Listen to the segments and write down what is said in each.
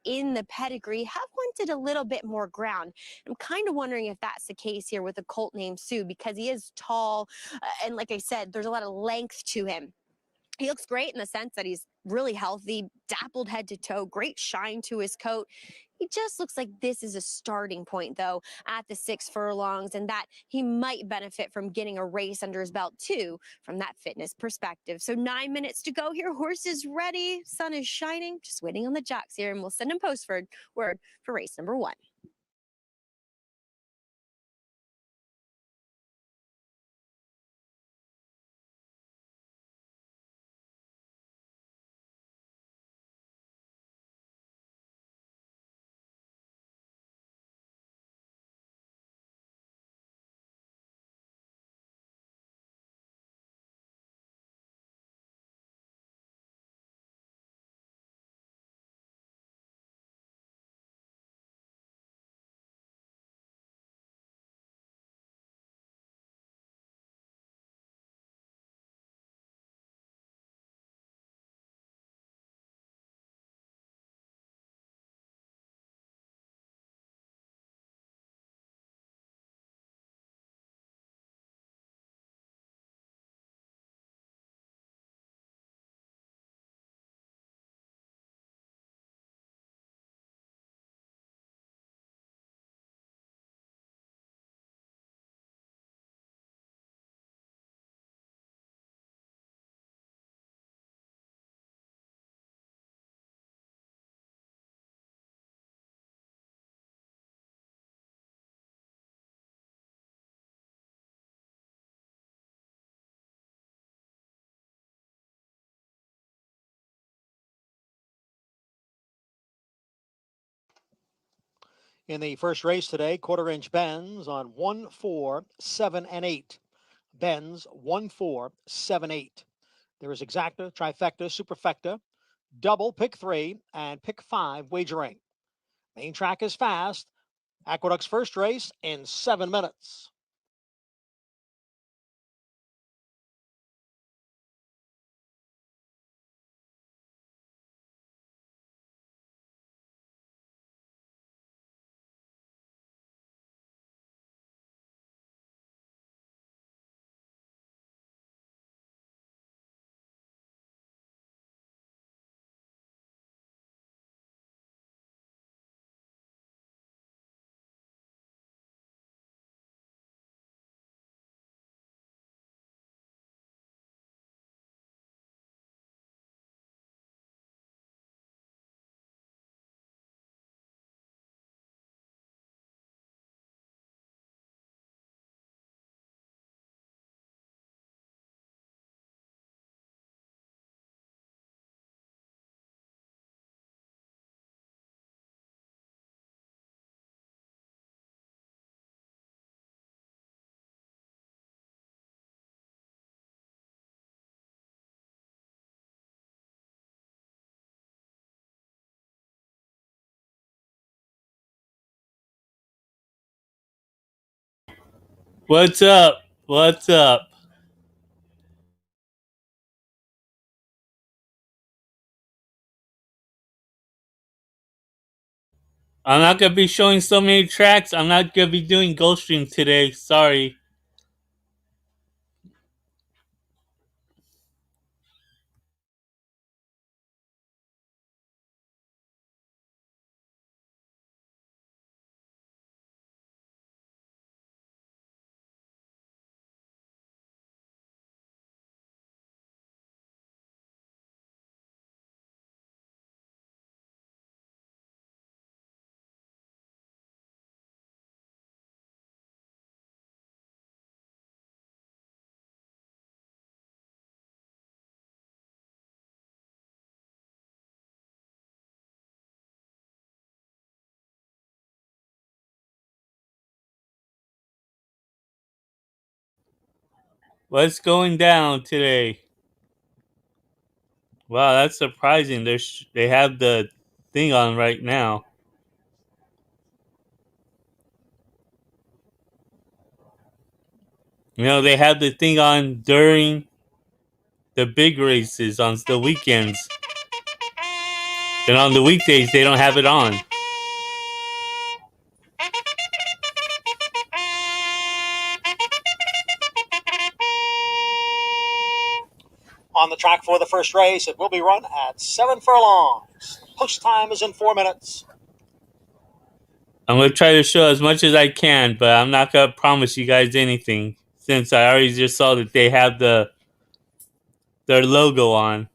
in the pedigree have wanted a little bit more ground. I'm kind of wondering if that's the case here with a colt named Sue, because he is tall, and like I said, there's a lot of length to him. He looks great in the sense that he's really healthy, dappled head to toe, great shine to his coat. He just looks like this is a starting point, though, at the 6 furlongs, and that he might benefit from getting a race under his belt, too, from that fitness perspective. So 9 minutes to go here. Horse is ready. Sun is shining. Just waiting on the jocks here, and we'll send him postword word for race number 1. In the first race today, quarter-inch bends on 1, 4, 7, and 8. Bends 1, 4, 7, 8. There is exacta, trifecta, superfecta, double, pick 3, and pick 5 wagering. Main track is fast. Aqueduct's first race in 7 minutes. What's up? What's up? I'm not gonna be showing so many tracks. I'm not gonna be doing Gulfstream today. Sorry. What's going down today? Wow, that's surprising. They have the thing on right now. You know, they have the thing on during the big races on the weekends. And on the weekdays, they don't have it on. On the track for the first race, it will be run at 7 furlongs. Post time is in 4 minutes. I'm going to try to show as much as I can, but I'm not going to promise you guys anything since I already just saw that they have their logo on.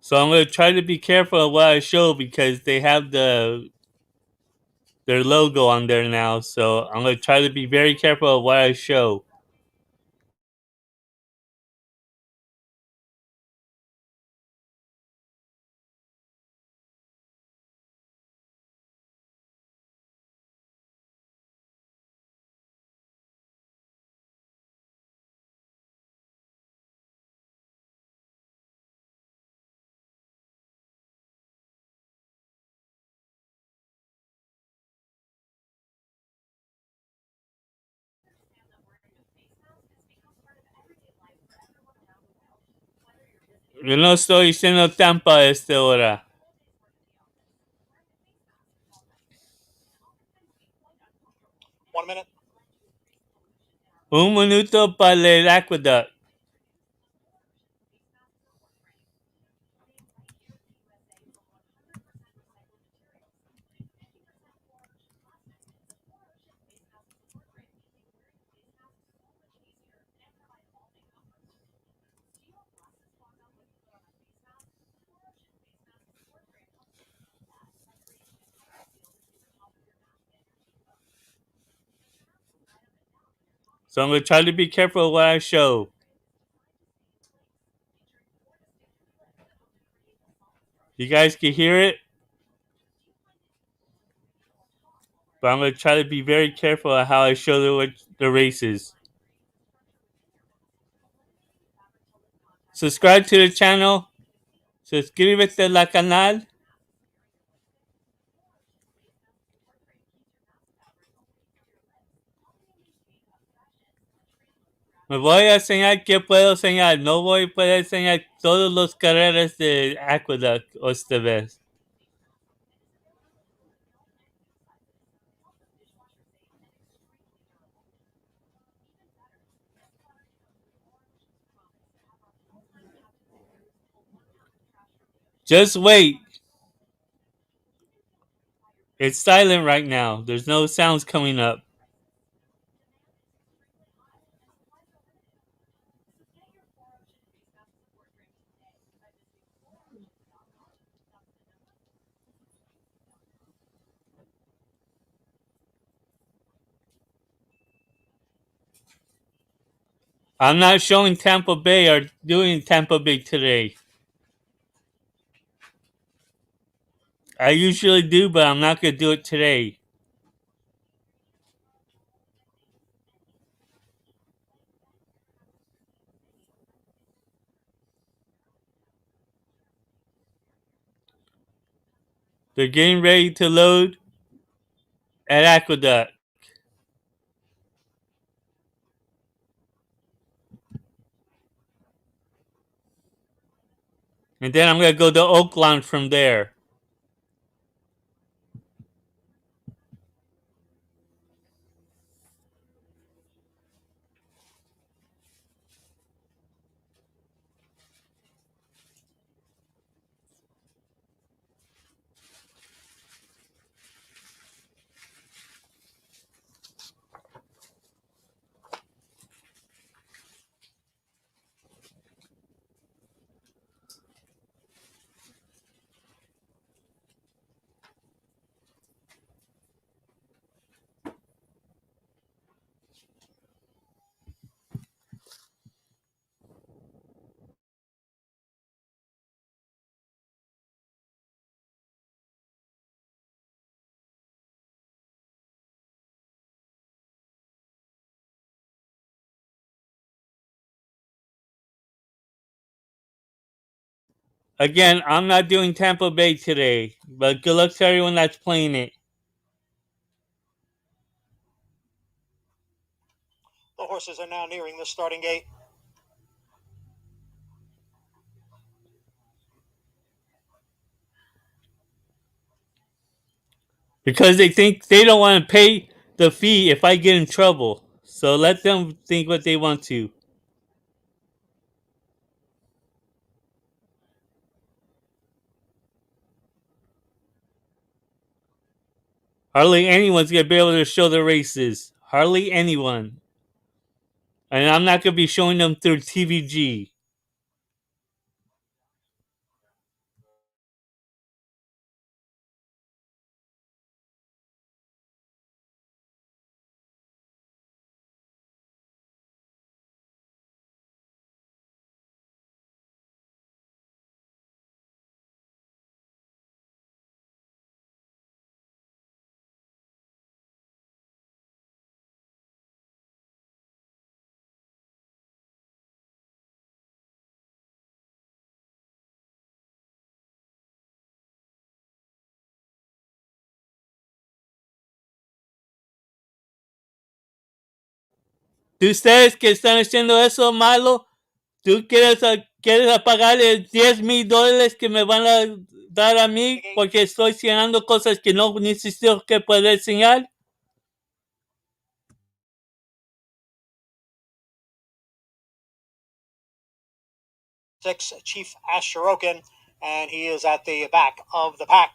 So I'm going to try to be careful of what I show because they have their logo on there now. So I'm going to try to be very careful of what I show. Yo no estoy diciendo Tampa a esta hora. One minute. Un minuto para el Aqueduct. So I'm going to try to be careful of what I show. You guys can hear it, but I'm going to try to be very careful of how I show the races. Subscribe to the channel. Suscríbete a la canal. Me voy a enseñar qué puedo enseñar. No voy a poder enseñar todas las carreras de Aqueduct esta vez. Just wait. It's silent right now. There's no sounds coming up. I'm not showing Tampa Bay or doing Tampa Bay today. I usually do, but I'm not going to do it today. They're getting ready to load at Aqueduct. And then I'm going to go to Oaklawn from there. Again, I'm not doing Tampa Bay today, but good luck to everyone that's playing it. The horses are now nearing the starting gate. Because they think they don't want to pay the fee if I get in trouble. So let them think what they want to. Hardly anyone's going to be able to show the races. Hardly anyone. And I'm not going to be showing them through TVG. ¿Tú ustedes que están haciendo eso malo? ¿Tú quieres pagarle $10,000 que me van a dar a mí porque estoy enseñando cosas que no necesito que poder enseñar? Chief Ashirokin, and he is at the back of the pack.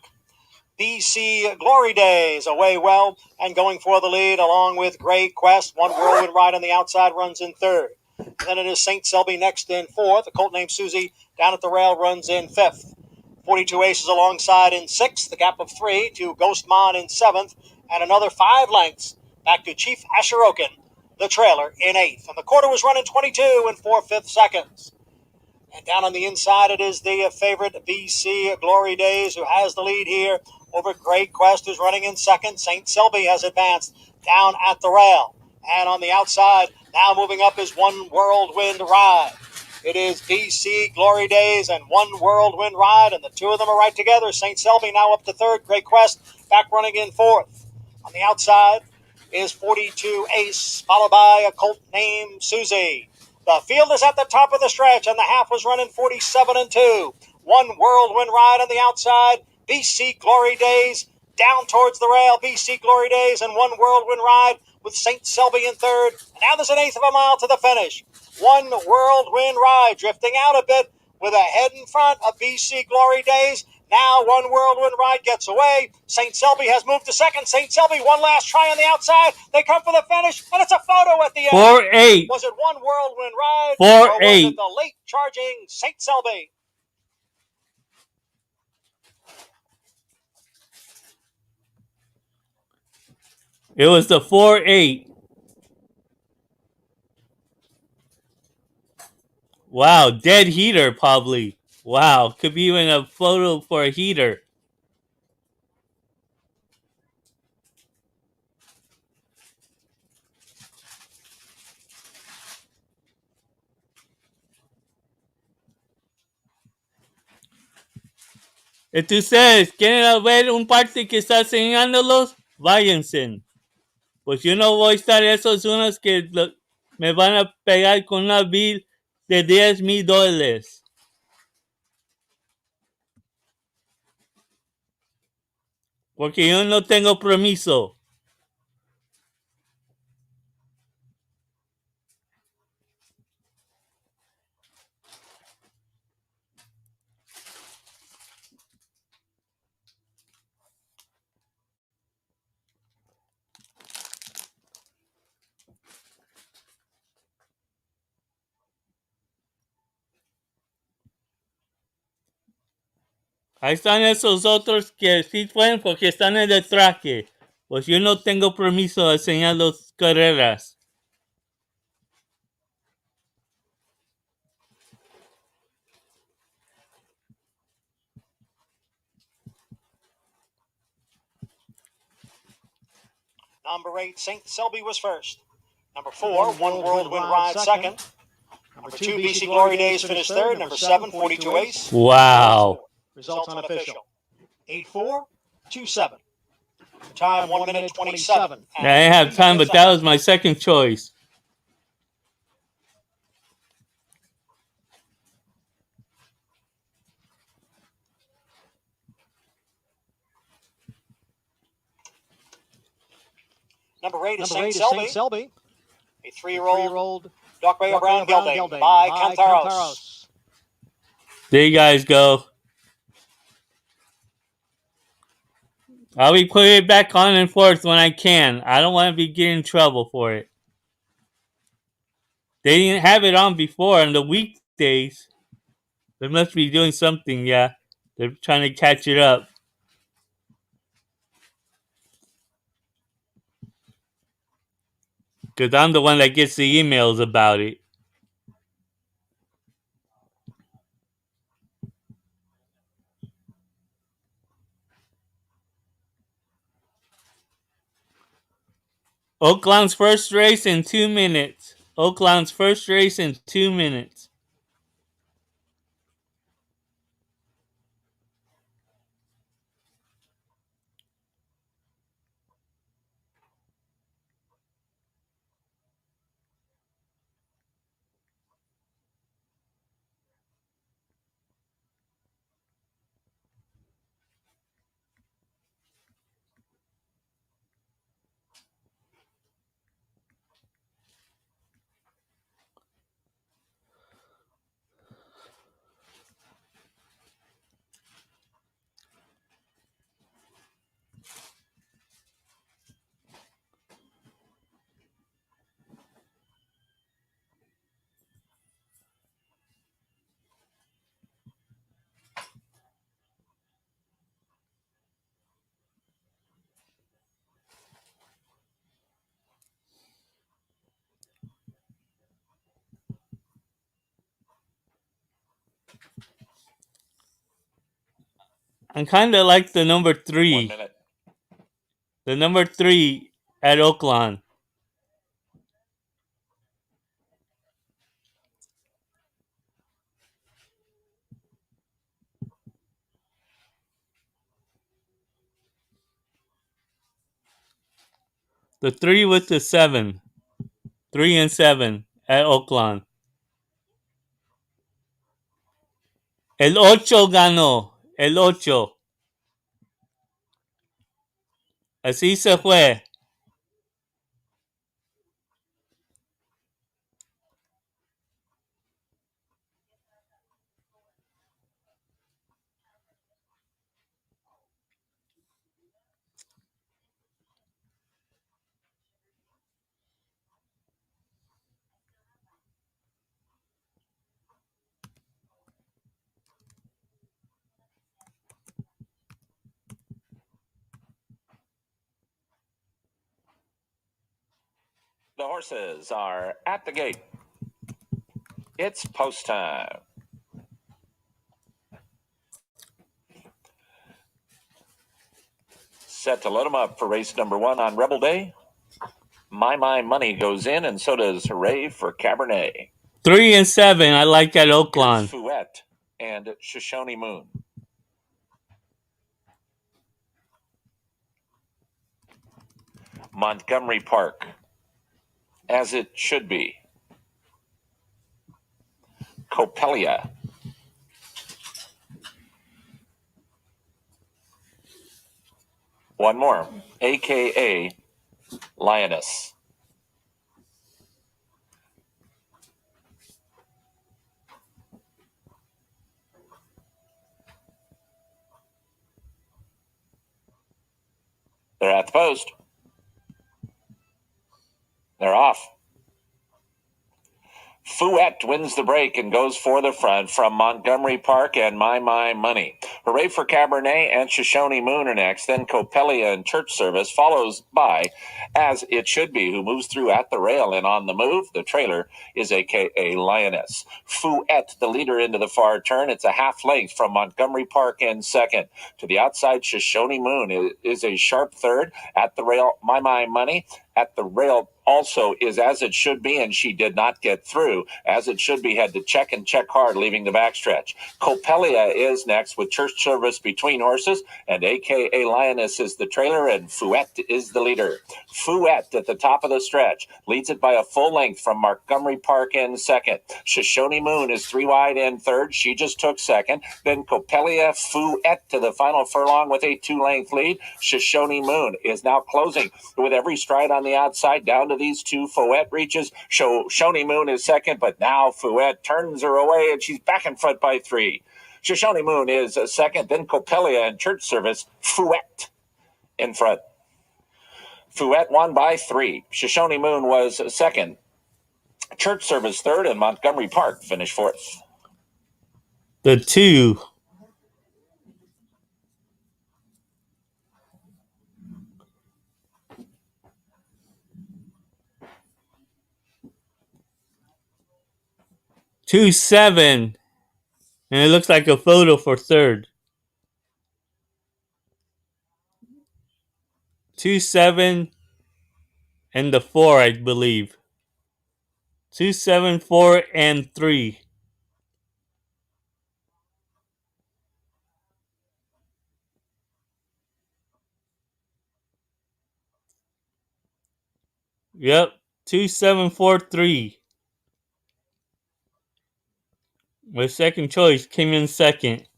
BC Glory Days away well and going for the lead along with Gray Quest. One Whirlwind Ride on the outside runs in third. Then it is St. Selby next in fourth. A colt named Susie down at the rail runs in fifth. 42 Aces alongside in sixth. The gap of 3 to Ghostmon in seventh. And another 5 lengths back to Chief Ashirokin, the trailer, in eighth. And the quarter was running 22 and 4/5 seconds. And down on the inside, it is the favorite BC Glory Days who has the lead here over Great Quest, who's running in second. St. Selby has advanced down at the rail. And on the outside, now moving up is One Whirlwind Ride. It is BC Glory Days and One Whirlwind Ride, and the two of them are right together. St. Selby now up to third. Great Quest back running in fourth. On the outside is 42 Ace, followed by a colt named Susie. The field is at the top of the stretch, and the half was running 47 and 2. One Whirlwind Ride on the outside. BC Glory Days down towards the rail. BC Glory Days and One Whirlwind Ride with St. Selby in third. And now there's an eighth of a mile to the finish. One Whirlwind Ride drifting out a bit with a head in front of BC Glory Days. Now One Whirlwind Ride gets away. St. Selby has moved to second. St. Selby, one last try on the outside. They come for the finish, and it's a photo at the end. 4-8. Was it One Whirlwind Ride? 4-8. Or was it the late charging St. Selby? It was the 4-8. Wow, dead heater probably. Wow, could be even a photo for a heater. Ustedes quieren ver un parte que está enseñándolos, váyanse. Pues yo no voy a estar esos unos que me van a pegar con una bill de $10,000. Porque yo no tengo permiso. Ahí están esos otros que sí pueden porque están en el traje. Pues yo no tengo permiso de enseñar las carreras. Number 8, St. Selby was first. Number 4, One Whirlwind Ride second. Number 2, BC Glory Days finished third. Number 7, 42 Ace. Wow. Results unofficial. 8-4, 2-7. Time 1 minute 27. I didn't have time, but that was my second choice. Number 8 is St. Selby. A 3-year-old Dark Rail Brown Gelding by Cantaros. There you guys go. I'll be putting it back on and forth when I can. I don't want to be getting in trouble for it. They didn't have it on before on the weekdays. They must be doing something, yeah. They're trying to catch it up. Because I'm the one that gets the emails about it. Oaklawn's first race in 2 minutes. Oaklawn's first race in 2 minutes. I kind of like the number 3. 1 minute. The number 3 at Oaklawn. The 3 with the 7. 3 and 7 at Oaklawn. El Ocho ganó. El Ocho. Así se fue. The horses are at the gate. It's post time. Set to load them up for race number 1 on Rebel Day. My Money goes in, and so does Hooray for Cabernet. 3 and 7, I like at Oaklawn. Fouette and Shoshone Moon. Montgomery Park. As it should be. Copelia. One more. AKA Lioness. They're at the post. They're off. Fouette wins the break and goes for the front from Montgomery Park and My Money. Hooray for Cabernet and Shoshone Moon are next. Then Copelia and Church Service follows by As It Should Be, who moves through at the rail and on the move. The trailer is AKA Lioness. Fouette, the leader into the far turn. It's a half length from Montgomery Park in second. To the outside, Shoshone Moon is a sharp third. At the rail, My Money. At the rail also is As It Should Be, and she did not get through. As It Should Be had to check and check hard, leaving the backstretch. Copelia is next with Church Service between horses, and AKA Lioness is the trailer, and Fouette is the leader. Fouette at the top of the stretch leads it by a full length from Montgomery Park in second. Shoshone Moon is 3 wide in third. She just took second. Then Copelia, Fouette to the final furlong with a 2-length lead. Shoshone Moon is now closing with every stride on the outside down to these two. Fouette reaches. Shoshone Moon is second, but now Fouette turns her away and she's back in front by 3. Shoshone Moon is second, then Copelia and Church Service. Fouette in front. Fouette won by 3. Shoshone Moon was second. Church Service third, and Montgomery Park finished fourth. The 2. Two 7, and it looks like a photo for third. 2 7 and the 4, I believe. 2 7 4 and 3. Yep, 2 7 4 3. My second choice came in second.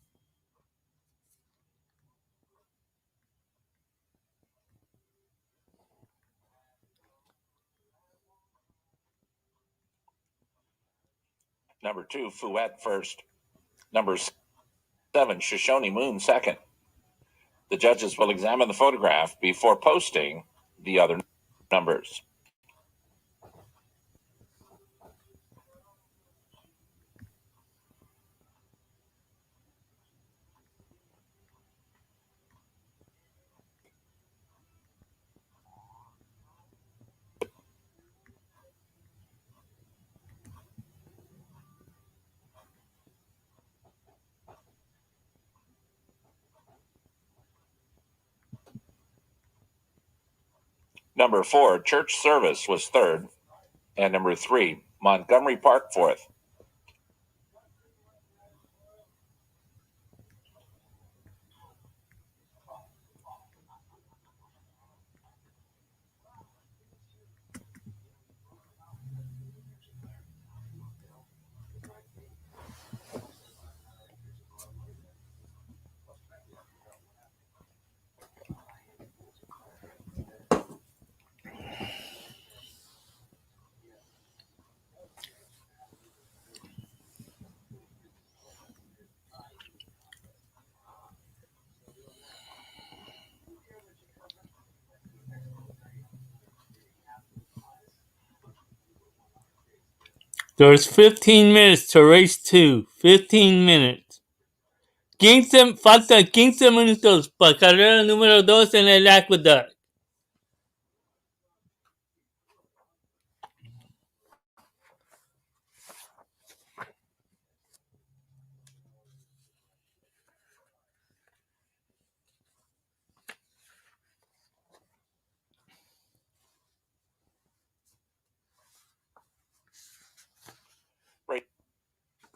Number 2, Fouette first. Number 7, Shoshone Moon second. The judges will examine the photograph before posting the other numbers. Number 4, Church Service was third, and number 3, Montgomery Park fourth. There's 15 minutes to race 2. 15 minutes. Faltan 15 minutos para carrera número 2 en el Aqueduct.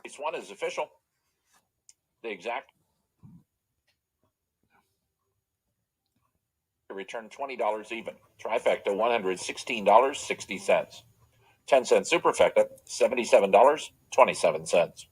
Race 1 is official. The exact return $20 even. Trifecta, $116.60. 10-cent superfecta, $77.27.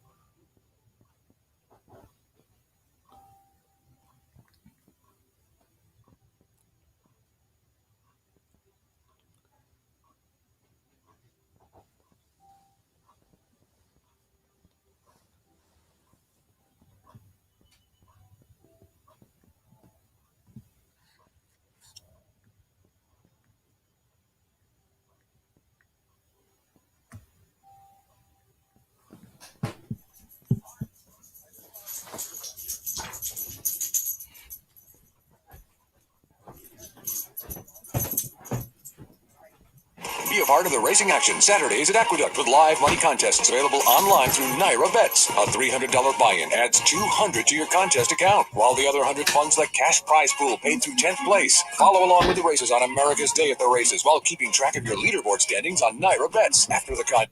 Be a part of the racing action Saturdays at Aqueduct with live money contests available online through Naira Bets. A $300 buy-in adds $200 to your contest account, while the other $100 funds the cash prize pool paid through 10th place. Follow along with the races on America's Day at the Races while keeping track of your leaderboard standings on Naira Bets after the contest.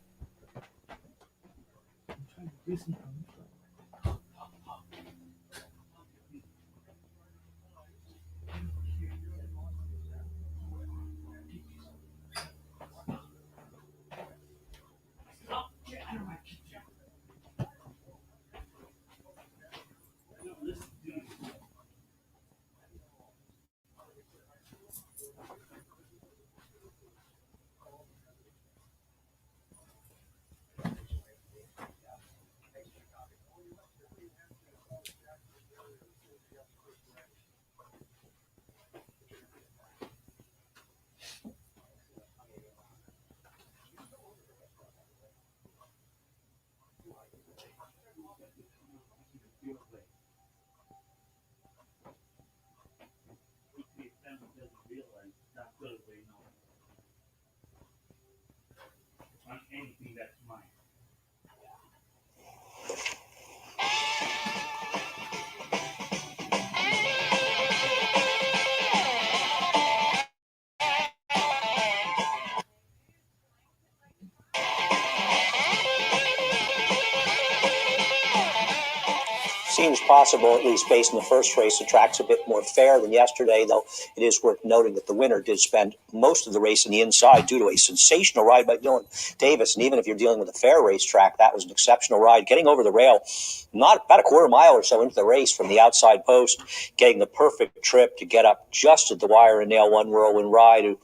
Anything that's mine. Seems possible, at least based on the first race, the track's a bit more fair than yesterday, though it is worth noting that the winner did spend most of the race on the inside due to a sensational ride by Dylan Davis. And even if you're dealing with a fair racetrack, that was an exceptional ride. Getting over the rail, not about a quarter mile or so into the race from the outside post, getting the perfect trip to get up just at the wire and nail one whirlwind ride. It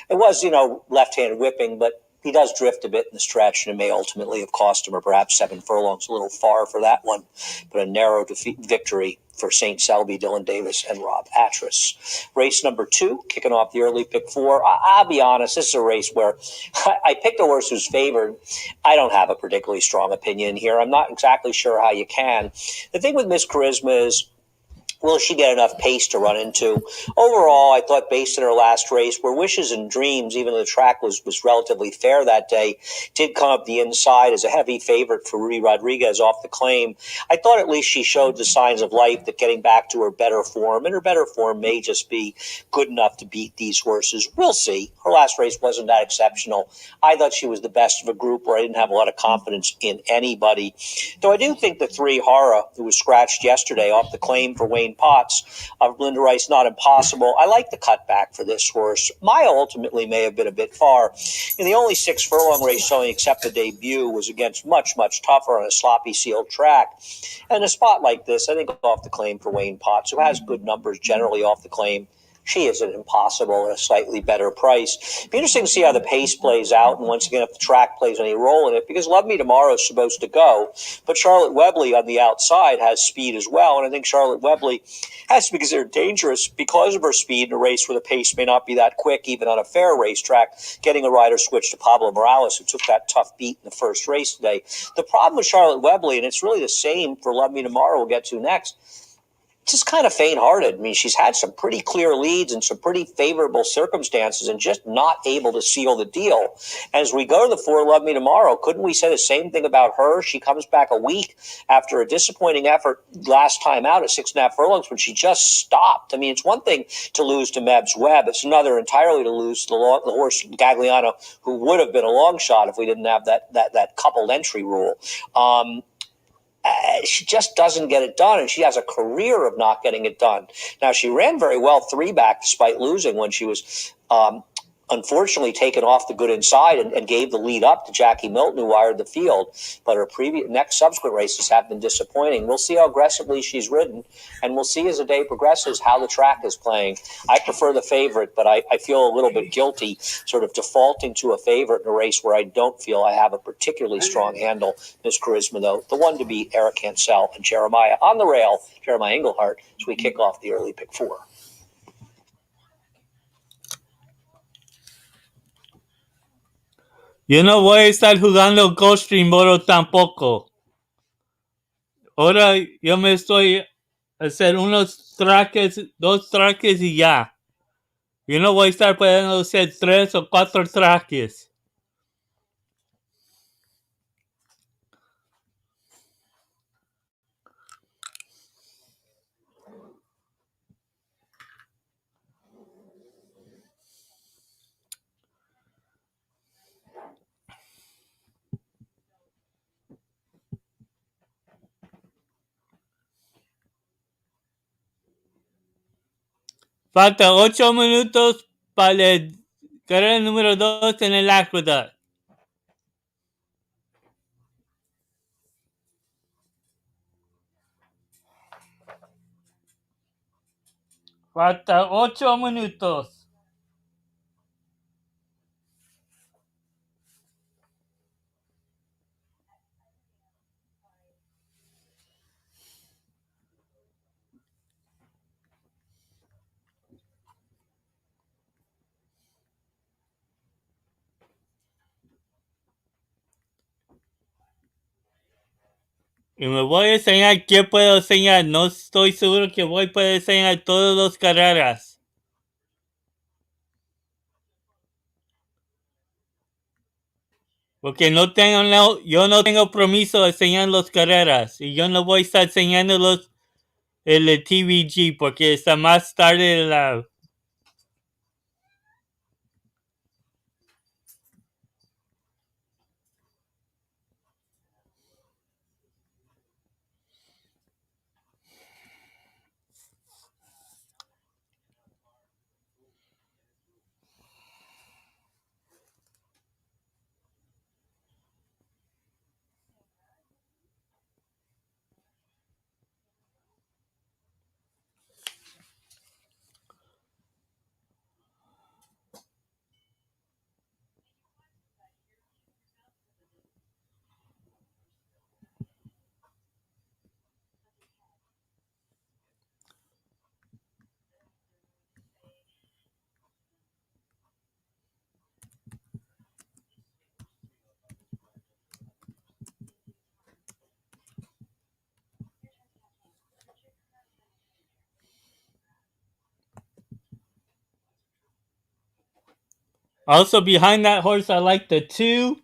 was, left-handed whipping, but he does drift a bit in the stretch, and it may ultimately have cost him, or perhaps 7 furlongs, a little far for that one. But a narrow victory for St. Selby, Dylan Davis, and Rob Atras. Race number 2, kicking off the early pick 4. I'll be honest, this is a race where I picked a horse who's favored. I don't have a particularly strong opinion here. I'm not exactly sure how you can. The thing with Miss Charisma is, will she get enough pace to run into? Overall, I thought based on her last race, where Wishes and Dreams, even though the track was relatively fair that day, did come up the inside as a heavy favorite for Rudy Rodriguez off the claim. I thought at least she showed the signs of life that getting back to her better form, and her better form may just be good enough to beat these horses. We'll see. Her last race wasn't that exceptional. I thought she was the best of a group where I didn't have a lot of confidence in anybody. Though I do think the 3 Hara, who was scratched yesterday off the claim for Wayne Potts of Linda Rice, Not Impossible. I like the cutback for this horse. Mile ultimately may have been a bit far. In the only 6 furlong race showing except the debut was against much tougher on a sloppy sealed track. And a spot like this, I think off the claim for Wayne Potts, who has good numbers generally off the claim, she is an Impossible at a slightly better price. It'll be interesting to see how the pace plays out, and once again, if the track plays any role in it, because Love Me Tomorrow is supposed to go, but Charlotte Webley on the outside has speed as well, and I think Charlotte Webley has to be considered dangerous because of her speed in a race where the pace may not be that quick, even on a fair racetrack, getting a rider switched to Pablo Morales, who took that tough beat in the first race today. The problem with Charlotte Webley, and it's really the same for Love Me Tomorrow we'll get to next, just kind of faint-hearted. I mean, she's had some pretty clear leads and some pretty favorable circumstances and just not able to seal the deal. As we go to the 4 Love Me Tomorrow, couldn't we say the same thing about her? She comes back a week after a disappointing effort last time out at 6.5 furlongs when she just stopped. I mean, it's one thing to lose to Meb's Webb. It's another entirely to lose to the horse Gagliano, who would have been a long shot if we didn't have that coupled entry rule. she just doesn't get it done, and she has a career of not getting it done. Now, she ran very well three back despite losing when she was unfortunately taken off the good inside and gave the lead up to Jackie Milton, who wired the field. But her next subsequent races have been disappointing. We'll see how aggressively she's ridden, and we'll see as the day progresses how the track is playing. I prefer the favorite, but I feel a little bit guilty sort of defaulting to a favorite in a race where I don't feel I have a particularly strong handle. Miss Charisma, though, the one to beat Eric Cancel and Jeremiah on the rail, Jeremiah Englehart, as we kick off the early pick four. Yo no voy a estar jugando Ghost Moro tampoco. Ahora yo me estoy a hacer dos traques y ya. Yo no voy a estar pudiendo hacer 3 o 4 traques. Falta 8 minutos para la carrera número 2 en el Aqueduct. Falta 8 minutos. Y me voy a enseñar qué puedo enseñar. No estoy seguro que voy a poder enseñar todas las carreras. Porque yo no tengo permiso de enseñar las carreras. Y yo no voy a estar enseñándolos en el TVG porque está más tarde de la... Also behind that horse I like the 2.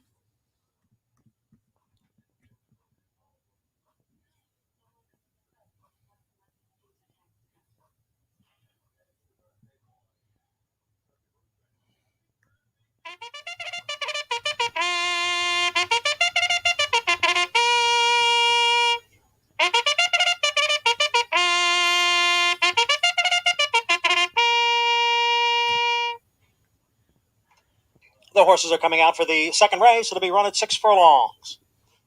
The horses are coming out for the second race. It'll be run at 6 furlongs.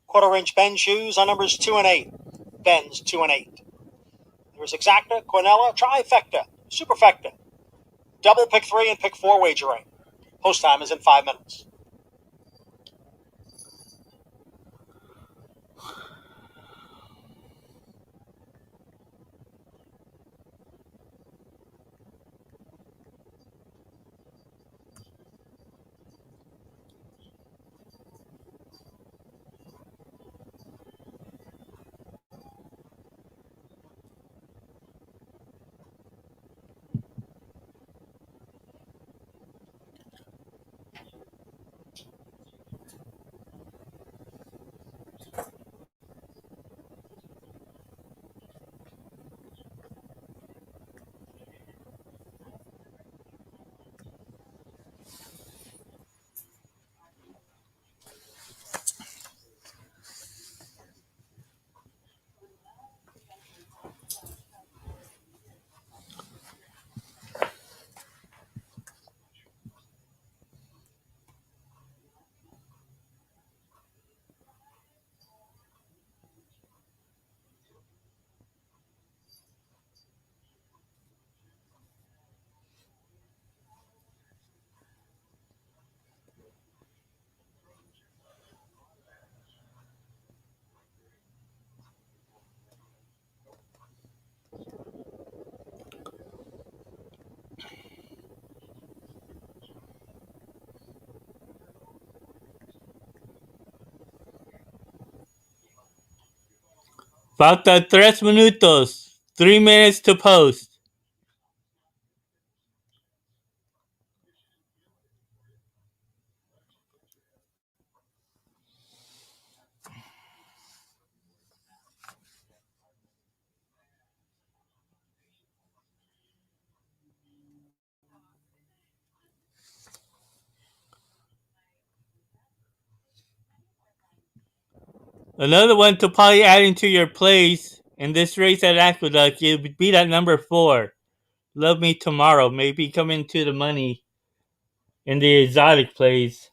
Quarter-inch Ben shoes on numbers 2 and 8. Ben's 2 and 8. There's Exacta, Cornella, Trifecta, Superfecta. Double pick 3 and pick 4 wagering. Post time is in 5 minutes. Falta 3 minutos. 3 minutes to post. Another one to probably add into your plays in this race at Aqueduct, it would be that number 4. Love Me Tomorrow. Maybe come into the money in the exotic plays.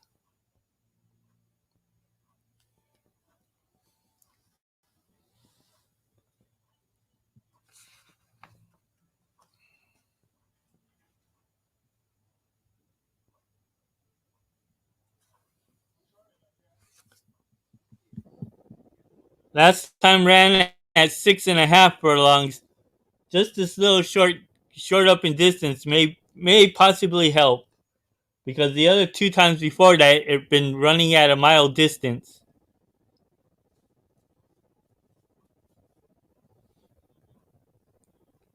Last time ran at 6.5 furlongs. Just this little short up in distance may possibly help, because the other 2 times before that it been running at a mile distance.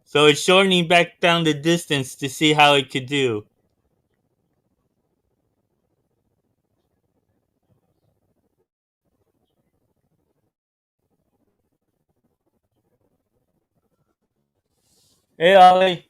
So it's shortening back down the distance to see how it could do. Hey Ollie.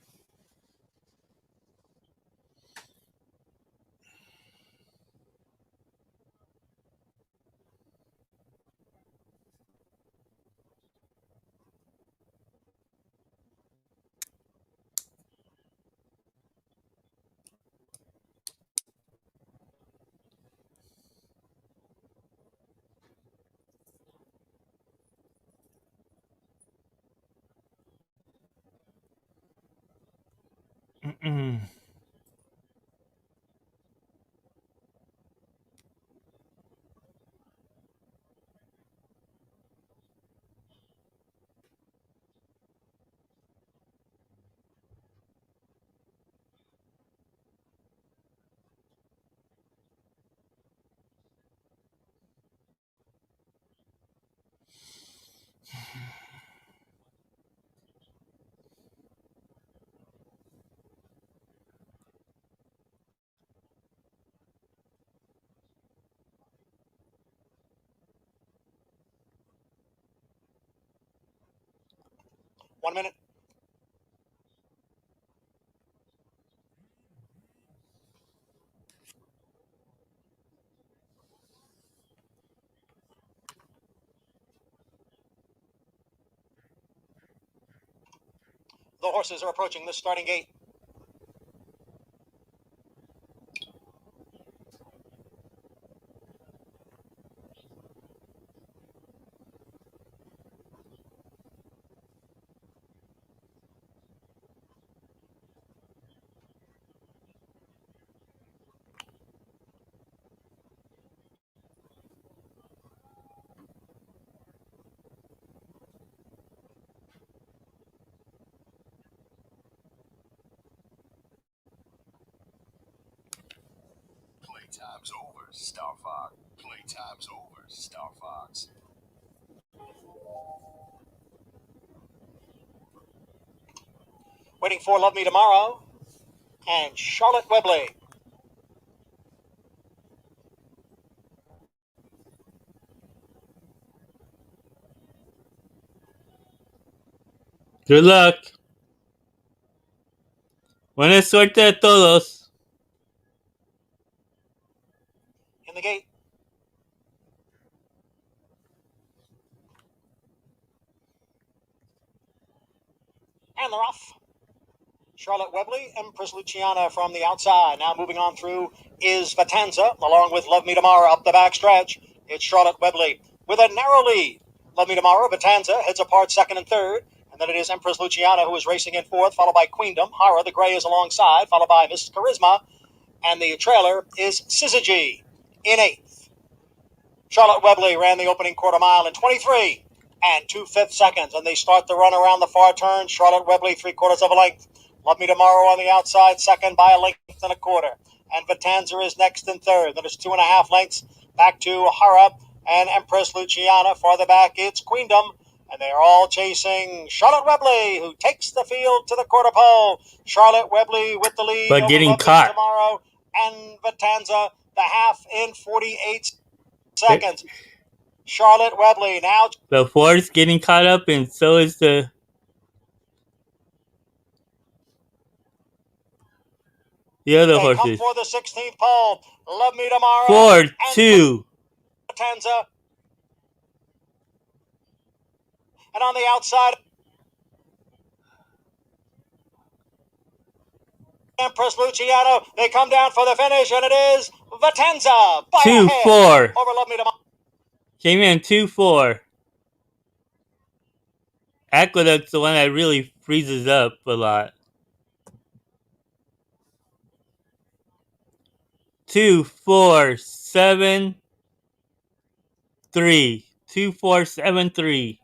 One minute. The horses are approaching the starting gate. Playtime's over, Star Fox. Playtime's over, Star Fox. Waiting for Love Me Tomorrow and Charlotte Webley. Good luck. Buena suerte a todos. In the gate. And they're off. Charlotte Webley, Empress Luciana from the outside. Now moving on through is Vatanza, along with Love Me Tomorrow up the back stretch. It's Charlotte Webley with a narrow lead. Love Me Tomorrow, Vatanza heads apart second and third. And then it is Empress Luciana who is racing in fourth, followed by Queendom. Hara, the gray, is alongside, followed by Mrs. Charisma. And the trailer is Syzygy in eighth. Charlotte Webley ran the opening quarter mile in 23 and 2/5 seconds. And they start the run around the far turn. Charlotte Webley, 3/4 of a length. Love Me Tomorrow on the outside, second by a length and a quarter. And Vatanza is next and third. Then it's 2.5 lengths back to Hara and Empress Luciana. Farther back, it's Queendom. And they are all chasing Charlotte Webley, who takes the field to the quarter pole. Charlotte Webley with the lead. but getting caught. Tomorrow and Vatanza, the half in 48 seconds. Charlotte Webley now. The Ford's getting caught up, and so is the other horses. Come for the 16th pole. Love Me Tomorrow. Ford, 2. Vatanza. And on the outside, Empress Luciano. They come down for the finish, and it is Vatanza by 2-4. over Love Me Tomorrow. Came in 2-4. Aqueduct's the one that really freezes up a lot. 2-4-7-3. 2-4-7-3.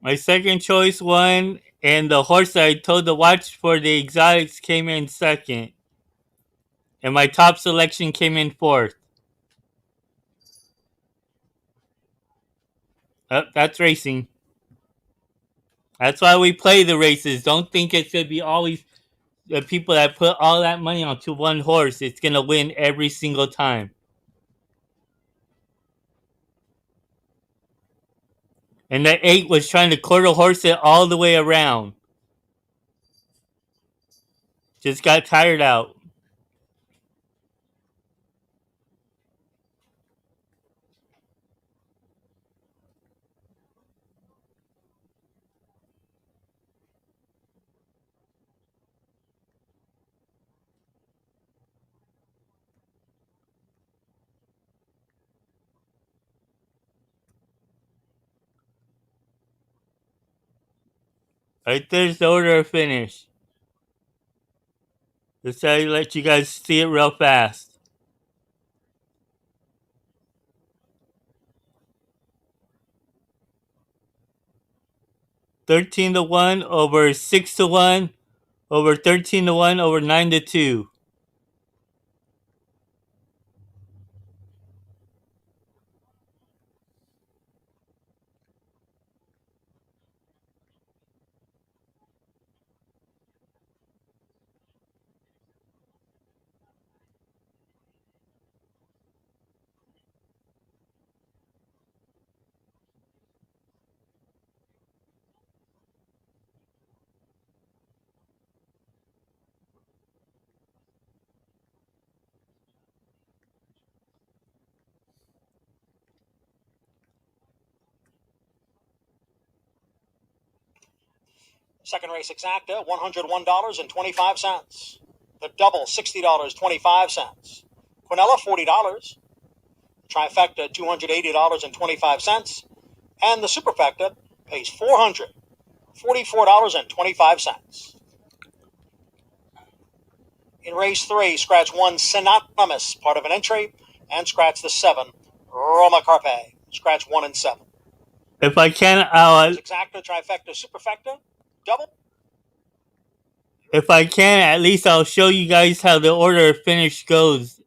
My second choice won, and the horse that I told to watch for the exotics came in second. And my top selection came in fourth. That's racing. That's why we play the races. Don't think it's going to be always the people that put all that money onto one horse. It's going to win every single time. And that 8 was trying to quarter horse it all the way around. Just got tired out. Right there's the order of finish. Just to let you guys see it real fast. 13-1 over 6-1 over 13-1 over 9-2. Second race exacta, $101.25. The double, $60.25. Quinella, $40. Trifecta, $280.25. And the superfecta pays $444.25. In race 3, scratch 1, Synonymous, part of an entry, and scratch the 7, Roma Carpe. Scratch 1 and 7. If I can, I'll... Exacta, trifecta, superfecta, double. If I can, at least I'll show you guys how the order of finish goes.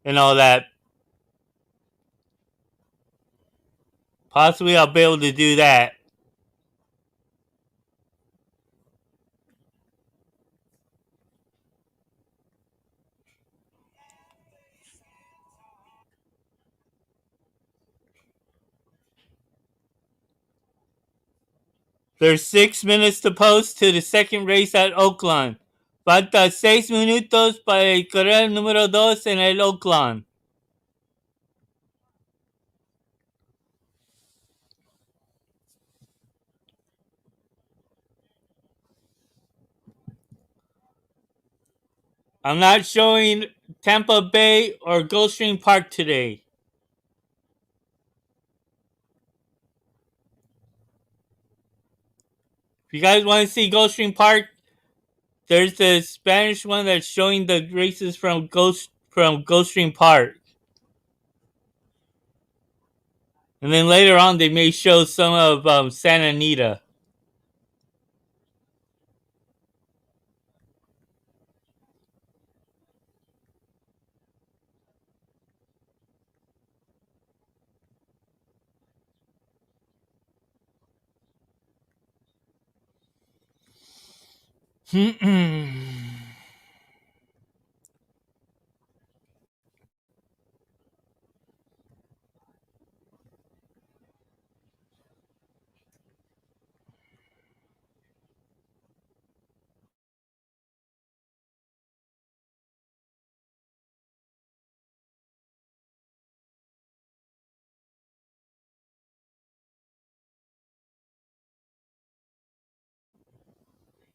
And all that. Possibly I'll be able to do that. There's 6 minutes to post to the second race at Oaklawn. Falta 6 minutos para el correr número 2 en el Oaklawn. I'm not showing Tampa Bay or Gulfstream Park today. If you guys want to see Gulfstream Park, there's the Spanish one that's showing the races from Gulfstream Park. And then later on, they may show some of Santa Anita.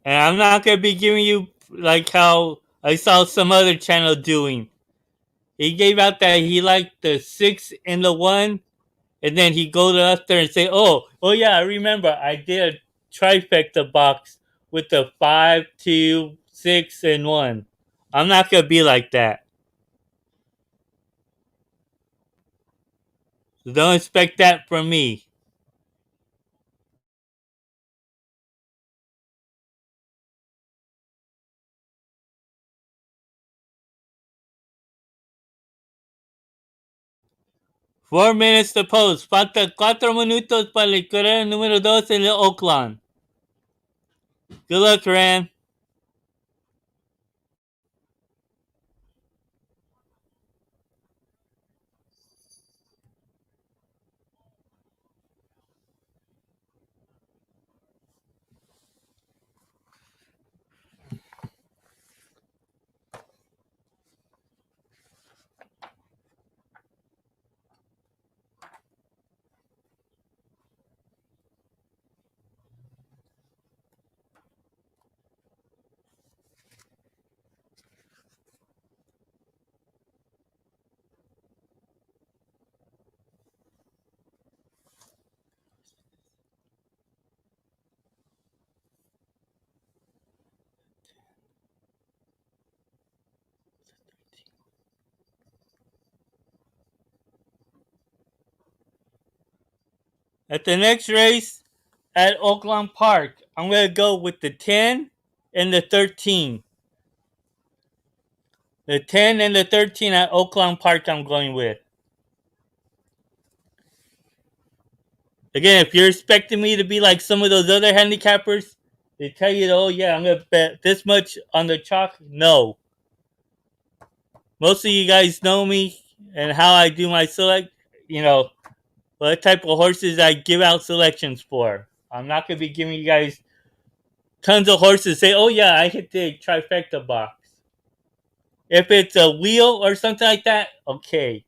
And I'm not going to be giving you like how I saw some other channel doing. He gave out that he liked the 6 and the 1, and then he go to up there and say, oh yeah, I remember I did a trifecta box with the 5, 2, 6, and 1. I'm not going to be like that. So don't expect that from me. Four minutes to post. Falta 4 minutos para el correr número 2 en el Oaklawn. Good luck, Ran. At the next race at Oaklawn Park, I'm going to go with the 10 and the 13. The 10 and the 13 at Oaklawn Park I'm going with. Again, if you're expecting me to be like some of those other handicappers, they tell you, oh yeah, I'm going to bet this much on the chalk. No. Most of you guys know me and how I do my select, what type of horses I give out selections for. I'm not going to be giving you guys tons of horses say, oh yeah, I hit the trifecta box. If it's a wheel or something like that, okay.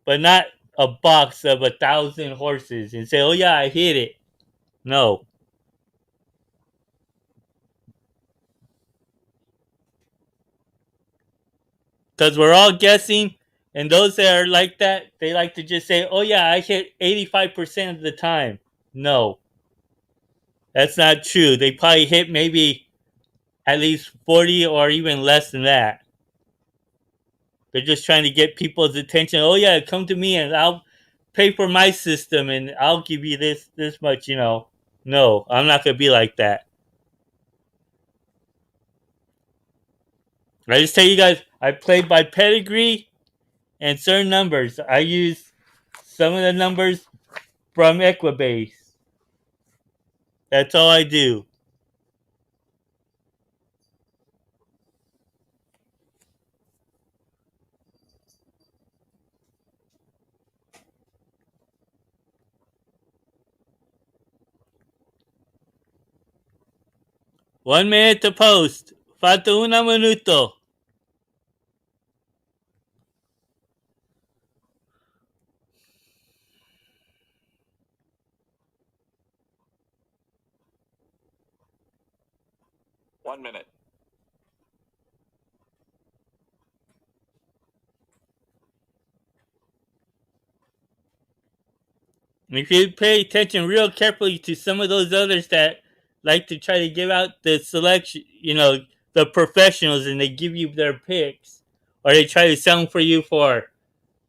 But not a box of 1,000 horses and say, oh yeah, I hit it. No. Because we're all guessing, and those that are like that, they like to just say, oh yeah, I hit 85% of the time. No. That's not true. They probably hit maybe at least 40 or even less than that. They're just trying to get people's attention. Oh yeah, come to me and I'll pay for my system and I'll give you this much, No, I'm not gonna be like that. I just tell you guys, I play by pedigree and certain numbers. I use some of the numbers from Equibase. That's all I do. 1 minute to post. Falta un minuto. One minute. If you pay attention real carefully to some of those others that like to try to give out the selection, the professionals, and they give you their picks, or they try to sell them for you for,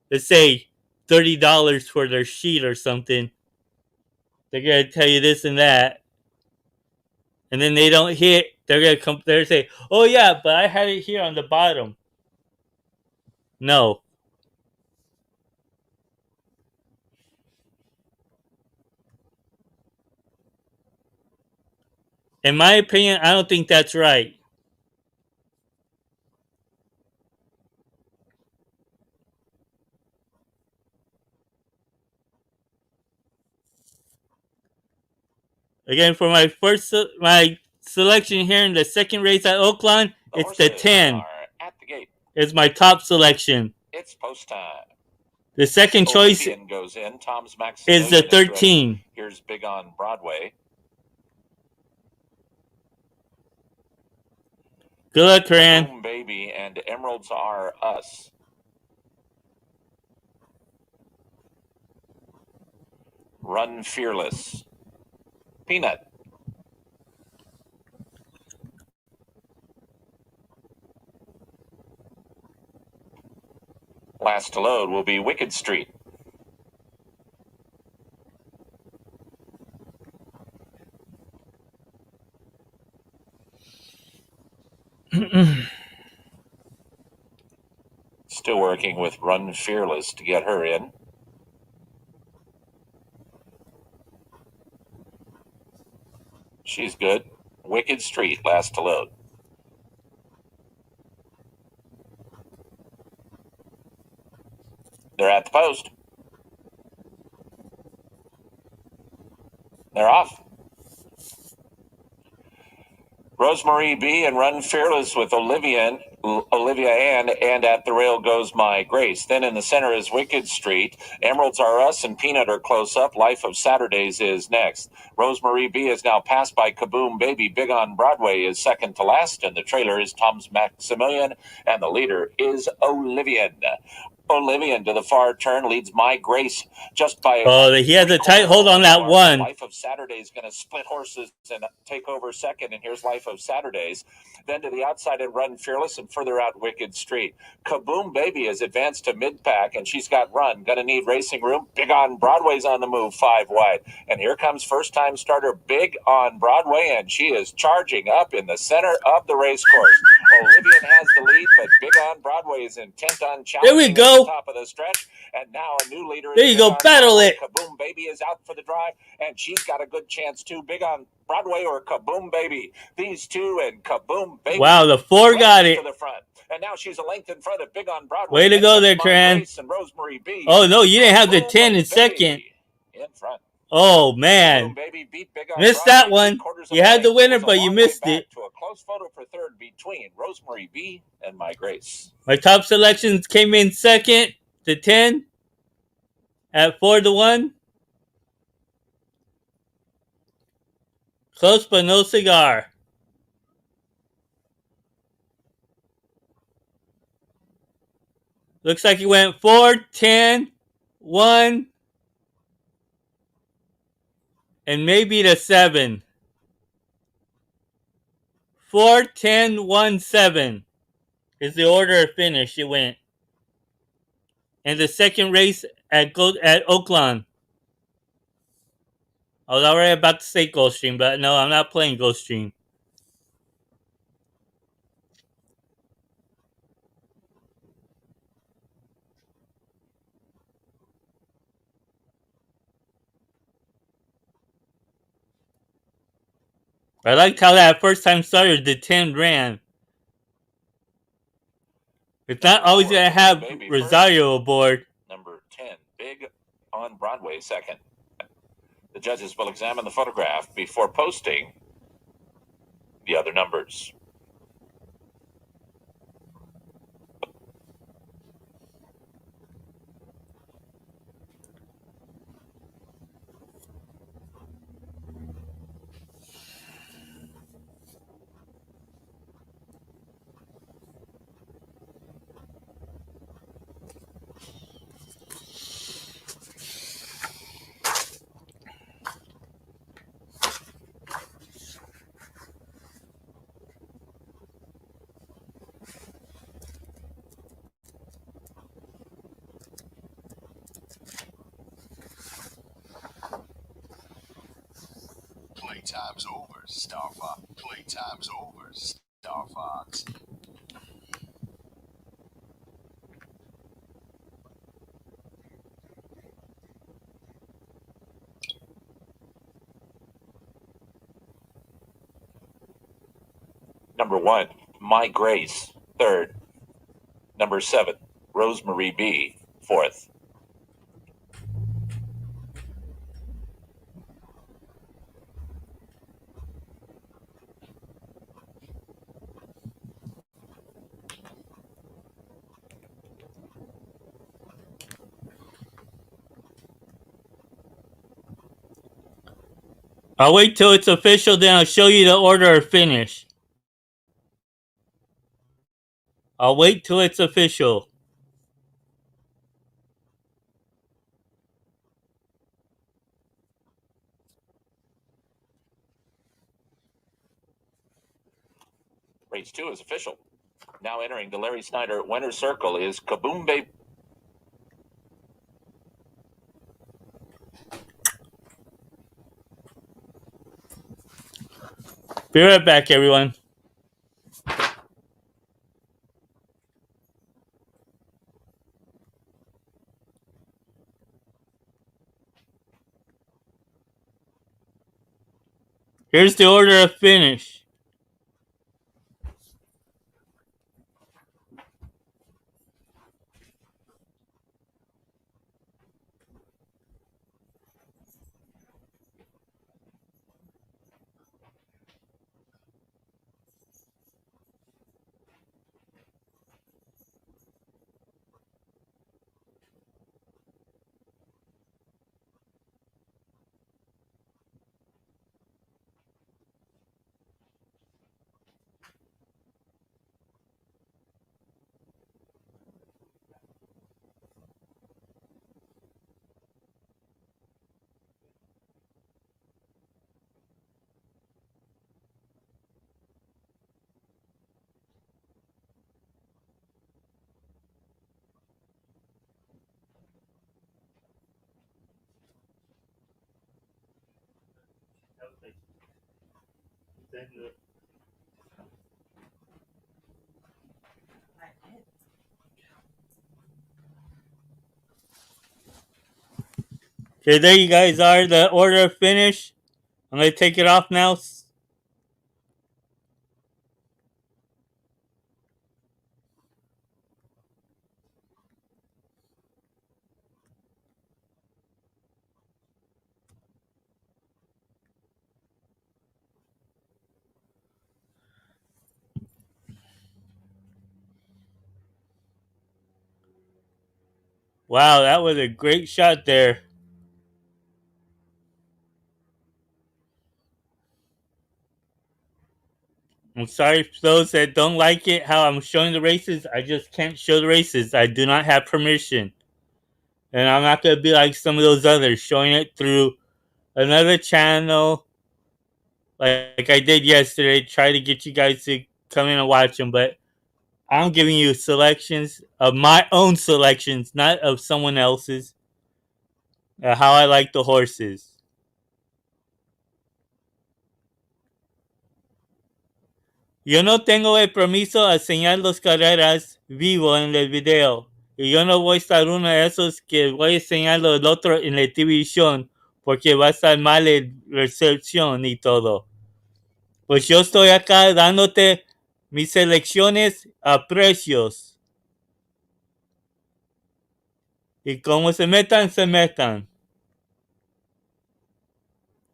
let's say, $30 for their sheet or something. They're gonna tell you this and that, and then they don't hit. They're gonna come there and say, "Oh yeah, but I had it here on the bottom." No. In my opinion, I don't think that's right. Again, for my selection here in the second race at Oaklawn, it's the 10. At the gate. It's my top selection. It's post time. The second choice goes in. Tom's is the 13. Here's Big on Broadway. Good luck, Coran. Boom Baby and Emeralds Are Us. Run Fearless. Peanut. Last to load will be Wicked Street. Still working with Run Fearless to get her in. She's good. Wicked Street, last to load. They're at the post. They're off. Rosemary B and Run Fearless with Olivia Ann, and at the rail goes My Grace. Then in the center is Wicked Street. Emeralds Are Us and Peanut are close up. Life of Saturdays is next. Rosemary B is now passed by Kaboom Baby. Big on Broadway is second to last, and the trailer is Tom's Maximilian, and the leader is Olivian. Olivian to the far turn leads My Grace just by. Oh, he has a tight hold on that one. Life of Saturday is going to split horses and take over second, and here's Life of Saturdays. Then to the outside and Run Fearless, and further out Wicked Street. Kaboom Baby has advanced to mid-pack, and she's got Run. Going to need racing room. Big on Broadway's on the move, 5 wide. And here comes first-time starter Big on Broadway, and she is charging up in the center of the race course. Olivian has the lead, but Big on Broadway is intent on challenging. There we go. At the top of the stretch, and now a new leader. There you go, battle it. Kaboom Baby is out for the drive, and she's got a good chance too. Big on Broadway or Kaboom Baby. These two and Kaboom Baby. Wow, the 4 got it. To the front. And now she's a length in front of Big on Broadway. Way to go there, Coran. Oh no, you didn't have the 10 in second. In front. Oh man, missed that one. You had the winner, but you missed it. To a close photo for third between Rosemary B and My Grace. My top selections came in second to 10 at 4-1. Close but no cigar. Looks like he went 4, 10, 1, and maybe the 7. 4, 10, 1, 7 is the order of finish it went. And the second race at Oaklawn. I was already about to say Gulfstream, but no, I'm not playing Gulfstream. I liked how that first time starter, the 10 ran. It's not always going to have Rosario aboard. Number 10, Big on Broadway, second. The judges will examine the photograph before posting. the other numbers. Playtime's over, Star Fox. Playtime's over, Star Fox. Number 1, My Grace, 3rd. Number 7, Rosemary B, 4th. I'll wait till it's official, then I'll show you the order of finish. I'll wait till it's official. Race 2 is official. Now entering the Larry Snyder winner's circle is Kaboom Baby. Be right back, everyone. Here's the order of finish. Okay, there you guys are, the order of finish. I'm going to take it off now. Wow, that was a great shot there. I'm sorry for those that don't like it, how I'm showing the races. I just can't show the races. I do not have permission. And I'm not going to be like some of those others, showing it through another channel like I did yesterday. Try to get you guys to come in and watch them. But I'm giving you selections of my own selections, not of someone else's. How I like the horses. Yo no tengo el permiso a enseñar las carreras vivo en el video. Y yo no voy a estar uno de esos que voy a enseñarlo el otro en la televisión porque va a estar mal la recepción y todo. Pues yo estoy acá dándote mis selecciones a precios. Y como se metan, se metan.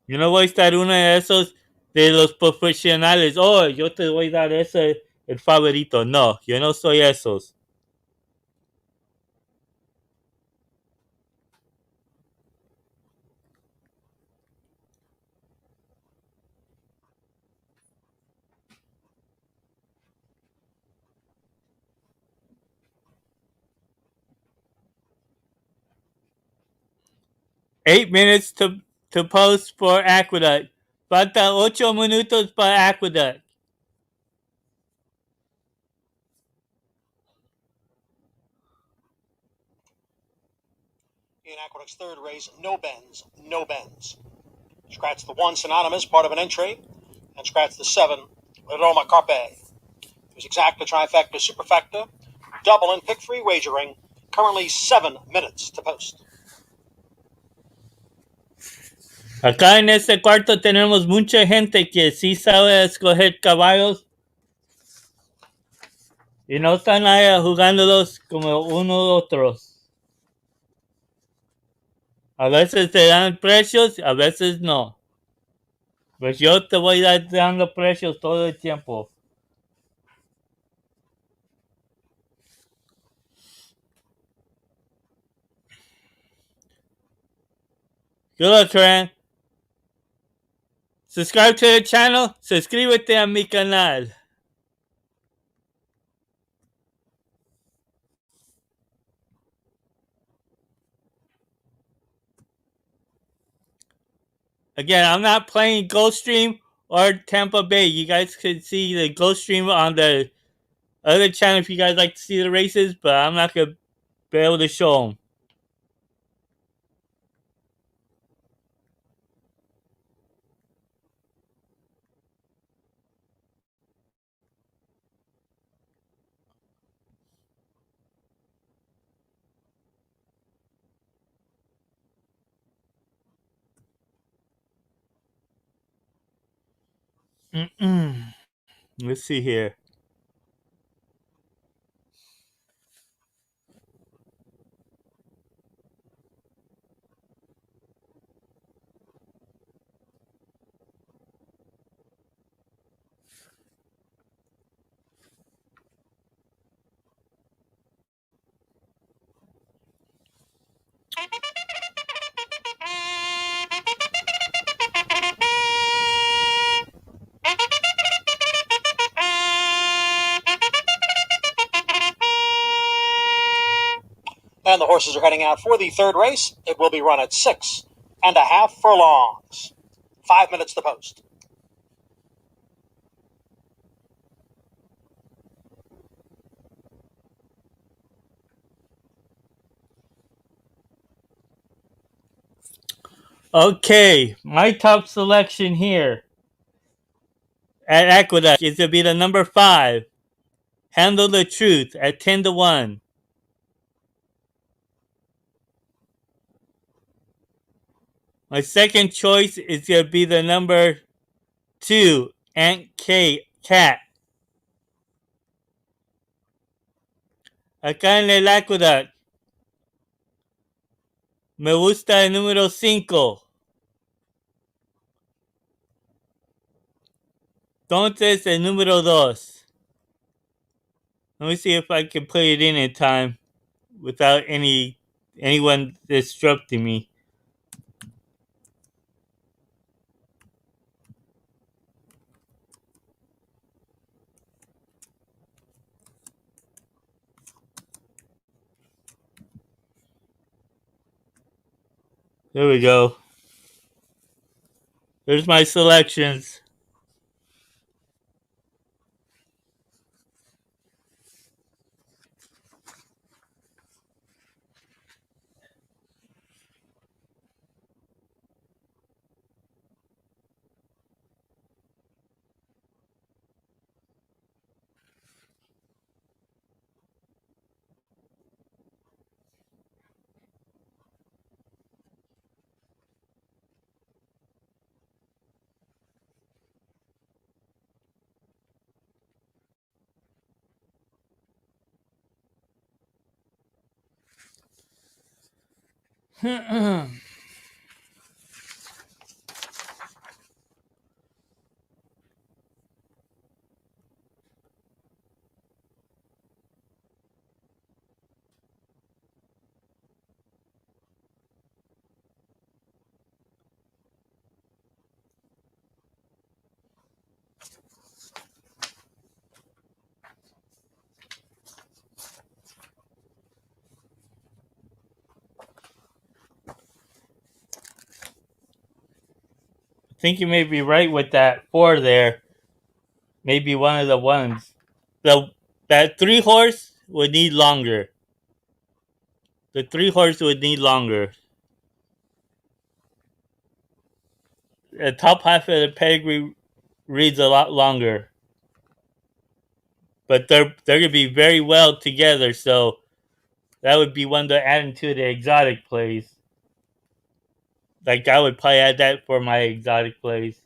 Yo no voy a estar uno de esos de los profesionales. Oh, yo te voy a dar ese, el favorito. No, yo no soy esos. Eight minutes to post for Aqueduct. Falta 8 minutos para Aqueduct. In Aqueduct's third race, no bends, no bends. Scratch the 1, Synonymous, part of an entry, and scratch the 7, Roma Carpe. There's exacta, trifecta, superfecta, double, and pick 3 wagering. Currently 7 minutes to post. Acá en este cuarto tenemos mucha gente que sí sabe escoger caballos y no están ahí jugándolos como unos otros. A veces te dan precios, a veces no. Pues yo te voy a dando precios todo el tiempo. Good luck, friend. Subscribe to the channel, suscríbete a mi canal. Again, I'm not playing Gulfstream or Tampa Bay. You guys can see the Gulfstream on the other channel if you guys like to see the races, but I'm not going to be able to show them. Let's see here. And the horses are heading out for the third race. It will be run at 6.5 furlongs. 5 minutes to post. Okay, my top selection here at Aqueduct is to be the number 5, Handle the Truth at 10-1. My second choice is going to be the number 2, Aunt Cat. Acá en el Aqueduct, me gusta el número 5. Entonces, el número 2. Let me see if I can put it in time without anyone disrupting me. There we go. There's my selections. think you may be right with that 4 there. Maybe one of the ones. That 3 horse would need longer. The 3 horse would need longer. The top half of the pedigree reads a lot longer. But they're gonna be very well together, so that would be one to add into the exotic plays. Like I would probably add that for my exotic plays.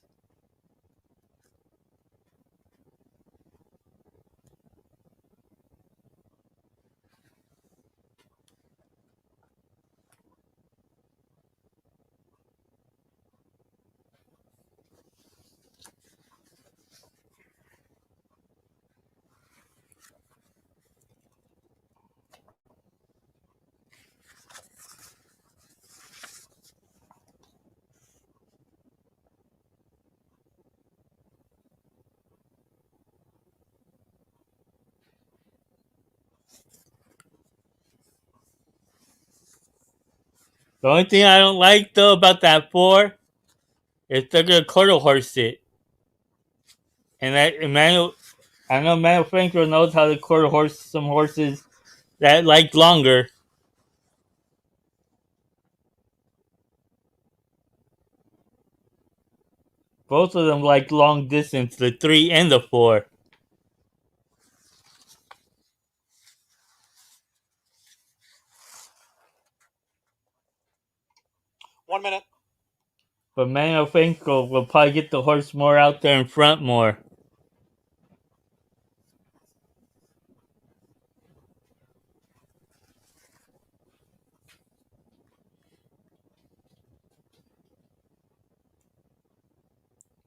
The only thing I don't like though about that 4 is they're gonna quarter horse it. And that I know Emmanuel Franco knows how to quarter horse some horses that like longer. Both of them like long distance, the 3 and the 4. One minute. But Emmanuel Franco will probably get the horse more out there in front more.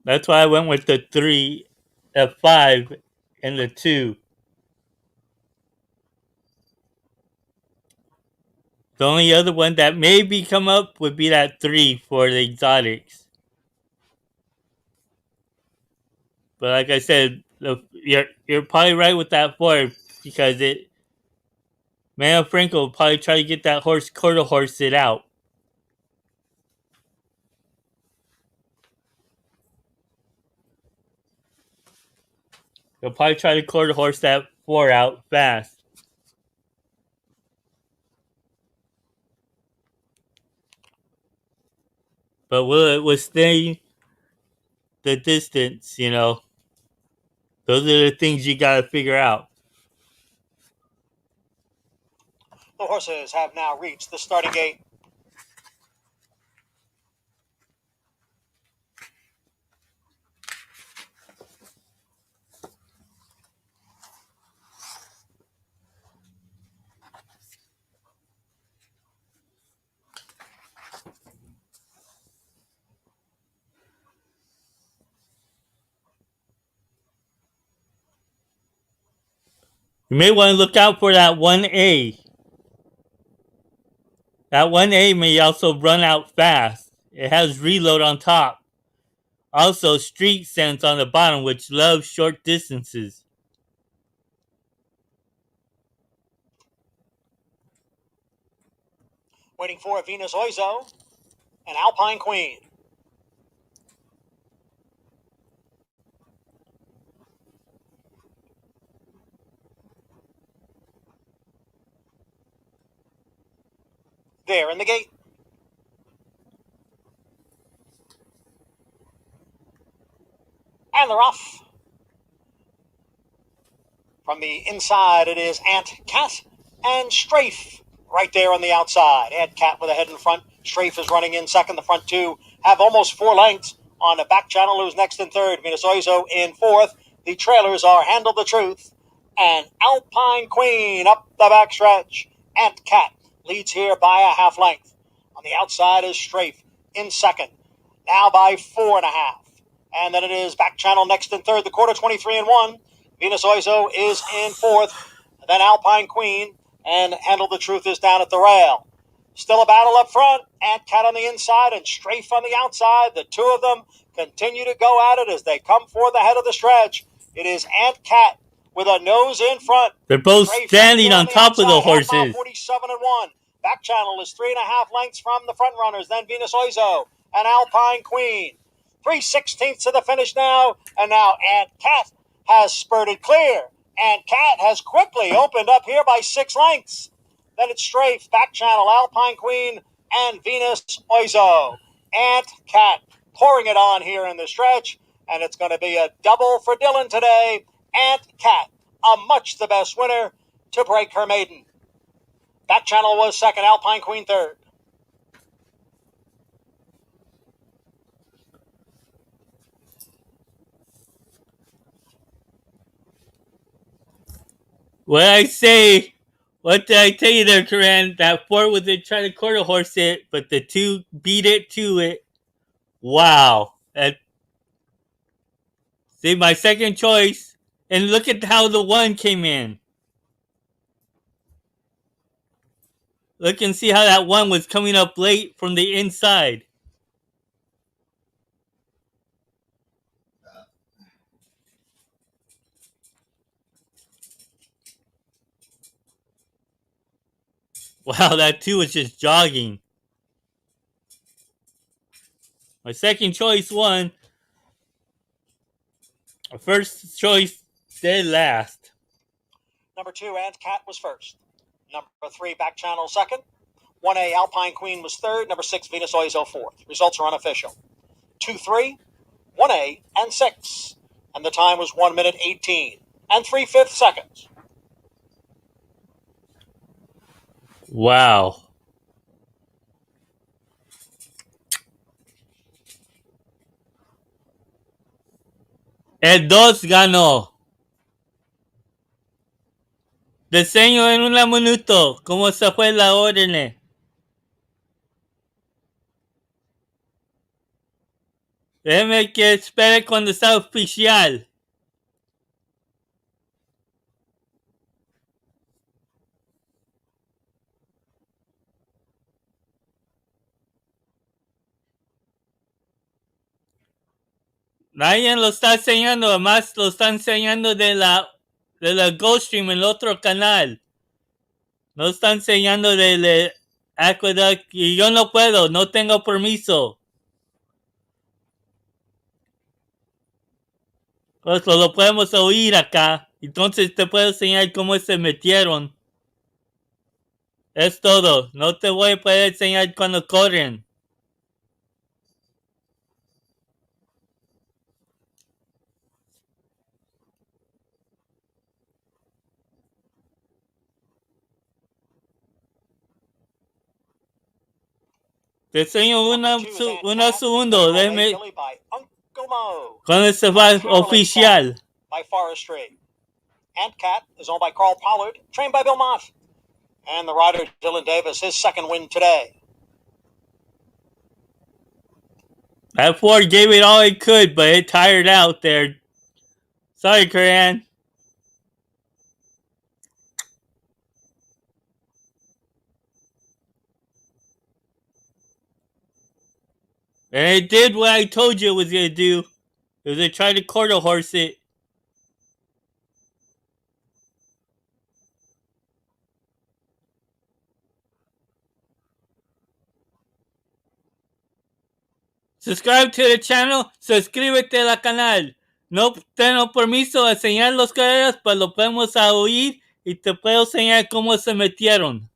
That's why I went with the 3, the 5, and the 2. The only other one that maybe come up would be that 3 for the exotics. But like I said, you're probably right with that 4 because Emmanuel Franco will probably try to get that horse quarter horse it out. He'll probably try to quarter horse that 4 out fast. But will it withstand the distance, you know? Those are the things you gotta figure out. The horses have now reached the starting gate. You may want to look out for that 1A. That 1A may also run out fast. It has reload on top. Also, street sense on the bottom, which loves short distances. Waiting for Venus Oizo and Alpine Queen. There in the gate. And they're off. From the inside, it is Ant Cat and Strafe right there on the outside. Ant Cat with a head in front. Strafe is running in second. The front 2 have almost 4 lengths on the back channel, who's next in third. Venus Oizo in fourth. The trailers are Handle the Truth and Alpine Queen up the backstretch. Ant Cat leads here by a half length. On the outside is Strafe in second, now by 4.5. And then it is back channel next in third. The quarter 23-1. Venus Oizo is in fourth. Then Alpine Queen and Handle the Truth is down at the rail. Still a battle up front. Ant Cat on the inside and Strafe on the outside. The 2 of them continue to go at it as they come for the head of the stretch. It is Ant Cat with a nose in front. They're both Strafe standing on top of the outside, horses. 47-1. Back channel is 3.5 lengths from the front runners. Then Venus Oizo and Alpine Queen. 3/16 of the finish now. And now Ant Cat has spurted clear. And Cat has quickly opened up here by 6 lengths. Then it's Strafe, Back Channel, Alpine Queen, and Venus Oizo. Ant Cat pouring it on here in the stretch. And it's going to be a double for Dylan today. Ant Cat, a much the best winner to break her maiden. Back Channel was second, Alpine Queen third. What I say, what did I tell you there, Corinne? That 4 was to try to quarter horse it, but the 2 beat it to it. Wow. See, my second choice, and look at how the 1 came in. Look and see how that 1 was coming up late from the inside. Wow, that 2 was just jogging. My second choice won. My first choice dead last. Number 2, Ant Cat was first. Number 3, Back Channel second. 1A, Alpine Queen was third. Number 6, Venus Oizo fourth. Results are unofficial. 2-3, 1A, and 6. And the time was 1 minute 18 and 3/5 seconds. Wow. El 2 ganó. Diseño en un minuto cómo se fue la orden. Déjeme que espere cuando sea oficial. Nadie lo está enseñando, además lo están enseñando de la Ghost Stream en el otro canal. No están enseñando del Aqueduct y yo no puedo, no tengo permiso. Pues lo podemos oír acá. Entonces te puedo enseñar cómo se metieron. Es todo. No te voy a poder enseñar cuando corren. Te enseño una segundo. Déjame. Cuando se va oficial. By Forestry. Ant Cat is owned by Carl Pollard, trained by Bill Mott. And the rider, Dylan Davis, his second win today. That Ford gave it all it could, but it tired out there. Sorry, Corinne. And it did what I told you it was going to do. It was to try to quarter horse it. Subscribe to the channel, suscríbete al canal. No tengo permiso de enseñar los carreras, pero lo podemos oír y te puedo enseñar cómo se metieron.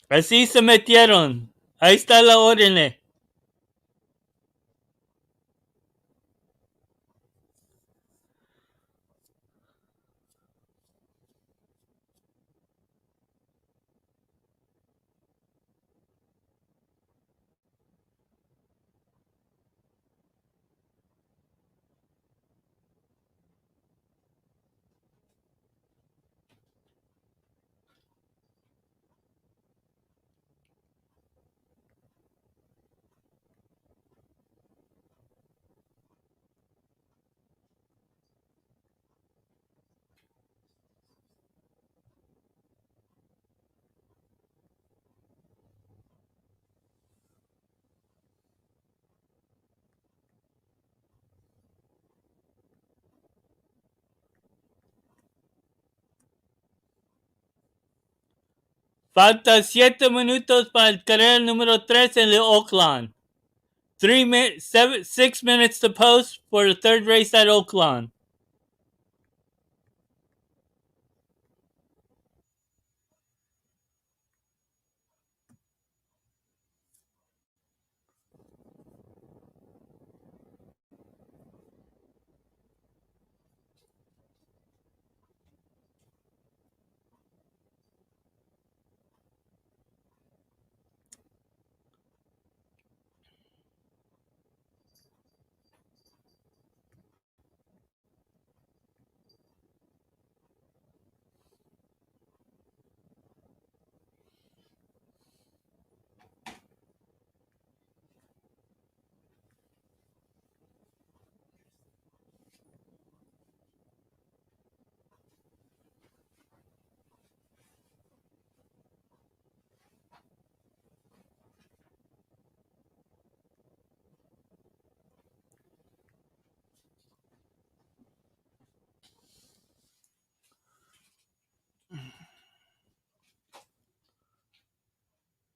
Así se metieron. Ahí está la orden. Falta 7 minutos para el carrera número 3 en el Oaklawn. 6 minutes to post for the third race at Oaklawn.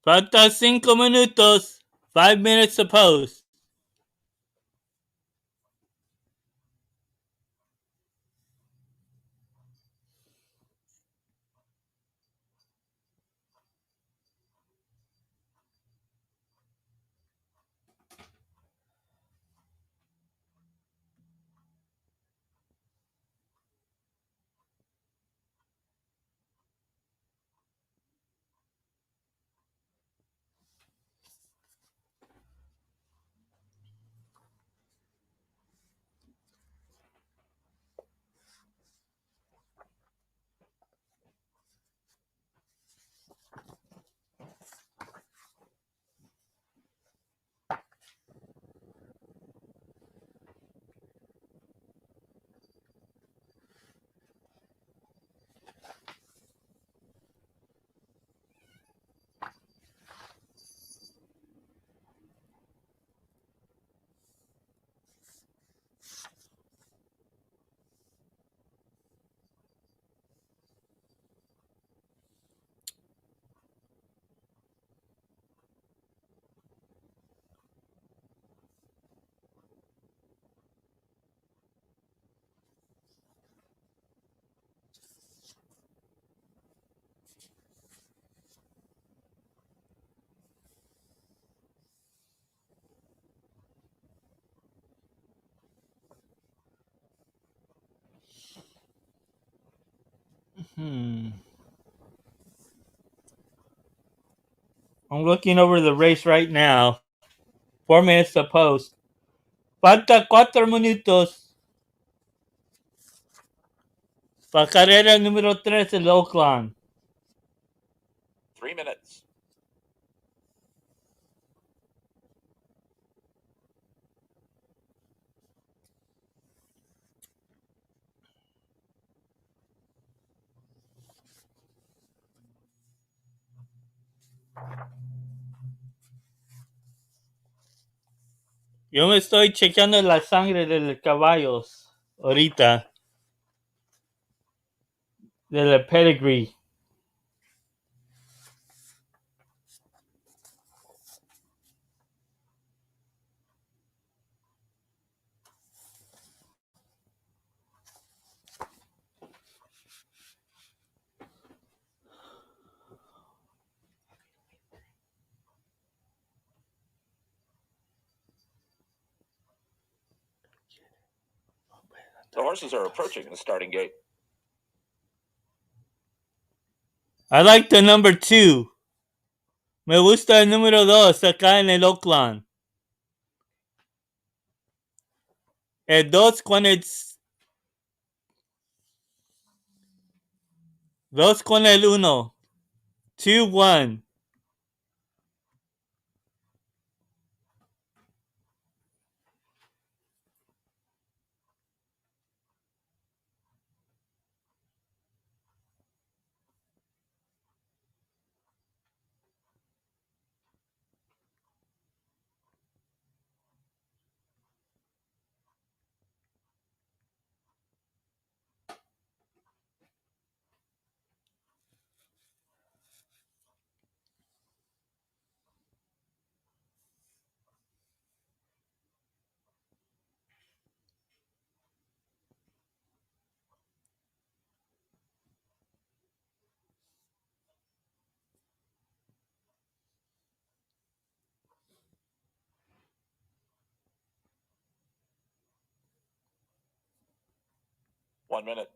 Falta 5 minutos. 5 minutes to post. I'm looking over the race right now. 4 minutes to post. Falta 4 minutos para carrera número 3 en Oaklawn. 3 minutes. Yo me estoy chequeando la sangre de los caballos ahorita. De la pedigree. The horses are approaching the starting gate. I like the number 2. Me gusta el número 2 acá en el Oaklawn. El 2 con el 2 con el 1. 2-1. 1 minute.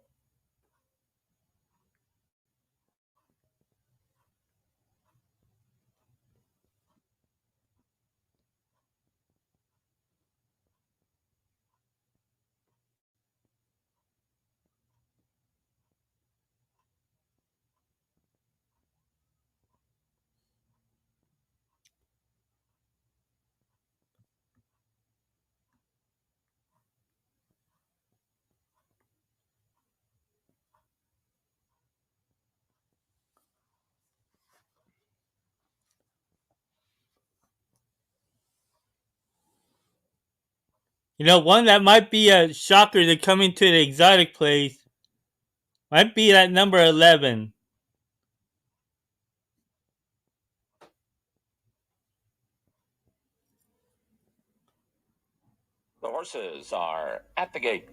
You know, one that might be a shocker to come into the exotic place might be that number 11. The horses are at the gate.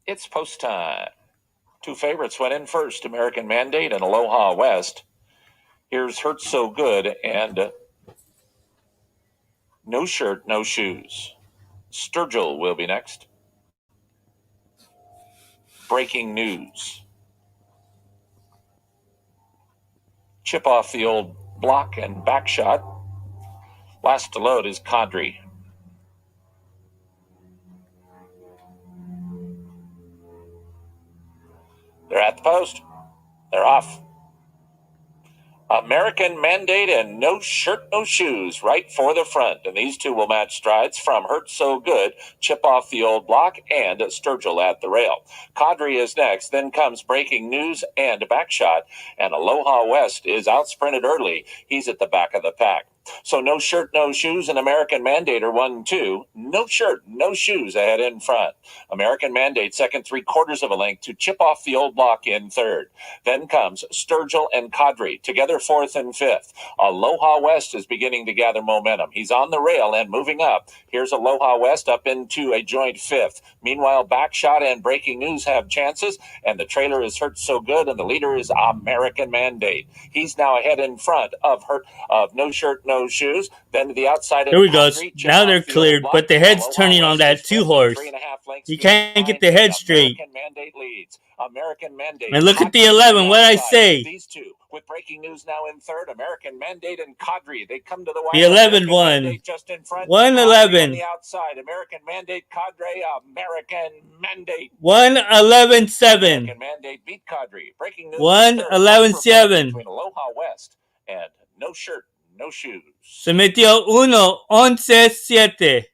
It's post time. 2 favorites went in first, American Mandate and Aloha West. Here's Hurt So Good and No Shirt, No Shoes. Sturgill will be next. Breaking News. Chip off the old block and back shot. Last to load is Cadre. They're at the post. They're off. American Mandate and No Shirt, No Shoes right for the front. And these two will match strides from Hurt So Good, Chip Off the Old Block, and Sturgill at the rail. Cadre is next. Then comes Breaking News and Backshot. And Aloha West is out sprinted early. He's at the back of the pack. So No Shirt, No Shoes and American Mandate are 1-2. No Shirt, No Shoes ahead in front. American Mandate second 3/4 of a length to Chip Off the Old Block in third. Then comes Sturgill and Cadre, together fourth and fifth. Aloha West is beginning to gather momentum. He's on the rail and moving up. Here's Aloha West up into a joint fifth. Meanwhile, Backshot and Breaking News have chances, and the trailer is Hurt So Good, and the leader is American Mandate. He's now ahead in front of No Shirt, No Shoes. Then to the outside Here of we go. Cadre, Now they're cleared, but the head's Aloha turning on West that is 2 fifth and horse. 3.5 lengths You can't get the head straight. American Mandate leads. American Mandate. And look at the Cadre 11. What did I outside. say? These two with Breaking News now in third. American Mandate and Cadre. They come to the wire. The 11 American won. Mandate just in front. 1-11. Cadre on the outside. American Mandate, Cadre, American Mandate. 1-11-7. American Mandate beat Cadre. Breaking News. 1-11-7. Between Aloha West and No Shirt, No Shoes. Se metió 1-11-7.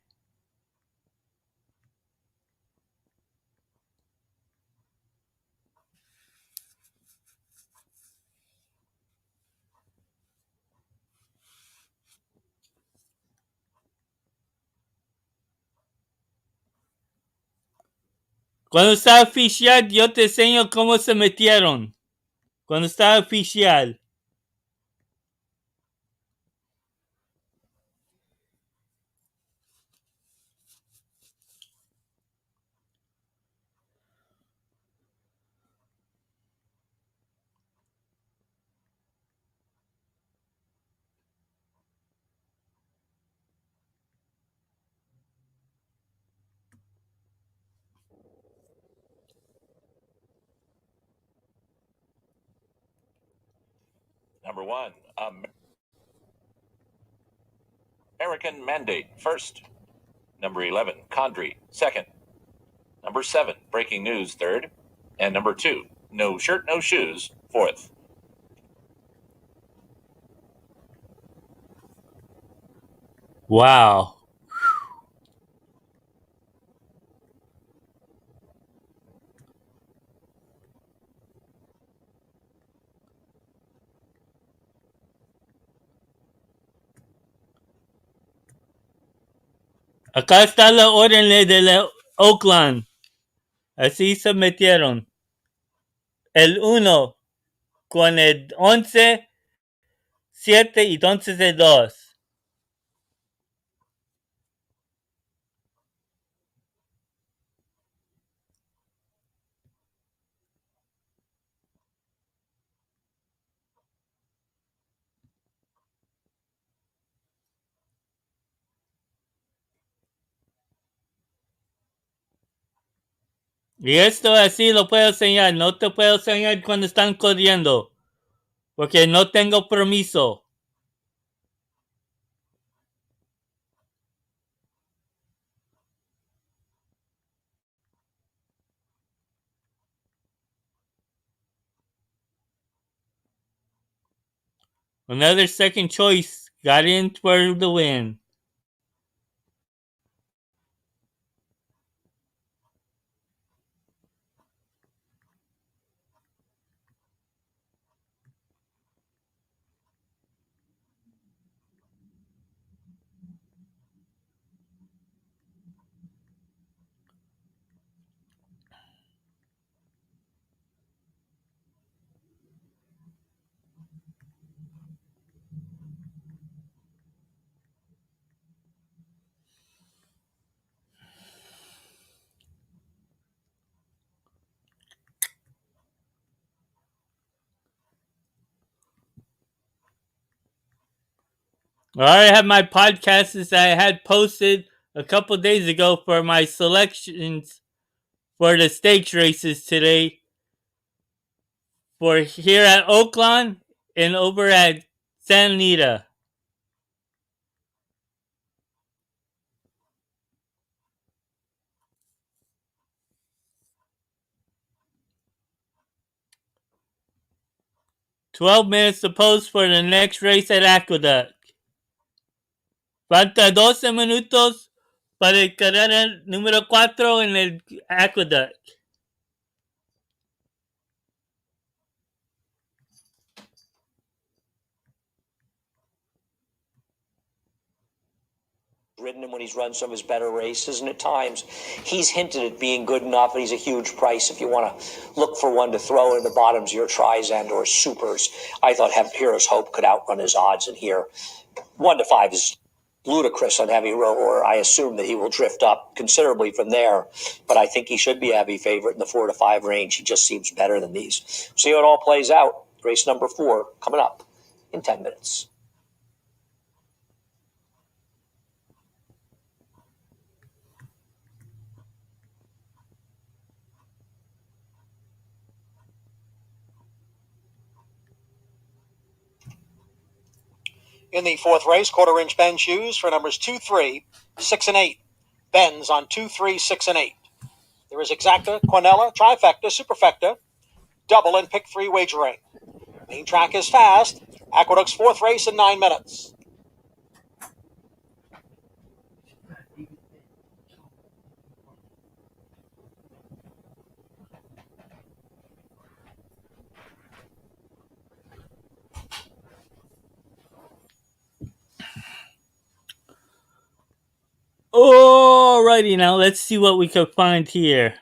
Cuando está oficial, yo te enseño cómo se metieron. Cuando está oficial. Number 1, American Mandate first. Number 11, Cadre second. Number 7, Breaking News third. And number 2, No Shirt, No Shoes fourth. Wow. Acá está la orden de la Oaklawn. Así se metieron. El 1 con el 11, 7 y entonces el 2. Y esto así lo puedo enseñar. No te puedo enseñar cuando están corriendo. Porque no tengo permiso. Another second choice got in for the win. I have my podcasts that I had posted a couple days ago for my selections for the stakes races today. For here at Oaklawn and over at Santa Anita. $12 to post for the next race at Aqueduct. Falta 12 minutos para el carrera número 4 en el Aqueduct. Ridden him when he's run some of his better races, and at times he's hinted at being good enough, and he's a huge price if you want to look for one to throw in the bottoms of your tries and or supers. I thought Hero's Hope could outrun his odds in here. 1 to 5 is ludicrous on heavy roller. I assume that he will drift up considerably from there, but I think he should be a heavy favorite in the 4 to 5 range. He just seems better than these. See how it all plays out. Race number 4 coming up in 10 minutes. In the fourth race, quarter-inch bend shoes for numbers 2, 3, 6, and 8. Bends on 2, 3, 6, and 8. There is exacta, quinella, trifecta, superfecta, double, and pick 3 wagering. Main track is fast. Aqueduct's fourth race in 9 minutes. Alrighty, now let's see what we can find here.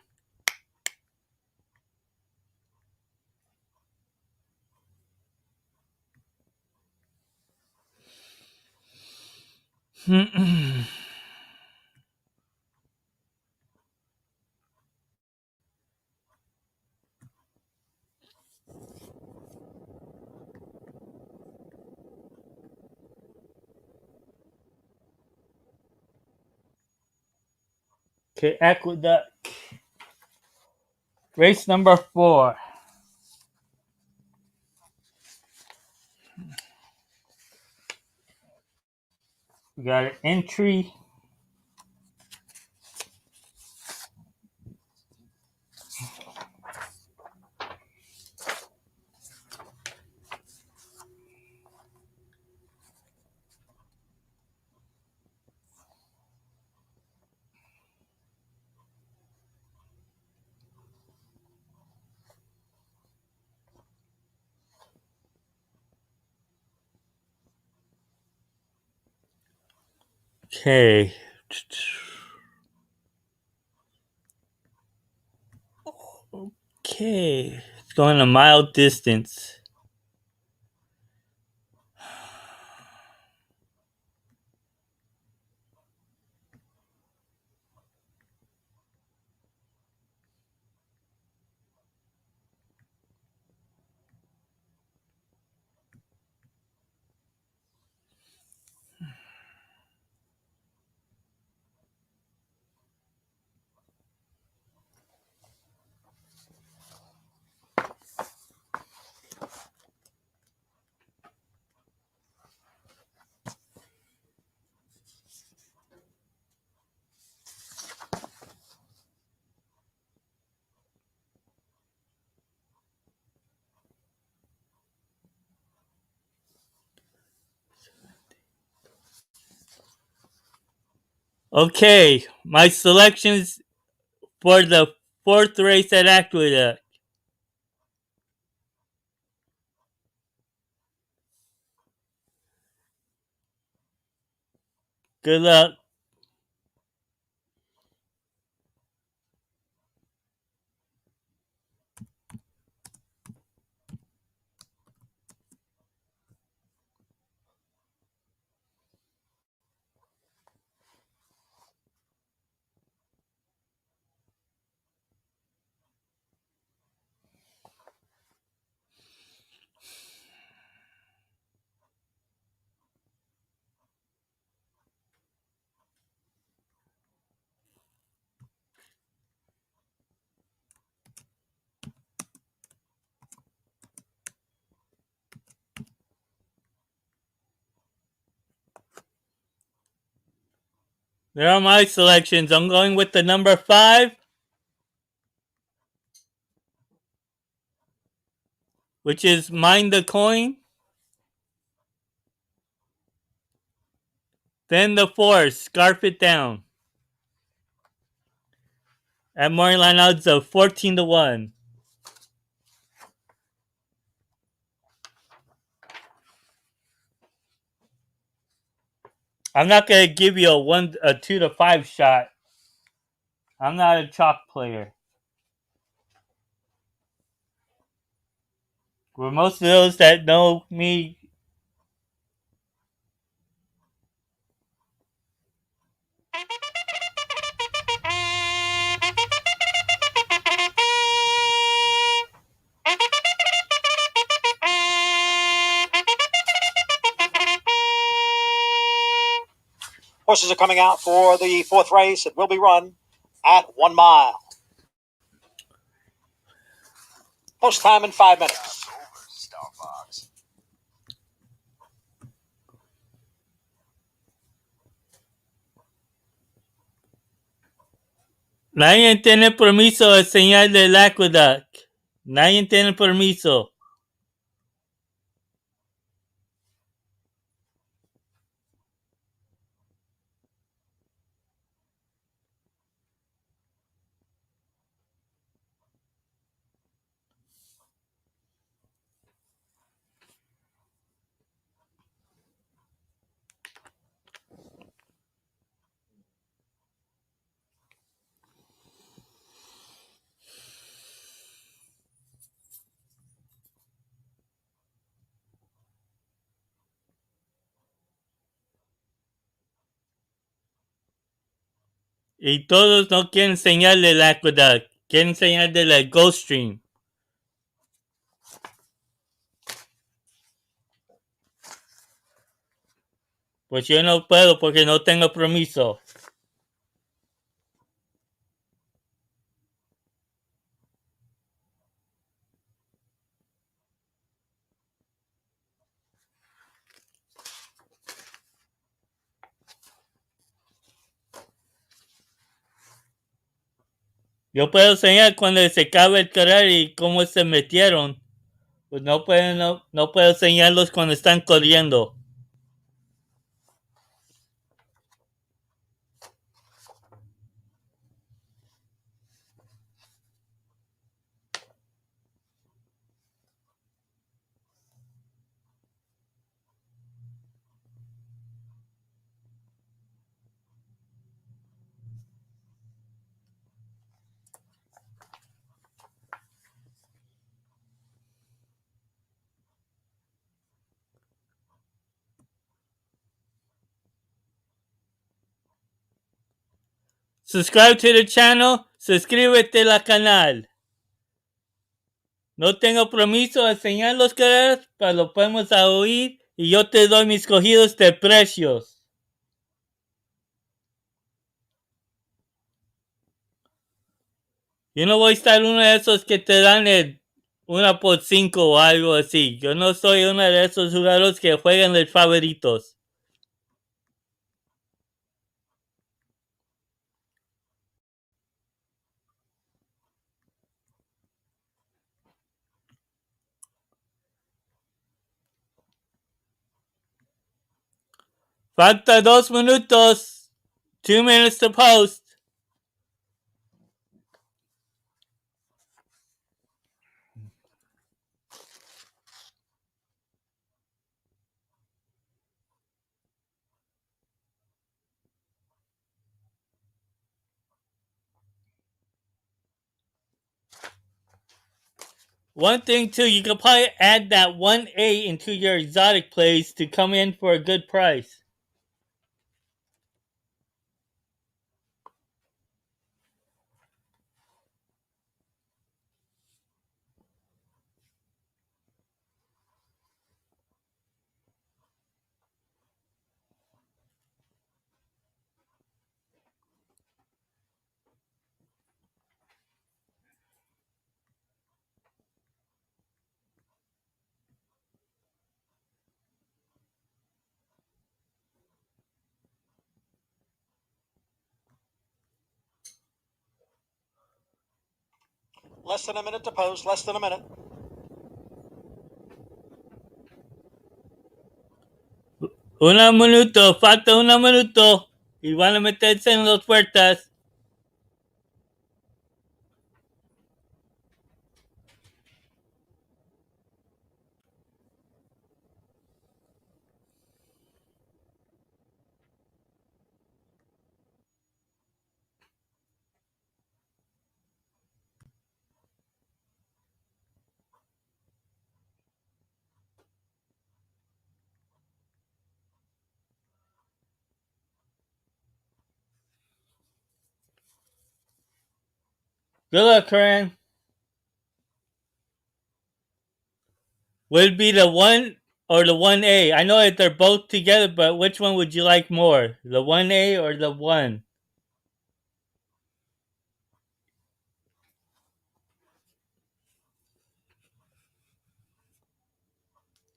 Okay, Aqueduct. Race number 4. We got an entry. Okay. Okay. It's going a mile distance. Okay, my selections for the fourth race at Aqueduct. Good luck. There are my selections. I'm going with the number 5, which is Mind the Coin. Then the 4, Scarf It Down. At morning line odds of 14-1. I'm not gonna give you a 2 to 5 shot. I'm not a chalk player. For most of those that know me, Horses are coming out for the fourth race. It will be run at 1 mile. Post time in 5 minutes. nadie tiene permiso de señal del Aqueduct. Nadie tiene permiso. Y todos no quieren señal del Aqueduct. Quieren señal de la Ghost Stream. Pues yo no puedo porque no tengo permiso. Yo puedo enseñar cuando se acabe el correr y cómo se metieron. Pues no puedo enseñarlos cuando están corriendo. Subscribe to the channel. Suscríbete al canal. No tengo permiso de enseñar los carreras, pero lo podemos oír y yo te doy mis cogidos de precios. Yo no voy a estar uno de esos que te dan el 1 por 5 o algo así. Yo no soy uno de esos jugadores que juegan de favoritos. Falta 2 minutos. 2 minutes to post. One thing too, you could probably add that 1A into your exotic plays to come in for a good price. Less than a minute to post. Less than a minute. Una minuto, falta una minuto. Y van a meterse en las puertas. Good luck, Corinne. Would it be the 1 or the 1A? I know that they're both together, but which one would you like more? The 1A or the 1?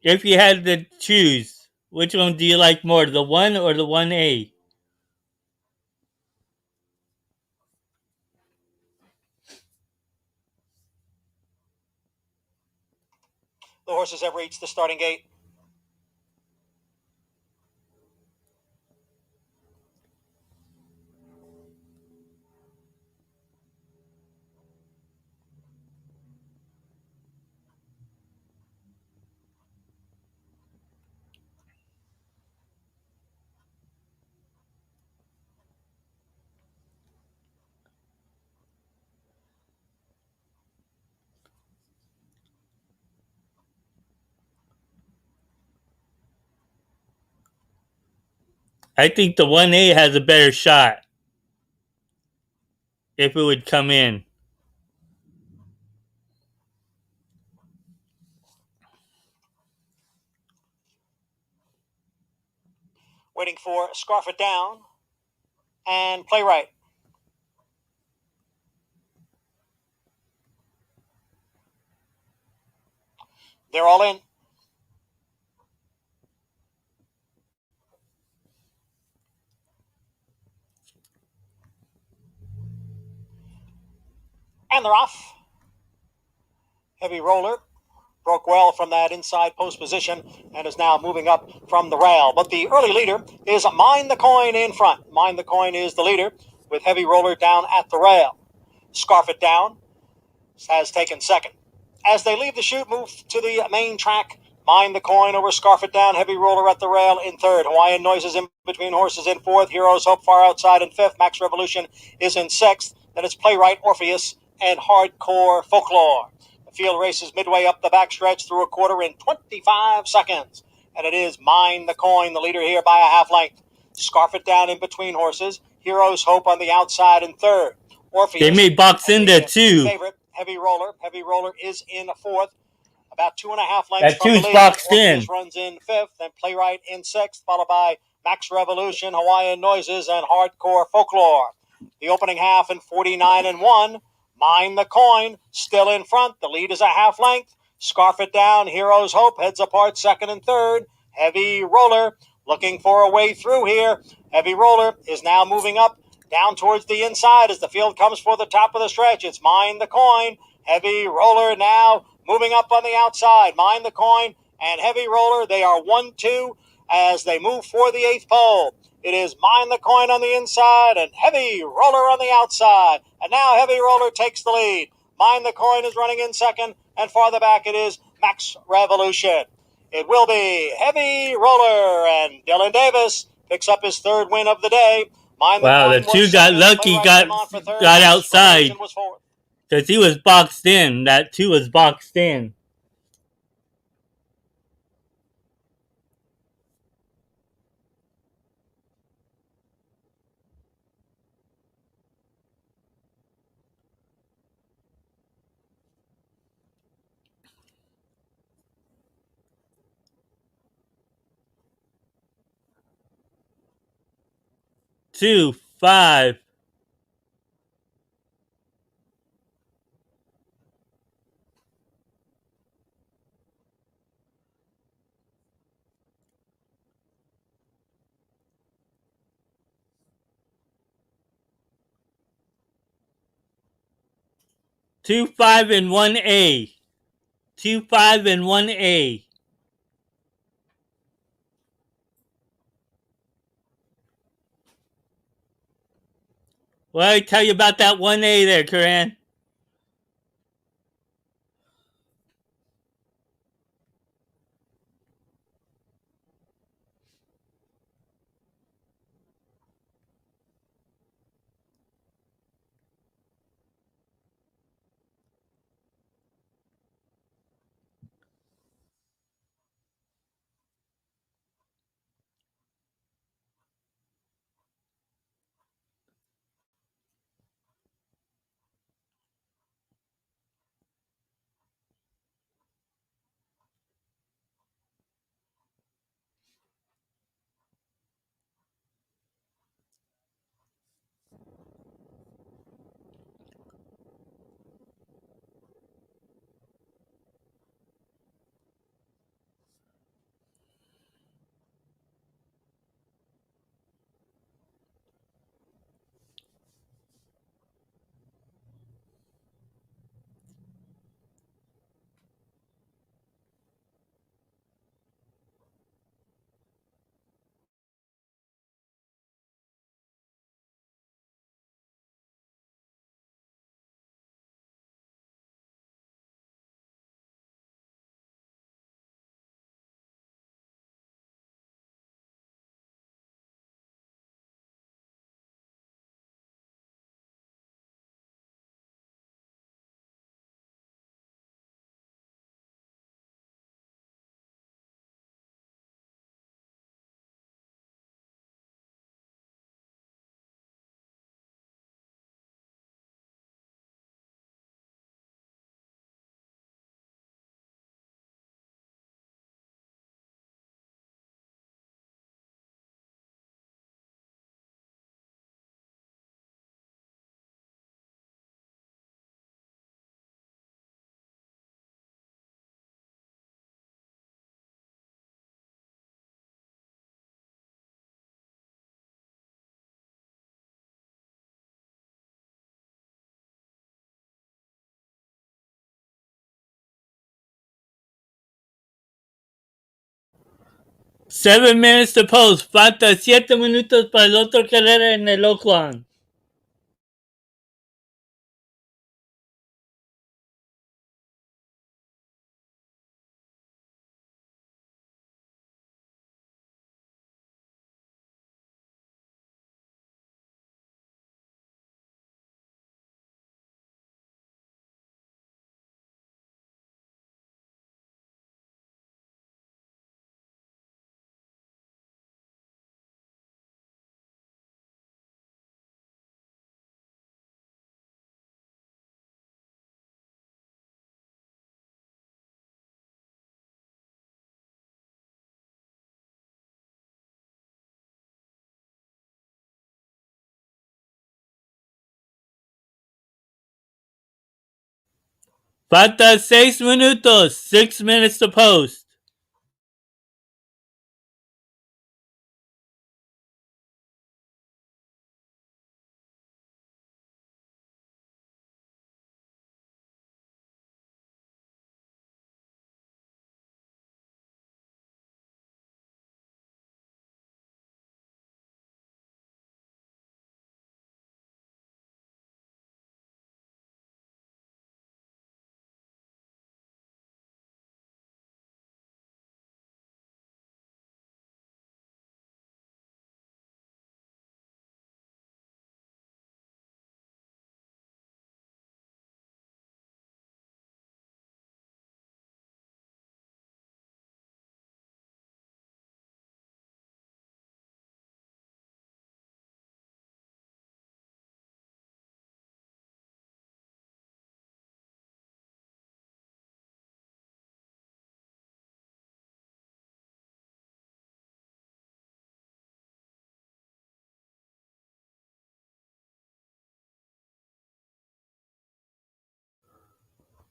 If you had to choose, which one do you like more? The 1 or the 1A? The horses have reached the starting gate. I think the 1A has a better shot if it would come in. Waiting for Scarf It Down and Playwright. They're all in. And they're off. Heavy Roller broke well from that inside post position and is now moving up from the rail. But the early leader is Mind the Coin in front. Mind the Coin is the leader with Heavy Roller down at the rail. Scarf It Down has taken second. As they leave the chute, move to the main track. Mind the Coin over Scarf It Down. Heavy Roller at the rail in third. Hawaiian Noises in between horses in fourth. Heroes Hope far outside in fifth. Max Revolution is in sixth. Then it's Playwright, Orpheus, and Hardcore Folklore. The field races midway up the backstretch through a quarter in 25 seconds. And it is Mind the Coin, the leader here by a half length. Scarf It Down in between horses. Heroes Hope on the outside in third. Orpheus. They may box in there too. Favorite, Heavy Roller. Heavy Roller is in fourth. About 2.5 lengths That from the two's lead. boxed Orpheus in. runs in fifth, then Playwright in sixth, followed by Max Revolution, Hawaiian Noises, and Hardcore Folklore. The opening half in 49-1. Mind the Coin still in front. The lead is a half length. Scarf It Down, Heroes Hope heads apart second and third. Heavy Roller looking for a way through here. Heavy Roller is now moving up down towards the inside as the field comes for the top of the stretch. It's Mind the Coin. Heavy Roller now moving up on the outside. Mind the Coin and Heavy Roller. They are 1-2 as they move for the eighth pole. It is Mind the Coin on the inside and Heavy Roller on the outside. And now Heavy Roller takes the lead. Mind the Coin is running in second, and farther back it is Max Revolution. It will be Heavy Roller, and Dylan Davis picks up his third win of the day. Wow, the two got lucky, got outside because he was boxed in. That 2 was boxed in. Two, 5. 2, 5, and 1A. 2, 5, and 1A. What did I tell you about that 1A there, Corinne? Seven minutes to post. Falta 7 minutos para el otro carrera en el Oaklawn. Falta 6 minutos. 6 minutes to post.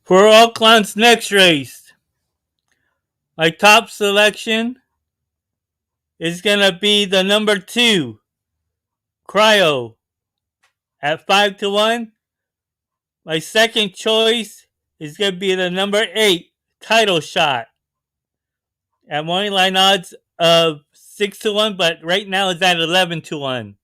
For Oaklawn's next race, my top selection is going to be the number 2, Cryo, at 5-1. My second choice is going to be the number 8, Title Shot, at money line odds of 6-1, but right now it's at 11-1.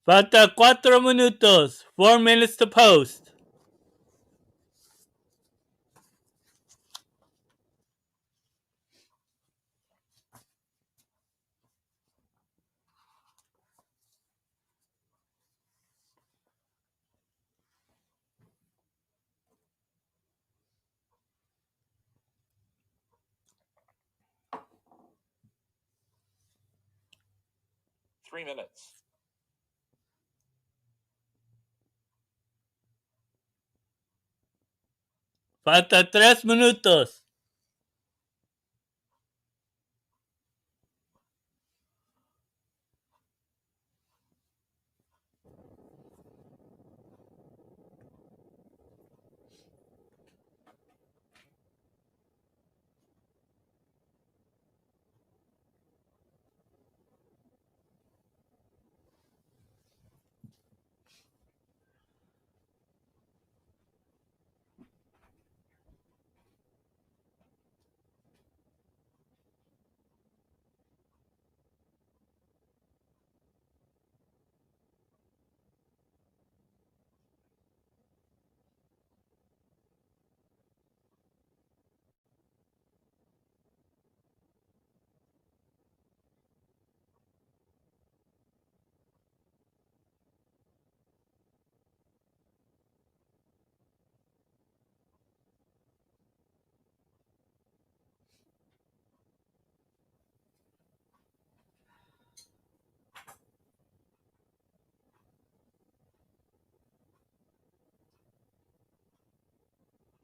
Falta 4 minutos, 4 minutes to post. Three minutes. Falta 3 minutos.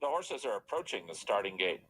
The horses are approaching the starting gate.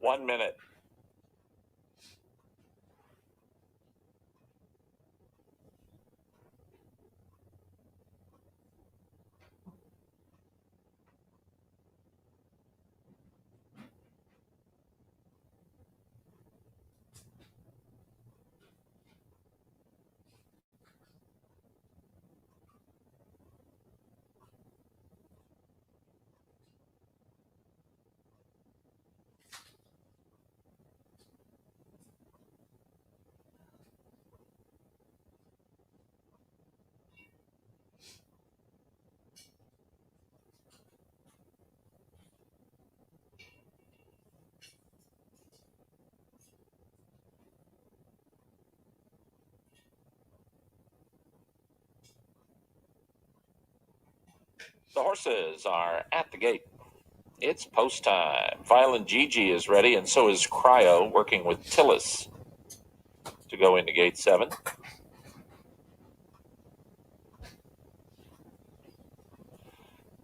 One minute. The horses are at the gate. It's post time. Violent Gigi is ready, and so is Cryo, working with Tillis to go into gate 7.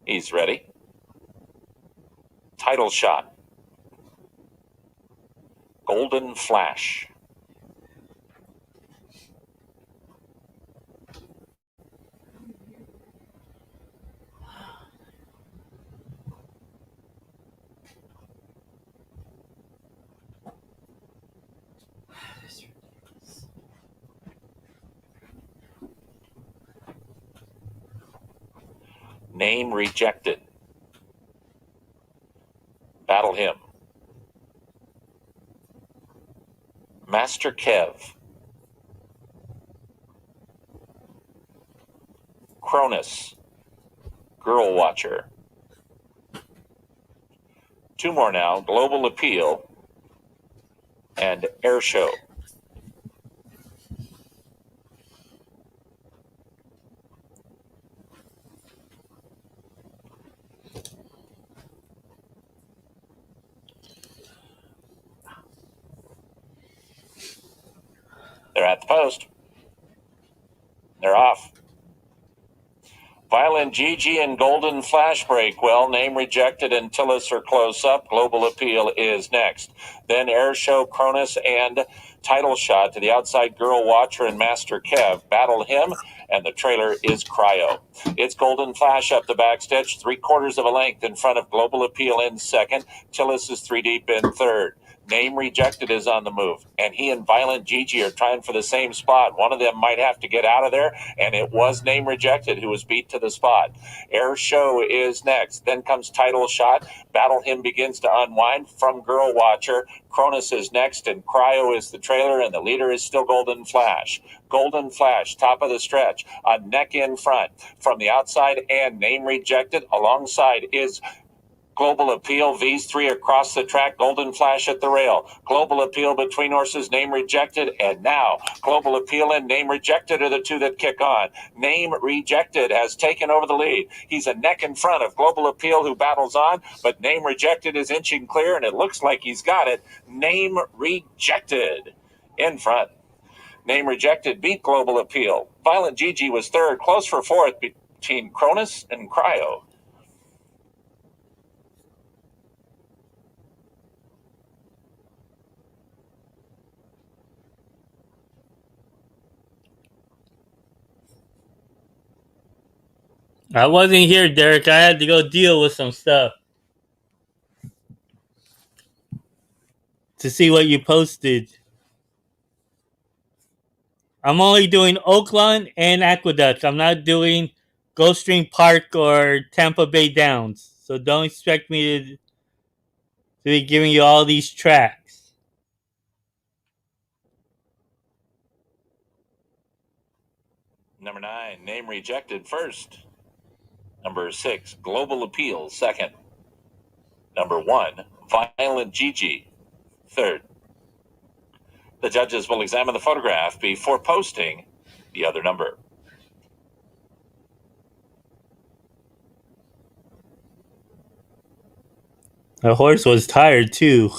He's ready. Title shot. Golden Flash. Name rejected. Battle him. Master Kev. Cronus. Girl Watcher. Two more now. Global Appeal and Air Show. They're at the post. They're off. Violent Gigi and Golden Flash break. Well, name rejected until us are close up. Global Appeal is next. Then Air Show, Cronus, and Title Shot to the outside Girl Watcher and Master Kev. Battle him, and the trailer is Cryo. It's Golden Flash up the backstretch, 3/4 of a length in front of Global Appeal in second. Tillis is 3 deep in third. Name Rejected is on the move, and he and Violent Gigi are trying for the same spot. One of them might have to get out of there, and it was Name Rejected who was beat to the spot. Air Show is next. Then comes Title Shot. Battle Him begins to unwind from Girl Watcher. Cronus is next, and Cryo is the trailer, and the leader is still Golden Flash. Golden Flash, top of the stretch, a neck in front. From the outside, and Name Rejected alongside is Global Appeal, V's 3 across the track, Golden Flash at the rail. Global Appeal between horses, Name Rejected, and now Global Appeal and Name Rejected are the two that kick on. Name Rejected has taken over the lead. He's a neck in front of Global Appeal, who battles on, but Name Rejected is inching clear, and it looks like he's got it. Name Rejected in front. Name Rejected beat Global Appeal. Violent Gigi was third, close for fourth between Cronus and Cryo. I wasn't here, Derek. I had to go deal with some stuff to see what you posted. I'm only doing Oaklawn and Aqueduct. I'm not doing Gulfstream Park or Tampa Bay Downs. So don't expect me to be giving you all these tracks. Number 9, Name Rejected first. Number 6, Global Appeal second. Number 1, Violent Gigi third. The judges will examine the photograph before posting the other number. The horse was tired too.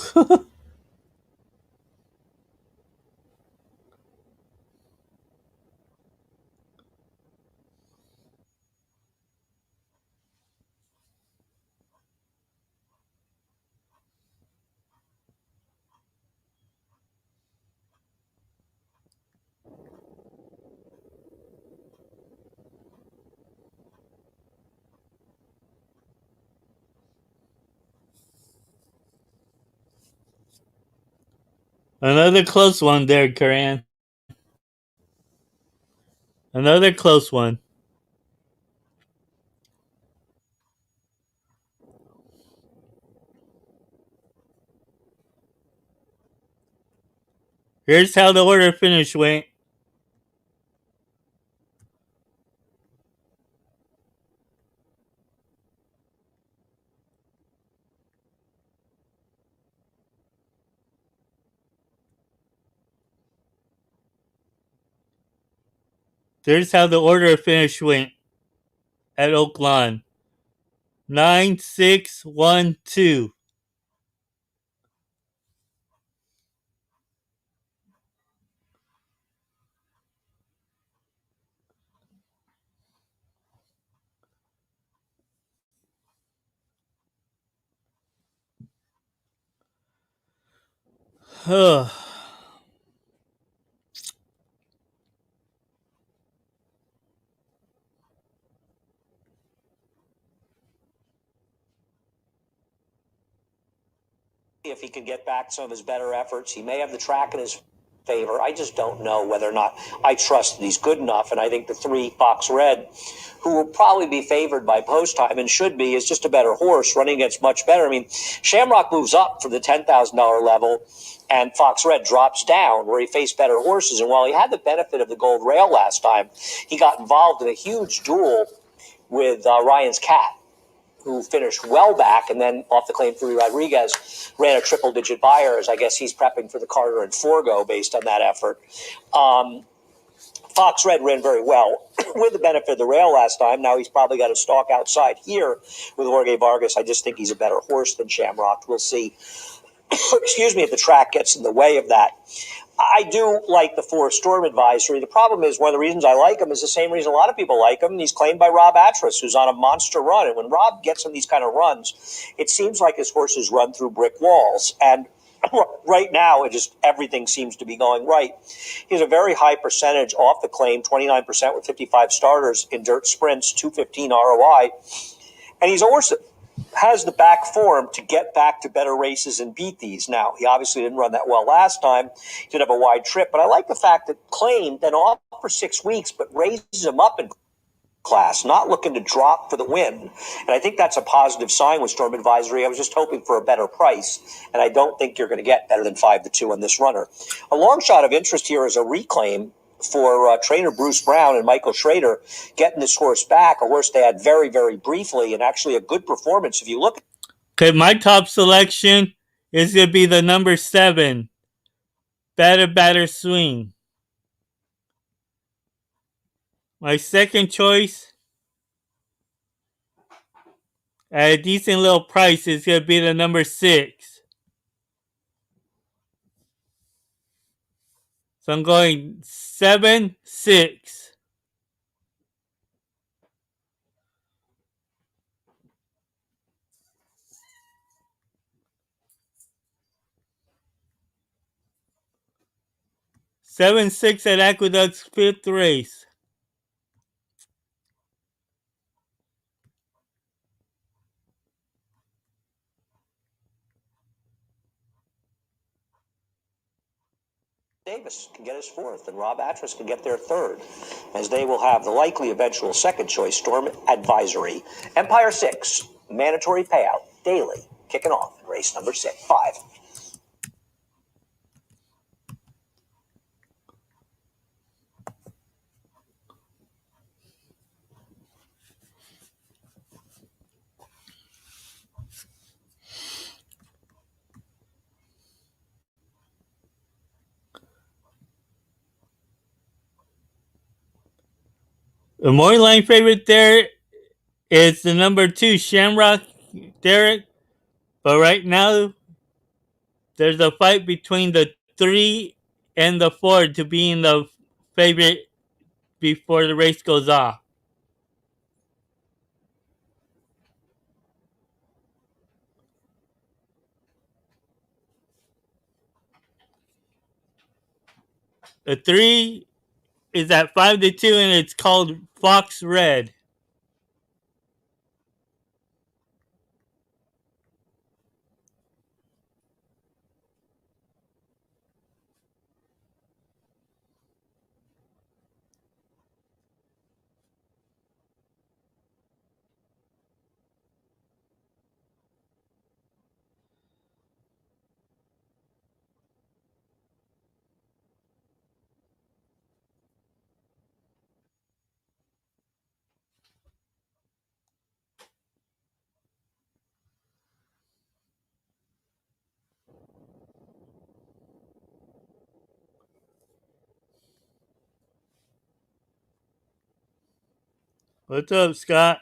Another close one there, Karan. Another close one. Here's how the order finish went. Here's how the order finish went at Oaklawn. 9-6-1-2. If he can get back some of his better efforts, he may have the track in his favor. I just don't know whether or not I trust that he's good enough. And I think the 3 Fox Red, who will probably be favored by post time and should be, is just a better horse running against much better. I mean, Shamrock moves up for the $10,000 level, and Fox Red drops down where he faced better horses. And while he had the benefit of the gold rail last time, he got involved in a huge duel with Ryan's Cat, who finished well back, and then off the claim 3 Rodriguez ran a triple-digit buyer, as I guess he's prepping for the Carter and Forgo based on that effort. Fox Red ran very well with the benefit of the rail last time. Now he's probably got a stalk outside here with Jorge Vargas. I just think he's a better horse than Shamrock. We'll see. Excuse me, if the track gets in the way of that. I do like the 4 Storm Advisory. The problem is, one of the reasons I like him is the same reason a lot of people like him. He's claimed by Rob Atras, who's on a monster run. And when Rob gets in these kind of runs, it seems like his horses run through brick walls. And right now, everything seems to be going right. He has a very high percentage off the claim, 29% with 55 starters in dirt sprints, 215 ROI. And he's a horse that has the back form to get back to better races and beat these. Now, he obviously didn't run that well last time. He did have a wide trip, but I like the fact that claimed then off for 6 weeks, but raises him up in class, not looking to drop for the win. And I think that's a positive sign with Storm Advisory. I was just hoping for a better price, and I don't think you're going to get better than 5-2 on this runner. A long shot of interest here is a reclaim for trainer Bruce Brown and Michael Schrader getting this horse back, a horse they had very, very briefly, and actually a good performance. If you look. Okay, my top selection is going to be the number 7, Batter Swing. My second choice, at a decent little price, is going to be the number 6. So I'm going 7, 6. Seven, 6 at Aqueduct's 5th race. Davis can get his 4th, and Rob Atras can get their 3rd, as they will have the likely eventual second choice, Storm Advisory. Empire 6, mandatory payout, daily, kicking off in race number 5. The morning line favorite there is the number 2, Shamrock Derek. But right now, there's a fight between the 3 and the 4 to be in the favorite before the race goes off. The 3 is at 5-2, and it's called Fox Red. What's up, Scott?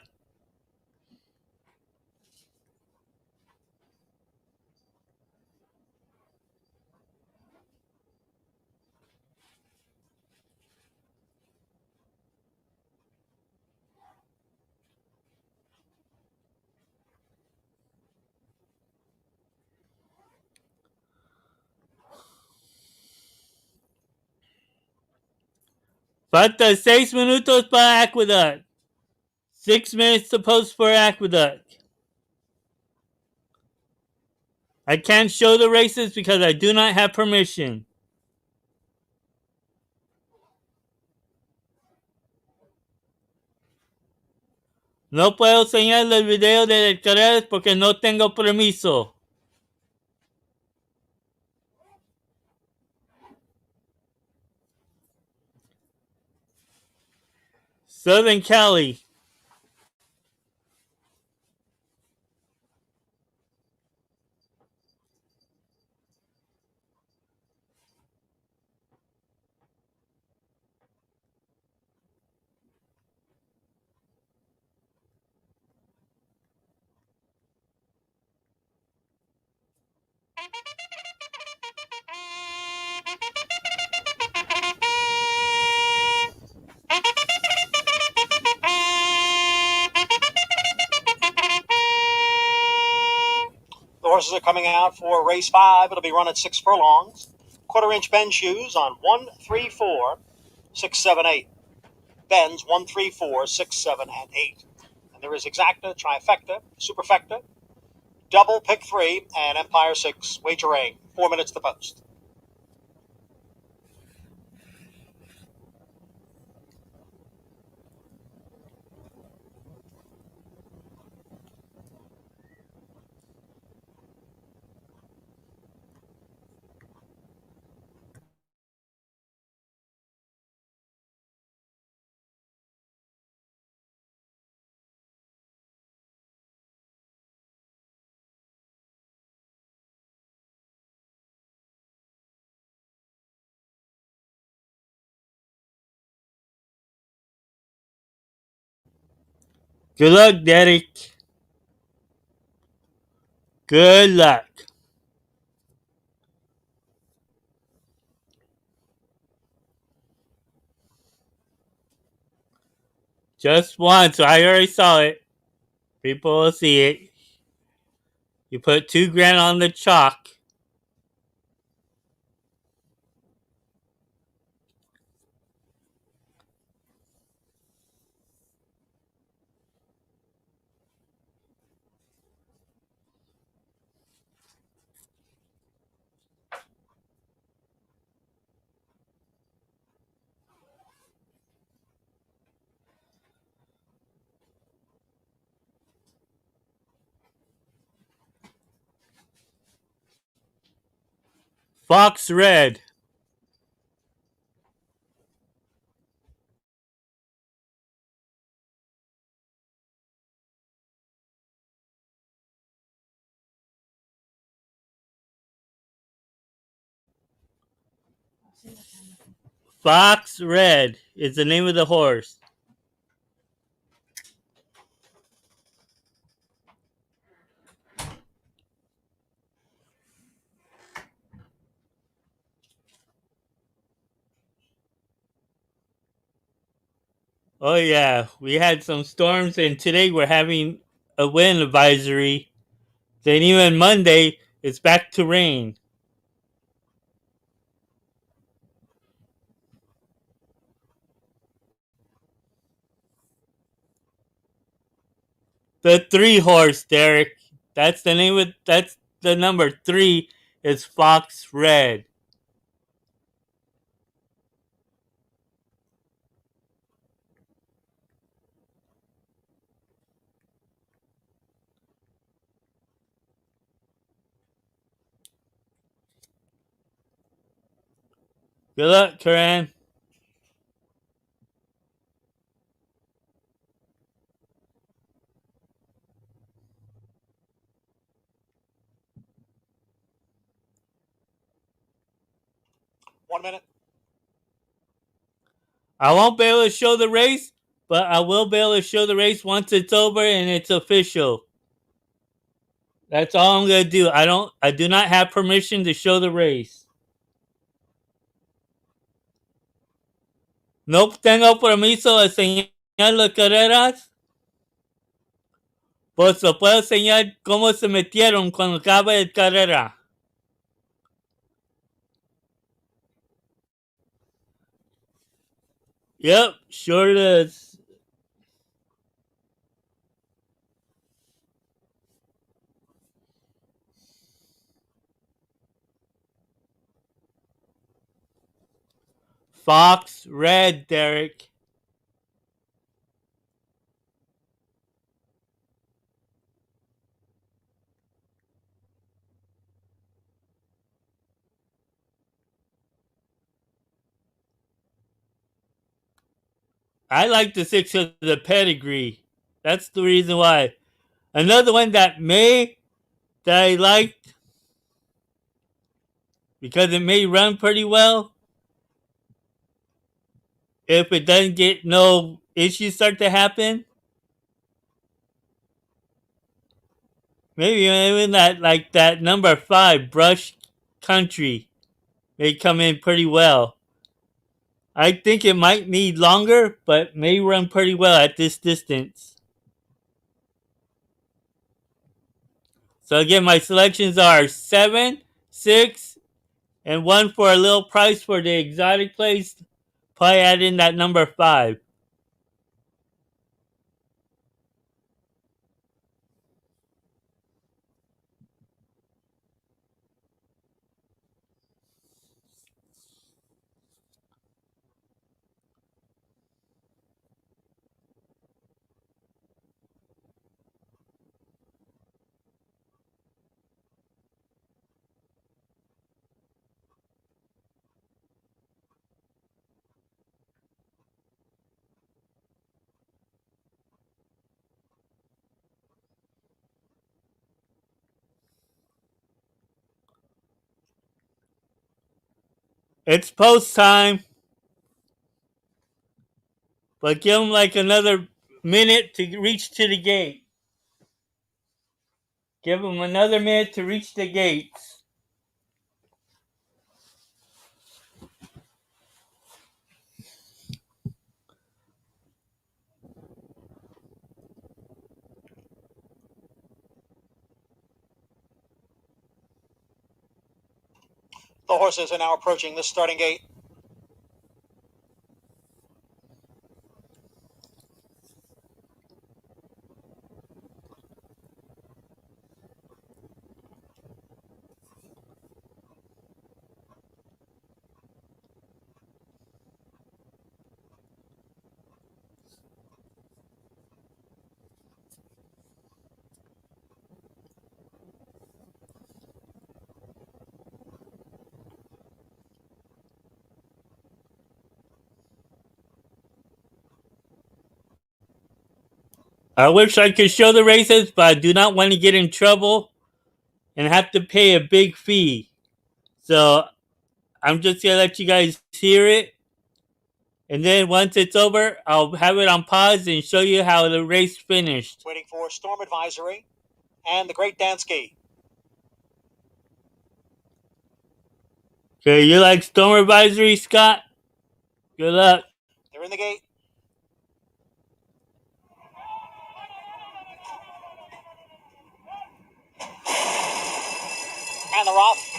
Falta 6 minutos para Aqueduct. 6 minutes to post for Aqueduct. I can't show the races because I do not have permission. No puedo enseñar el video de carreras porque no tengo permiso. Southern Cali. The horses are coming out for race 5. It'll be run at 6 furlongs. Quarter-inch bend shoes on 1, 3, 4, 6, 7, 8. Bends 1, 3, 4, 6, 7, and 8. And there is exacta, trifecta, superfecta, double, pick 3, and Empire 6, wagering. 4 minutes to post. Good luck, Derek. Good luck. Just once. I already saw it. People will see it. You put $2,000 on the chalk. Fox Red. Fox Red is the name of the horse. Oh yeah, we had some storms and today we're having a wind advisory. Then even Monday, it's back to rain. The 3 horse, Derek. That's the name of that's the number 3 is Fox Red. Good luck, Karan. One minute. I won't be able to show the race, but I will be able to show the race once it's over and it's official. That's all I'm gonna do. I do not have permission to show the race. No tengo permiso de enseñar las carreras. Pues lo puedo enseñar cómo se metieron cuando acabe la carrera. Yep, sure does. Fox red, Derek. I like the 6 of the pedigree. That's the reason why. Another one that I liked because it may run pretty well if it doesn't get no issues start to happen. Maybe even that number 5 brush country may come in pretty well. I think it might need longer, but may run pretty well at this distance. So again, my selections are 7, 6, and 1 for a little price for the exotic place. Probably add in that number 5. It's post time, but give them like another minute to reach to the gate. Give them another minute to reach the gates. The horses are now approaching the starting gate. I wish I could show the races, but I do not want to get in trouble and have to pay a big fee. So I'm just going to let you guys hear it. And then once it's over, I'll have it on pause and show you how the race finished. Waiting for Storm Advisory and the Great Dansky. Okay, you like Storm Advisory, Scott? Good luck. They're in the gate. And they're off.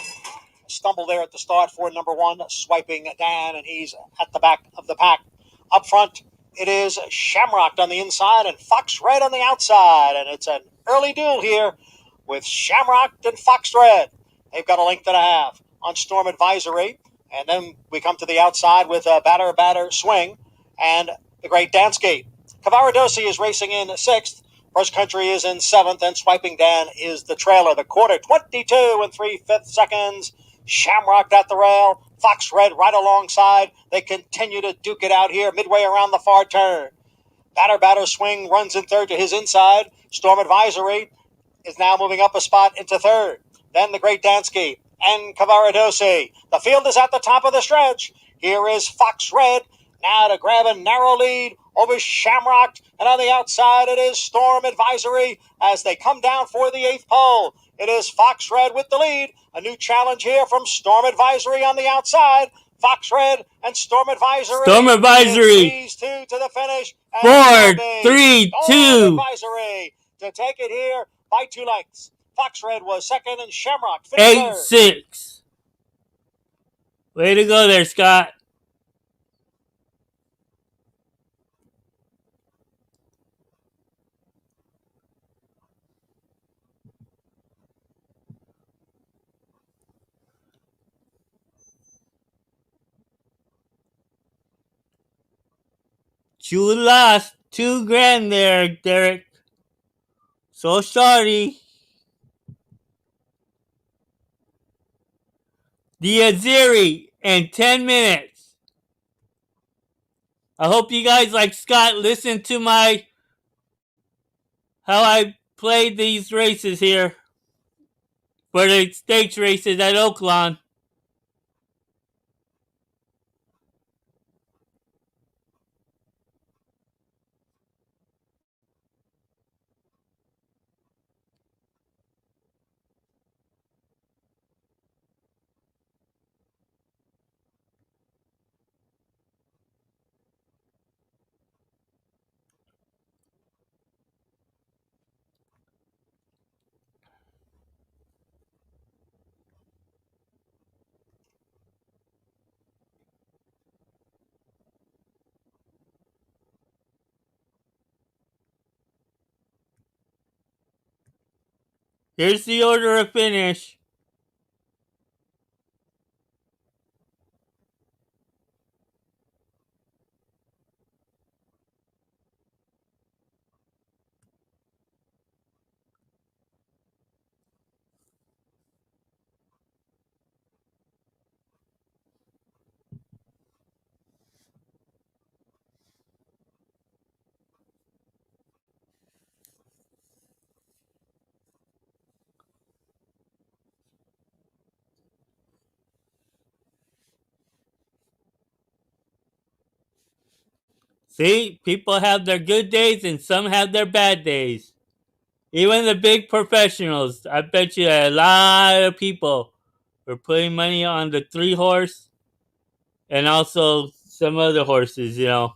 Stumble there at the start for number 1, Swiping Dan, and he's at the back of the pack. Up front, it is Shamrock on the inside and Fox Red on the outside, and it's an early duel here with Shamrock and Fox Red. They've got a length and a half on Storm Advisory, and then we come to the outside with a batter swing and the Great Dansky. Cavaradossi is racing in 6th. First Country is in 7th, and Swiping Dan is the trailer. The quarter, 22 and 3/5 seconds. Shamrock at the rail. Fox Red right alongside. They continue to duke it out here midway around the far turn. Batter swing runs in 3rd to his inside. Storm Advisory is now moving up a spot into 3rd. Then the Great Dansky and Cavaradossi. The field is at the top of the stretch. Here is Fox Red now to grab a narrow lead over Shamrock, and on the outside it is Storm Advisory as they come down for the 8th pole. It is Fox Red with the lead. A new challenge here from Storm Advisory on the outside. Fox Red and Storm Advisory. Storm Advisory. These two to the finish. 4, 3, 2. Advisory to take it here by 2 lengths. Fox Red was 2nd and Shamrock finished 8-6. Way to go there, Scott. You lost $2,000 there, Derek. So sorry. The Azeri in 10 minutes. I hope you guys, like Scott, listen to how I played these races here for the stakes races at Oaklawn. Here's the order of finish. See, people have their good days and some have their bad days. Even the big professionals. I bet you a lot of people were putting money on the 3-horse and also some other horses, you know.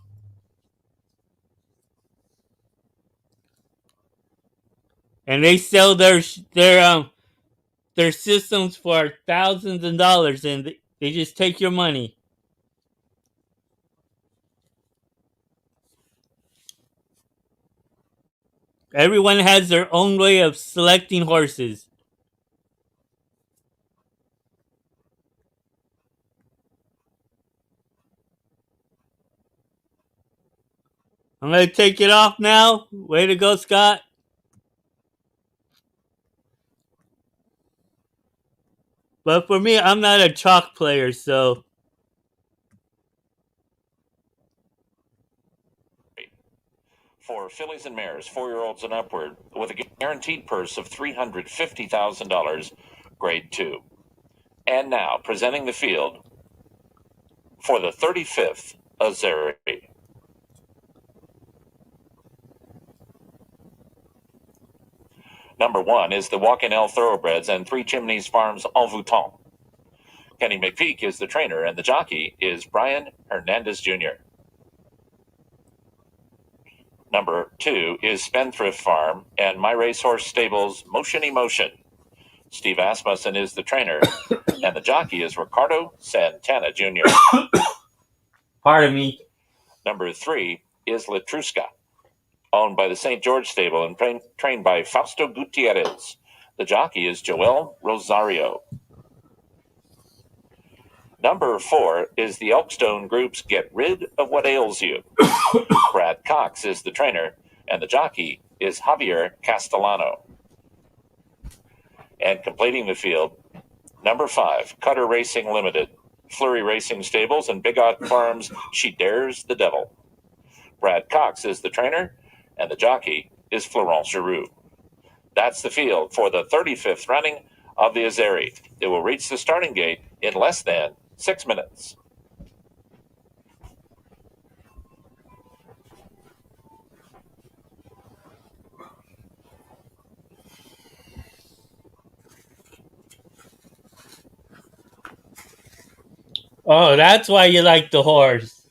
And they sell their systems for thousands of dollars, and they just take your money. Everyone has their own way of selecting horses. I'm going to take it off now. Way to go, Scott. But for me, I'm not a chalk player, so. For fillies and mares, 4-year-olds and upward, with a guaranteed purse of $350,000, grade 2. And now, presenting the field for the 35th Azeri. Number 1 is the Walk-in L Thoroughbreds and Three Chimneys Farms Envoûtant. Kenny McPeak is the trainer, and the jockey is Brian Hernandez Jr. Number 2 is Spendthrift Farm and My Racehorse Stables Motion Emotion. Steve Asmussen is the trainer, and the jockey is Ricardo Santana Jr. Pardon me. Number 3 is Latruska, owned by the St. George Stable and trained by Fausto Gutierrez. The jockey is Joel Rosario. Number 4 is the Elkstone Group's Get Rid of What Ails You. Brad Cox is the trainer, and the jockey is Javier Castellano. And completing the field, number 5, Cutter Racing Limited, Flurry Racing Stables and Big Odd Farms, She Dares the Devil. Brad Cox is the trainer, and the jockey is Florent Giroux. That's the field for the 35th running of the Azeri. It will reach the starting gate in less than 6 minutes. Oh, that's why you like the horse.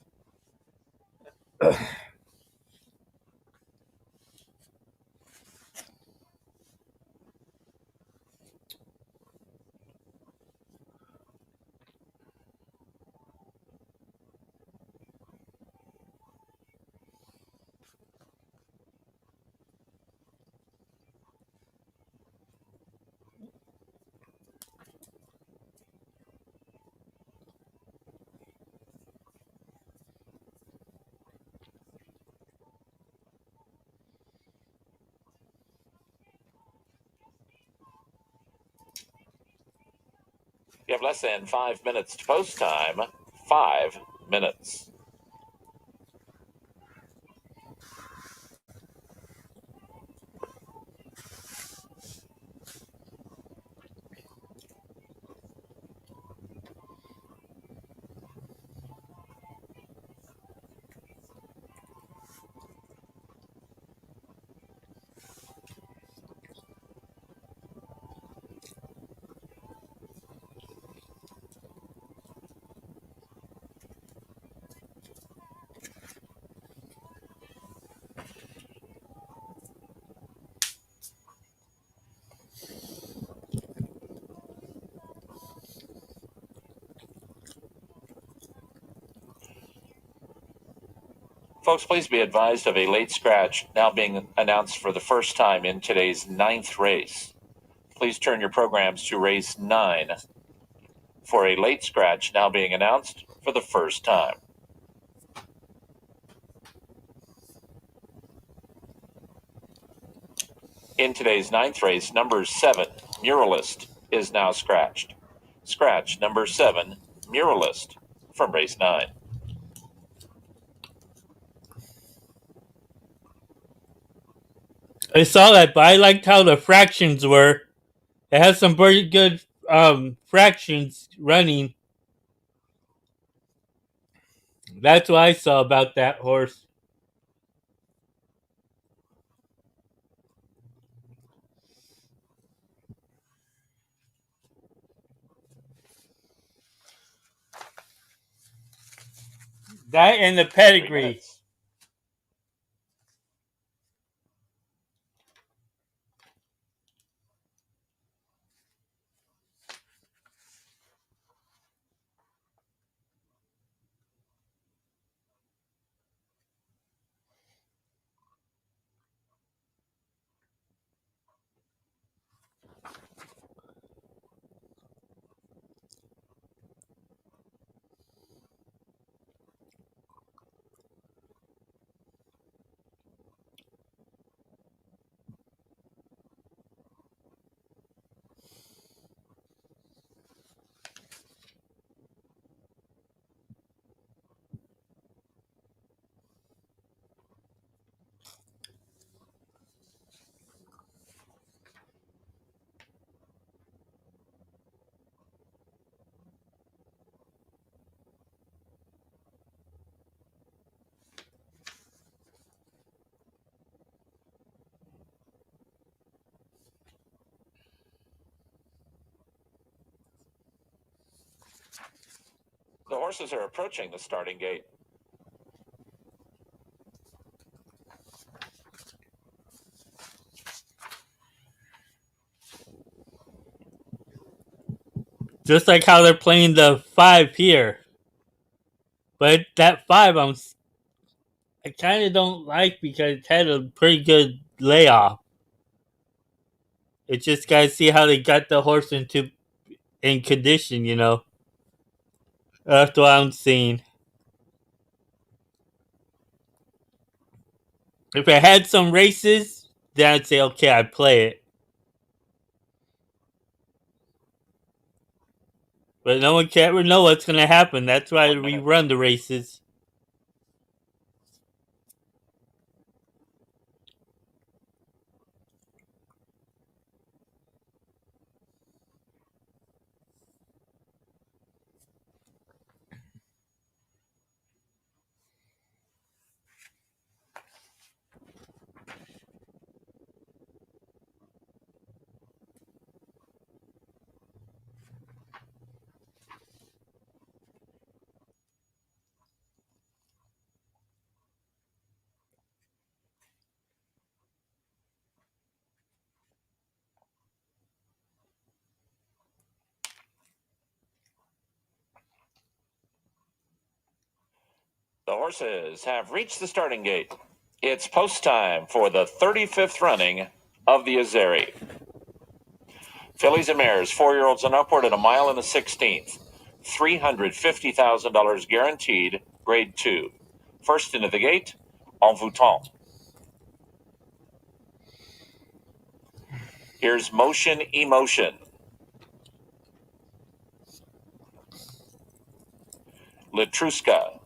You have less than 5 minutes to post time. 5 minutes. Folks, please be advised of a late scratch now being announced for the first time in today's 9th race. Please turn your programs to race 9 for a late scratch now being announced for the first time. In today's 9th race, number 7, Muralist, is now scratched. Scratch number 7, Muralist, from race 9. I saw that, but I liked how the fractions were. It has some pretty good fractions running. That's what I saw about that horse. That and the 3 pedigree. minutes. The horses are approaching the starting gate. Just like how they're playing the 5 here. But that 5 I kind of don't like because it had a pretty good layoff. It's just gotta see how they got the horse in condition, you know. That's what I'm seeing. If it had some races, then I'd say okay, I'd play it. But no one can ever know what's gonna happen. That's why we run the races. The horses have reached the starting gate. It's post time for the 35th running of the Azeri. Fillies and mares, 4-year-olds and upward at 1 mile and a 16th. $350,000 guaranteed, grade 2. First into the gate, Envoûtant. Here's Motion Emotion. Latruska.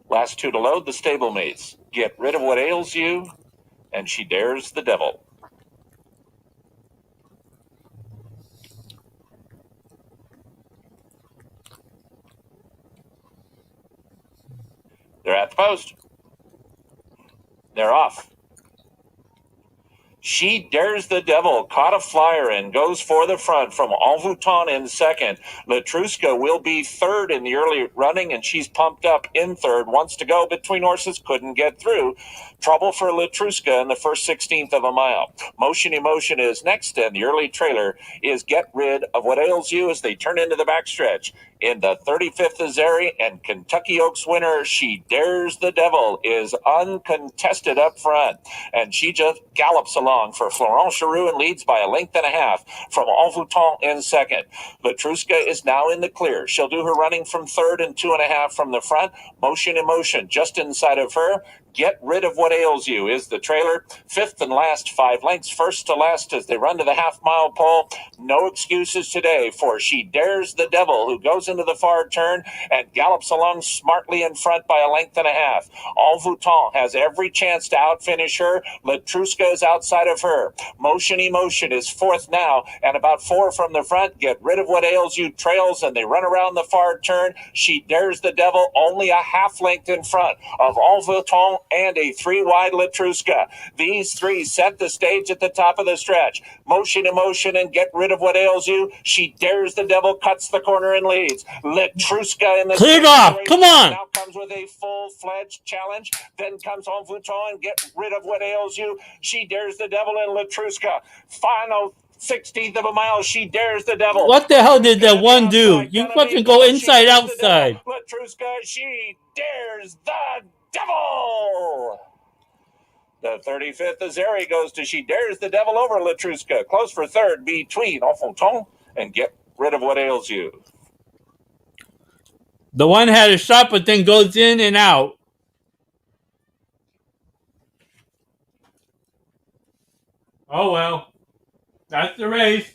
Last two to load, the stablemates. Get rid of what ails you, and she dares the devil. They're at the post. They're off. She dares the devil, caught a flyer, and goes for the front from Envoûtant in second. Latruska will be third in the early running, and she's pumped up in third. Wants to go between horses, couldn't get through. Trouble for Latruska in the first 16th of a mile. Motion Emotion is next, and the early trailer is Get Rid of What Ails You as they turn into the backstretch. In the 35th Azeri and Kentucky Oaks winner, She Dares the Devil, is uncontested up front, and she just gallops along for Florent Charoux and leads by a length and a half from Envoûtant in second. Latruska is now in the clear. She'll do her running from third and 2.5 from the front. Motion Emotion just inside of her. Get Rid of What Ails You is the trailer. Fifth and last, 5 lengths, first to last as they run to the half-mile pole. No excuses today for She Dares the Devil, who goes into the far turn and gallops along smartly in front by a length and a half. Envoûtant has every chance to outfinish her. Latruska is outside of her. Motion Emotion is fourth now and about 4 from the front. Get Rid of What Ails You trails, and they run around the far turn. She Dares the Devil only a half length in front of Envoûtant and a 3-wide Latruska. These three set the stage at the top of the stretch. Motion Emotion and Get Rid of What Ails You. She Dares the Devil cuts the corner and leads. Latruska in the Cleared off. Come on. now comes with a full-fledged challenge. Then comes Envoûtant and Get Rid of What Ails You. She Dares the Devil and Latruska. Final 16th of a mile, She Dares the Devil. What the hell did that one do? You fucking go inside outside. Latruska, She Dares the Devil. The 35th Azeri goes to She Dares the Devil over Latruska. Close for third between Envoûtant and Get Rid of What Ails You. The one had a shot, but then goes in and out. Oh well. That's the race.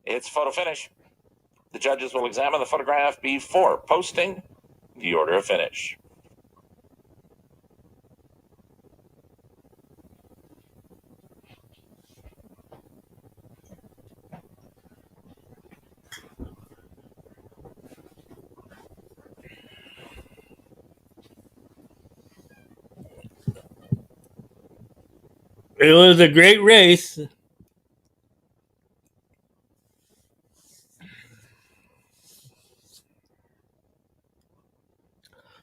It's photo finish. The judges will examine the photograph before posting the order of finish. It was a great race.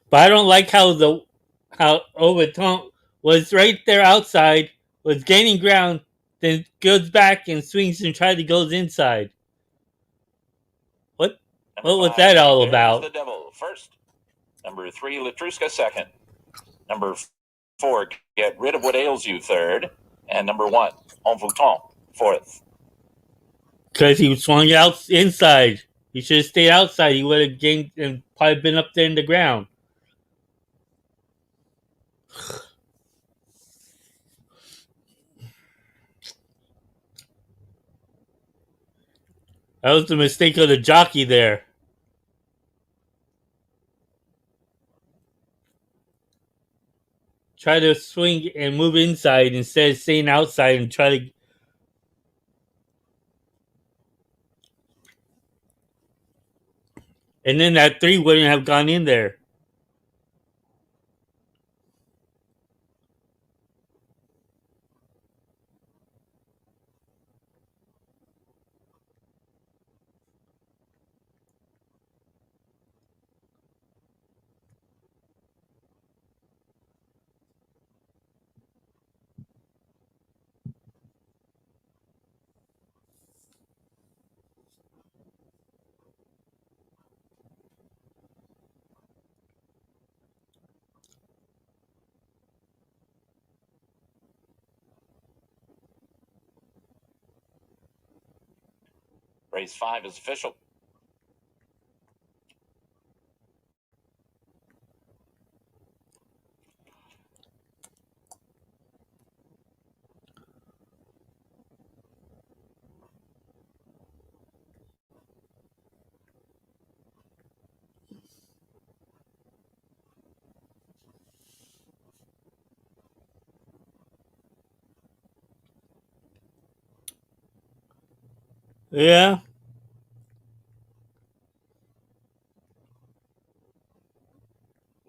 But I don't like how Overton was right there outside, was gaining ground, then goes back and swings and tries to go inside. What was that all about? The Devil first. Number 3, Latruska second. Number 4, Get Rid of What Ails You third. And number 1, Envoûtant fourth. Because he swung out inside. He should have stayed outside. He would have gained and probably been up there in the ground. That was the mistake of the jockey there. Try to swing and move inside instead of staying outside and try to. And then that 3 wouldn't have gone in there. Race 5 is official. Yeah.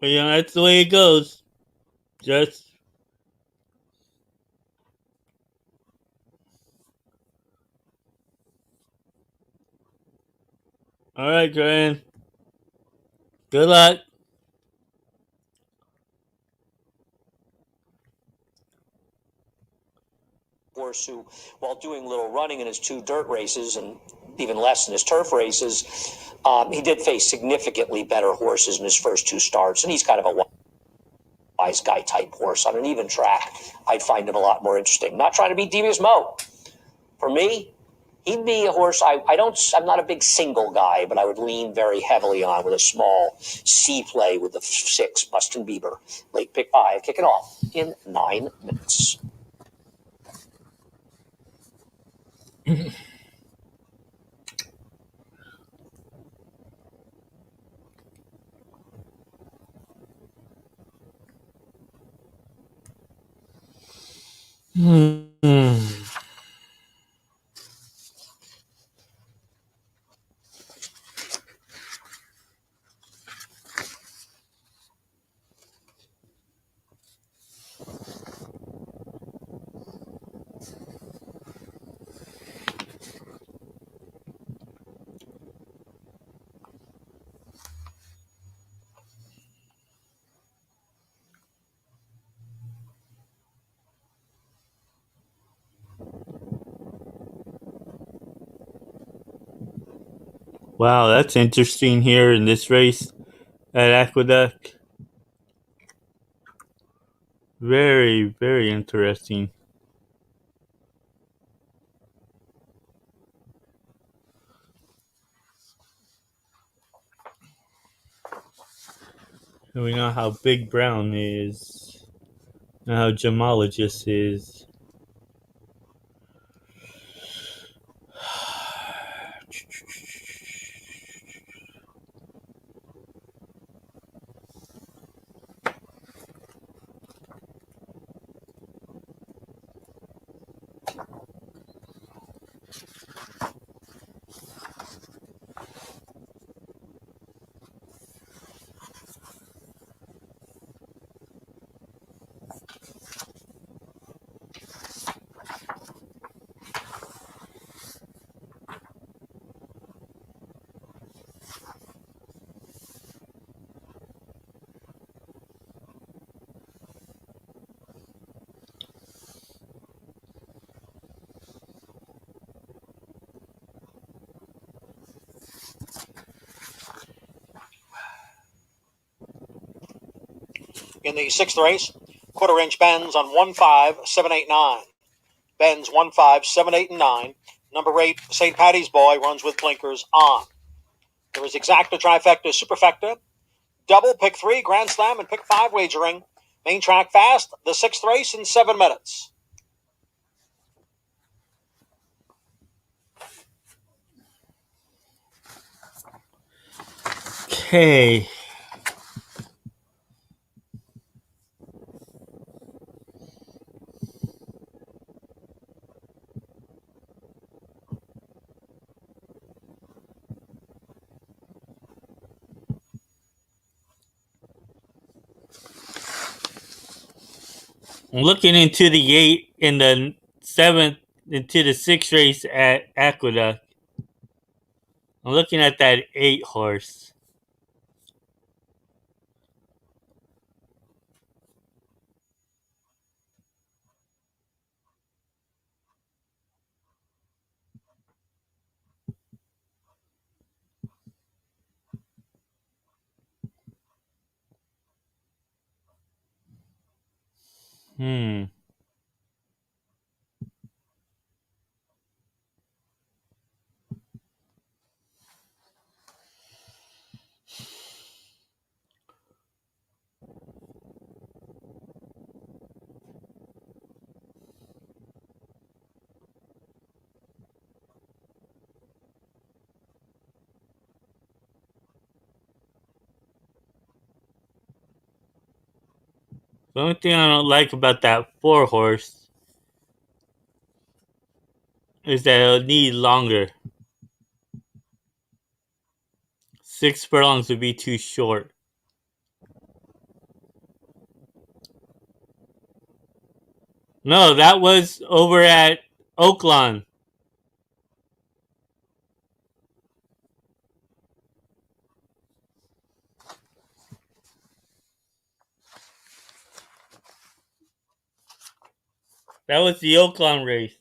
But that's the way it goes. Just all right, Grant. Good luck. Horse who, while doing a little running in his 2 dirt races and even less in his turf races, he did face significantly better horses in his first 2 starts, and he's kind of a wise guy type horse. On an even track, I'd find him a lot more interesting. Not trying to be Devious Mo. For me, he'd be a horse I'm not a big single guy, but I would lean very heavily on with a small C play with the 6, Buston Bieber. Late pick 5, kick it off in 9 minutes. Wow, that's interesting here in this race at Aqueduct. Very, very interesting. And we know how Big Brown is, and how Gemologist is. In the 6th race, quarter-inch bends on 1, 5, 7, 8, 9. Bends 1, 5, 7, 8, and 9. Number 8, St. Patty's Boy, runs with blinkers on. There is exacta, trifecta, superfecta, double, pick 3, grand slam, and pick 5 wagering. Main track fast, the 6th race in 7 minutes. Okay. I'm looking into the 8 in the 7th into the 6th race at Aqueduct. I'm looking at that 8 horse. Hmm. The only thing I don't like about that 4 horse is that it'll need longer. 6 furlongs would be too short. No, that was over at Oaklawn. That was the Oaklawn race.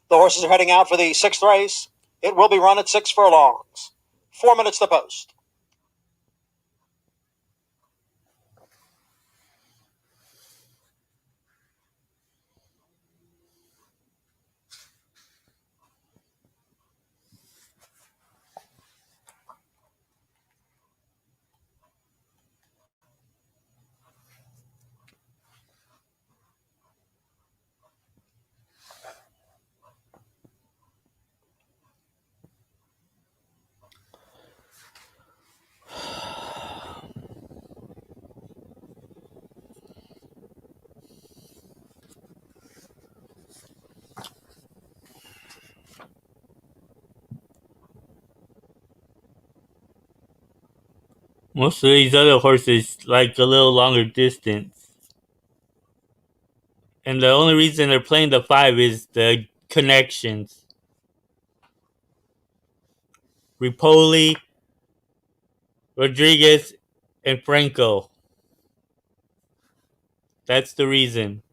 The horses are heading out for the 6th race. It will be run at 6 furlongs. 4 minutes to post. Most of these other horses like a little longer distance. And the only reason they're playing the 5 is the connections. Ripoli, Rodriguez, and Franco. That's the reason.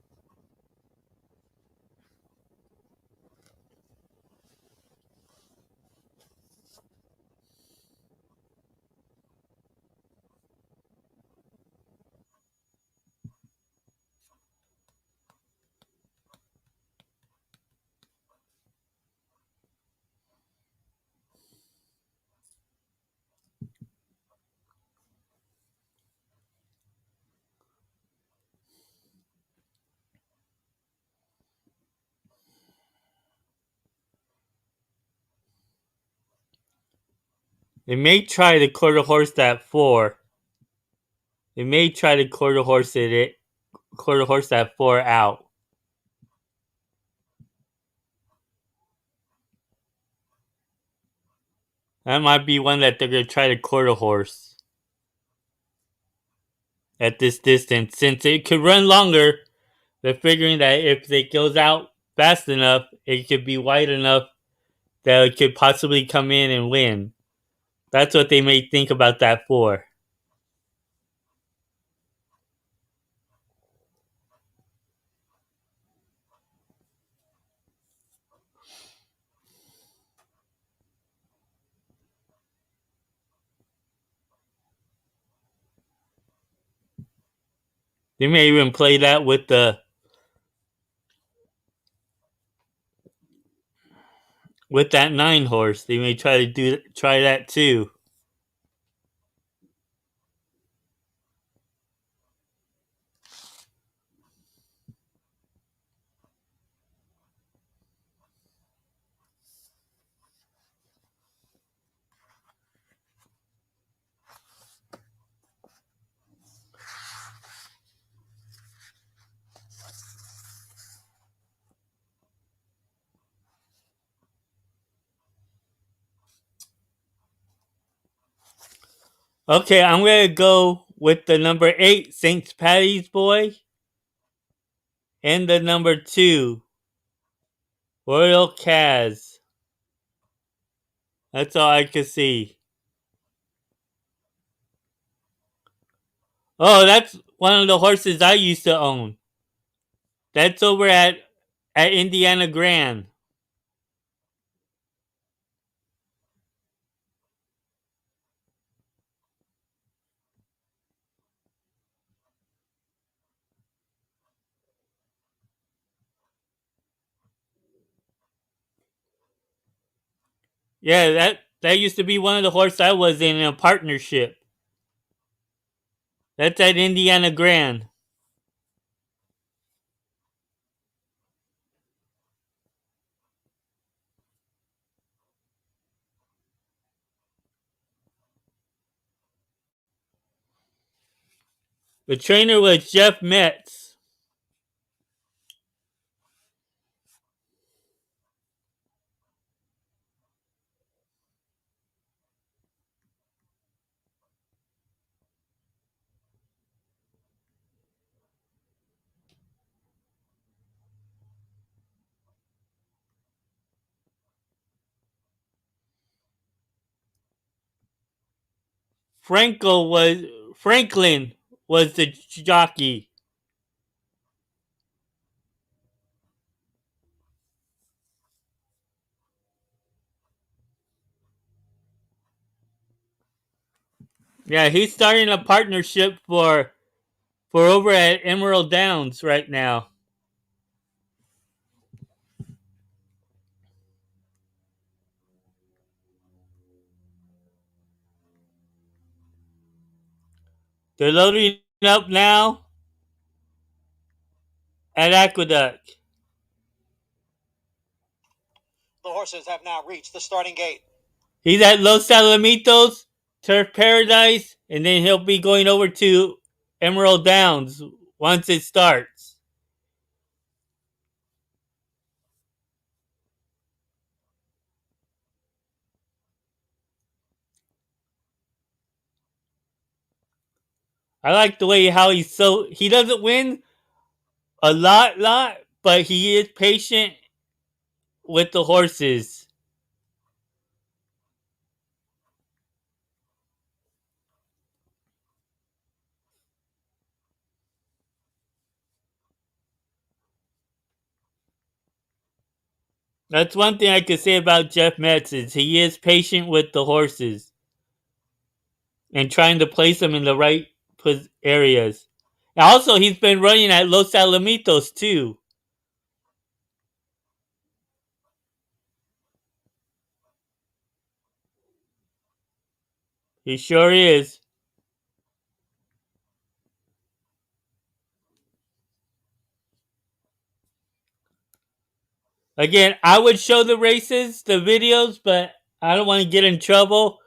They may try to quarter horse that 4. They may try to quarter horse that 4 out. That might be one that they're going to try to quarter horse at this distance. Since it could run longer, they're figuring that if it goes out fast enough, it could be wide enough that it could possibly come in and win. That's what they may think about that 4. They may even play that with that 9 horse. They may try that too. Okay, I'm going to go with the number 8, St. Patty's Boy, and the number 2, Royal Kaz. That's all I could see. Oh, that's one of the horses I used to own. That's over at Indiana Grand. Yeah, that used to be one of the horses I was in a partnership. That's at Indiana Grand. The trainer was Jeff Metz. Franklin was the jockey. Yeah, he's starting a partnership for over at Emerald Downs right now. They're loading up now at Aqueduct. The horses have now reached the starting gate. He's at Los Alamitos, Turf Paradise, and then he'll be going over to Emerald Downs once it starts. I like the way how he doesn't win a lot, but he is patient with the horses. That's one thing I could say about Jeff Metz is he is patient with the horses and trying to place them in the right areas. And also, he's been running at Los Alamitos too. He sure is. Again, I would show the races, the videos, but I don't want to get in trouble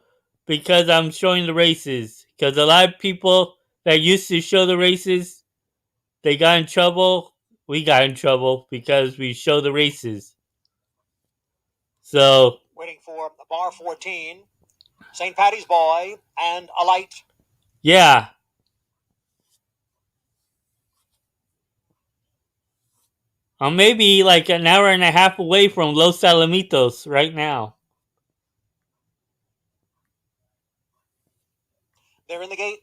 because I'm showing the races. Because a lot of people that used to show the races, they got in trouble. We got in trouble because we show the races. So, Waiting for bar 14, St. Patty's Boy, and a light. yeah. I'm maybe like an hour and a half away from Los Alamitos right now. They're in the gate.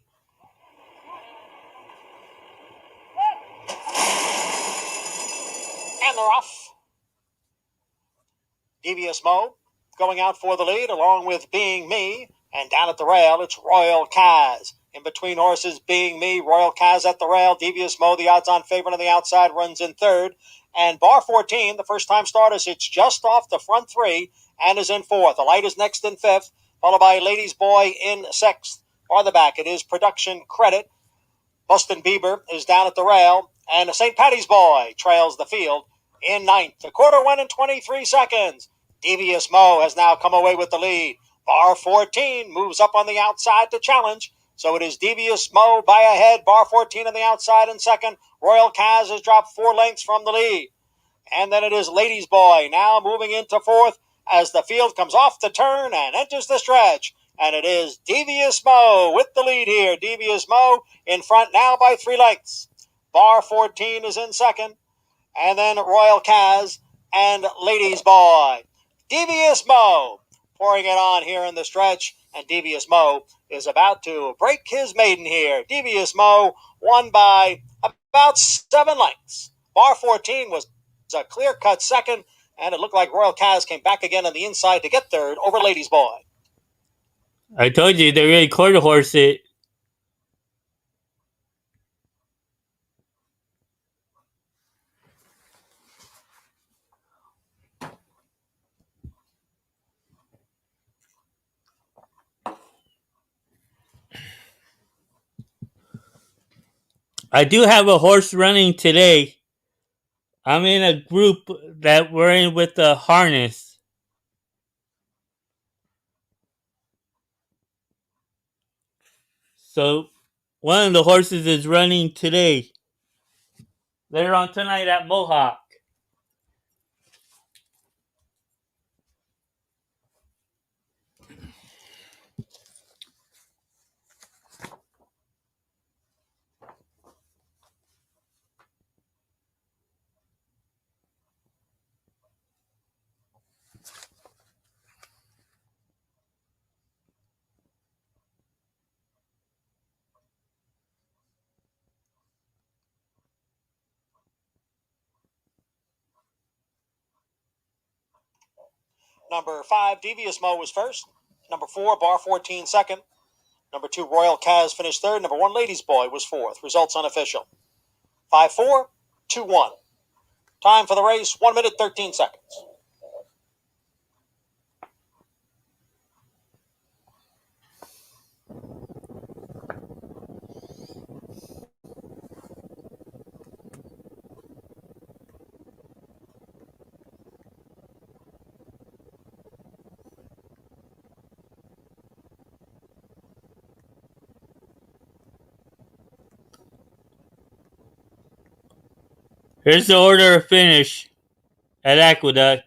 And they're off. Devious Mo going out for the lead along with Being Me. And down at the rail, it's Royal Kaz. In between horses, Being Me, Royal Kaz at the rail. Devious Mo, the odds-on favorite on the outside, runs in third. And bar 14, the first-time starter, sits just off the front three and is in fourth. The light is next in fifth, followed by Ladies Boy in sixth. Farther back, it is Production Credit. Bustin' Bieber is down at the rail. And St. Patty's Boy trails the field in ninth. The quarter went in 23 seconds. Devious Mo has now come away with the lead. Bar 14 moves up on the outside to challenge. So it is Devious Mo by a head. Bar 14 on the outside in second. Royal Kaz has dropped 4 lengths from the lead. And then it is Ladies Boy now moving into fourth as the field comes off the turn and enters the stretch. And it is Devious Mo with the lead here. Devious Mo in front now by 3 lengths. Bar 14 is in second. And then Royal Kaz and Ladies Boy. Devious Mo pouring it on here in the stretch. And Devious Mo is about to break his maiden here. Devious Mo won by about 7 lengths. Bar 14 was a clear-cut second. And it looked like Royal Kaz came back again on the inside to get third over Ladies Boy. I told you, they really quarter horse it. I do have a horse running today. I'm in a group that we're in with the harness. So One of the horses is running today. Later on tonight at Mohawk. Number 5, Devious Mo was first. Number 4, Bar 14 second. Number 2, Royal Kaz finished third. Number 1, Ladies Boy was fourth. Results unofficial. 5-4, 2-1. Time for the race, 1 minute, 13 seconds. Here's the order of finish at Aqueduct.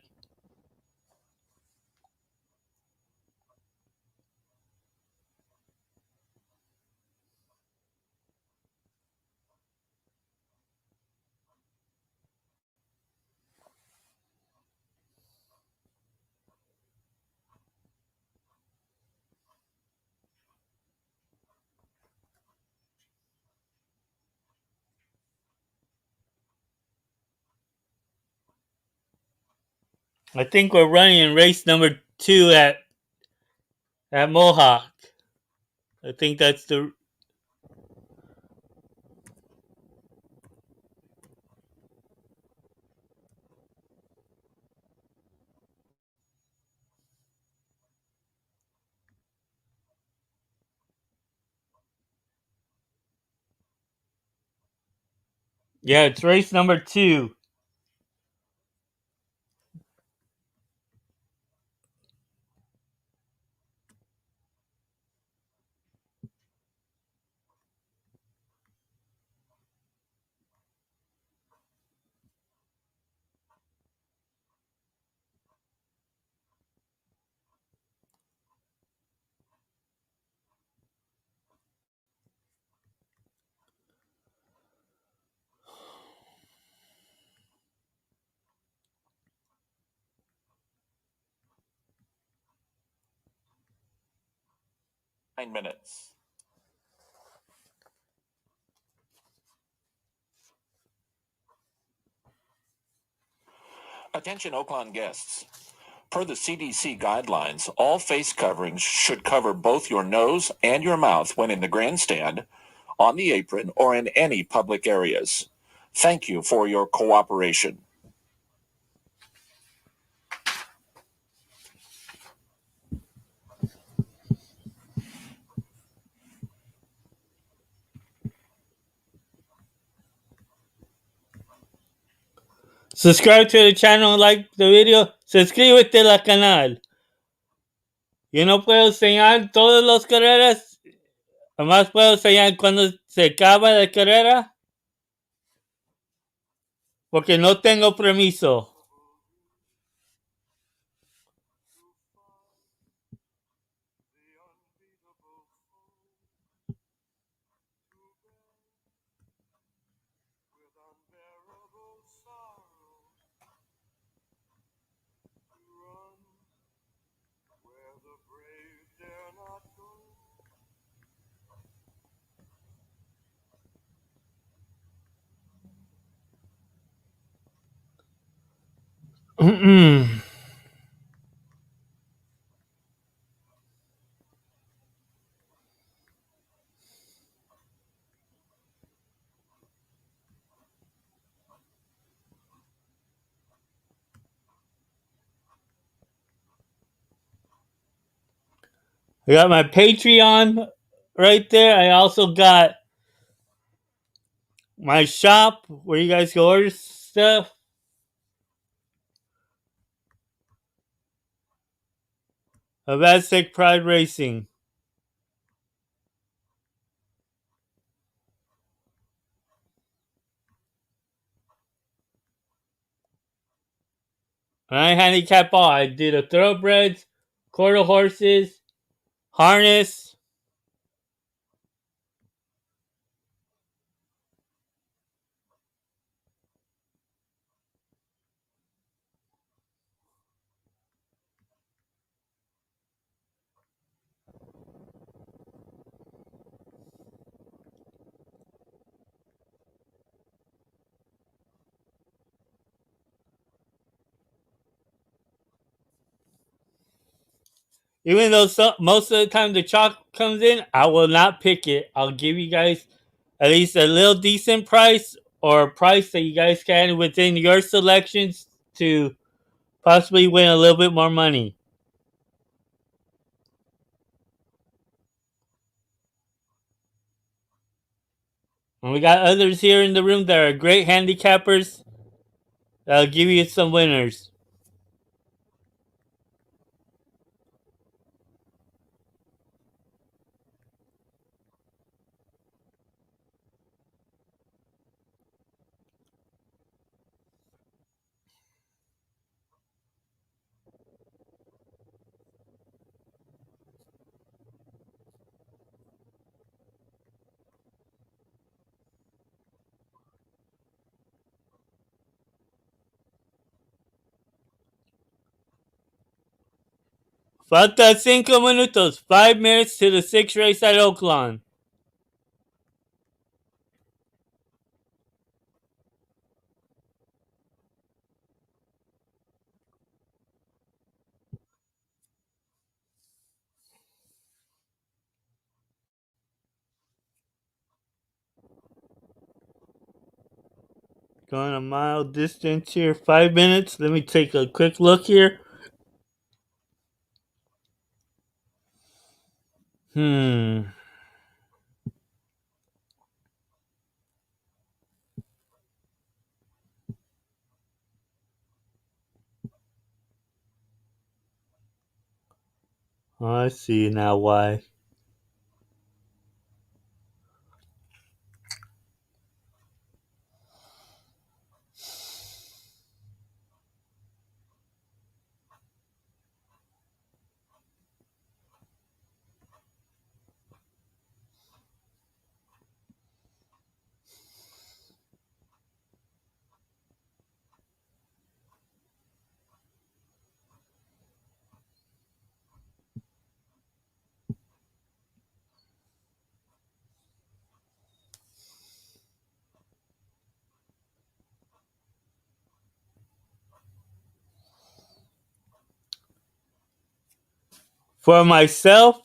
I think we're running in race number 2 at Mohawk. I think that's the... Yeah, it's race number 2. Minutes. Attention Oaklawn guests. Per the CDC guidelines, all face coverings should cover both your nose and your mouth when in the grandstand, on the apron, or in any public areas. Thank you for your cooperation. Subscribe to the channel, like the video, suscríbete al canal. Yo no puedo enseñar todas las carreras, además puedo enseñar cuando se acaba la carrera, porque no tengo permiso. I got my Patreon right there. I also got my shop where you guys can order stuff. Of Aztec Pride Racing. When I handicap all, I did a thoroughbreds, quarter horses, harness. Even though most of the time the chalk comes in, I will not pick it. I'll give you guys at least a little decent price or a price that you guys can within your selections to possibly win a little bit more money. And we got others here in the room that are great handicappers that'll give you some winners. Falta 5 minutos. 5 minutes to the 6th race at Oaklawn. Going a mile distance here. 5 minutes. Let me take a quick look here. Oh, I see now why. For myself,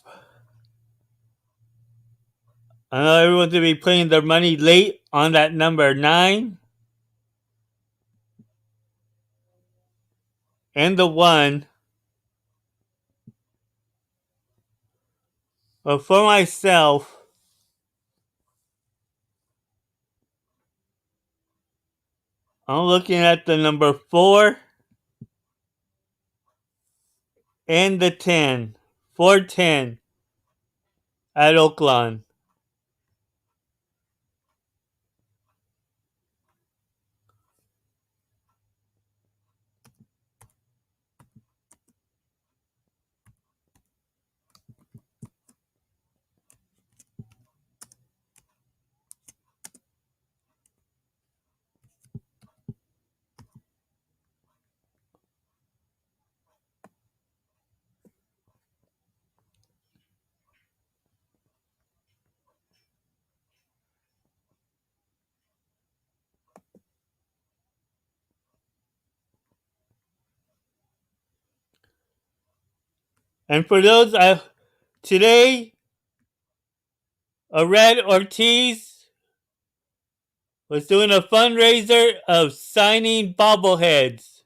I know everyone's going to be putting their money late on that number 9 and the 1. But for myself, I'm looking at the number 4 and the 10. 410 at Oaklawn. And for those, today, a Red Ortiz was doing a fundraiser of signing bobbleheads.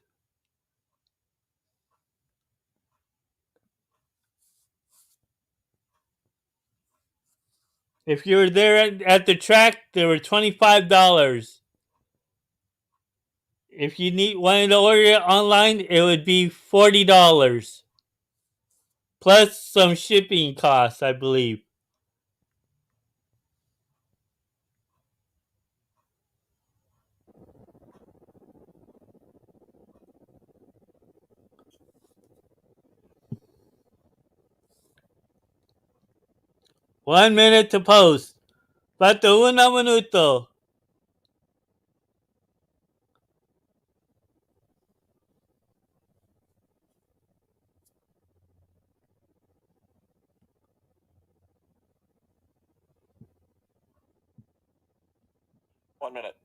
If you were there at the track, they were $25. If you wanted to order it online, it would be $40. Plus some shipping costs, I believe. 1 minute to post. Falta 1 minuto. One minute.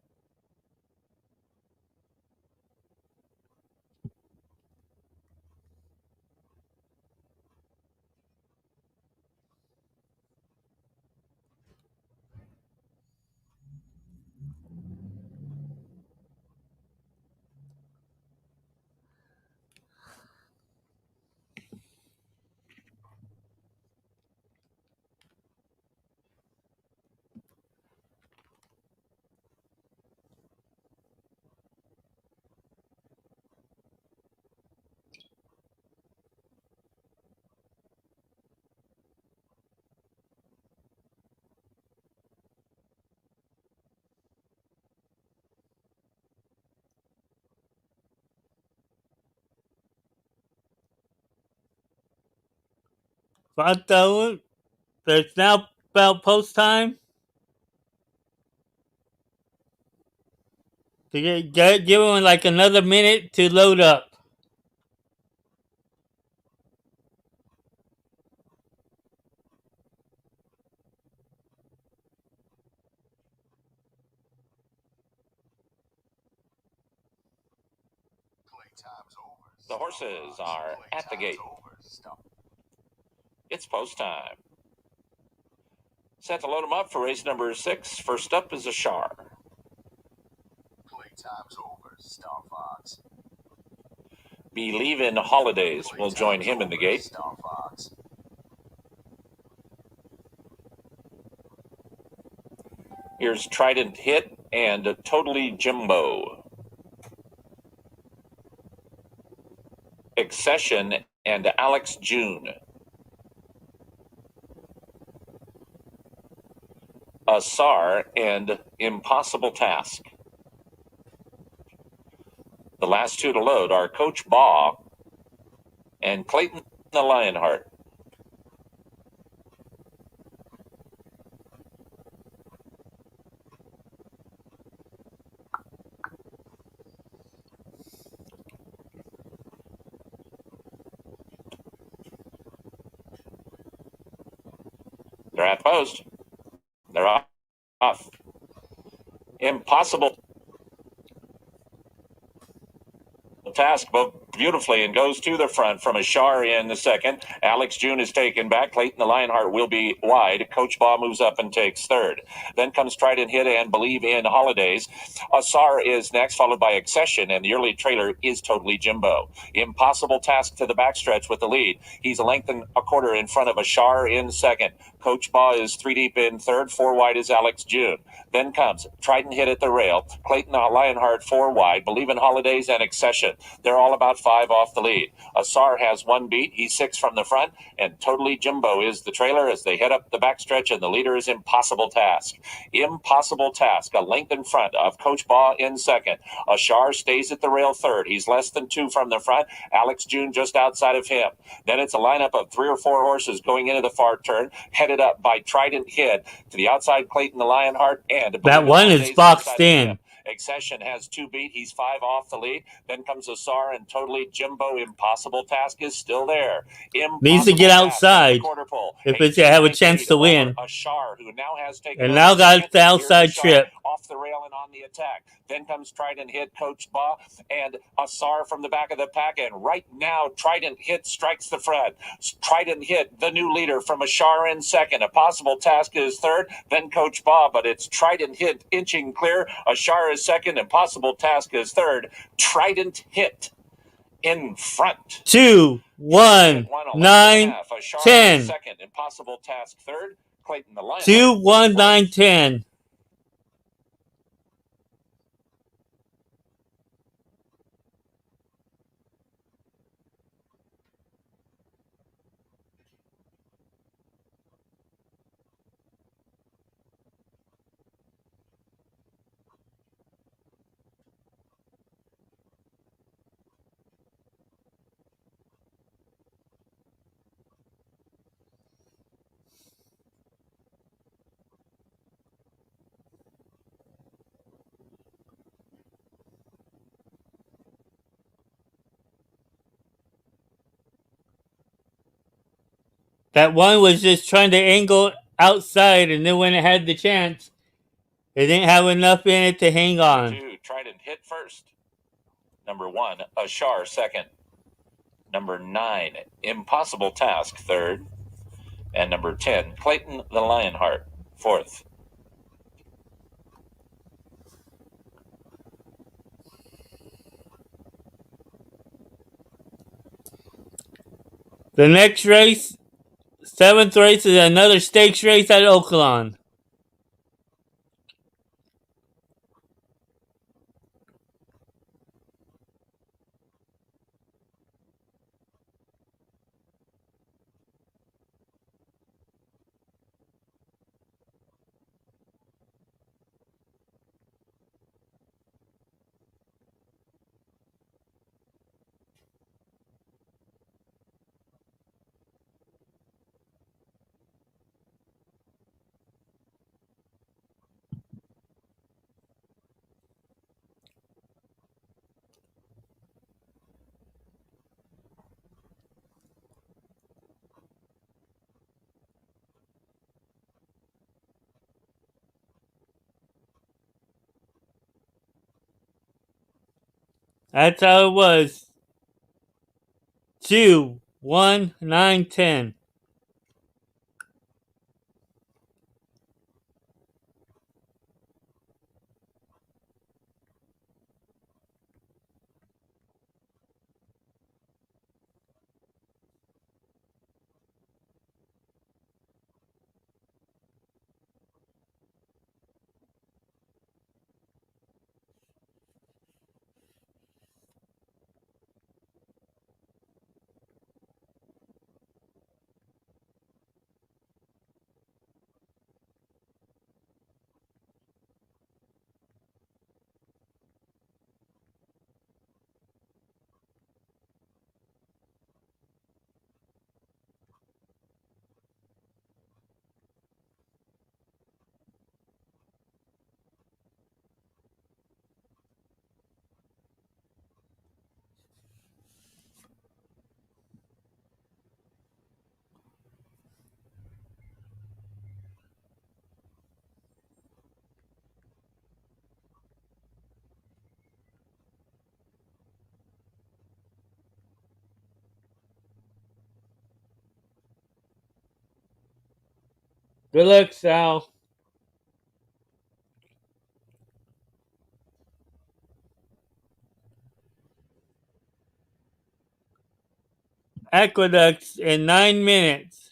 Falta un. It's now about post time. To give them like another minute to load up. The horses are at the gate. It's post time. Set to load them up for race number 6. First up is a Shar. Playtime's over, Star Fox. Believe in Holidays will join him in the gate. Star Fox. Here's Trident Hit and Totally Jimbo. Accession and Alex June. Asar and Impossible Task. The last 2 to load are Coach Baugh and Clayton the Lionheart. They're at post. They're off. Impossible Task both beautifully and goes to the front from a Shar in the second. Alex June is taken back. Clayton the Lionheart will be wide. Coach Baugh moves up and takes third. Then comes Trident Hit and Believe in Holidays. Asar is next, followed by Accession, and the early trailer is Totally Jimbo. Impossible Task to the backstretch with the lead. He's a length and a quarter in front of a Shar in second. Coach Baugh is 3 deep in third. 4 wide is Alex June. Then comes Trident Hit at the rail. Clayton the Lionheart 4 wide. Believe in Holidays and Accession. They're all about 5 off the lead. Asar has 1 beat. He's 6 from the front. And Totally Jimbo is the trailer as they head up the backstretch, and the leader is Impossible Task. Impossible Task, a length in front of Coach Baugh in second. Asar stays at the rail third. He's less than 2 from the front. Alex June just outside of him. Then it's a lineup of 3 or 4 horses going into the far turn, headed up by Trident Hit to the outside Clayton the Lionheart and That one is boxed in. Accession has 2 beat. He's 5 off the lead. Then comes Asar and Totally Jimbo. Impossible Task is still there. Needs to get outside if it's to have a chance to win. Asar, who now has taken And now got the outside trip. off the rail and on the attack. Then comes Trident Hit, Coach Baugh, and Asar from the back of the pack. And right now, Trident Hit strikes the front. Trident Hit, the new leader, from Asar in second. Impossible Task is third. Then Coach Baugh, but it's Trident Hit inching clear. Asar is second. Impossible Task is third. Trident Hit in front. 2, 1, 9, 10. Second. Impossible Task third. Clayton the Lionheart. 2, 1, 9, 10. That one was just trying to angle outside, and then when it had the chance, it didn't have enough in it to hang on. Number 2, Trident hit first. Number 1, Ashar second. Number 9, Impossible Task third. And number 10, Clayton the Lionheart fourth. The next race, 7th race, is another stakes race at Oaklawn. That's how it was. 2, 1, 9, 10. Good luck, Sal. Aqueducts in 9 minutes.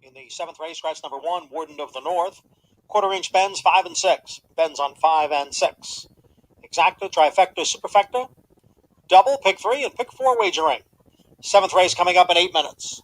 In the 7th race, scratch number 1, Warden of the North. Quarter-inch bends 5 and 6. Bends on 5 and 6. Exacta, trifecta, superfecta. Double, pick 3, and pick 4 wagering. 7th race coming up in 8 minutes.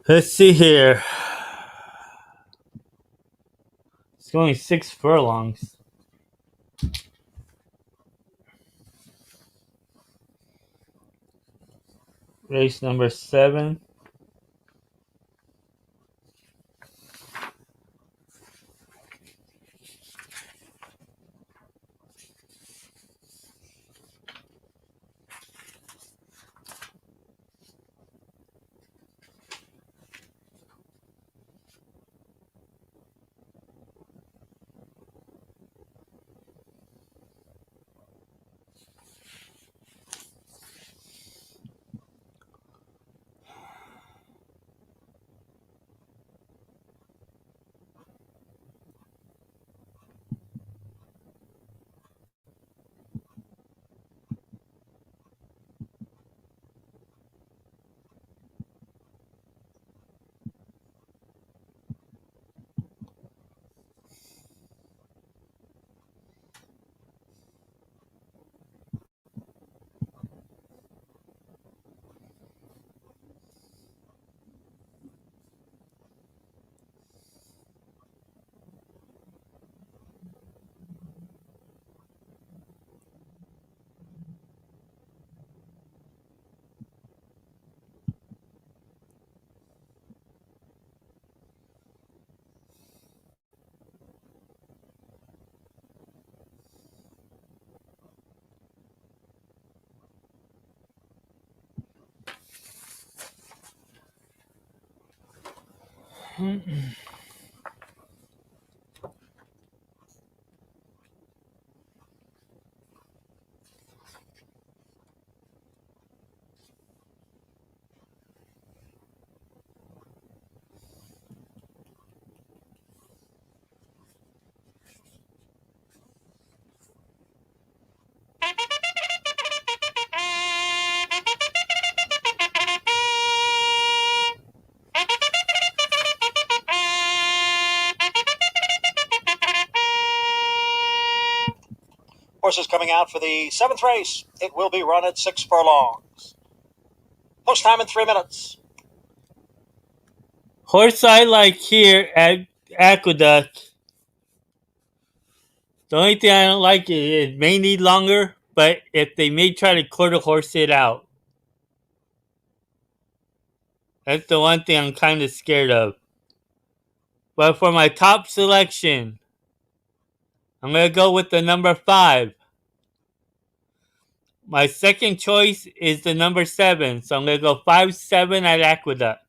Let's see here. It's going 6 furlongs. Race number 7. Horses coming out for the 7th race. It will be run at 6 furlongs. Post time in 3 minutes. Horse I like here at Aqueduct. The only thing I don't like is it may need longer, but if they may try to quarter horse it out. That's the one thing I'm kind of scared of. But for my top selection, I'm going to go with the number 5. My second choice is the number 7, so I'm going to go 5-7 at Aqueduct.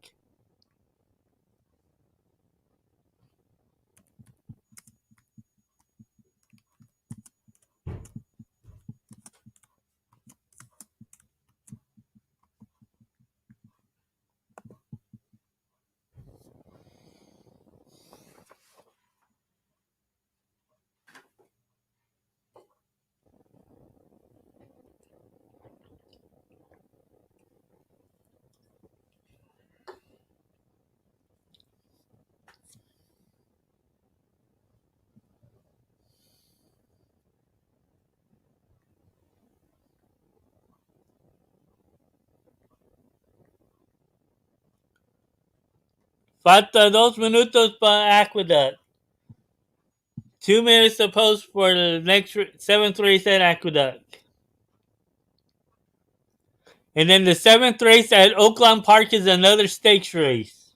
Falta 2 minutos para Aqueduct. 2 minutes to post for the next 7th race at Aqueduct. And then the 7th race at Oaklawn Park is another stakes race.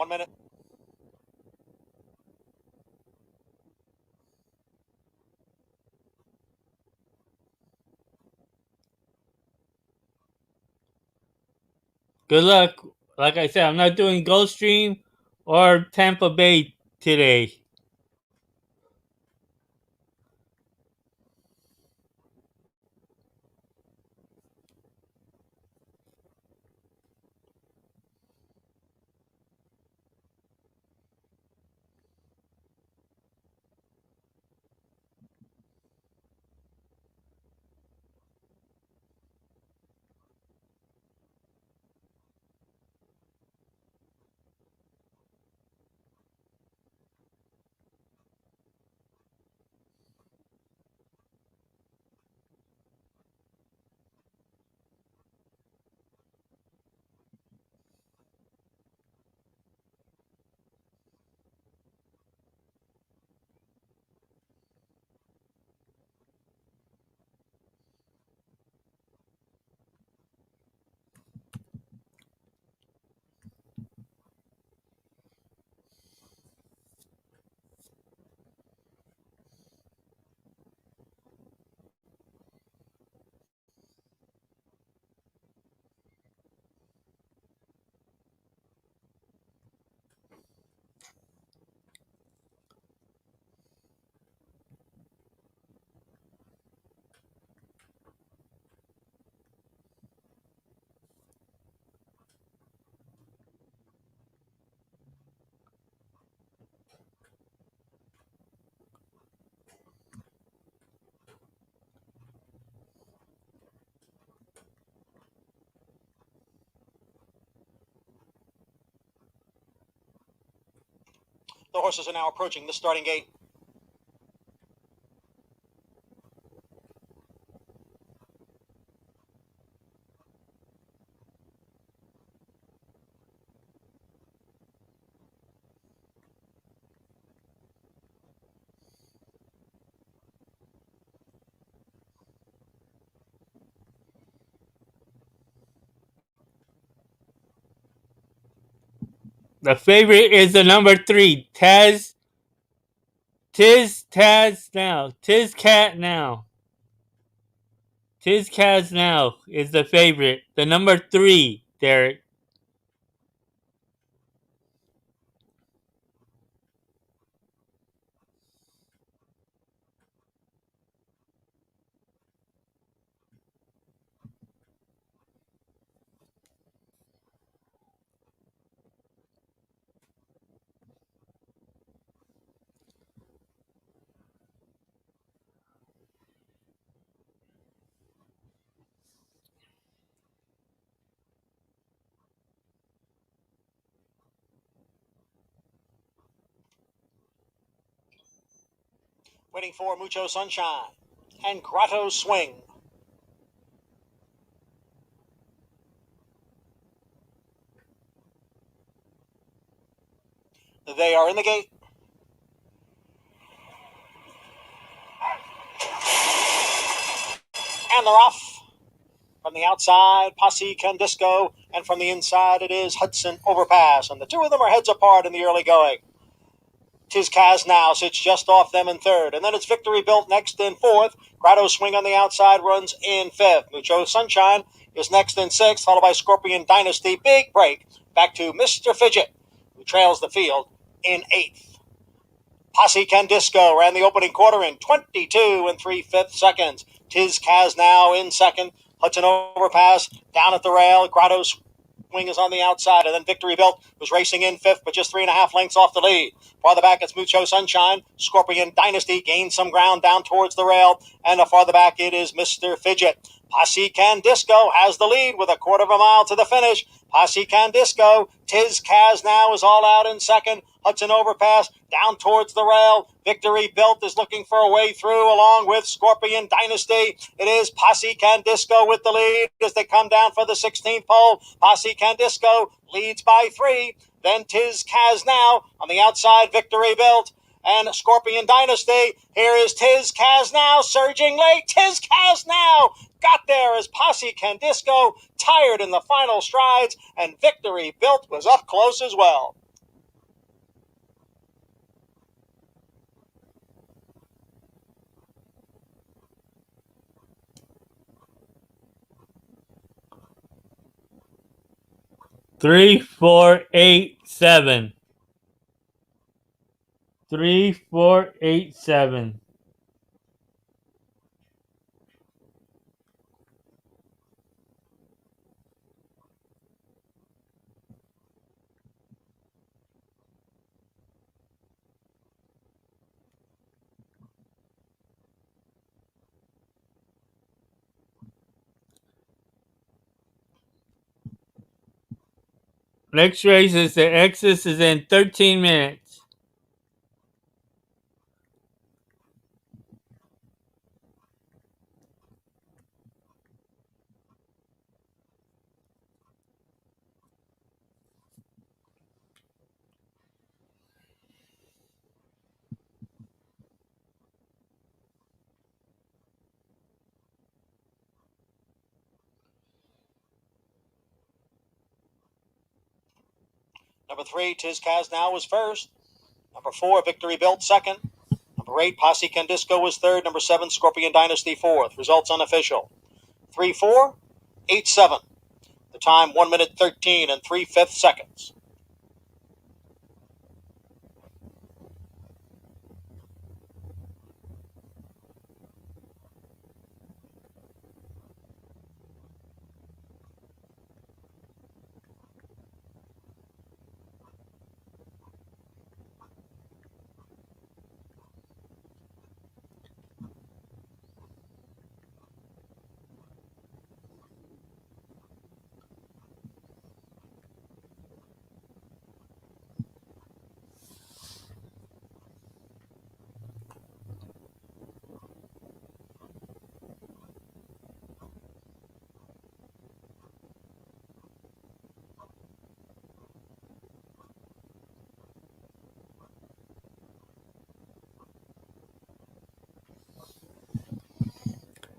1 minute. Good luck. Like I said, I'm not doing Gulfstream or Tampa Bay today. The horses are now approaching the starting gate. The favorite is the number 3, Taz. Tiz Taz now. Tiz Cat now. Tiz Kaz now is the favorite. The number 3, Derek. Waiting for Mucho Sunshine and Grotto Swing. They are in the gate. And they're off. From the outside, Posse Can Disco, and from the inside, it is Hudson Overpass. And the two of them are heads apart in the early going. Tiz Kaz now sits just off them in third. And then it's Victory Built next in fourth. Grotto Swing on the outside runs in fifth. Mucho Sunshine is next in sixth, followed by Scorpion Dynasty. Big break back to Mr. Fidget, who trails the field in eighth. Posse Can Disco ran the opening quarter in 22 3/5 seconds. Tiz Kaz now in second. Hudson Overpass down at the rail. Grotto Swing is on the outside, and then Victory Built was racing in fifth, but just 3.5 lengths off the lead. Farther back, it's Mucho Sunshine. Scorpion Dynasty gained some ground down towards the rail, and farther back, it is Mr. Fidget. Posse Can Disco has the lead with a quarter of a mile to the finish. Posse Can Disco. Tiz Kaz now is all out in second. Hudson Overpass down towards the rail. Victory Built is looking for a way through along with Scorpion Dynasty. It is Posse Can Disco with the lead as they come down for the 16th pole. Posse Can Disco leads by 3. Then Tiz Kaz now on the outside. Victory Built and Scorpion Dynasty. Here is Tiz Kaz now surging late. Tiz Kaz now got there as Posse Can Disco tired in the final strides, and Victory Built was up close as well. 3487. 3487. Next race is the Exodus is in 13 minutes. Number 3, Tiz Kaz Now was first. Number 4, Victory Built second. Number 8, Posse Can Disco was third. Number 7, Scorpion Dynasty fourth. Results unofficial. 3-4, 8-7. The time 1 minute 13 and 3/5 seconds.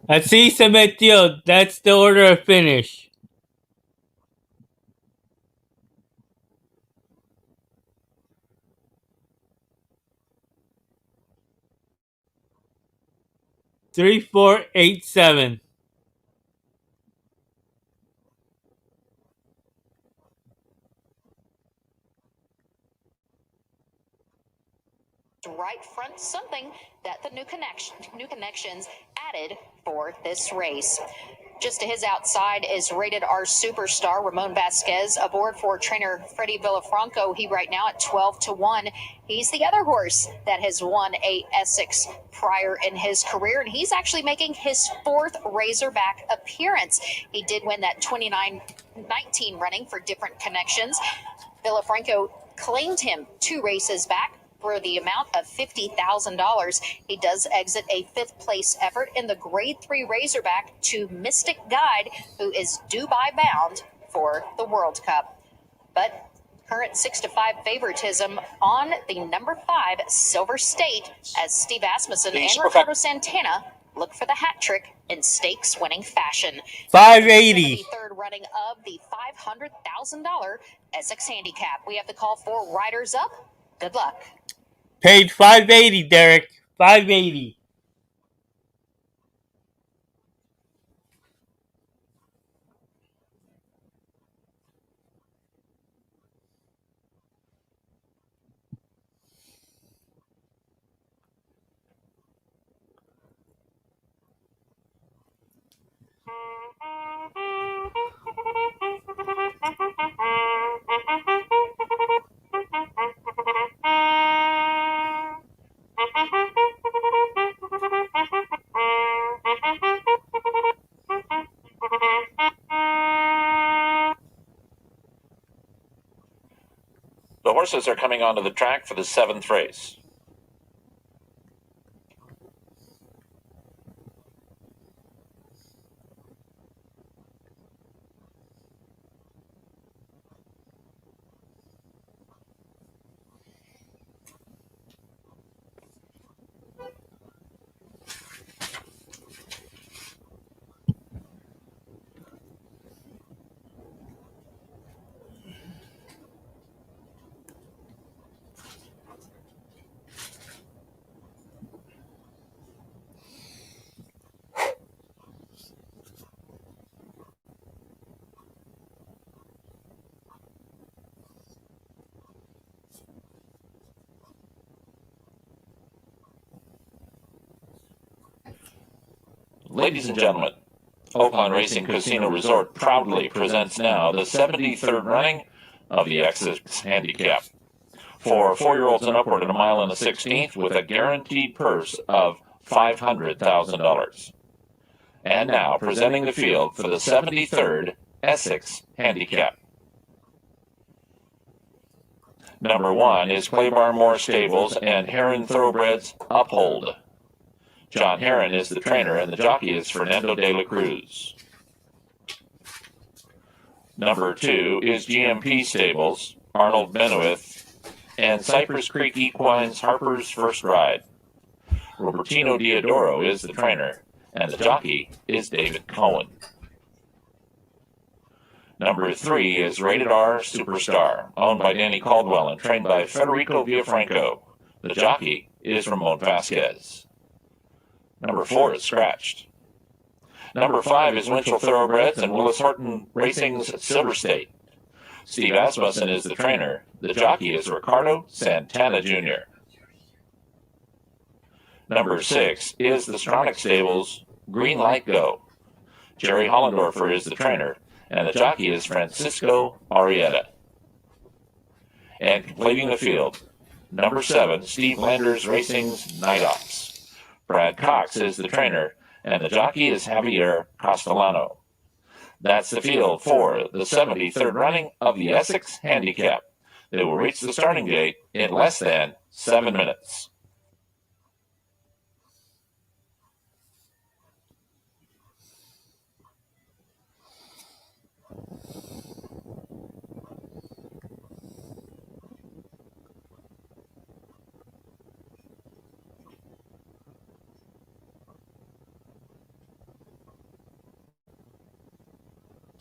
Así se metió. That's the order of finish. Three, 4, 8, 7. Right front, something that the new connections added for this race. Just to his outside is Rated R superstar Ramon Vasquez aboard for trainer Freddie Villafranco. He right now at 12-1. He's the other horse that has won a Essex prior in his career, and he's actually making his 4th Razorback appearance. He did win that 29-19 running for different connections. Villafranco claimed him 2 races back for the amount of $50,000. He does exit a 5th place effort in the Grade 3 Razorback to Mystic Guide, who is Dubai bound for the World Cup. But current 6-5 favoritism on the number 5 Silver State as Steve Asmussen and Ricardo Santana look for the hat trick in stakes winning fashion. 580. 73rd running of the $500,000 Essex Handicap. We have the call for Riders Up. Good luck. Paid 580, Derek. 580. The horses are coming onto the track for the 7th race. Ladies and gentlemen, Oaklawn Racing Casino Resort proudly presents now the 73rd running of the X6 Handicap. For 4-year-olds and upward at a mile and a 16th with a guaranteed purse of $500,000. And now, presenting the field for the 73rd Essex Handicap. Number 1 is Claybar Moore Stables and Heron Thoroughbreds Uphold. John Heron is the trainer and the jockey is Fernando de la Cruz. Number 2 is GMP Stables, Arnold Benowith, and Cypress Creek Equine's Harper's First Ride. Robertino Diodoro is the trainer, and the jockey is David Cohen. Number 3 is Rated R Superstar, owned by Danny Caldwell and trained by Federico Villafranco. The jockey is Ramon Vasquez. Number 4 is Scratched. Number 5 is Winchell Thoroughbreds and Willis Horton Racing's Silver State. Steve Asmussen is the trainer. The jockey is Ricardo Santana Jr. Number 6 is the Stronach Stables Green Light Go. Jerry Hollendorfer is the trainer, and the jockey is Francisco Arrieta. And completing the field, number 7, Steve Landers Racing's Night Ops. Brad Cox is the trainer, and the jockey is Javier Castellano. That's the field for the 73rd running of the Essex Handicap. They will reach the starting gate in less than 7 minutes.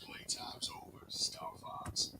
Playtime's over, Star Fox.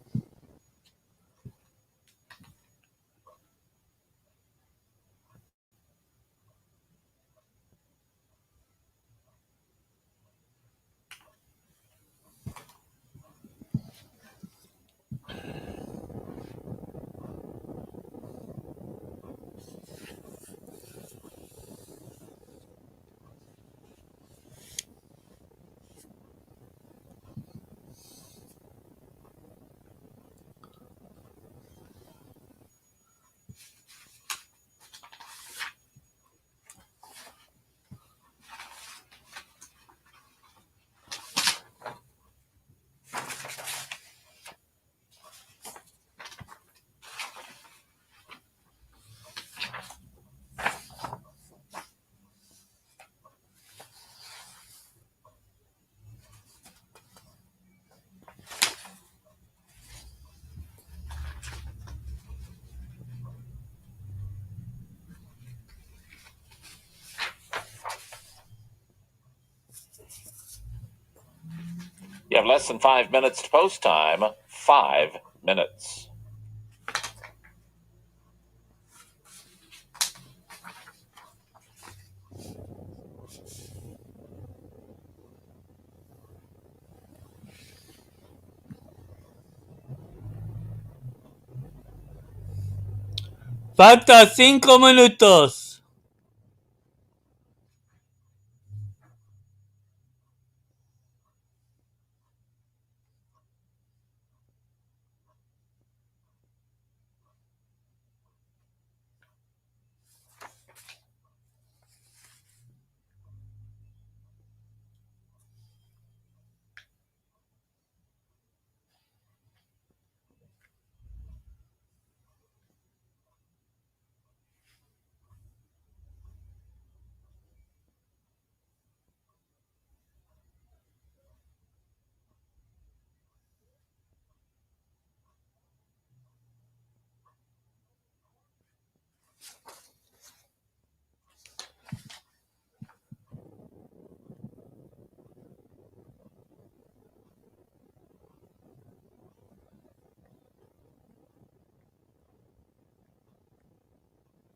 You have less than 5 minutes to post time. 5 minutes. Falta 5 minutos.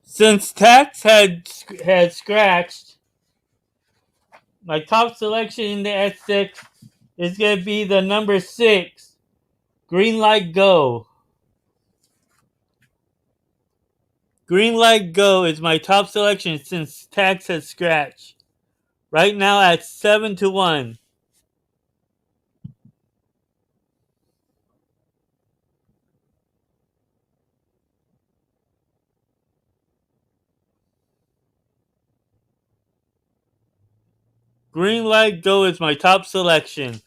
Since Tax had scratched, my top selection in the S6 is going to be the number 6, Green Light Go. Green Light Go is my top selection since Tax has scratched. right now at 7-1. Green Light Go is my top selection.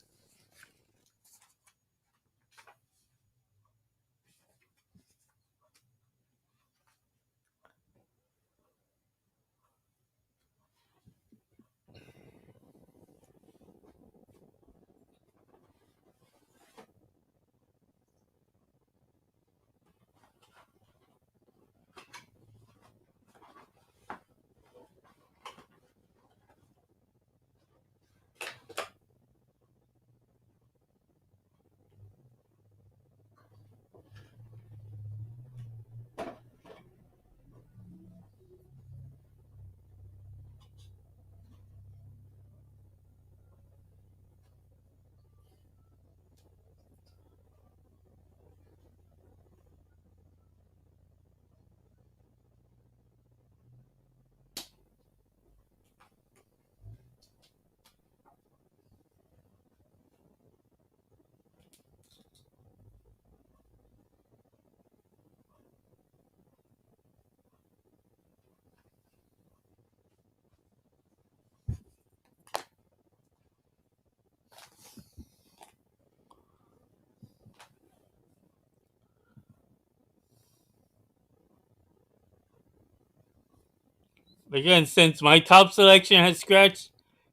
Again, since my top selection has scratched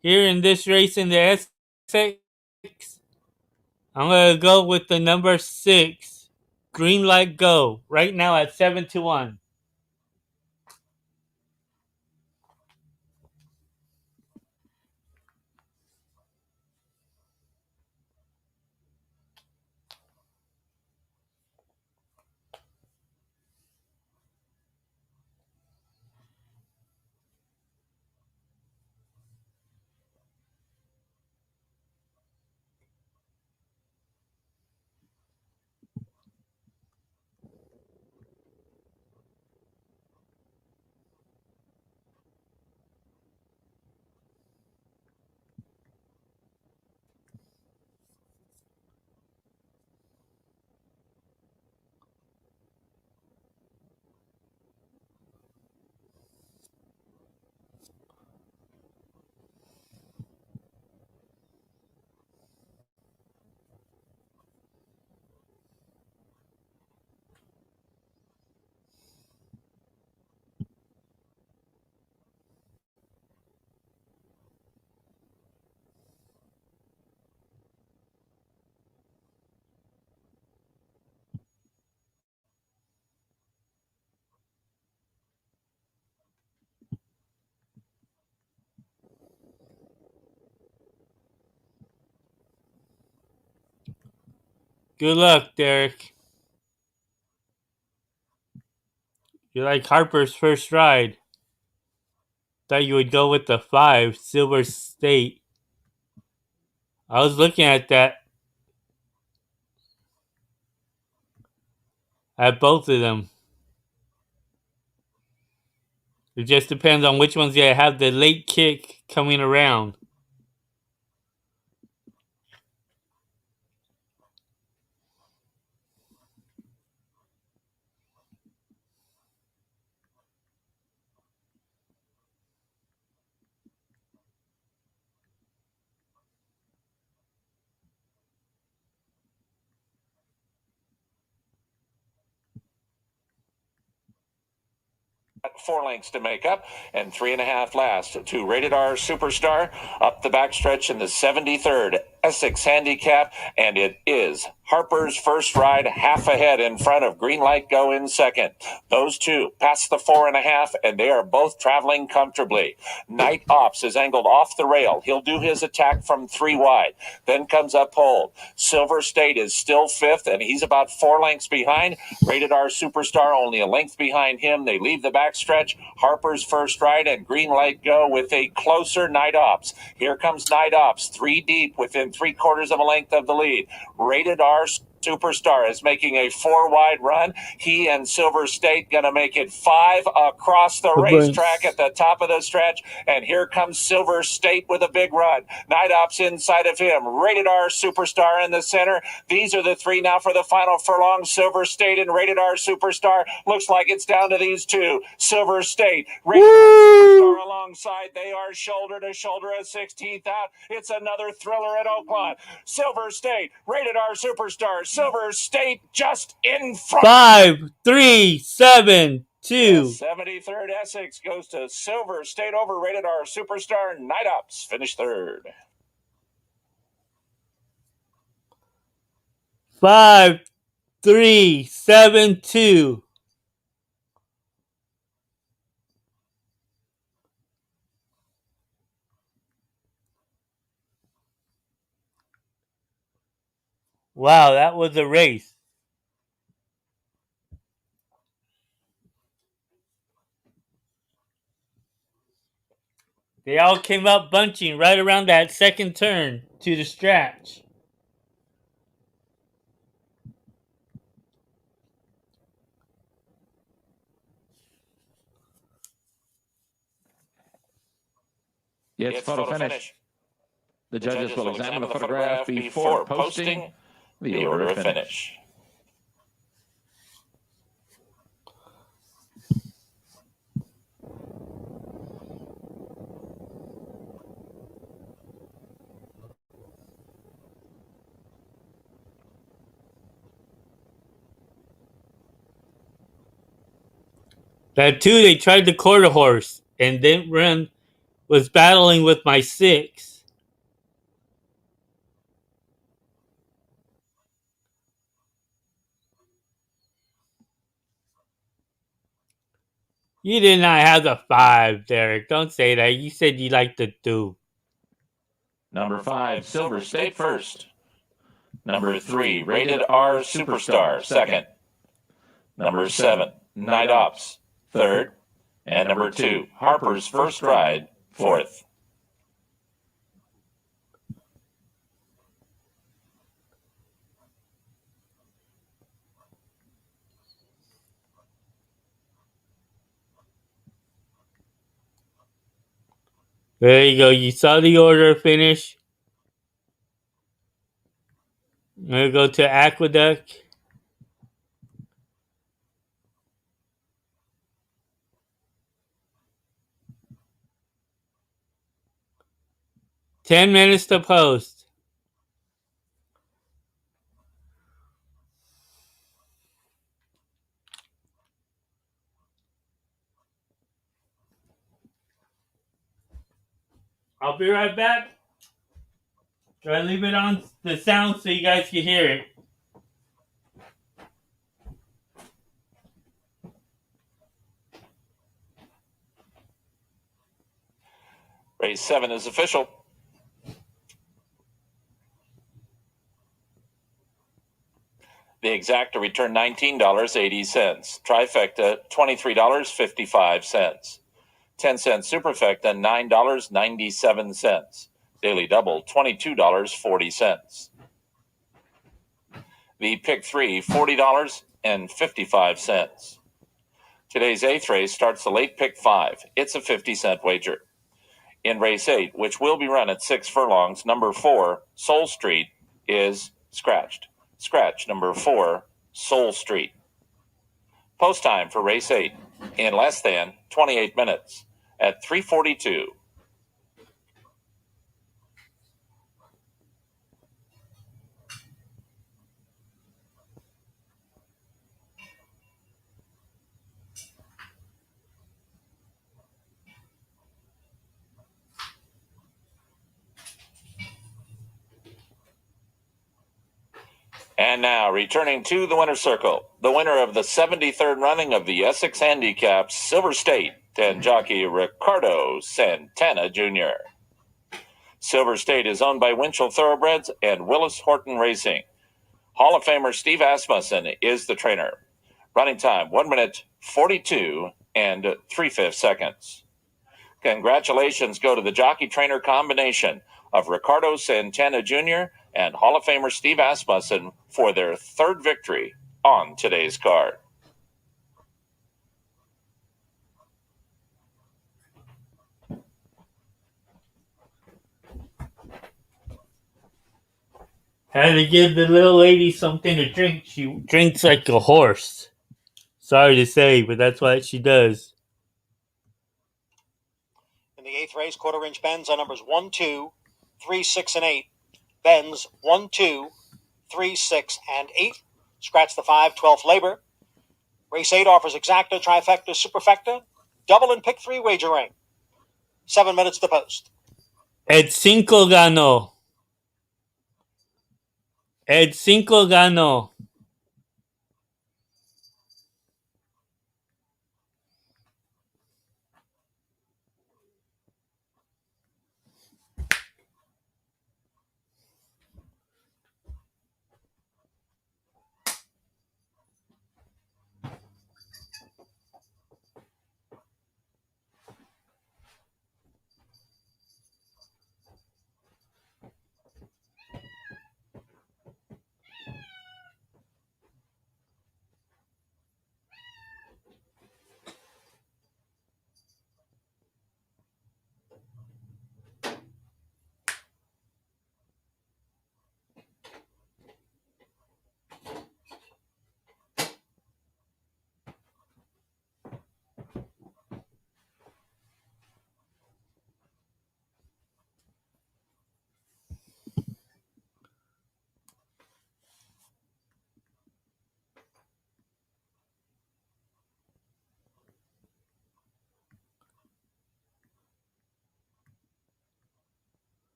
here in this race in the Essex, I'm going to go with the number 6, Green Light Go, right now at 7-1. Good luck, Derek. You like Harper's First Ride. Thought you would go with the 5, Silver State. I was looking at that, at both of them. It just depends on which ones you have the late kick coming around. Four lengths to make up, and 3.5 last to Rated R Superstar up the backstretch in the 73rd Essex Handicap, and it is Harper's First Ride half ahead in front of Green Light Go in second. Those two pass the 4.5, and they are both traveling comfortably. Night Ops is angled off the rail. He'll do his attack from 3 wide. Then comes Uphold. Silver State is still 5th, and he's about 4 lengths behind. Rated R Superstar only a length behind him. They leave the backstretch. Harper's First Ride and Green Light Go with a closer Night Ops. Here comes Night Ops, 3 deep within 3/4 of a length of the lead. Rated R Superstar is making a 4-wide run. He and Silver State going to make it 5 across the racetrack at the top of the stretch. And here comes Silver State with a big run. Night Ops inside of him. Rated R Superstar in the center. These are the three now for the final furlong. Silver State and Rated R Superstar. Looks like it's down to these two. Silver State, Rated R Superstar alongside. They are shoulder to shoulder at 16th out. It's another thriller at Oaklawn. Silver State, Rated R Superstar. Silver State just in front. 5, 3, 7, 2. 73rd Essex goes to Silver State over Rated R Superstar. Night Ops finished third. 5, 3, 7, 2. Wow, that was a race. They all came up bunching right around that second turn to the stretch. It's photo finish. The judges will examine the photograph before posting the order of finish. That 2, they tried the quarter horse and didn't run, was battling with my 6. You did not have the 5, Derek. Don't say that. You said you liked the 2. Number 5, Silver State first. Number 3, Rated R Superstar second. Number 7, Night Ops third. And number 2, Harper's First Ride fourth. There you go. You saw the order finish. I'm going to go to Aqueduct. Ten minutes to post. I'll be right back. Try to leave it on the sound so you guys can hear it. Race 7 is official. The exacta returned $19.80. Trifecta, $23.55. 10-cent superfecta, $9.97. Daily double, $22.40. The pick 3, $40.55. Today's 8th race starts the late pick 5. It's a 50-cent wager. In race 8, which will be run at 6 furlongs, number 4, Soul Street, is scratched. Scratch number 4, Soul Street. Post time for race 8 in less than 28 minutes at 3:42. And now, returning to the winner's circle, the winner of the 73rd running of the Essex Handicap, Silver State, and jockey Ricardo Santana Jr. Silver State is owned by Winchell Thoroughbreds and Willis Horton Racing. Hall of Famer Steve Asmussen is the trainer. Running time, 1 minute, 42 and 3/5 seconds. Congratulations go to the jockey-trainer combination of Ricardo Santana Jr., and Hall of Famer Steve Asmussen for their third victory on today's card. Had to give the little lady something to drink. She drinks like a horse. Sorry to say, but that's what she does. In the 8th race, quarter-inch bends on numbers 1, 2, 3, 6, and 8. Bends 1, 2, 3, 6, and 8. Scratch the 5, 12th labor. Race 8 offers exacta, trifecta, superfecta, double and pick 3 wagering. 7 minutes to post. Ed Cinco ganó. Ed Cinco ganó.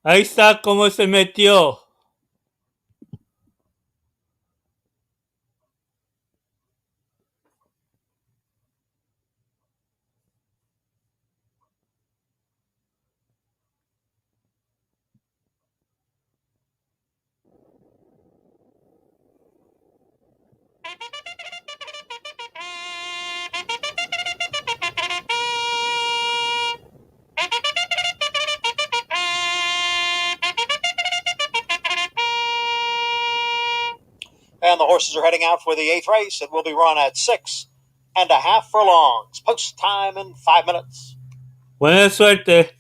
Ahí está cómo se metió. And the horses are heading out for the 8th race. It will be run at 6.5 furlongs. Post time in 5 minutes. Buena suerte.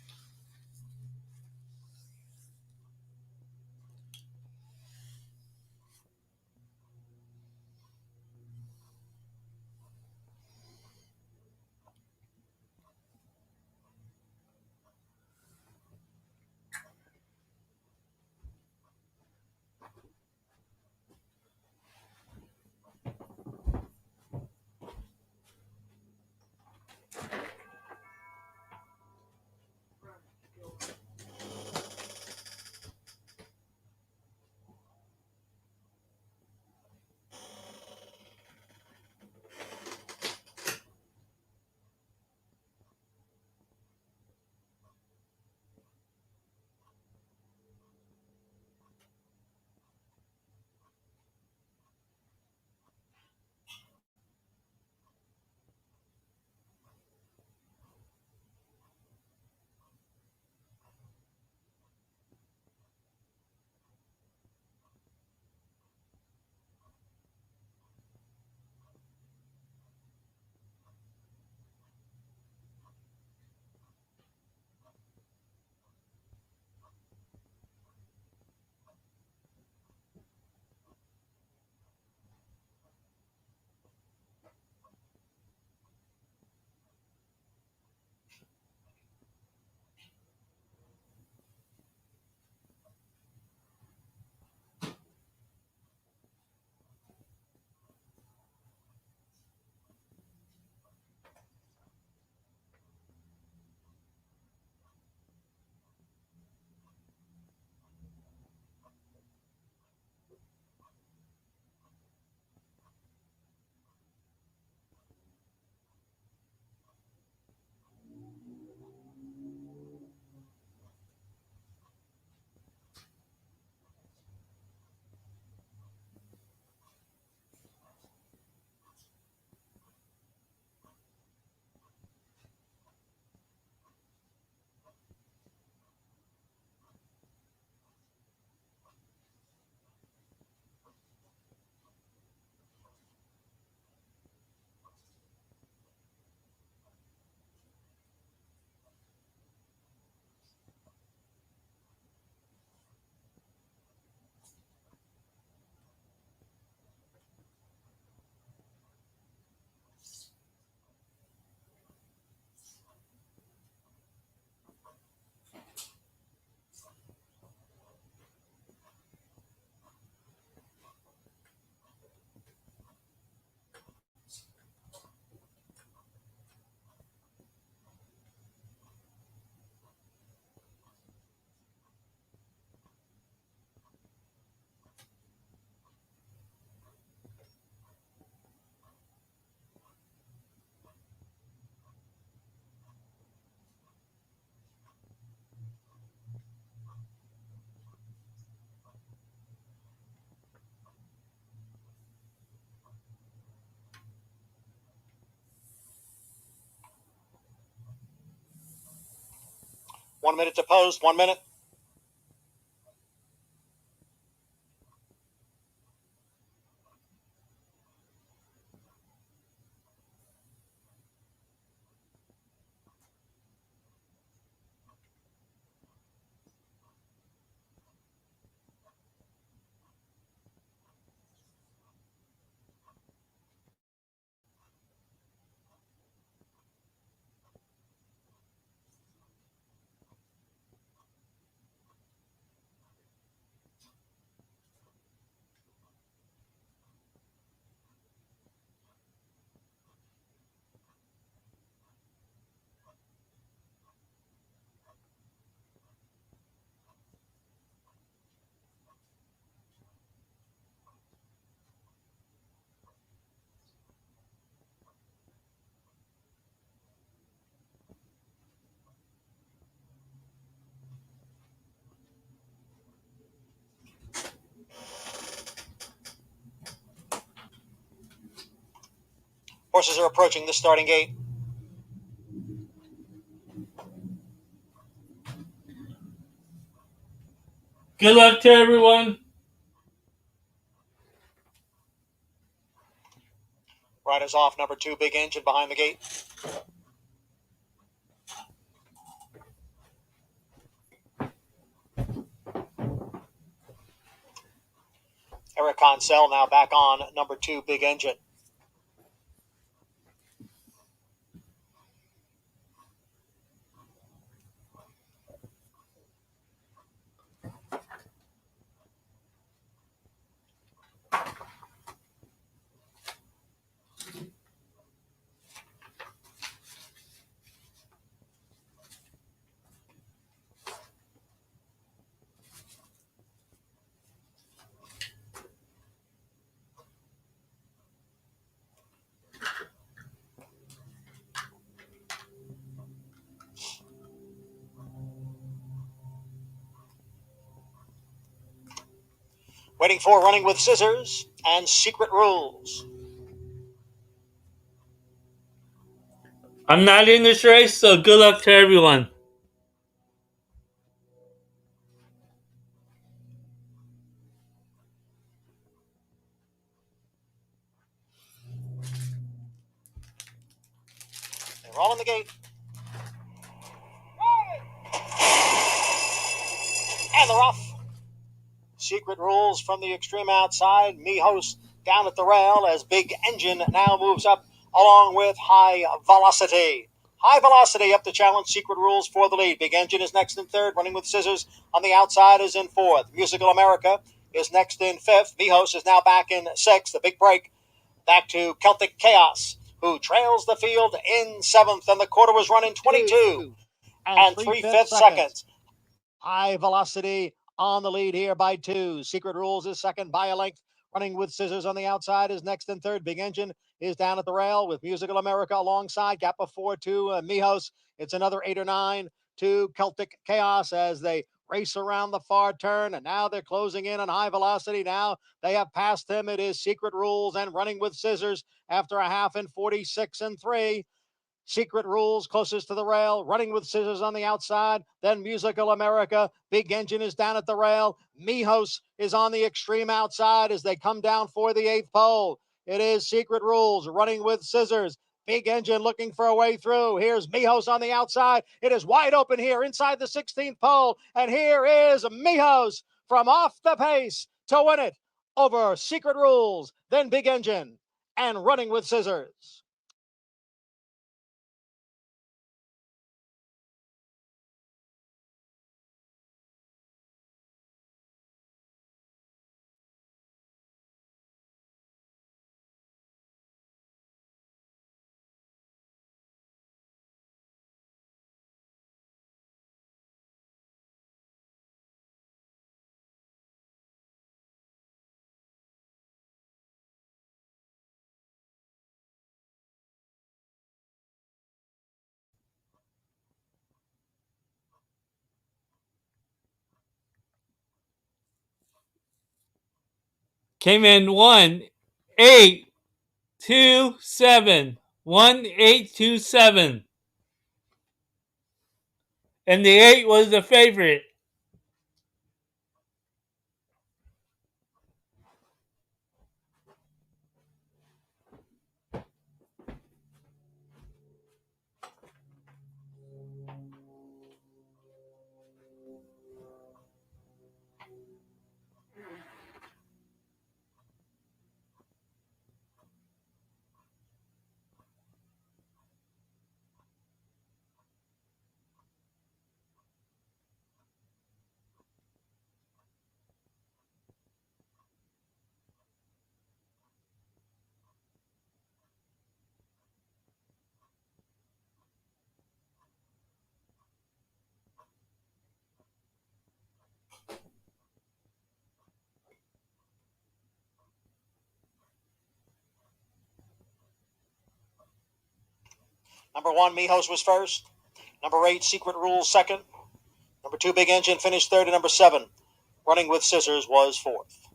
1 minute to post, 1 minute. Horses are approaching the starting gate. Good luck to everyone. Riders off, number 2, Big Engine behind the gate. Eric Consell now back on number 2, Big Engine. Waiting for Running with Scissors and Secret Rules. I'm not in this race, so good luck to everyone. They're rolling the gate. And they're off. Secret Rules from the extreme outside. Mijos down at the rail as Big Engine now moves up along with High Velocity. High Velocity up to challenge Secret Rules for the lead. Big Engine is next in third. Running with Scissors on the outside is in fourth. Musical America is next in fifth. Mijos is now back in sixth. The big break back to Celtic Chaos, who trails the field in seventh. And the quarter was running 22 and 3/5 seconds. High Velocity on the lead here by 2. Secret Rules is second by a length. Running with Scissors on the outside is next and third. Big Engine is down at the rail with Musical America alongside. Gap of 4 to Mijos. It's another 8 or 9 to Celtic Chaos as they race around the far turn. And now they're closing in on High Velocity. Now they have passed him. It is Secret Rules and Running with Scissors after a half in 46 and 3. Secret Rules closest to the rail, Running with Scissors on the outside, then Musical America. Big Engine is down at the rail. Mijos is on the extreme outside as they come down for the 8th pole. It is Secret Rules, Running with Scissors. Big Engine looking for a way through. Here's Mijos on the outside. It is wide open here inside the 16th pole. And here is Mijos from off the pace to win it over Secret Rules, then Big Engine, and Running with Scissors. Came in 1-8-2-7. 1-8-2-7. and the 8 was the favorite. Number 1, Mijos was first. Number 8, Secret Rules second. Number 2, Big Engine finished third. And number 7, Running with Scissors, was fourth.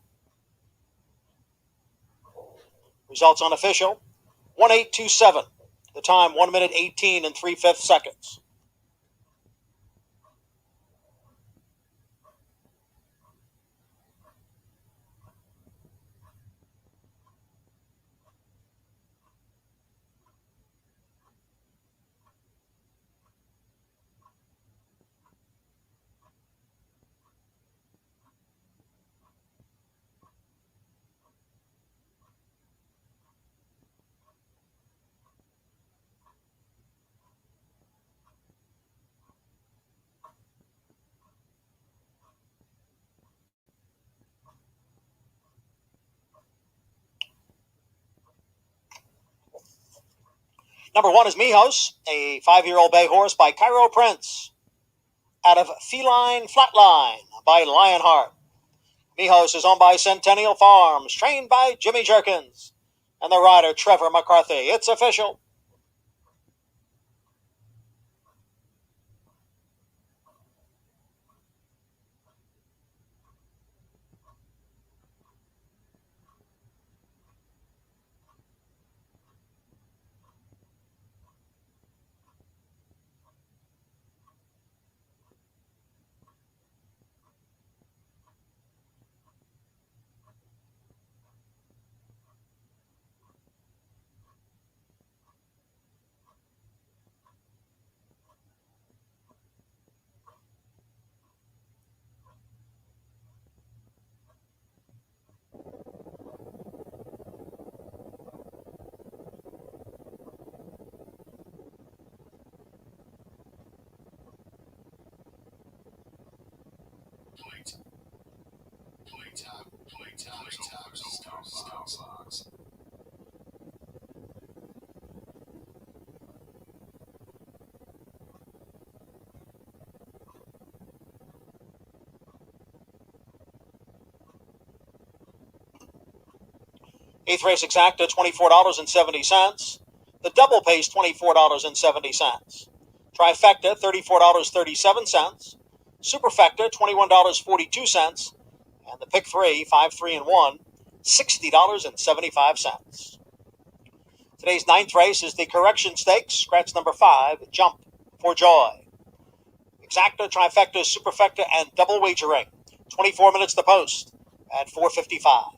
Results unofficial. 1:8:27. The time 1 minute 18 and 3/5 seconds. Number 1 is Mijos, a 5-year-old bay horse by Cairo Prince. Out of Feline Flatline by Lionheart. Mijos is owned by Centennial Farms, trained by Jimmy Jerkins. And the rider, Trevor McCarthy. It's official. Eighth race exacta, $24.70. The double pays $24.70. Trifecta, $34.37. Superfecta, $21.42. And the pick 3, 5, 3, and 1, $60.75. Today's ninth race is the Correction Stakes, scratch number 5, Jump for Joy. Exacta, trifecta, superfecta, and double wagering. 24 minutes the post at 4:55.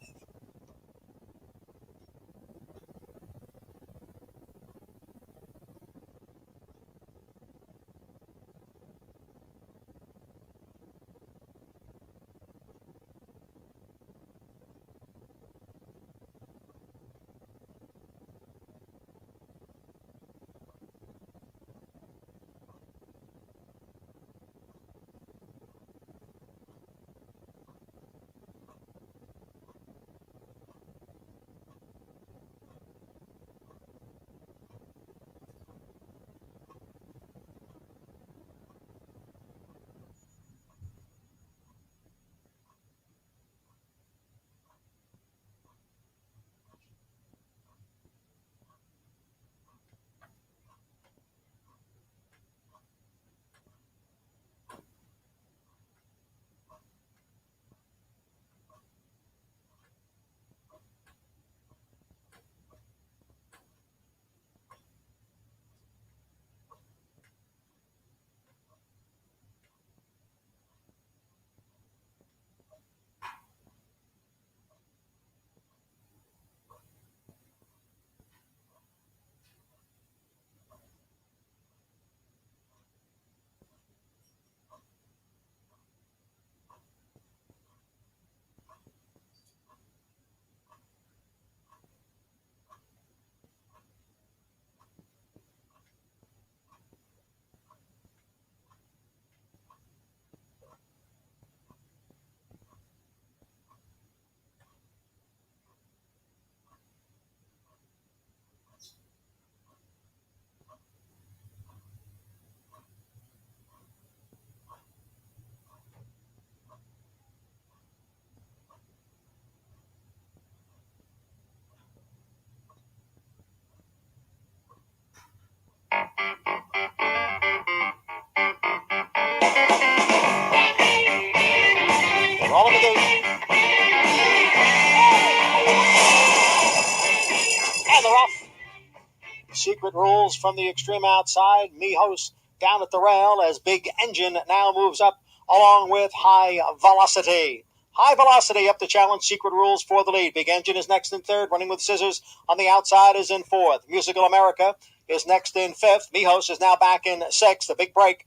Secret Rules from the extreme outside. Mijos down at the rail as Big Engine now moves up along with High Velocity. High Velocity up to challenge Secret Rules for the lead. Big Engine is next in third, running with Scissors on the outside is in fourth. Musical America is next in fifth. Mijos is now back in sixth. A big break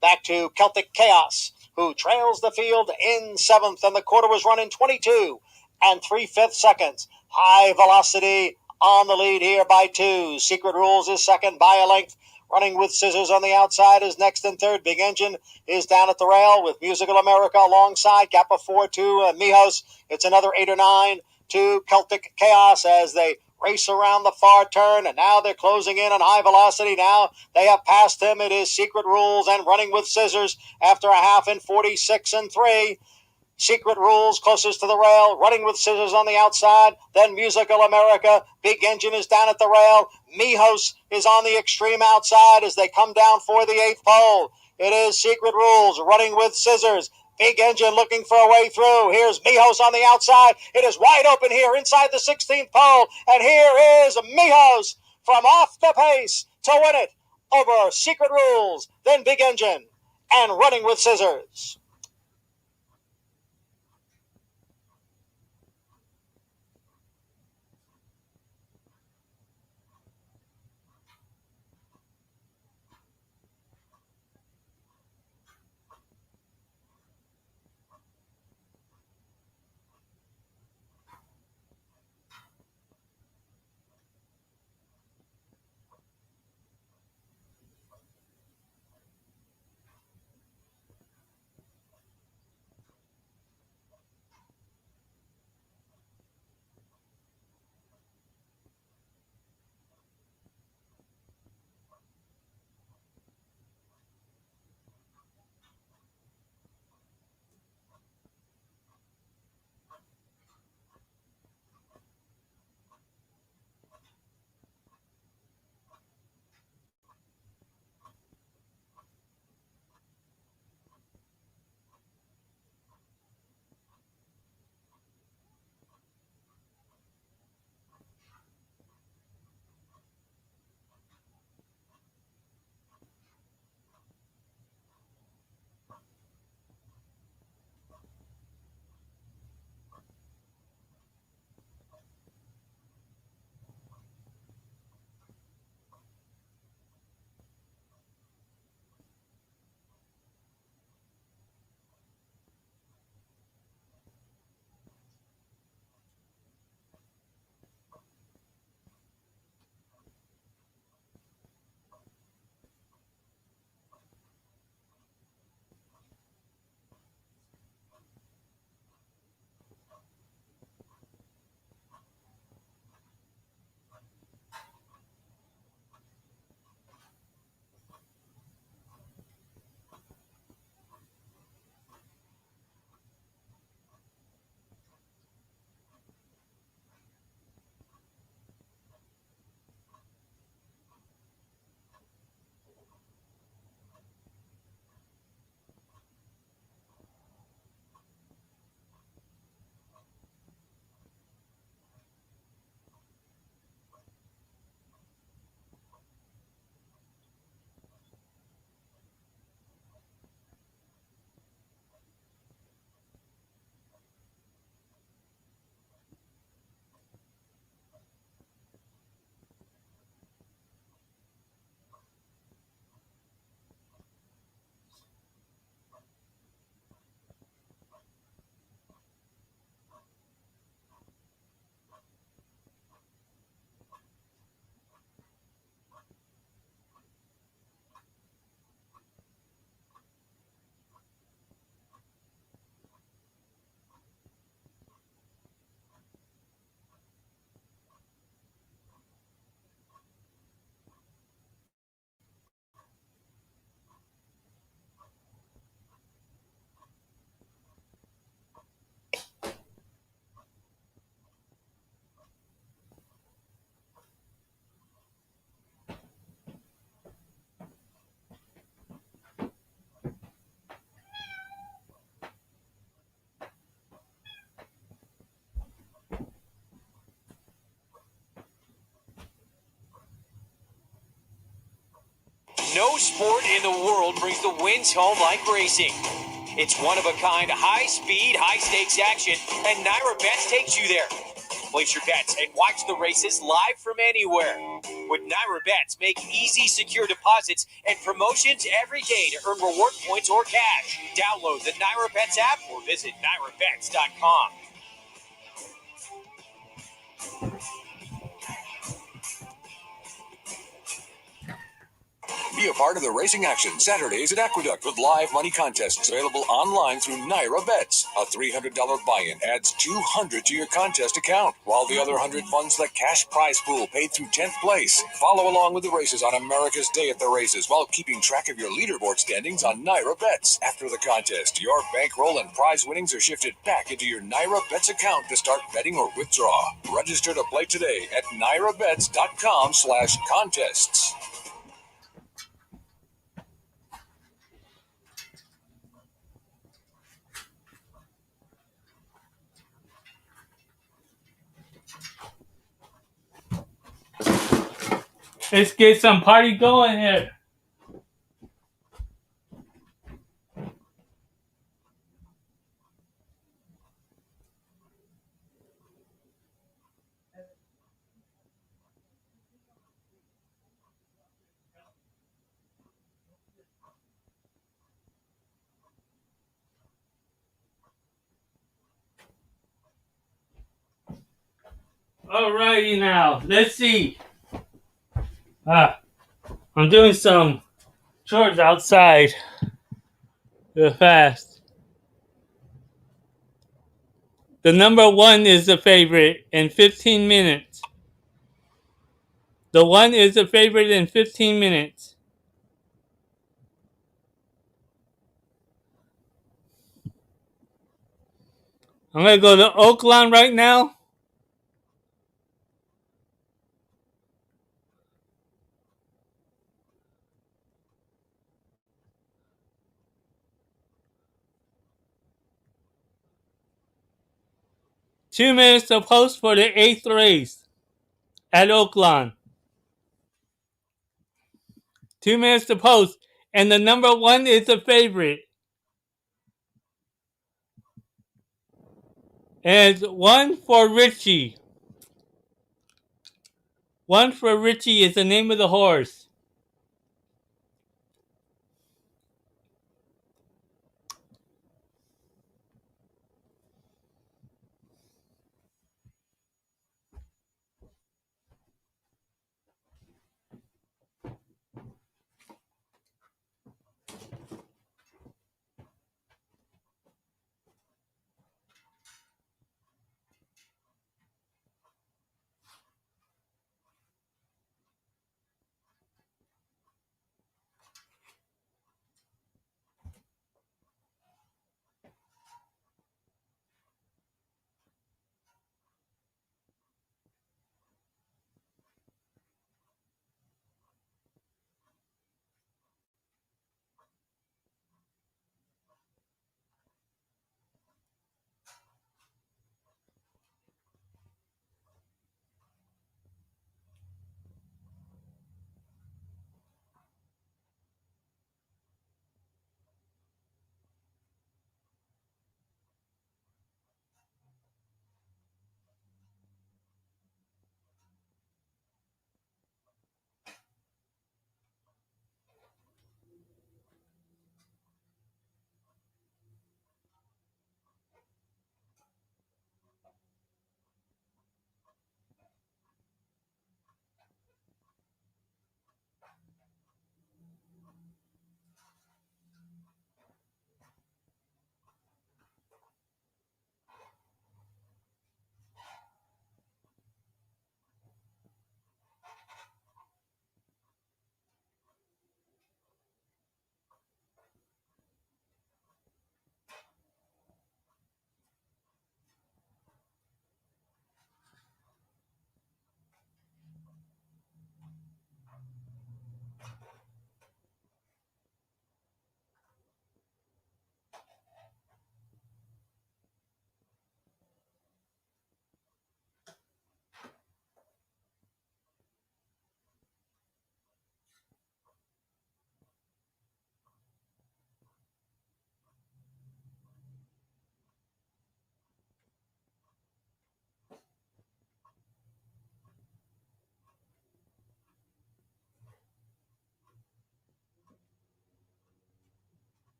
back to Celtic Chaos, who trails the field in seventh, and the quarter was run in 22 and 3/5 seconds. High Velocity on the lead here by 2. Secret Rules is second by a length. Running with Scissors on the outside is next and third. Big Engine is down at the rail with Musical America alongside. Gap of 4 to Mijos. It's another 8 or 9 to Celtic Chaos as they race around the far turn, and now they're closing in on High Velocity. Now they have passed him. It is Secret Rules and Running with Scissors after a half in 46 and 3. Secret Rules closest to the rail, Running with Scissors on the outside, then Musical America. Big Engine is down at the rail. Mijos is on the extreme outside as they come down for the 8th pole. It is Secret Rules, Running with Scissors. Big Engine looking for a way through. Here's Mijos on the outside. It is wide open here inside the 16th pole. And here is Mijos from off the pace to win it over Secret Rules, then Big Engine, and Running with Scissors. No sport in the world brings the wins home like racing. It's one-of-a-kind, high-speed, high-stakes action, and Naira Bets takes you there. Place your bets and watch the races live from anywhere. With Naira Bets, make easy, secure deposits and promotions every day to earn reward points or cash. Download the Naira Bets app or visit NairaBets.com. Be a part of the racing action Saturdays at Aqueduct with live money contests available online through Naira Bets. A $300 buy-in adds $200 to your contest account, while the other 100 funds the cash prize pool paid through 10th place. Follow along with the races on America's Day at the Races while keeping track of your leaderboard standings on Naira Bets. After the contest, your bankroll and prize winnings are shifted back into your Naira Bets account to start betting or withdraw. Register to play today at NairaBets.com/contests. Let's get some party going here. Alrighty now, let's see. I'm doing some chores outside real fast. The number one is the favorite in 15 minutes. The one is the favorite in 15 minutes. I'm going to go to Oaklawn right now. Two minutes to post for the 8th race at Oaklawn. 2 minutes to post. And the number one is the favorite. And it's One for Richie. One for Richie is the name of the horse.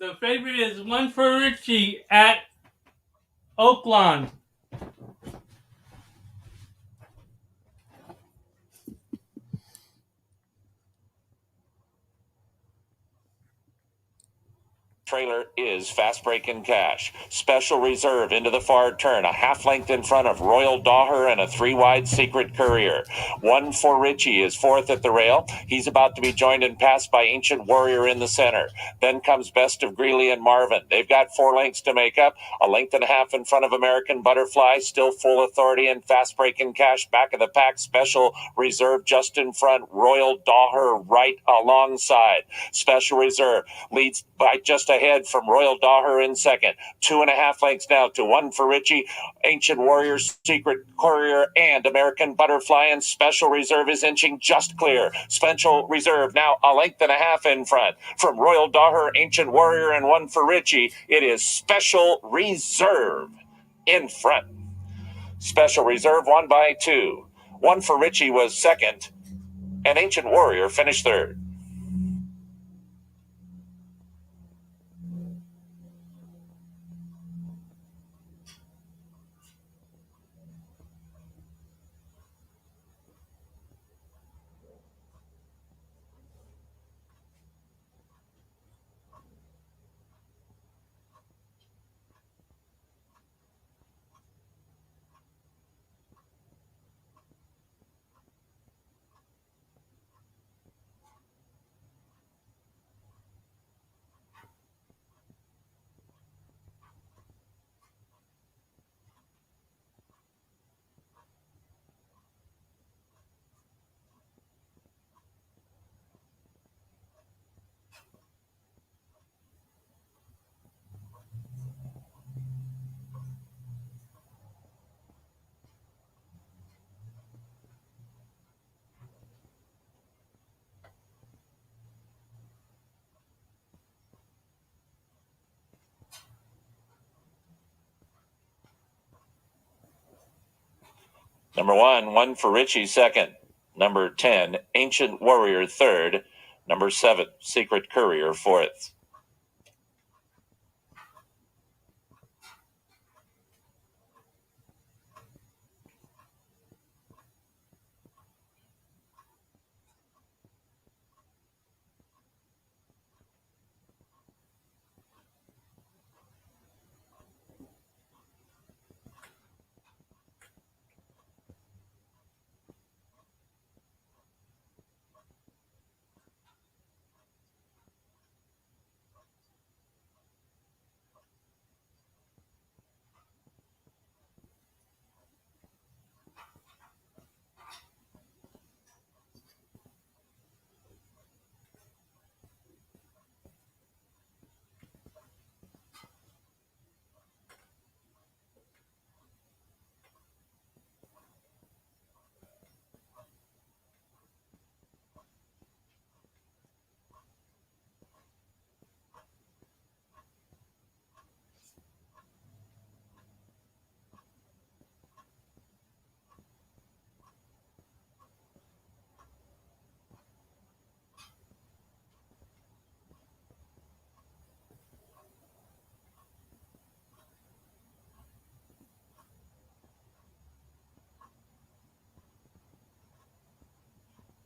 The favorite is One for Richie at Oaklawn. Trailer is Fast Break in Cash. Special Reserve into the far turn. A half length in front of Royal Daher and a 3-wide Secret Courier. One for Richie is fourth at the rail. He's about to be joined and passed by Ancient Warrior in the center. Then comes Best of Greeley and Marvin. They've got 4 lengths to make up. A length and a half in front of American Butterfly. Still Full Authority and Fast Break in Cash. Back of the pack. Special Reserve just in front. Royal Daher right alongside. Special Reserve leads by just ahead from Royal Daher in second. 2.5 lengths now to One for Richie, Ancient Warrior, Secret Courier, and American Butterfly, and Special Reserve is inching just clear. Special Reserve now a length and a half in front. From Royal Daher, Ancient Warrior, and One for Richie, it is Special Reserve in front. Special Reserve won by 2. One for Richie was second, and Ancient Warrior finished third. Number 1, One for Richie second. Number 10, Ancient Warrior third. Number 7, Secret Courier fourth.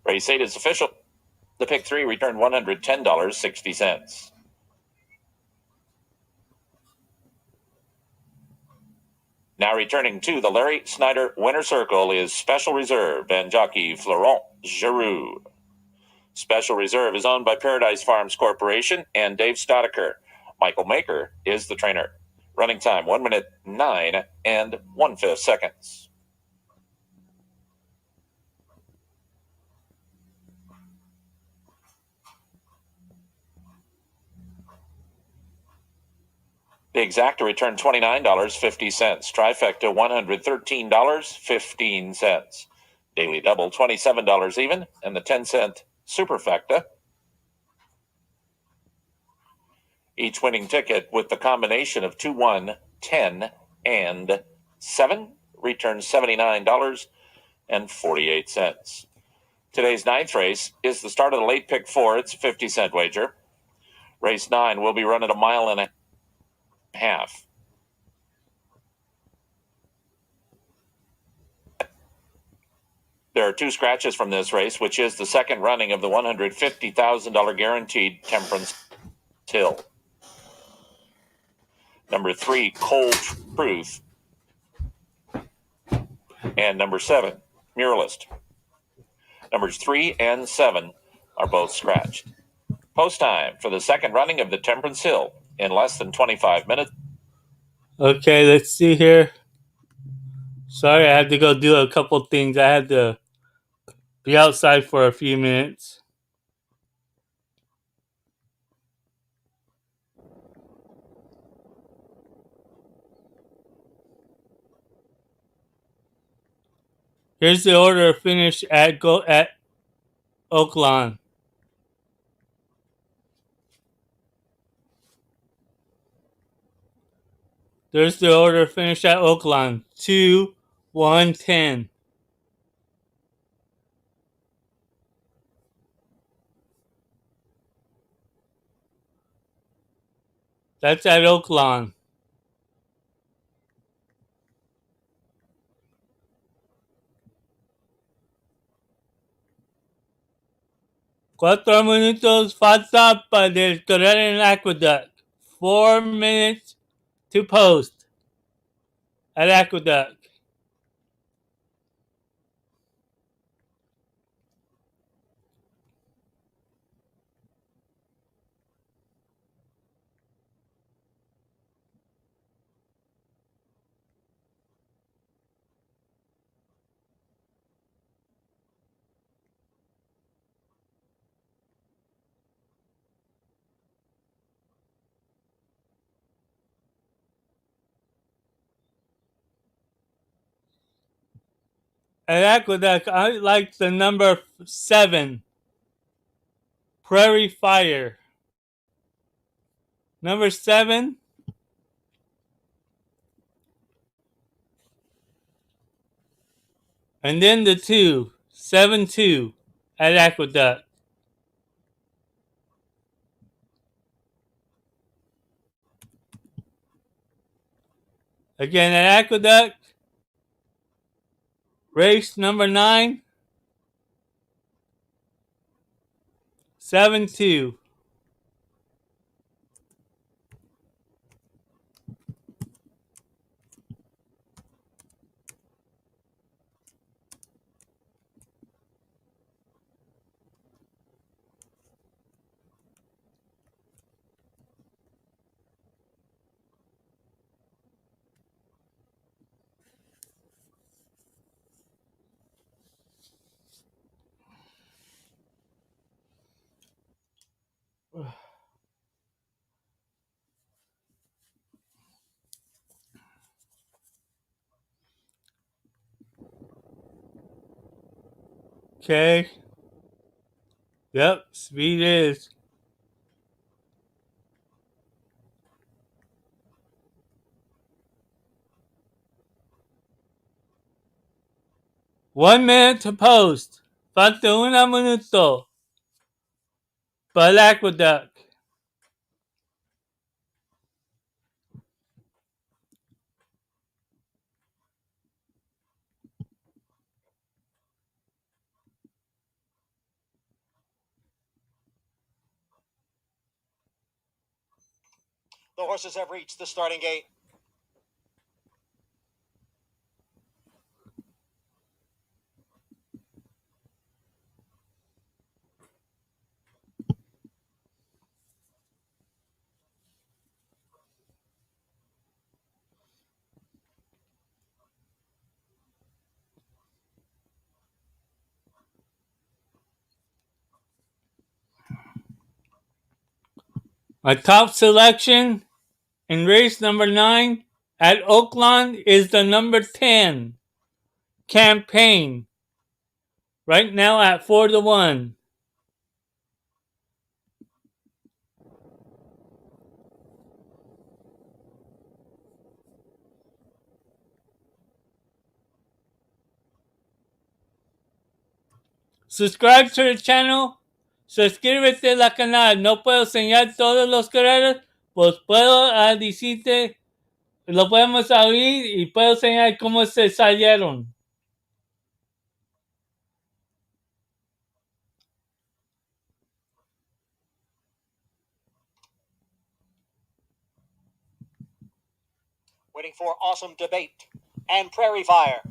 Race 8 is official. The pick 3 returned $110.60. Now returning to the Larry Snyder Winner Circle is Special Reserve and jockey Florent Giroux. Special Reserve is owned by Paradise Farms Corporation and Dave Stodaker. Michael Maker is the trainer. Running time 1 minute 9 1/5 seconds. The exacta returned $29.50. Trifecta $113.15. Daily double $27 even, and the 10-cent superfecta. Each winning ticket with the combination of 2, 1, 10, and 7 returns $79.48. Today's 9th race is the start of the late pick 4. It's a 50-cent wager. Race 9 will be run at 1.5 miles. There are 2 scratches from this race, which is the second running of the $150,000 guaranteed Temperance Hill. Number 3, Cold Truth. And number 7, Muralist. Numbers 3 and 7 are both scratched. Post time for the second running of the Temperance Hill in less than 25 minutes. Okay, let's see here. Sorry, I had to go do a couple things. I had to be outside for a few minutes. Here's the order of finish at Oaklawn. There's the order of finish at Oaklawn. 2, 1, 10. That's at Oaklawn. Cuatro minutos falta para correr en Aqueduct. 4 minutes to post at Aqueduct. At Aqueduct, I like the number 7, Prairie Fire. Number 7. And then the 2, 7-2 at Aqueduct. Again at Aqueduct, race number 9, 7-2. Okay. Yep, speed is. One minute to post. Falta un minuto para el Aqueduct. The horses have reached the starting gate. My top selection in race number 9 at Oaklawn is the number 10, Campaign. Right now at 4-1. Subscribe to the channel suscríbete a la canal. No puedo enseñar todos los carreras, pues puedo decirte, lo podemos abrir y puedo enseñar cómo se salieron. Waiting for Awesome Debate and Prairie Fire.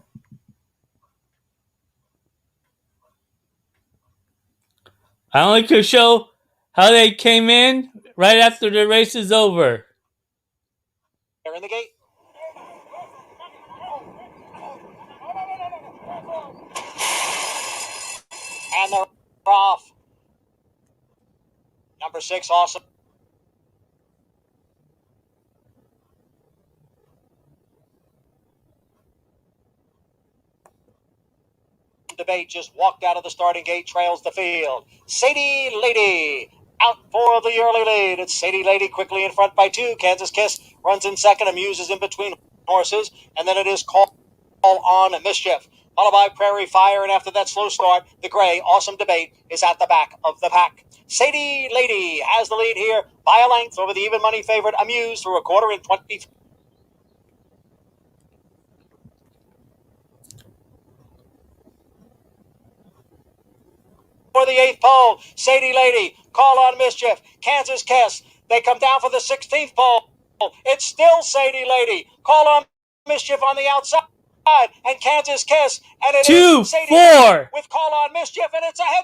I only could show how they came in right after the race is over. They're in the gate. And they're off. Number 6, Awesome Debate just walked out of the starting gate, trails the field. Sadie Lady out for the early lead. It's Sadie Lady quickly in front by 2. Kansas Kiss runs in second. Amuse is in between horses. And then it is Call on Mischief, followed by Prairie Fire. And after that slow start, the gray Awesome Debate is at the back of the pack. Sadie Lady has the lead here by a length over the even money favorite Amuse through a quarter in 20. For the 8th pole, Sadie Lady, Call on Mischief, Kansas Kiss. They come down for the 16th pole. It's still Sadie Lady, Call on Mischief on the outside, and Kansas Kiss, and it is Sadie Lady with Call on Mischief, and it's a head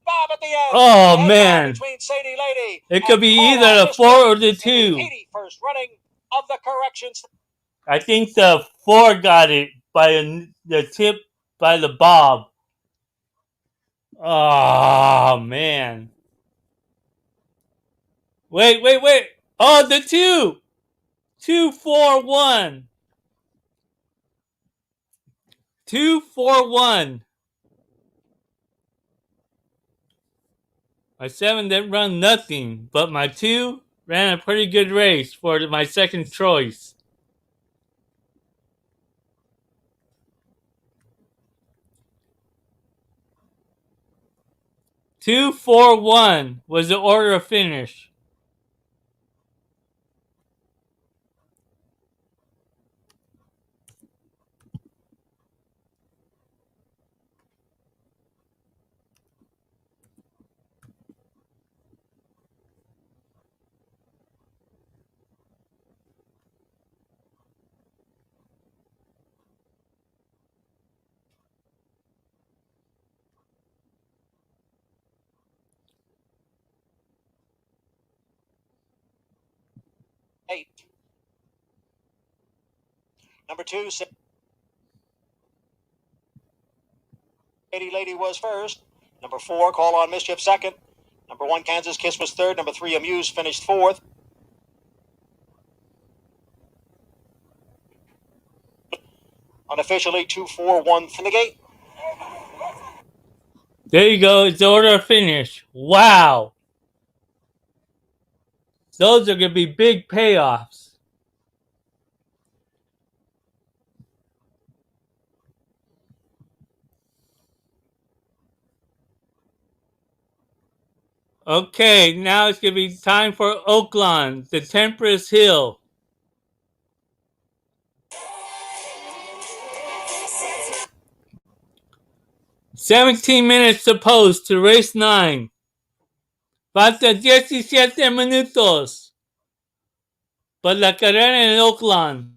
bob at the end. Oh man, between Sadie Lady it could be either the 4 or the 2. 81st running of the corrections. I think the 4 got it by the tip by the bob. Oh man. Wait. Oh, the 2. 2, 4, 1. 2, 4, 1. My 7 didn't run nothing, but my 2 ran a pretty good race for my second choice. 2, 4, 1 was the order of finish. Eight. Number 2, Sadie Lady was first. Number 4, Call on Mischief second. Number 1, Kansas Kiss was third. Number 3, Amuse finished fourth. Unofficially 2, 4, 1 from the gate. There you go. It's the order of finish. Wow. Those are going to be big payoffs. Okay, now it's going to be time for Oaklawn, the Temperance Hill. 17 minutes to post to race 9. Falta 17 minutos para la carrera en Oaklawn.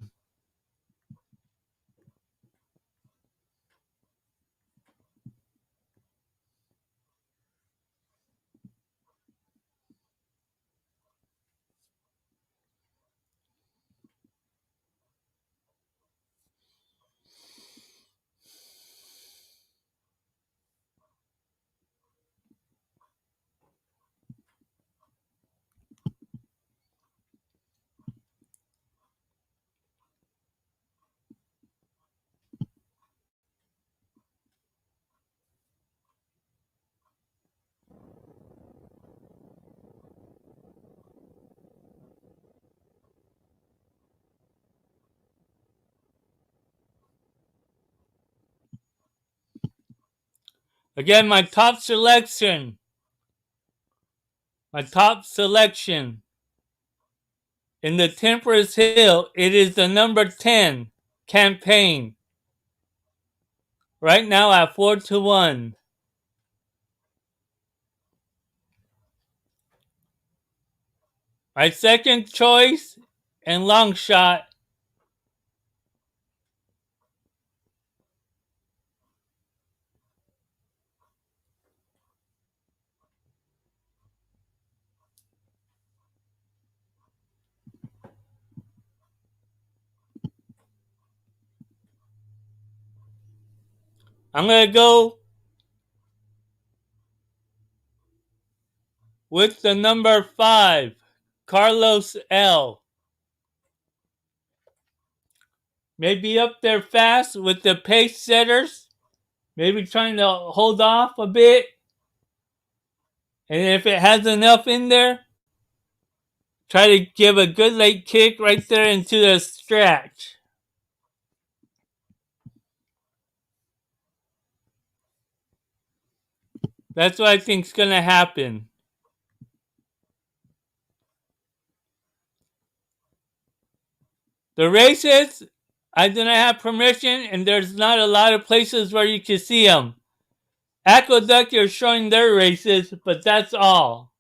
Again, my top selection. My top selection in the Temperance Hill, it is the number 10 campaign. Right now at 4-1. My second choice and long shot, I'm going to go with the number 5, Carlos L. Maybe up there fast with the pace setters. Maybe trying to hold off a bit. And if it has enough in there, try to give a good late kick right there into the stretch. That's what I think is going to happen. The races, I do not have permission, and there's not a lot of places where you can see them. Aqueduct are showing their races, but that's all.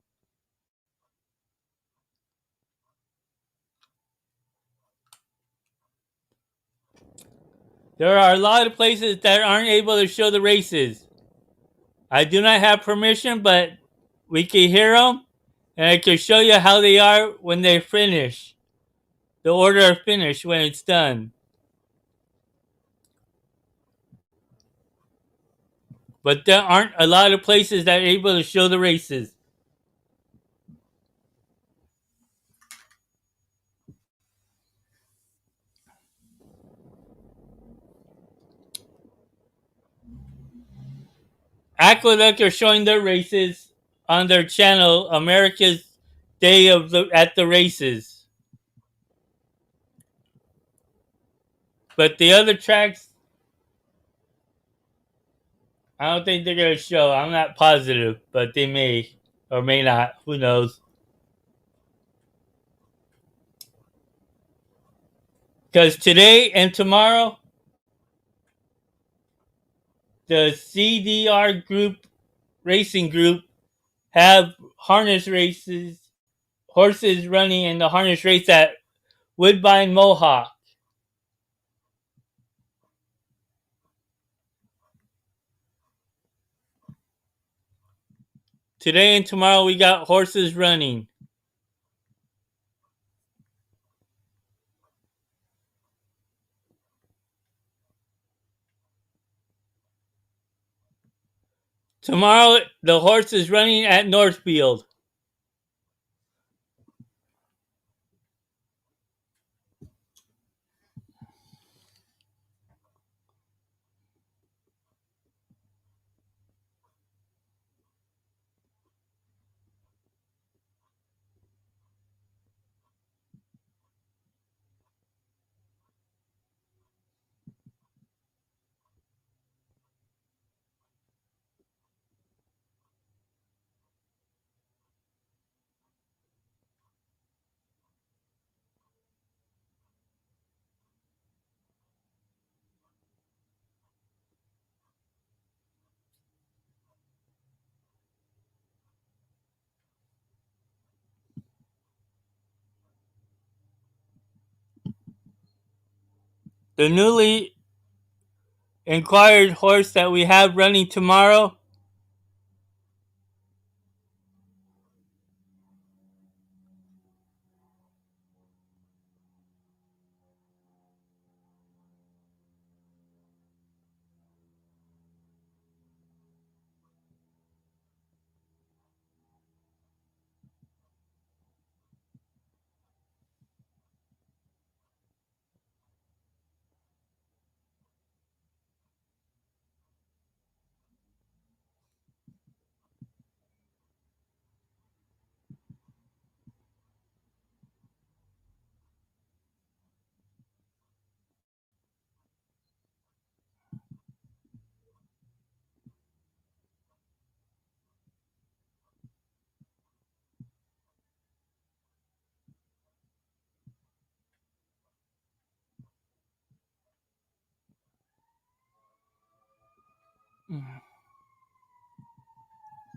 There are a lot of places that aren't able to show the races. I do not have permission, but we can hear them, and I can show you how they are when they finish. The order of finish when it's done. But there aren't a lot of places that are able to show the races. Aqueduct are showing their races on their channel, America's Day of at the Races. But the other tracks, I don't think they're going to show. I'm not positive, but they may or may not. Who knows? Because today and tomorrow, the CDR group, racing group, have harness races, horses running in the harness race at Woodbine Mohawk. Today and tomorrow we got horses running. Tomorrow the horse is running at Northfield. The newly inquired horse that we have running tomorrow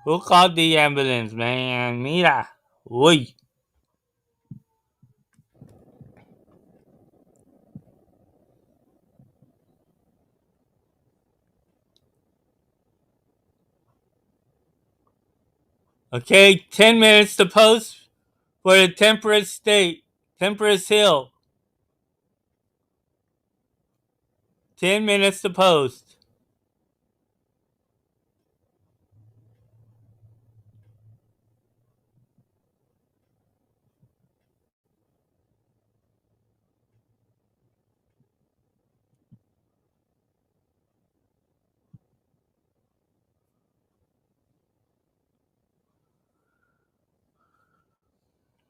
Who called the ambulance, man? Mira. Uy. Okay, 10 minutes to post for the temperate state. Temperate hill. 10 minutes to post.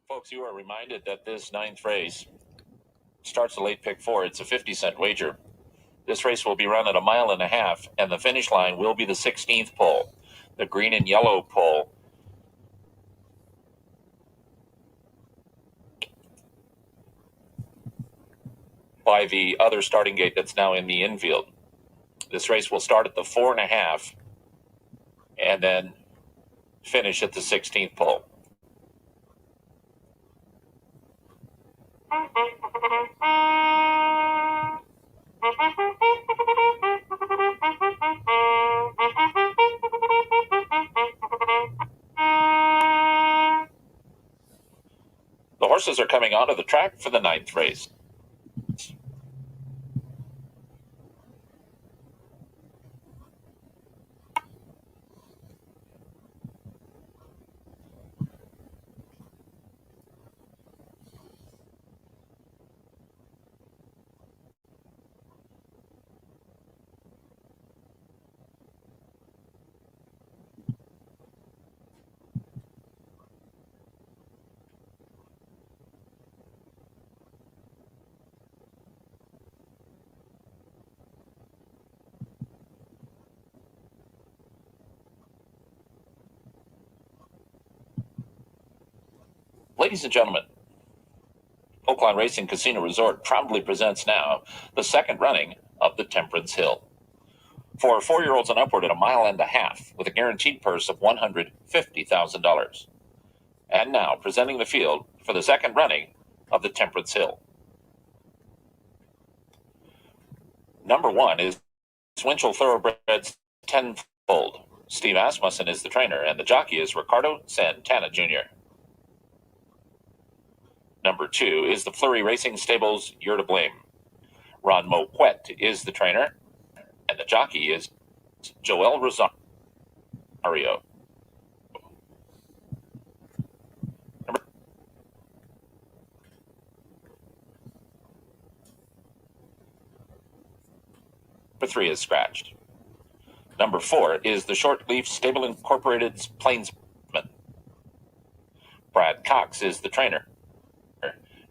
Folks, you are reminded that this ninth race starts a late pick 4. It's a 50-cent wager. This race will be run at a mile and a half, and the finish line will be the 16th pole. The green and yellow pole by the other starting gate that's now in the infield. This race will start at the 4.5 and then finish at the 16th pole. The horses are coming onto the track for the ninth race. Ladies and gentlemen, Oaklawn Racing Casino Resort proudly presents now the second running of the Temperance Hill. For 4-year-olds and upward at a mile and a half with a guaranteed purse of $150,000. And now presenting the field for the second running of the Temperance Hill. Number 1 is Winchell Thoroughbreds Tenfold. Steve Asmussen is the trainer, and the jockey is Ricardo Santana Jr. Number 2 is the Fleury Racing Stables You're to Blame. Ron Moquette is the trainer, and the jockey is Joel Rosario. Number 3 is scratched. Number 4 is the Short Leaf Stable Incorporated's Plainsman. Brad Cox is the trainer,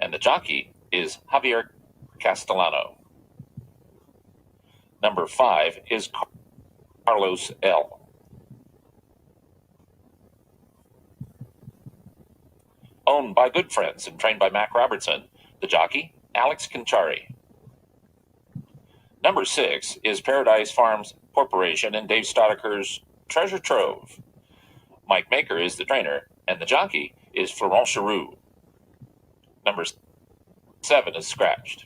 and the jockey is Javier Castellano. Number 5 is Carlos L. Owned by good friends and trained by Mac Robertson, the jockey, Alex Conchari. Number 6 is Paradise Farms Corporation and Dave Stoddicker's Treasure Trove. Mike Maker is the trainer, and the jockey is Florent Charoux. Number 7 is scratched.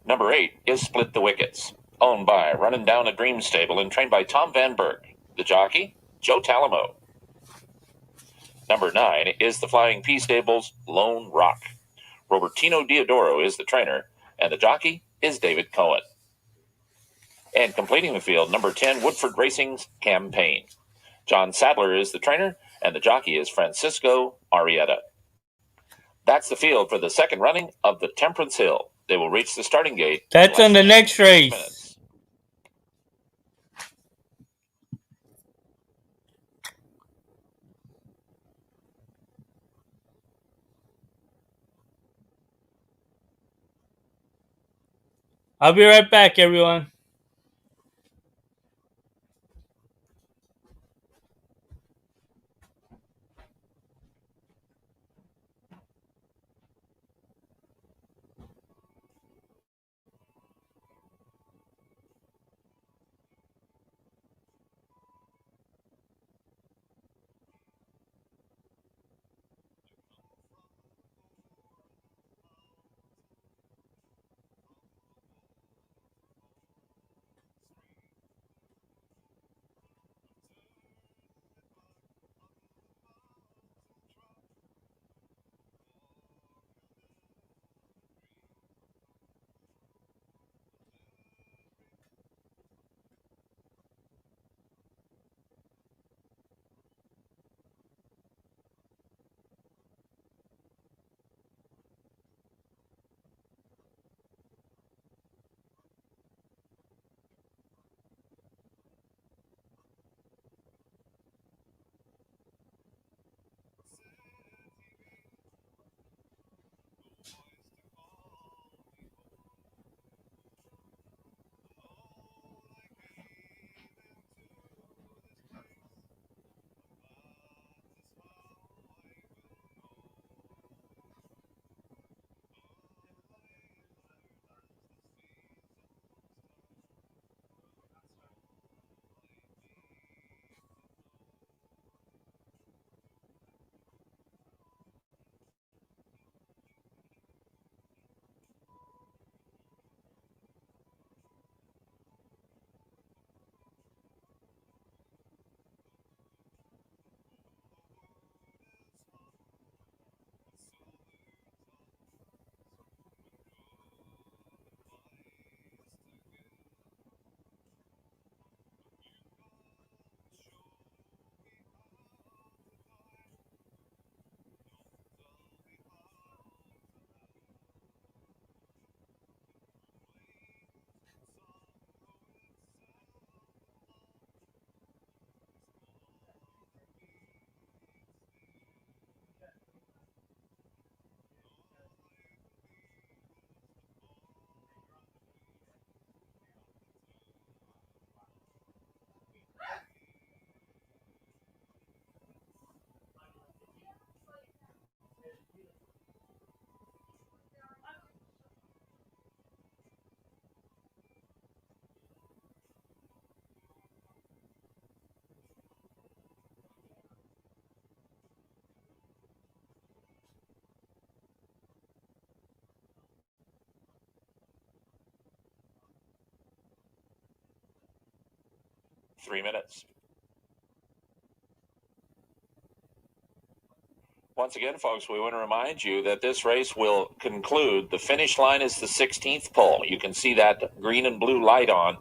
Number 8 is Split the Wickets, owned by Runnin' Down a Dream Stable and trained by Tom Van Berg. The jockey, Joe Talamo. Number 9 is the Flying P Stable's Lone Rock. Robertino Diodoro is the trainer, and the jockey is David Cohen. And completing the field, number 10, Woodford Racing's Campaign. John Sadler is the trainer, and the jockey is Francisco Arrieta. That's the field for the second running of the Temperance Hill. They will reach the starting gate. That's on the next race. Minutes. I'll be right back, everyone. 3 minutes. Once again, folks, we want to remind you that this race will conclude. The finish line is the 16th pole. You can see that green and blue light on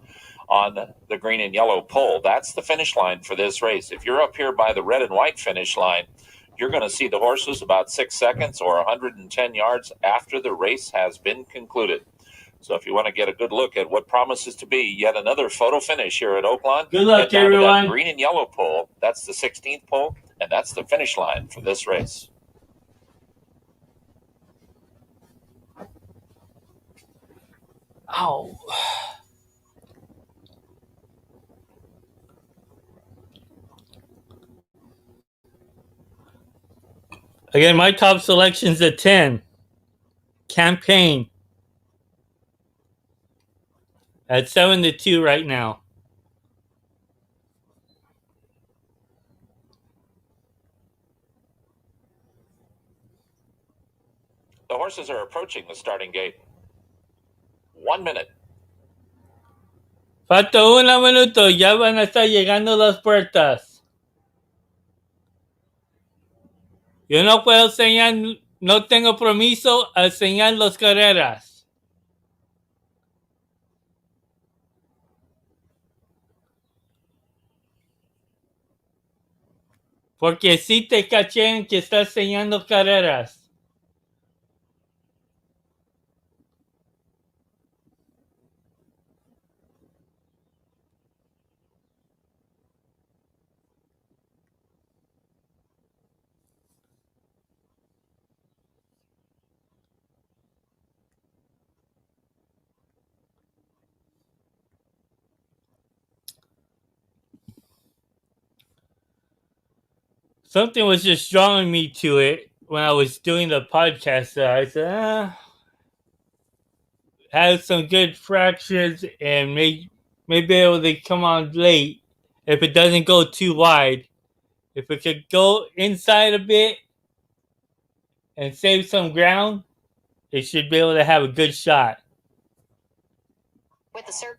the green and yellow pole. That's the finish line for this race. If you're up here by the red and white finish line, you're going to see the horses about 6 seconds or 110 yards after the race has been concluded. So if you want to get a good look at what promises to be yet another photo finish here at Oaklawn, Good luck, head down everyone. to that green and yellow pole. That's the 16th pole, and that's the finish line for this race. Ow. Again, my top selection's a 10. Campaign. At 7-2 right now. The horses are approaching the starting gate. 1 minute. Falta 1 minuto, ya van a estar llegando las puertas. Yo no puedo enseñar, no tengo permiso a enseñar las carreras. Porque si te caché que estás enseñando carreras. Something was just drawing me to it when I was doing the podcast. I said, had some good fractions and may be able to come on late if it doesn't go too wide. If it could go inside a bit and save some ground, it should be able to have a good shot. With the cert.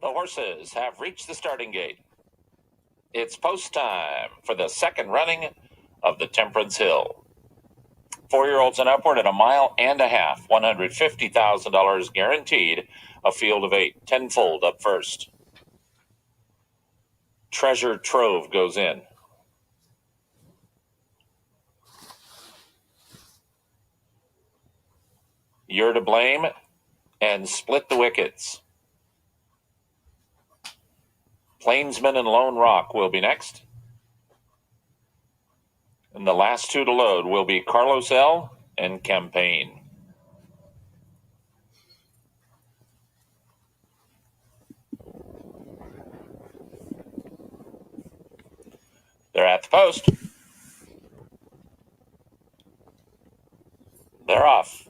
The horses have reached the starting gate. It's post time for the second running of the Temperance Hill. 4-year-olds and upward at 1.5 miles, $150,000 guaranteed. A field of 8, tenfold up first. Treasure Trove goes in. You're to Blame and Split the Wickets. Plainsman and Lone Rock will be next. And the last two to load will be Carlos L. and Campaign. They're at the post. They're off.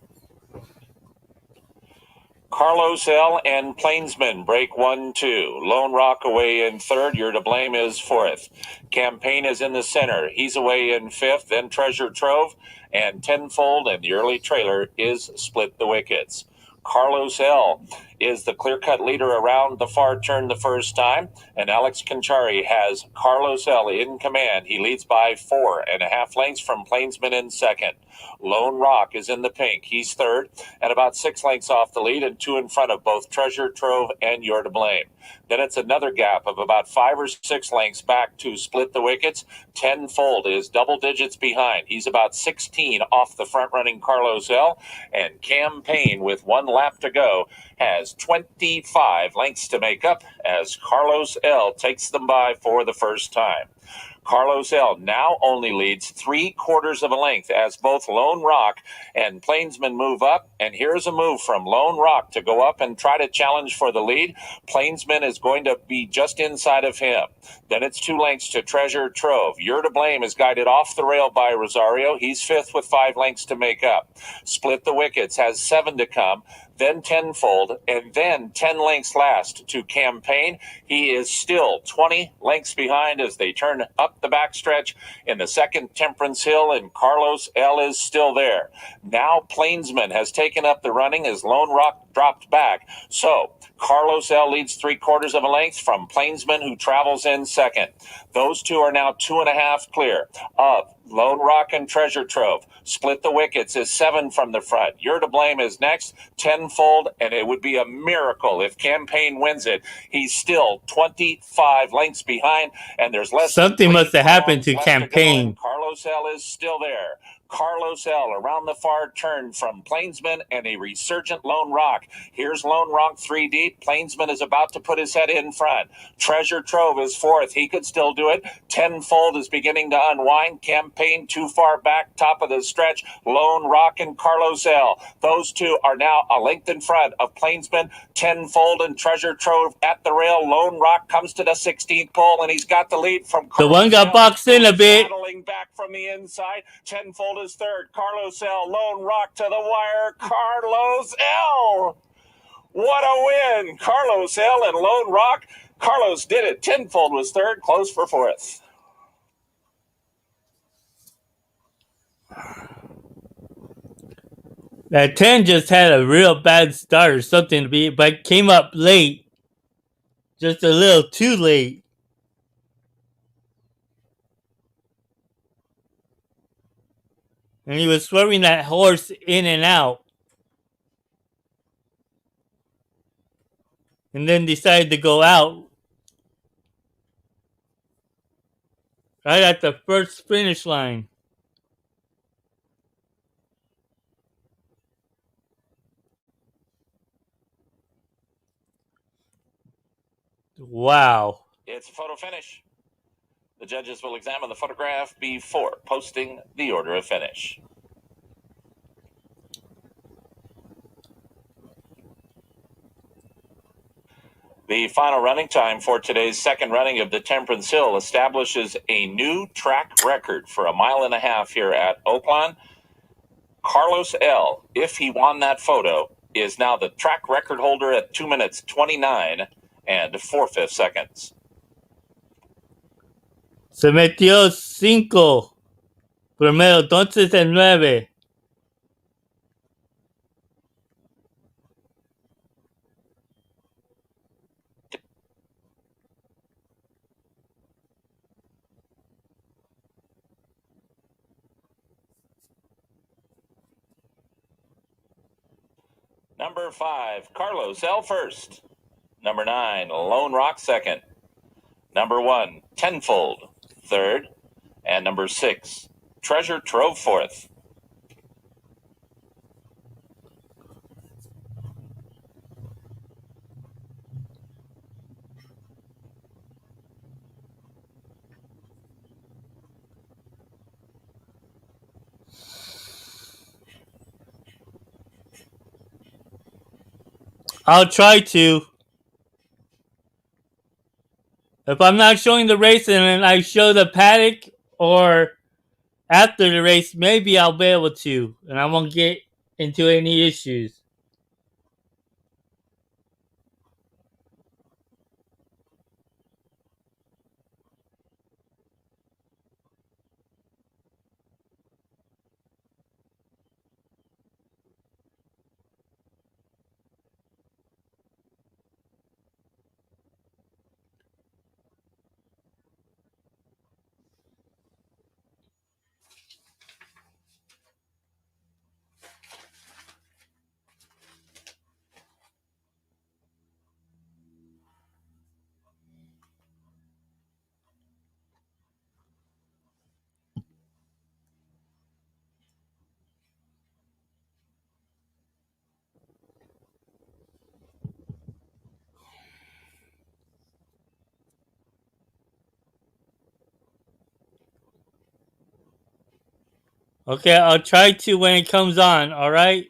Carlos L. and Plainsman break 1-2. Lone Rock away in third. You're to Blame is fourth. Campaign is in the center. He's away in fifth. Then Treasure Trove and Tenfold, and the early trailer is Split the Wickets. Carlos L. is the clear-cut leader around the far turn the first time, and Alex Conchari has Carlos L. in command. He leads by 4.5 lengths from Plainsman in second. Lone Rock is in the pink. He's third, and about 6 lengths off the lead and 2 in front of both Treasure Trove and You're to Blame. Then it's another gap of about 5 or 6 lengths back to Split the Wickets. Tenfold is double digits behind. He's about 16 off the front-running Carlos L. And Campaign, with 1 lap to go, has 25 lengths to make up as Carlos L. takes them by for the first time. Carlos L. now only leads 3/4 of a length as both Lone Rock and Plainsman move up. And here's a move from Lone Rock to go up and try to challenge for the lead. Plainsman is going to be just inside of him. Then it's 2 lengths to Treasure Trove. You're to Blame is guided off the rail by Rosario. He's 5th with 5 lengths to make up. Split the Wickets has 7 to come, then Tenfold, and then 10 lengths last to Campaign. He is still 20 lengths behind as they turn up the backstretch in the second Temperance Hill, and Carlos L. is still there. Now Plainsman has taken up the running as Lone Rock dropped back. So Carlos L. leads 3/4 of a length from Plainsman, who travels in second. Those two are now 2.5 clear of Lone Rock and Treasure Trove. Split the Wickets is 7 from the front. You're to Blame is next, Tenfold, and it would be a miracle if Campaign wins it. He's still 25 lengths behind, and there's less Something must have happened to left Campaign. Carlos L. is still there. Carlos L. around the far turn from Plainsman and a resurgent Lone Rock. Here's Lone Rock 3 deep. Plainsman is about to put his head in front. Treasure Trove is 4th. He could still do it. Tenfold is beginning to unwind. Campaign too far back, top of the stretch. Lone Rock and Carlos L. Those two are now a length in front of Plainsman. Tenfold and Treasure Trove at the rail. Lone Rock comes to the 16th pole, and he's got the lead from Carlos The one got boxed in a bit. Battling back from the inside. Tenfold is 3rd. Carlos L. Lone Rock to the wire. Carlos L. What a win. Carlos L. and Lone Rock. Carlos did it. Tenfold was 3rd. Close for 4th. That 10 just had a real bad start or something to be, but came up late. Just a little too late. And he was swerving that horse in and out. And then decided to go out right at the first finish line. Wow. It's a photo finish. The judges will examine the photograph before posting the order of finish. The final running time for today's second running of the Temperance Hill establishes a new track record for 1.5 miles here at Oaklawn. Carlos L., if he won that photo, is now the track record holder at 2 minutes 29 and 4/5 seconds. Se metió 5. Primero, entonces el 9. Number 5, Carlos L. first. Number 9, Lone Rock second. Number 1, Tenfold third. And number 6, Treasure Trove fourth. I'll try to. If I'm not showing the race and then I show the paddock or after the race, maybe I'll be able to. And I won't get into any issues. Okay, I'll try to when it comes on, alright?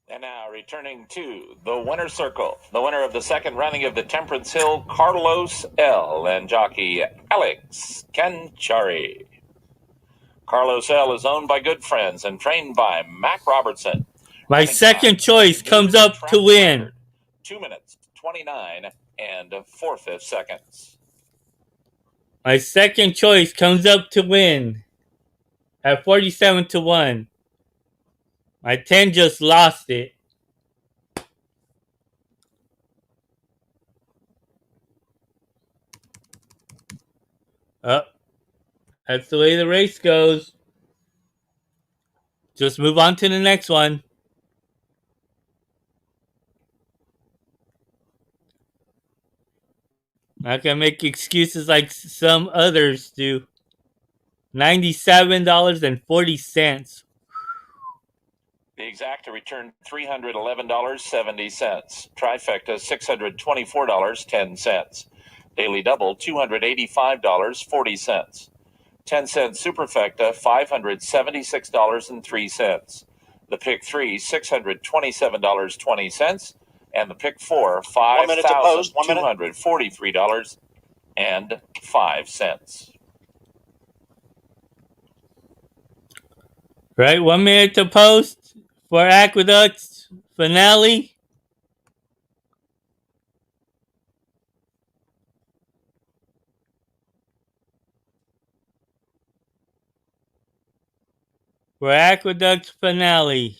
And now returning to the winner's circle, the winner of the second running of the Temperance Hill, Carlos L. and jockey Alex Canchari. Carlos L. is owned by good friends and trained by Mac Robertson. My second choice comes up to win. Record, 2 minutes, 29 and 4/5 seconds. My second choice comes up to win at 47-1. My 10 just lost it. That's the way the race goes. Just move on to the next one. Not gonna make excuses like some others do. $97.40. The exacta returned $311.70. Trifecta $624.10. Daily double $285.40. 10-cent superfecta $576.03. The pick 3 $627.20, and the pick 4 $5,243.05. Right, 1 minute to post for Aqueduct's finale. For Aqueduct's finale.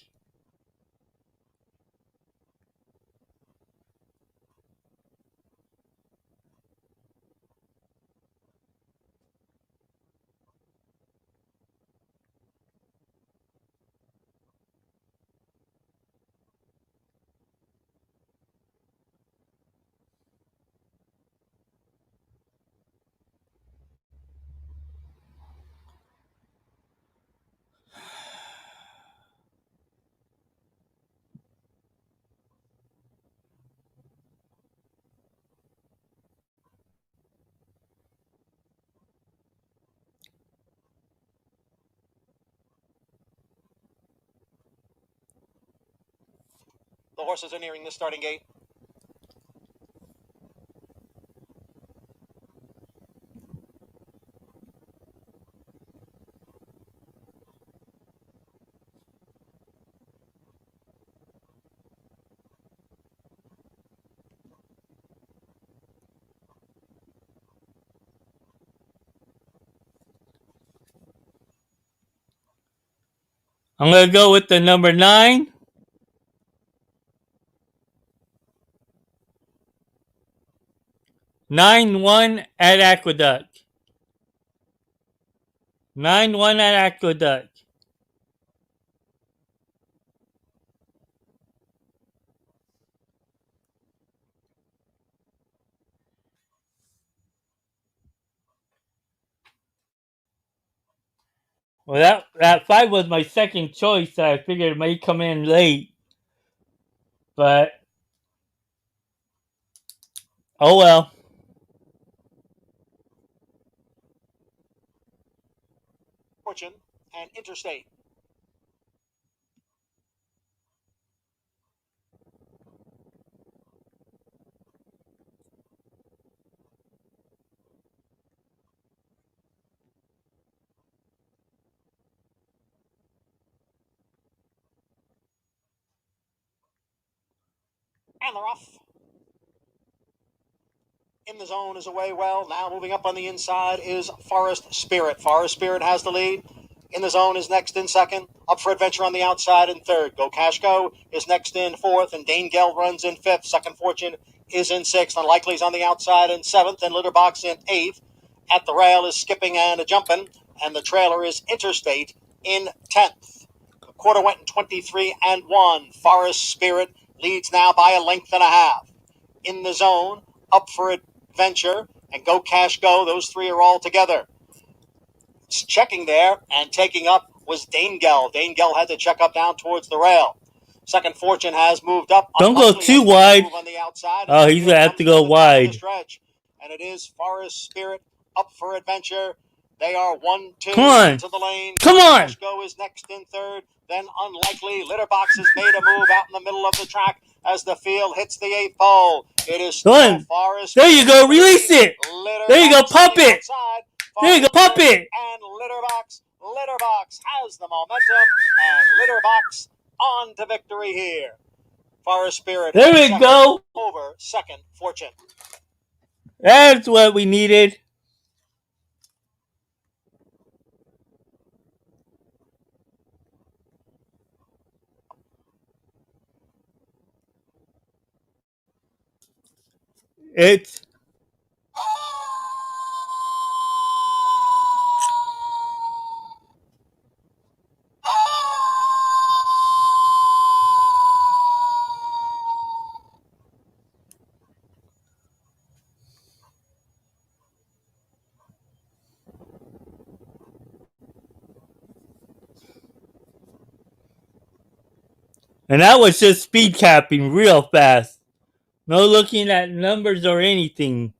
The horses are nearing the starting gate. I'm going to go with the number 9. 9-1 at Aqueduct. 9-1 at Aqueduct. Well, that 5 was my second choice. I figured it may come in late. But, oh well. Fortune and Interstate. And they're off. In the zone is away well. Now moving up on the inside is Forest Spirit. Forest Spirit has the lead. In the zone is next in second. Up for Adventure on the outside in third. Go Cash Go is next in fourth. And Dane Gell runs in fifth. Second Fortune is in sixth. Unlikely's on the outside in seventh. And Litterbox in eighth. At the rail is Skipping and a Jumping. And the trailer is Interstate in 10th. The quarter went in 23-1. Forest Spirit leads now by a length and a half. In the zone, Up for Adventure and Go Cash Go, those three are all together. Checking there and taking up was Dane Gell. Dane Gell had to check up down towards the rail. Second Fortune has moved up. Don't go Unlikely too has made a wide. move on the outside. Oh, he's going to have to go wide. Stretch, and it is Forest Spirit up for adventure. They are 1-2 Come on. into the lane. Come on. Go is next in third. Then Unlikely. Litterbox has made a move out in the middle of the track as the field hits the 8th pole. It is still Forest. There you go. Release it. There you go. Pop it. There you go. Pop it. And Litterbox has the momentum, and Litterbox on to victory here. Forest Spirit. There we go. Over Second Fortune. That's what we needed. It's and that was just speed capping real fast. No looking at numbers or anything.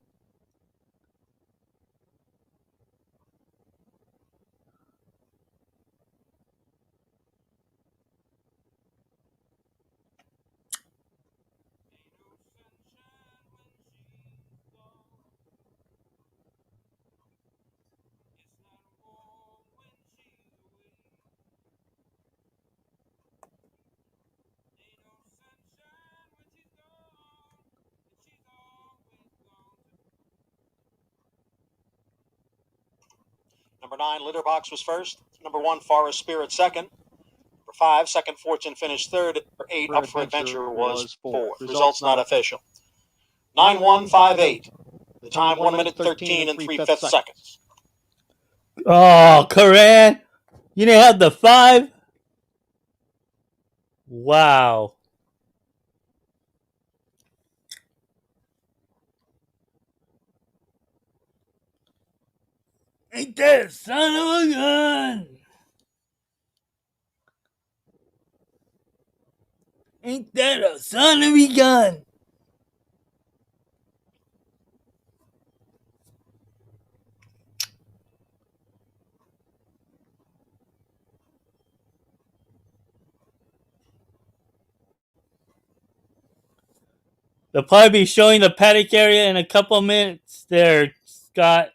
Number 9, Litterbox was first. Number 1, Forest Spirit second. Number 5, Second Fortune finished third. Number 8, Up for Adventure was fourth. Results not official. 9-1-5-8. The time 1 minute 13 and 3/5 seconds. Oh, Corinne, you didn't have the 5? Wow. Ain't that a son of a gun? Ain't that a son of a gun? They'll probably be showing the paddock area in a couple minutes there, Scott.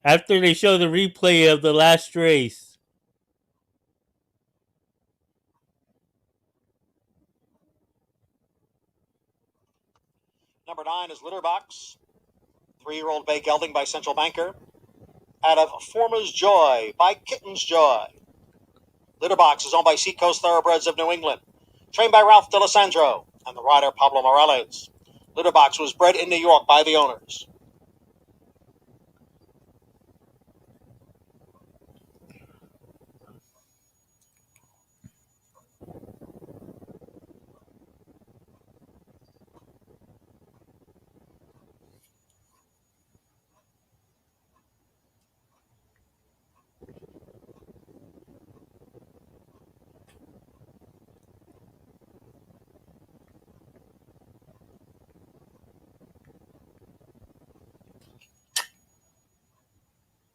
After they show the replay of the last race. Number 9 is Litterbox. 3-year-old bay gelding by Central Banker. Out of Former's Joy by Kitten's Joy. Litterbox is owned by Seacoast Thoroughbreds of New England. Trained by Ralph D'Alessandro and the rider Pablo Morales. Litterbox was bred in New York by the owners.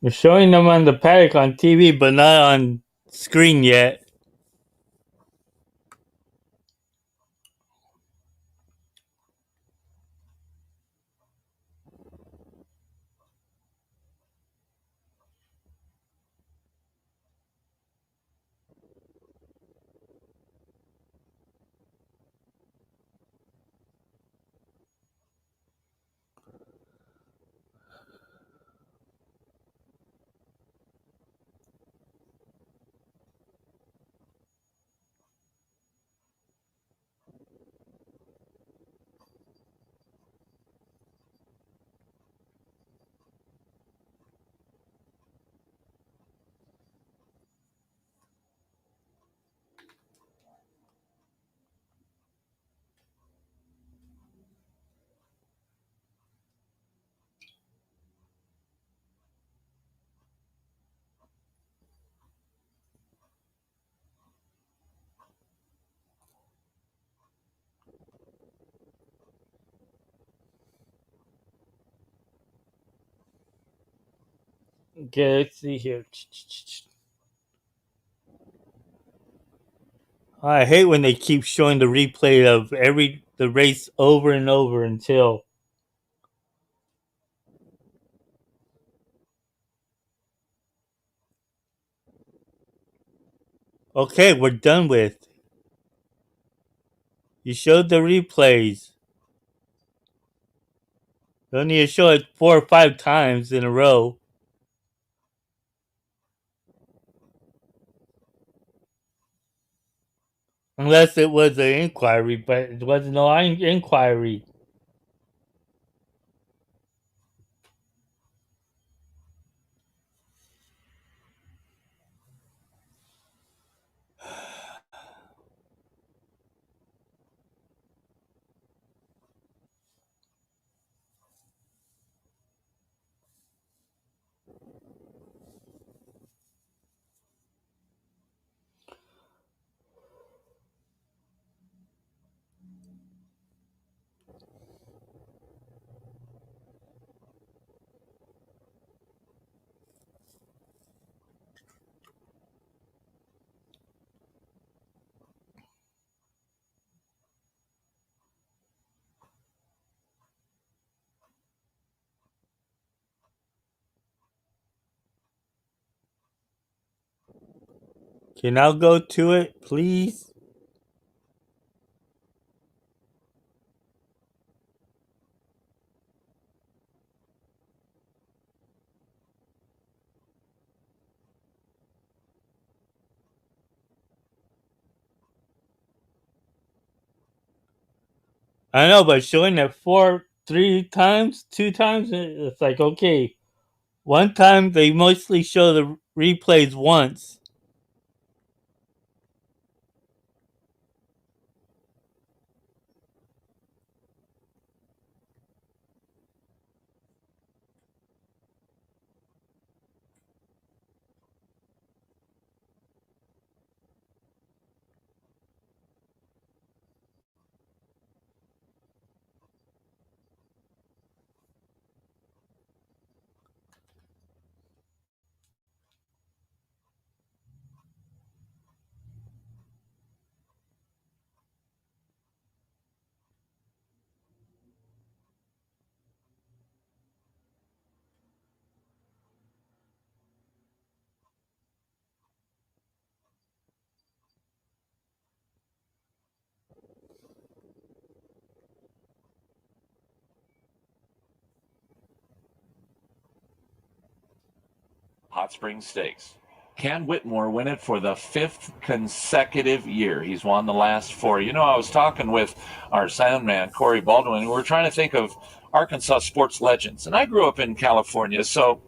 They're showing them on the paddock on TV, but not on screen yet. Okay, let's see here. I hate when they keep showing the replay of the race over and over until. Okay, we're done with. You showed the replays. You don't need to show it 4 or 5 times in a row. Unless it was an inquiry, but it wasn't no inquiry. Can I go to it, please? I know, but showing it 3 times, 2 times, it's like, okay. One time they mostly show the replays once. Hot Springs Stakes. Can Whitmore win it for the 5th consecutive year? He's won the last 4. You know, I was talking with our sound man, Corey Baldwin, and we were trying to think of Arkansas sports legends. And I grew up in California, so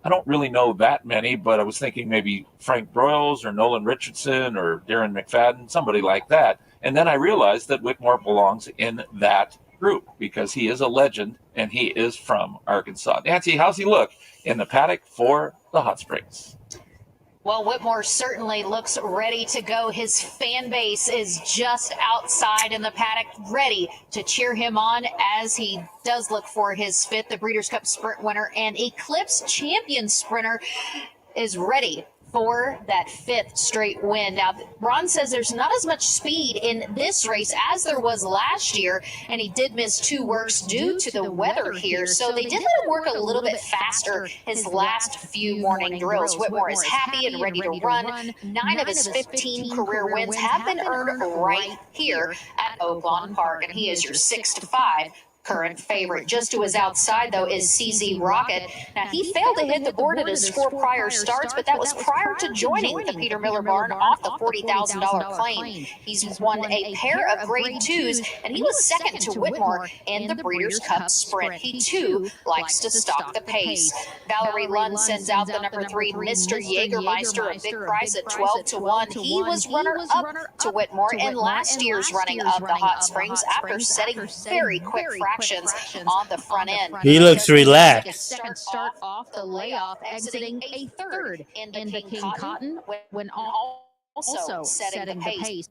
I don't really know that many, but I was thinking maybe Frank Broyles or Nolan Richardson or Darren McFadden, somebody like that. And then I realized that Whitmore belongs in that group because he is a legend and he is from Arkansas. Nancy, how's he look in the paddock for the Hot Springs? Well, Whitmore certainly looks ready to go. His fan base is just outside in the paddock, ready to cheer him on as he does look for his 5th. The Breeders' Cup Sprint winner and Eclipse champion sprinter is ready for that 5th straight win. Now, Ron says there's not as much speed in this race as there was last year, and he did miss 2 works due to the weather here. So they did let him work a little bit faster his last few morning drills. Whitmore is happy and ready to run. 9 of his 15 career wins have been earned right here at Oaklawn Park, and he is your 6-5 current favorite. Just to his outside, though, is CZ Rocket. Now, he failed to hit the board at his 4 prior starts, but that was prior to joining the Peter Miller barn off the $40,000 claim. He's won a pair of grade 2s, and he was second to Whitmore in the Breeders' Cup Sprint. He, too, likes to stalk the pace. Valerie Lund sends out the number 3, Mr. Jägermeister, a big price at 12-1. He was runner-up to Whitmore in last year's running of the Hot Springs after setting very quick fractions on the front end. He looks relaxed. Second start off the layoff, exiting a 3rd in the King Cotton when also setting the pace.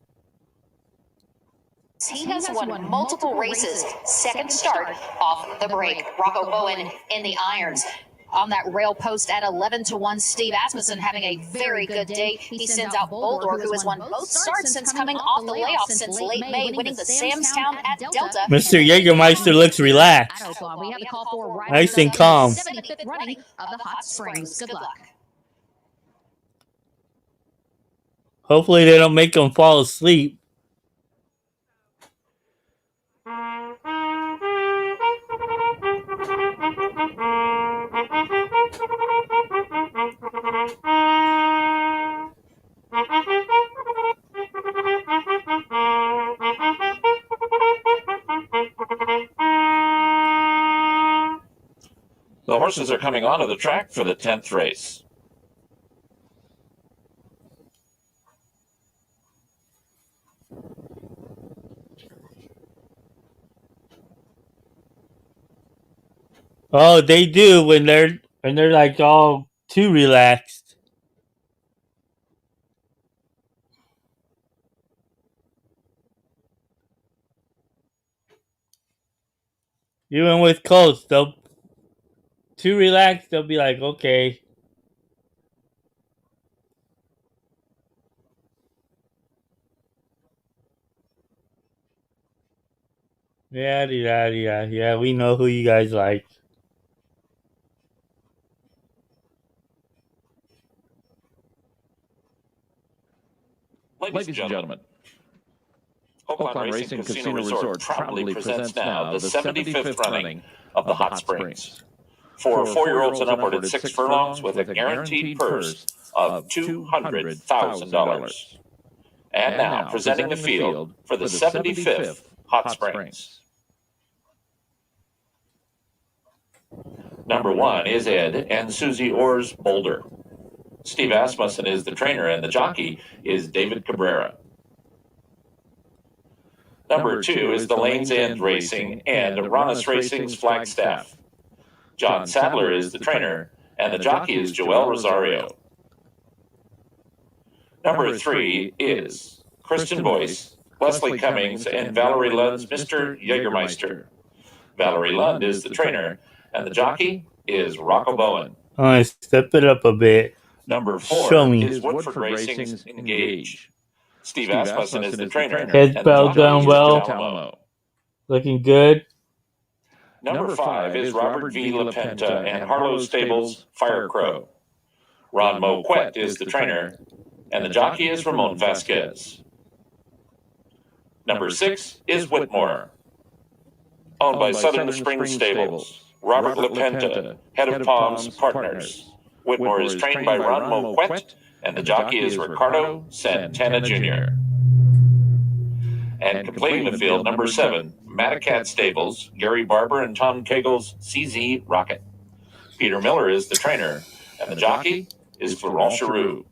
He has won multiple races, second start off the break. Rocco Bowen in the irons. On that rail post at 11-1, Steve Asmussen having a very good day. He sends out Boldor, who has won both starts since coming off the layoff since late May, winning the Samstown at Delta. Mr. Jägermeister looks relaxed. We have the call for Nice and calm. 75th running of the Hot Springs. Good luck. Hopefully they don't make him fall asleep. The horses are coming onto the track for the 10th race. Oh, they do when they're like all too relaxed. Even with colts, they'll too relaxed. They'll be like, okay. Yeah. We know who you guys like. Ladies and gentlemen, Oaklawn Racing Casino Resort proudly presents now the 75th running of the Hot Springs. For 4-year-olds and upward at 6 furlongs with a guaranteed purse of $200,000. And now, presenting the field for the 75th Hot Springs. Number 1 is Ed and Susie Orr's Boulder. Steve Asmussen is the trainer and the jockey is David Cabrera. Number 2 is the Lanes End Racing and Ronis Racing's Flagstaff. John Sadler is the trainer and the jockey is Joel Rosario. Number 3 is Kristen Boyce, Leslie Cummings, and Valerie Lund's Mr. Jägermeister. Valerie Lund is the trainer and the jockey is Rocco Bowen. All right, step it up a bit. Number 4 Show me. is Woodford Racing's Engage. Steve Asmussen is the trainer. Head bow down well. Alamo. Looking good. Number 5 is Robert V. LaPenta and Harlow Stables Fire Crow. Ron Moquette is the trainer, and the jockey is Ramon Vasquez. Number 6 is Whitmore, owned by Southern Springs Stables. Robert LaPenta, head of Palms Partners. Whitmore is trained by Ron Moquette, and the jockey is Ricardo Santana Jr. And completing the field, number 7, Matacat Stables, Gary Barber and Tom Kegels, CZ Rocket. Peter Miller is the trainer, and the jockey is Florent Charoux.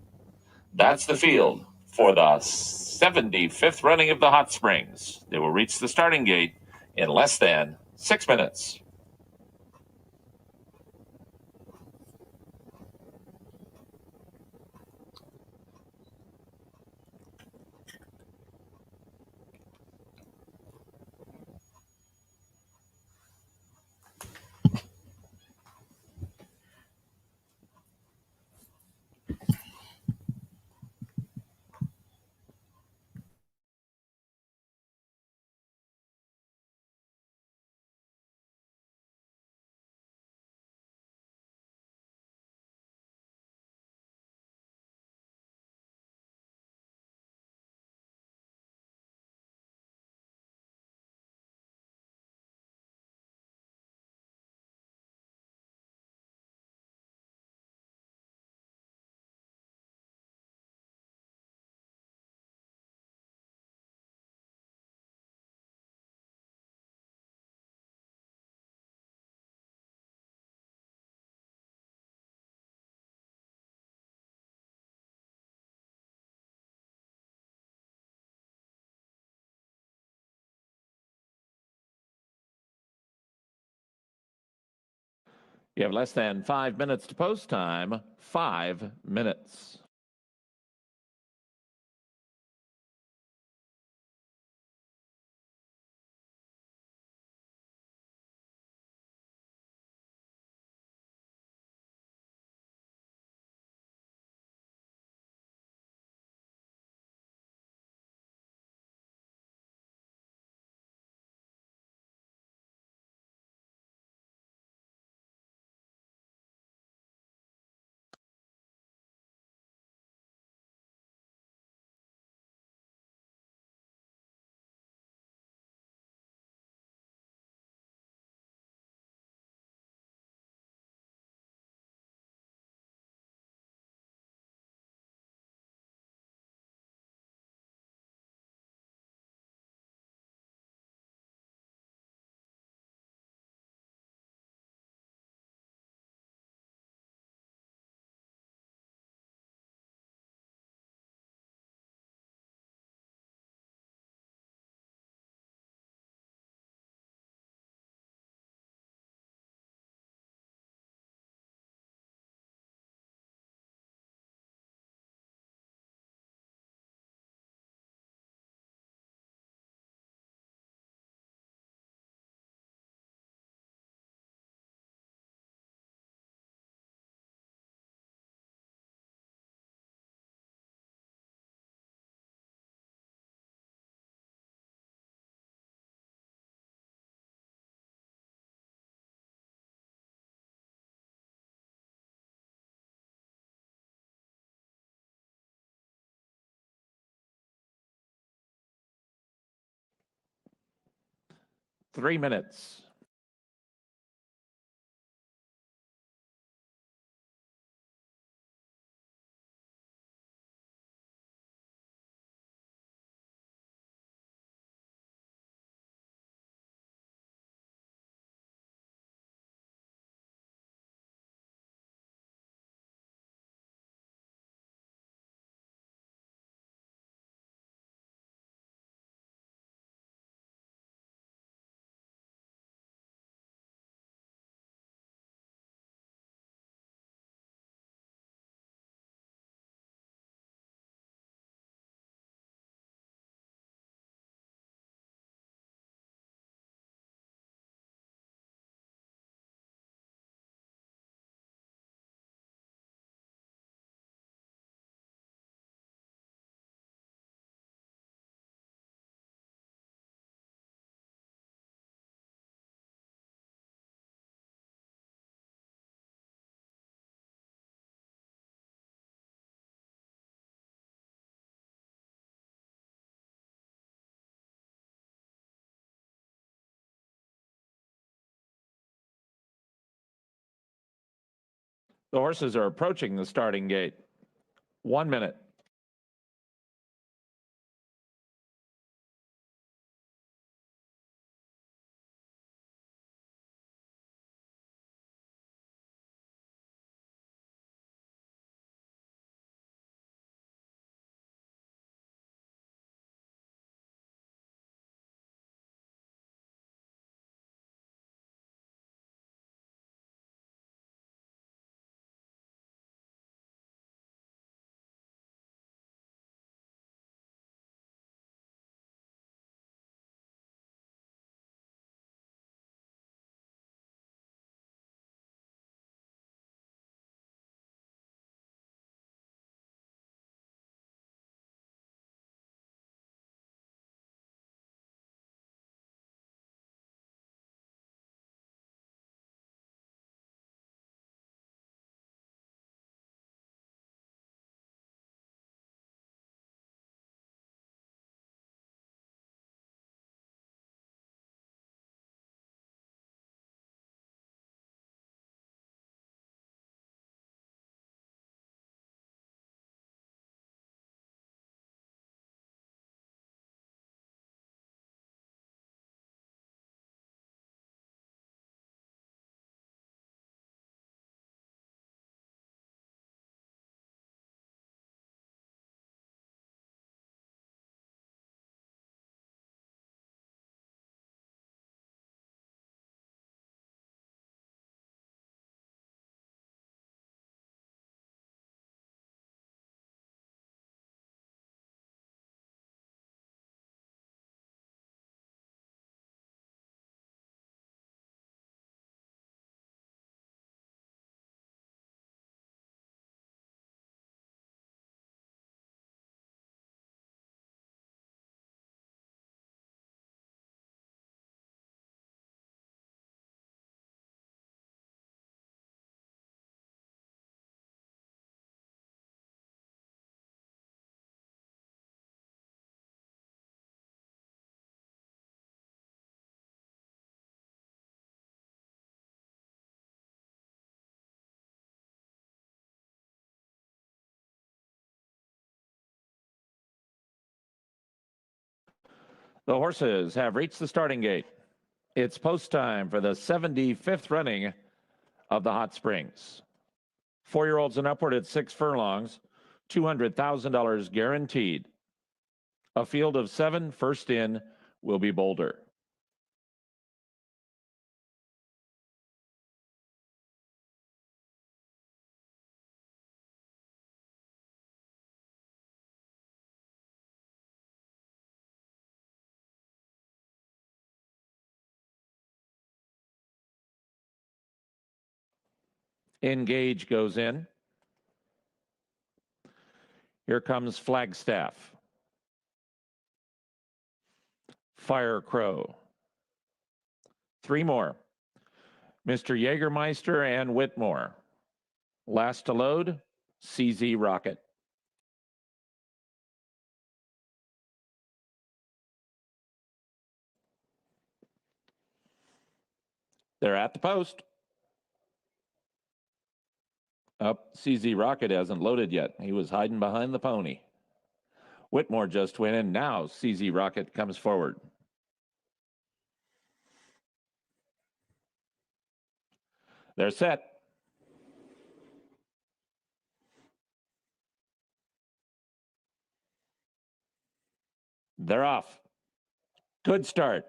That's the field for the 75th running of the Hot Springs. They will reach the starting gate in less than 6 minutes. You have less than 5 minutes to post time. 5 minutes. 3 minutes. The horses are approaching the starting gate. 1 minute. The horses have reached the starting gate. It's post time for the 75th running of the Hot Springs. 4-year-olds and upward at 6 furlongs, $200,000 guaranteed. A field of 7, first in will be Boulder. Engage goes in. Here comes Flagstaff. Fire Crow. 3 more. Mr. Jägermeister and Whitmore. Last to load, CZ Rocket. They're at the post. Up, CZ Rocket hasn't loaded yet. He was hiding behind the pony. Whitmore just went in. Now CZ Rocket comes forward. They're set. They're off. Good start.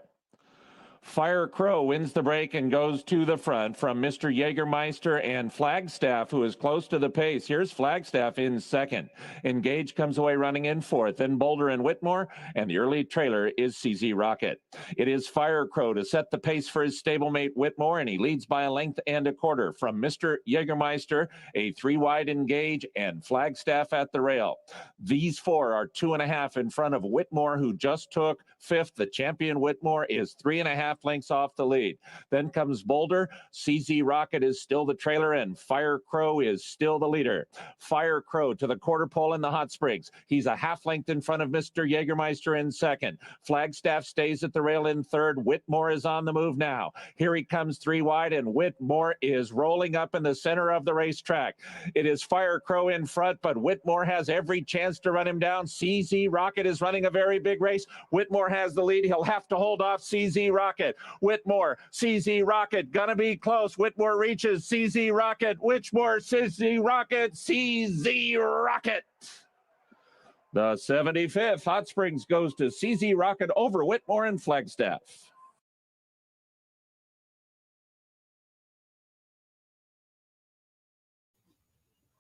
Fire Crow wins the break and goes to the front from Mr. Jägermeister and Flagstaff, who is close to the pace. Here's Flagstaff in second. Engage comes away running in fourth. Then Boulder and Whitmore, and the early trailer is CZ Rocket. It is Fire Crow to set the pace for his stablemate Whitmore, and he leads by a length and a quarter from Mr. Jägermeister, a 3-wide Engage, and Flagstaff at the rail. These four are 2.5 in front of Whitmore, who just took fifth. The champion Whitmore is 3.5 lengths off the lead. Then comes Boulder. CZ Rocket is still the trailer, and Fire Crow is still the leader. Fire Crow to the quarter pole in the hot springs. He's a half length in front of Mr. Jägermeister in second. Flagstaff stays at the rail in third. Whitmore is on the move now. Here he comes 3 wide, and Whitmore is rolling up in the center of the racetrack. It is Fire Crow in front, but Whitmore has every chance to run him down. CZ Rocket is running a very big race. Whitmore has the lead. He'll have to hold off CZ Rocket. Whitmore, CZ Rocket, gonna be close. Whitmore reaches CZ Rocket. Whitmore, CZ Rocket, CZ Rocket. The 75th Hot Springs goes to CZ Rocket over Whitmore and Flagstaff.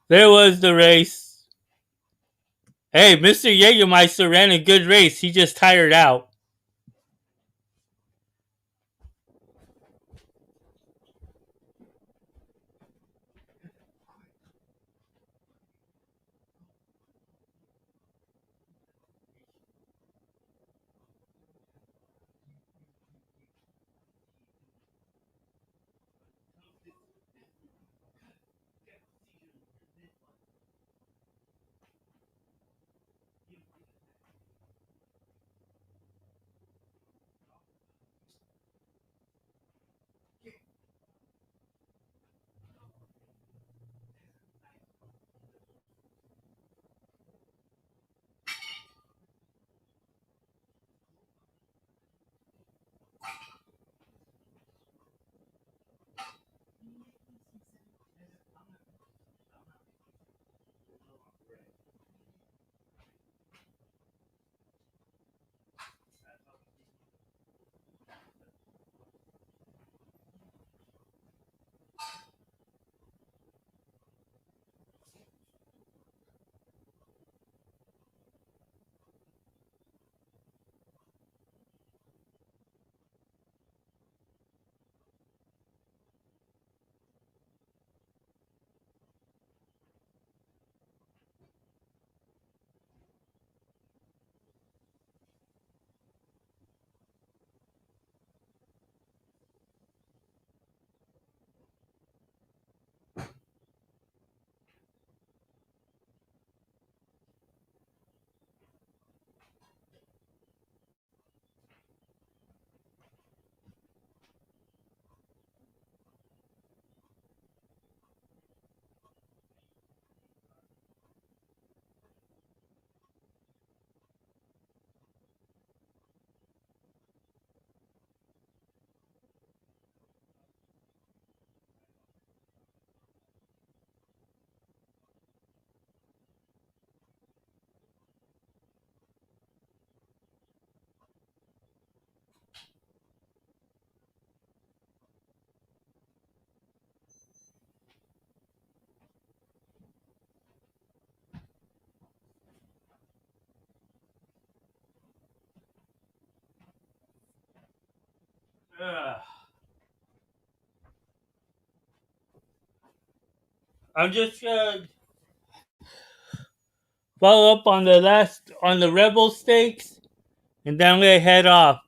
There was the race. Hey, Mr. Jägermeister ran a good race. He just tired out. I'm just gonna follow up on the Rebel Stakes, and then I'm gonna head off.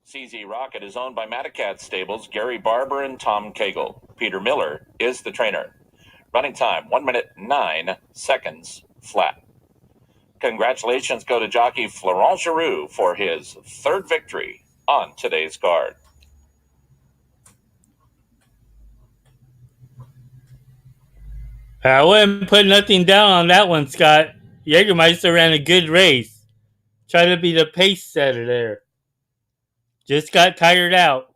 CZ Rocket is owned by Matacat Stables, Gary Barber and Tom Cagle. Peter Miller is the trainer. Running time, 1 minute, 9 seconds flat. Congratulations go to jockey Florent Giroux for his third victory on today's card. I wouldn't put nothing down on that one, Scott. Jägermeister ran a good race. Tried to be the pace setter there. Just got tired out.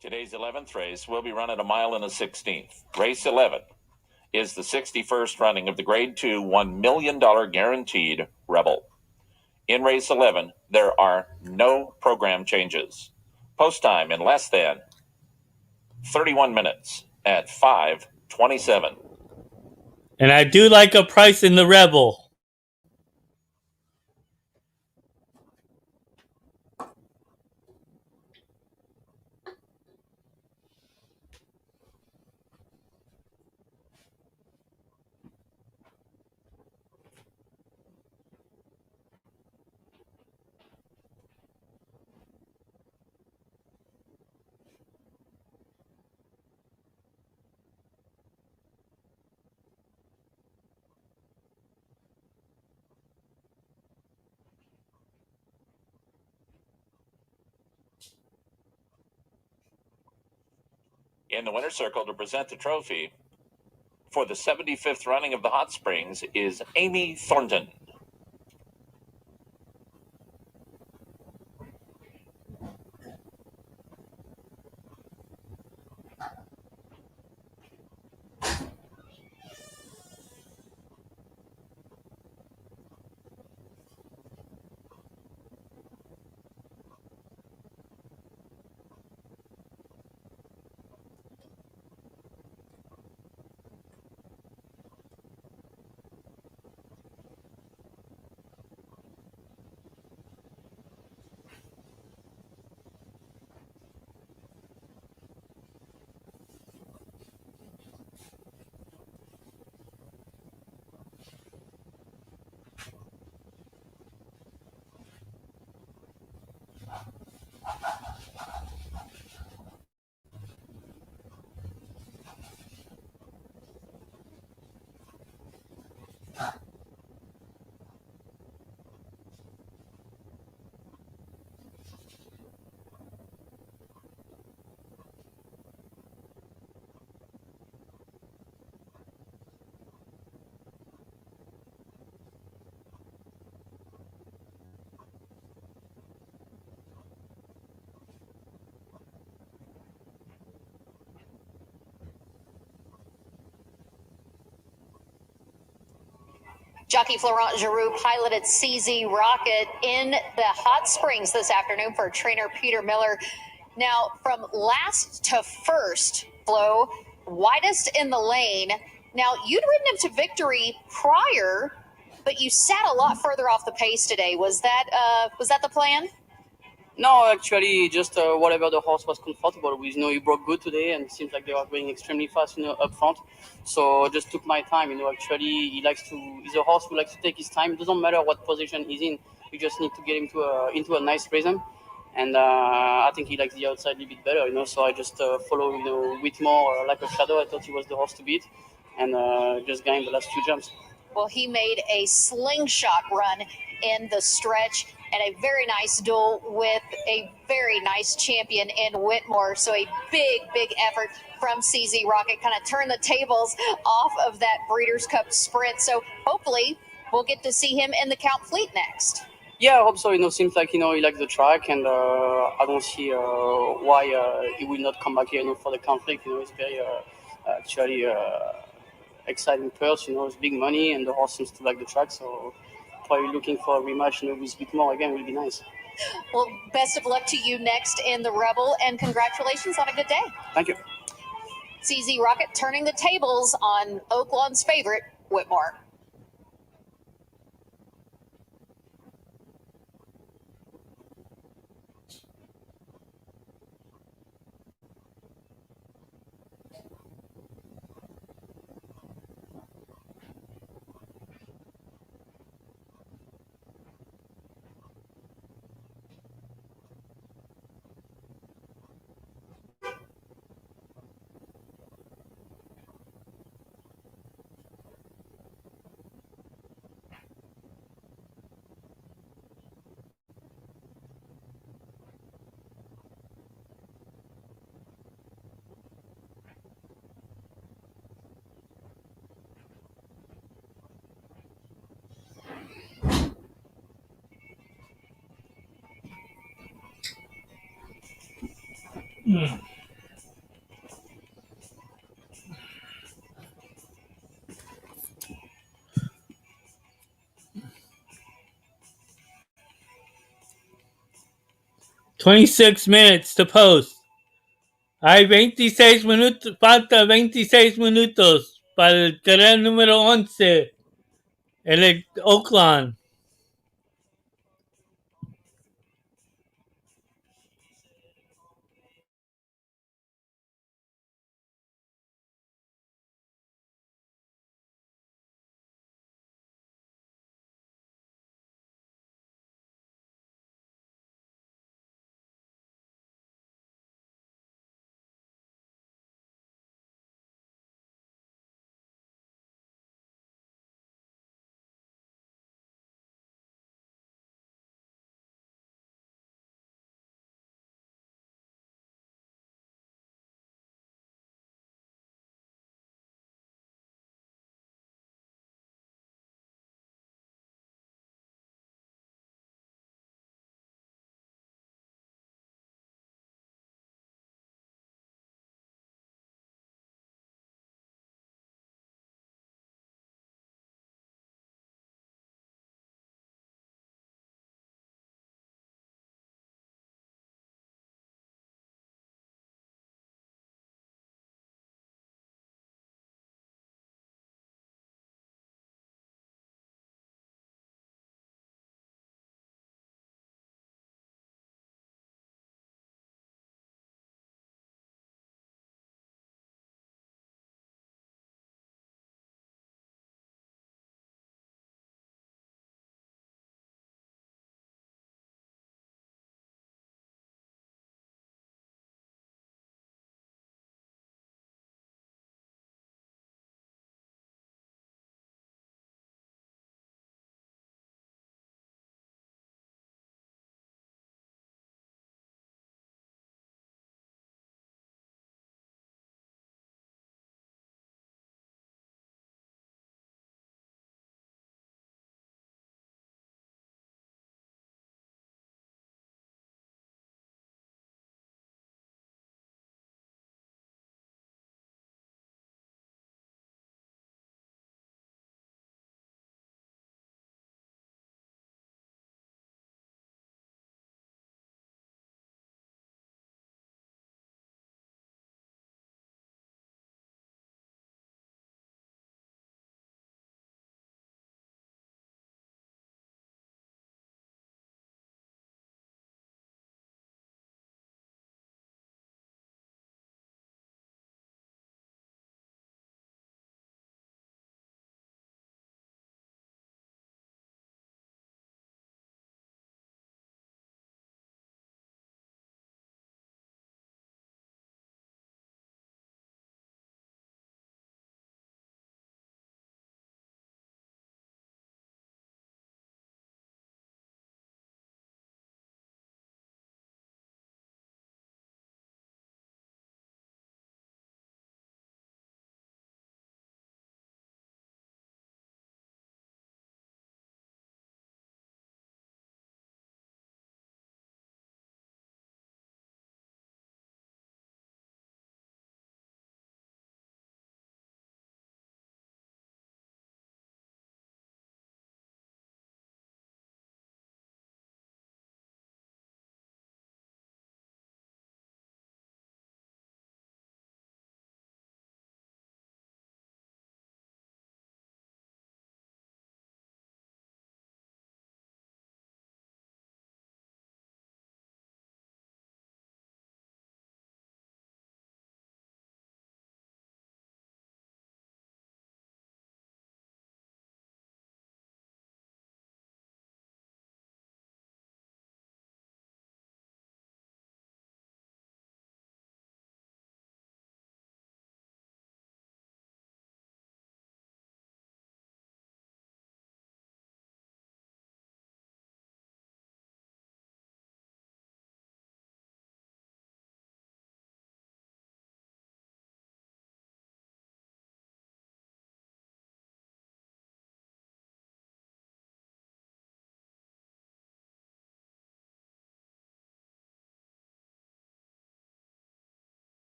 Today's 11th race will be run at 1 mile and a 16th. Race 11 is the 61st running of the Grade 2 $1 million guaranteed Rebel. In race 11, there are no program changes. Post time in less than 31 minutes at 5:27. And I do like a price in the Rebel. In the winner's circle to present the trophy for the 75th running of the Hot Springs is Amy Thornton. Jockey Florent Giroux piloted CZ Rocket in the Hot Springs this afternoon for trainer Peter Miller. Now, from last to first, Flo, widest in the lane. Now, you'd ridden him to victory prior, but you sat a lot further off the pace today. Was that the plan? No, actually, just whatever the horse was comfortable with. He broke good today, and it seems like they were going extremely fast, up front. So just took my time. Actually, he's a horse who likes to take his time. It doesn't matter what position he's in. You just need to get him into a nice rhythm. And I think he likes the outside a little bit better, So I just follow, Whitmore like a shadow. I thought he was the horse to beat, and just got him the last few jumps. Well, he made a slingshot run in the stretch and a very nice duel with a very nice champion in Whitmore. So a big, big effort from CZ Rocket, kind of turned the tables off of that Breeders' Cup sprint. So hopefully we'll get to see him in the Count Fleet next. Yeah, I hope so. Seems like, he likes the track, and I don't see why he will not come back here, for the conflict. It's very, actually, exciting purse. It's big money, and the horse seems to like the track, so probably looking for a rematch, with Whitmore again will be nice. Well, best of luck to you next in the Rebel, and congratulations on a good day. Thank you. CZ Rocket turning the tables on Oaklawn's favorite, Whitmore. 26 minutes to post. Hay 26 minutos, falta 26 minutos para el carrera número 11 en el Oaklawn.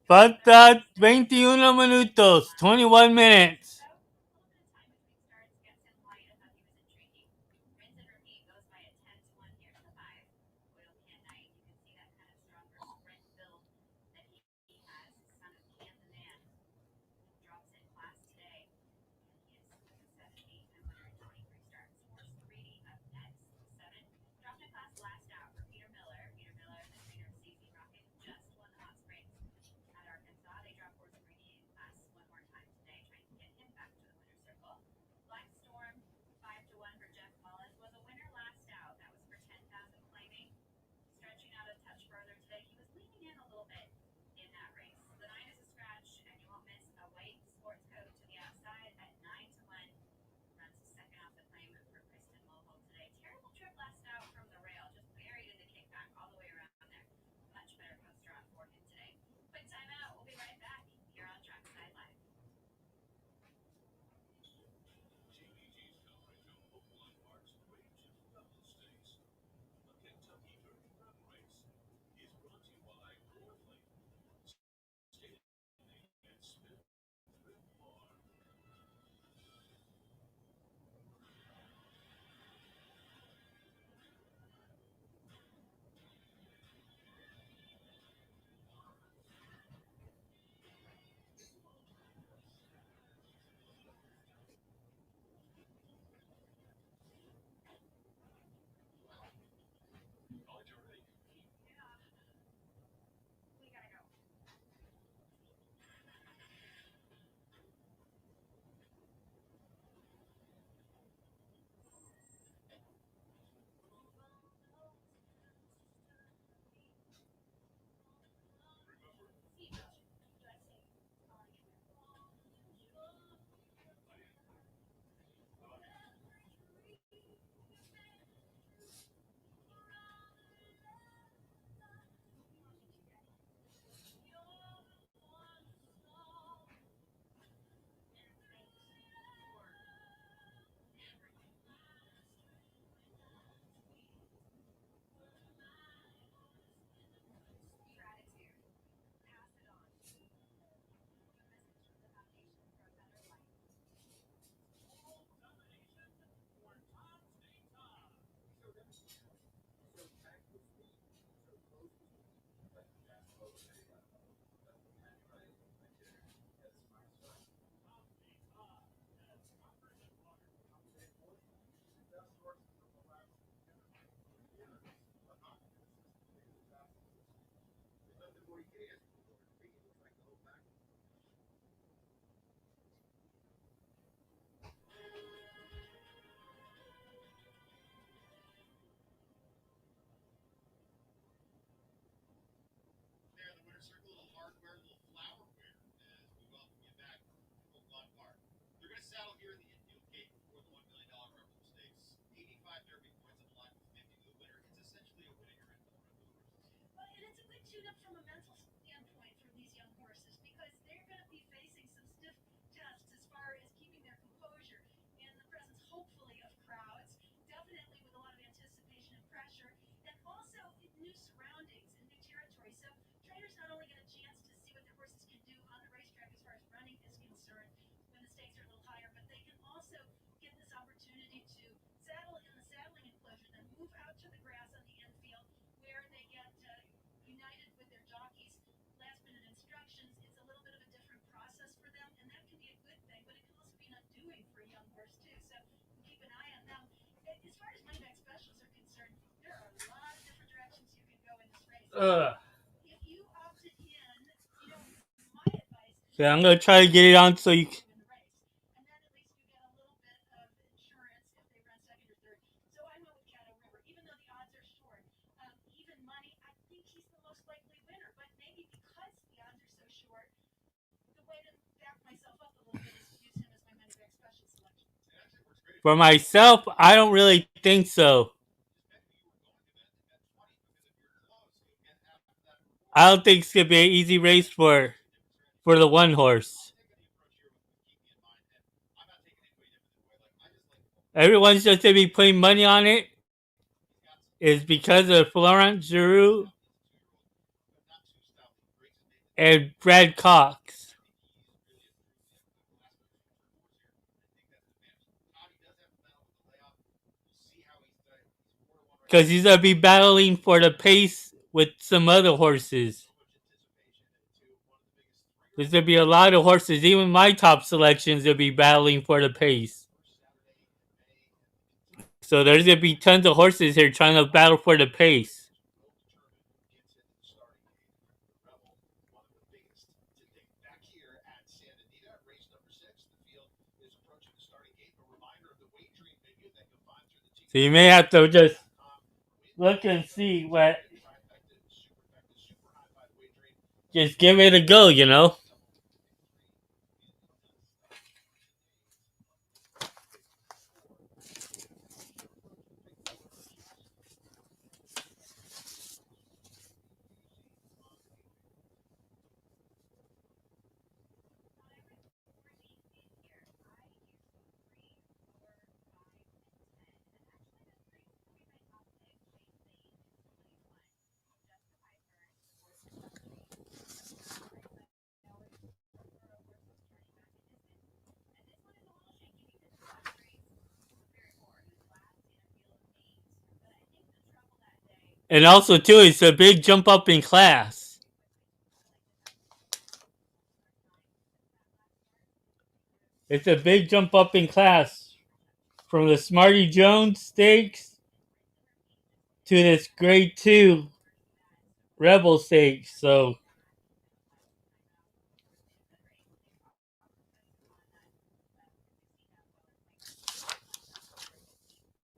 Falta 21 minutos, 21 minutes. So I'm gonna try to get it on so you. For myself, I don't really think so. I don't think it's gonna be an easy race for the one horse. Everyone's just gonna be putting money on it. Is because of Florent Giroux. and Brad Cox. Because he's going to be battling for the pace with some other horses. There's going to be a lot of horses, even my top selections, will be battling for the pace. So there's going to be tons of horses here trying to battle for the pace. So you may have to just look and see what. Just give it a go, you know. And also, too, it's a big jump up in class. It's a big jump up in class from the Smarty Jones Stakes to this Grade 2 Rebel Stakes. So,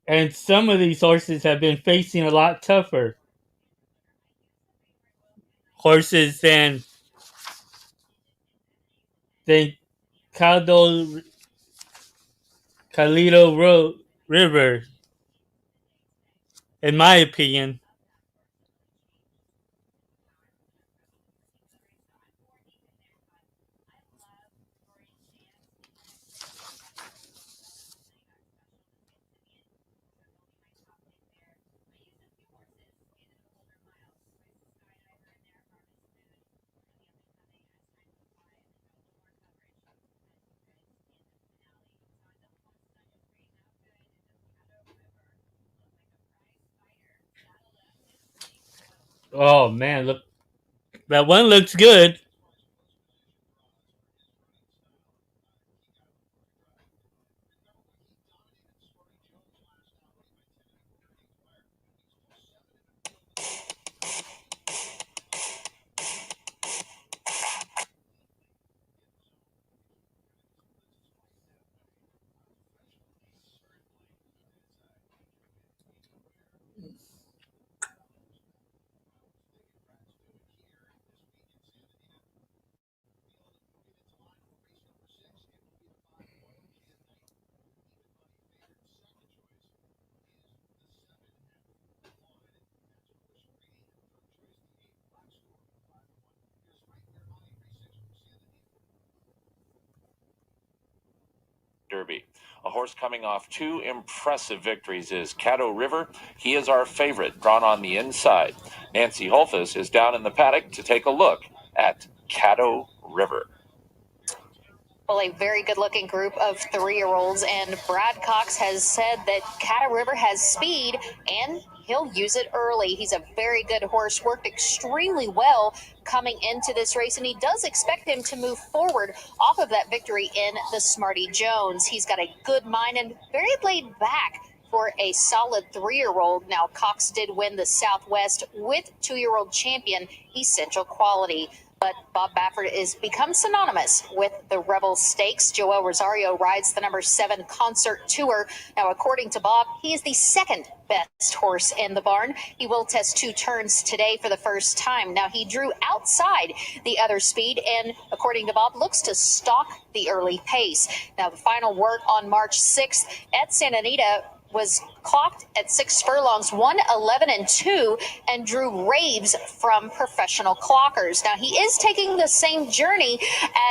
and some of these horses have been facing a lot tougher horses than Caldo River, in my opinion. Oh man, look, that one looks good. Derby. A horse coming off two impressive victories is Caddo River. He is our favorite, drawn on the inside. Nancy Holthus is down in the paddock to take a look at Caddo River. Well, a very good-looking group of 3-year-olds, and Brad Cox has said that Caddo River has speed, and he'll use it early. He's a very good horse, worked extremely well coming into this race, and he does expect him to move forward off of that victory in the Smarty Jones. He's got a good mind and very laid back for a solid 3-year-old. Now, Cox did win the Southwest with 2-year-old champion Essential Quality. But Bob Baffert is become synonymous with the Rebel Stakes. Joel Rosario rides the number 7 Concert Tour. Now, according to Bob, he is the second best horse in the barn. He will test 2 turns today for the first time. Now, he drew outside the other speed and, according to Bob, looks to stalk the early pace. Now, the final work on March 6th at Santa Anita was clocked at 6 furlongs, 1:11.2, and drew raves from professional clockers. Now, he is taking the same journey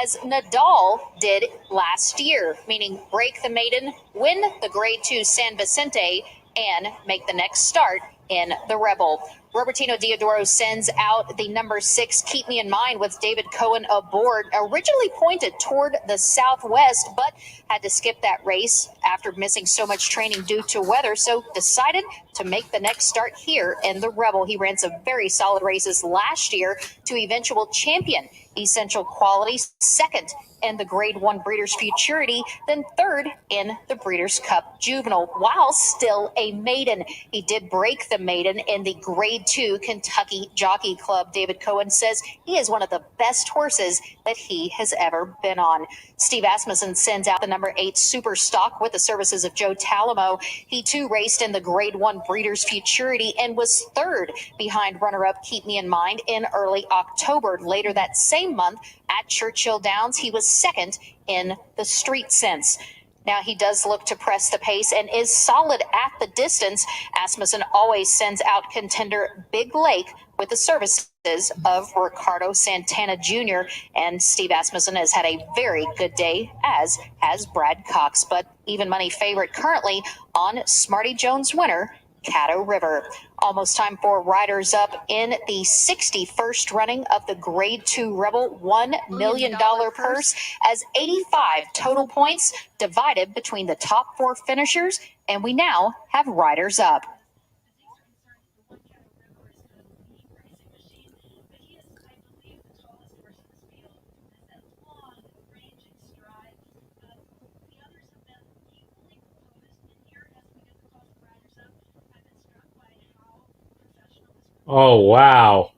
as Nadal did last year, meaning break the maiden, win the Grade 2 San Vicente, and make the next start in the Rebel. Robertino Diodoro sends out the number 6, Keep Me in Mind, with David Cohen aboard. Originally pointed toward the southwest, but had to skip that race after missing so much training due to weather, so decided to make the next start here in the Rebel. He ran some very solid races last year to eventual champion Essential Quality, second in the Grade 1 Breeders' Futurity, then third in the Breeders' Cup Juvenile, while still a maiden. He did break the maiden in the Grade 2 Kentucky Jockey Club. David Cohen says he is one of the best horses that he has ever been on. Steve Asmussen sends out the number 8 Super Stock with the services of Joe Talamo. He too raced in the Grade 1 Breeders' Futurity and was third behind runner-up Keep Me in Mind in early October. Later that same month at Churchill Downs, he was second in the Street Sense. Now he does look to press the pace and is solid at the distance. Asmussen always sends out contender Big Lake with the services of Ricardo Santana Jr. And Steve Asmussen has had a very good day, as has Brad Cox. But even money favorite currently on Smarty Jones winner, Caddo River. Almost time for Riders Up in the 61st running of the Grade 2 Rebel $1 million purse, as 85 total points divided between the top 4 finishers, and we now have Riders Up. Oh, wow.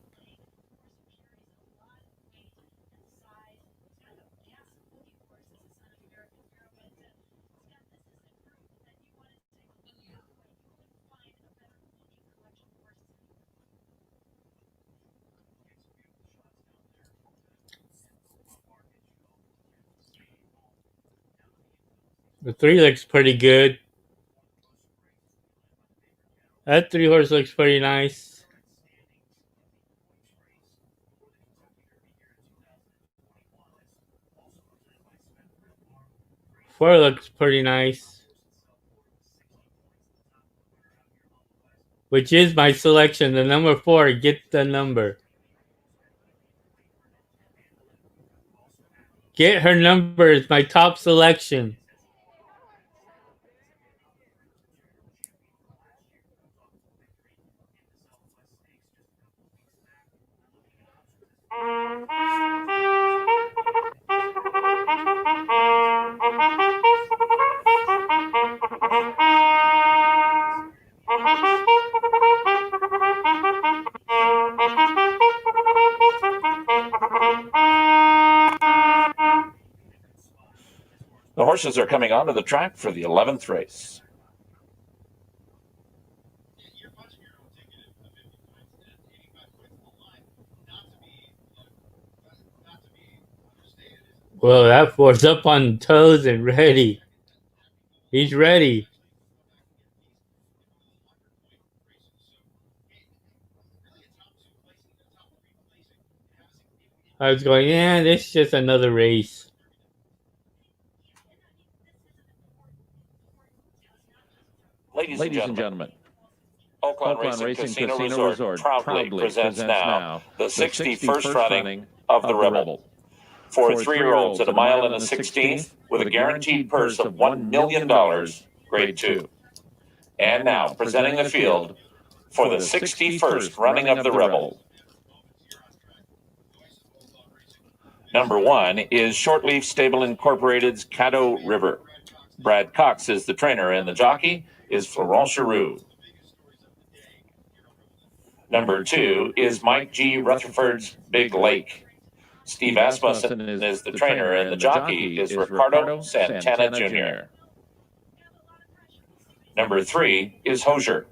The 3 looks pretty good. That 3 horse looks pretty nice. Four looks pretty nice. Which is my selection. The number 4, get the number. Get her number is my top selection. The horses are coming onto the track for the 11th race. Well, that 4's up on toes and ready. He's ready. I was going, yeah, this is just another race. Ladies and gentlemen, Oaklawn Racing Casino Resort proudly presents now the 61st running of the Rebel. For 3-year-olds at a mile and a 16th with a guaranteed purse of $1 million, Grade 2. And now, presenting the field for the 61st running of the Rebel. Number 1 is Shortleaf Stable Incorporated's Caddo River. Brad Cox is the trainer, and the jockey is Florent Giroux. Number 2 is Mike G. Rutherford's Big Lake. Steve Asmussen is the trainer, and the jockey is Ricardo Santana Jr. Number 3 is Hosier,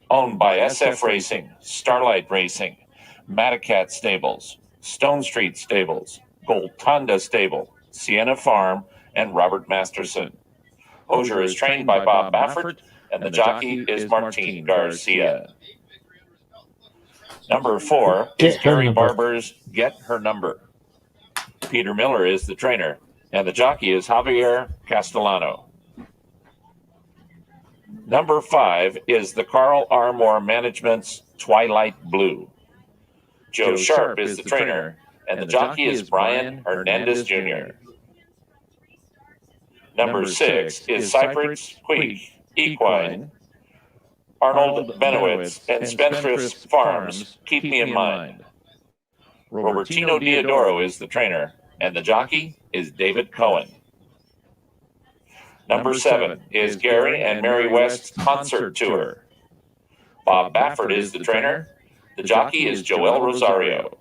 owned by SF Racing, Starlight Racing, Matacat Stables, Stone Street Stables, Golconda Stable, Sienna Farm, and Robert Masterson. Hosier is trained by Bob Baffert, and the jockey is Martin Garcia. Number 4 is Gary Barber's Get Her Number. Peter Miller is the trainer, and the jockey is Javier Castellano. Number 5 is the Carl Armour Management's Twilight Blue. Joe Sharp is the trainer, and the jockey is Brian Hernandez Jr. Number 6 is Cypress Creek Equine. Arnold Benowitz and Spendthrift Farms, Keep Me in Mind. Robertino Diodoro is the trainer, and the jockey is David Cohen. Number 7 is Gary and Mary West's Concert Tour. Bob Baffert is the trainer. The jockey is Joel Rosario.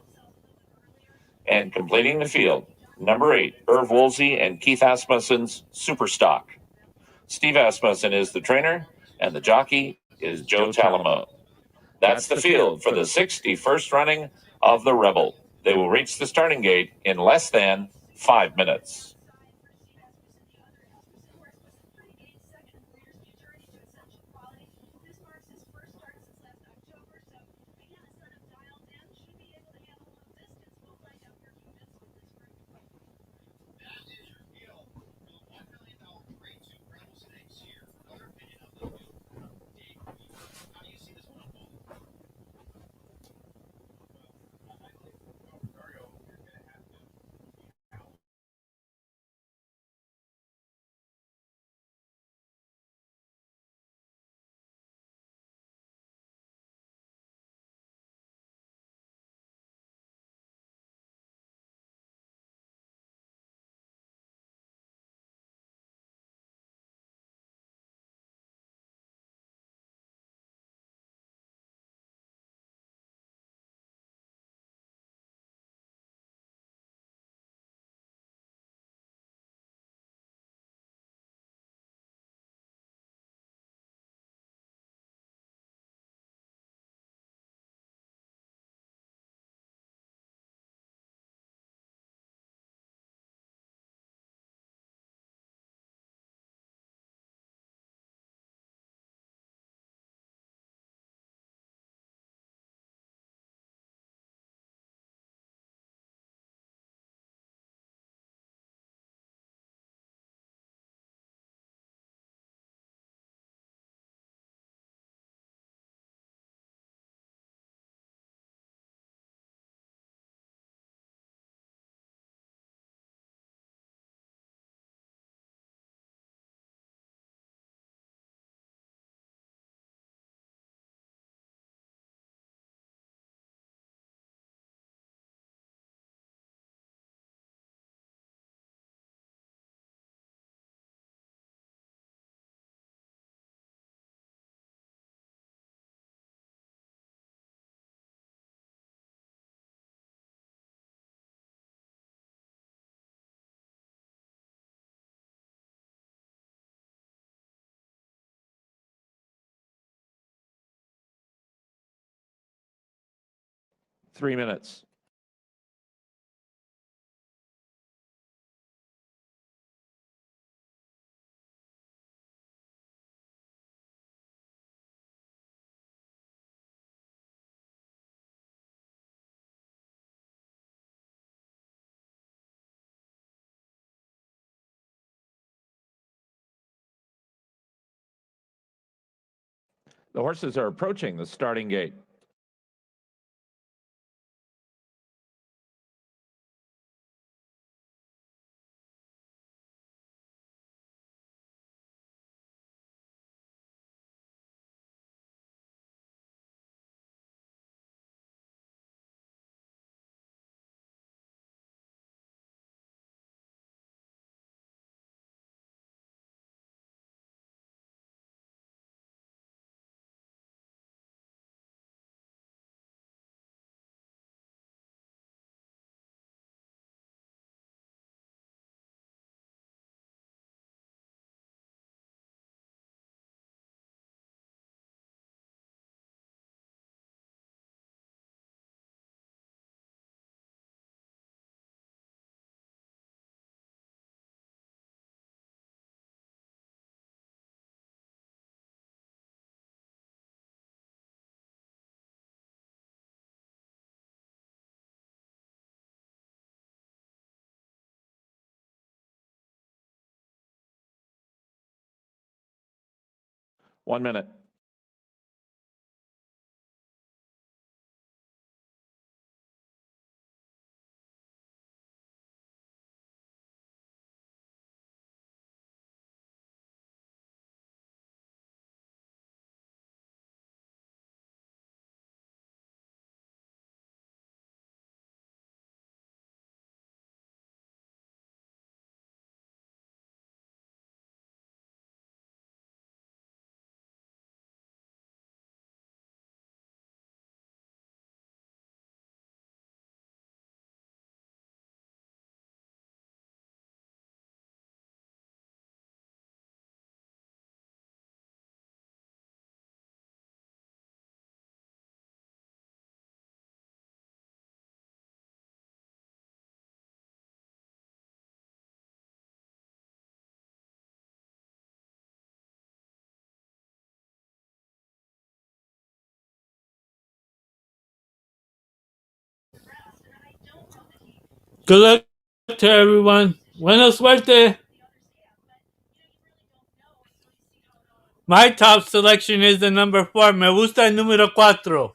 And completing the field, number 8, Irv Woolsey and Keith Asmussen's Superstock. Steve Asmussen is the trainer, and the jockey is Joe Talamo. That's the field for the 61st running of the Rebel. They will reach the starting gate in less than 5 minutes. Three minutes. The horses are approaching the starting gate. 1 minute. Good luck to everyone. Buena suerte. My top selection is the number 4. Me gusta el número 4.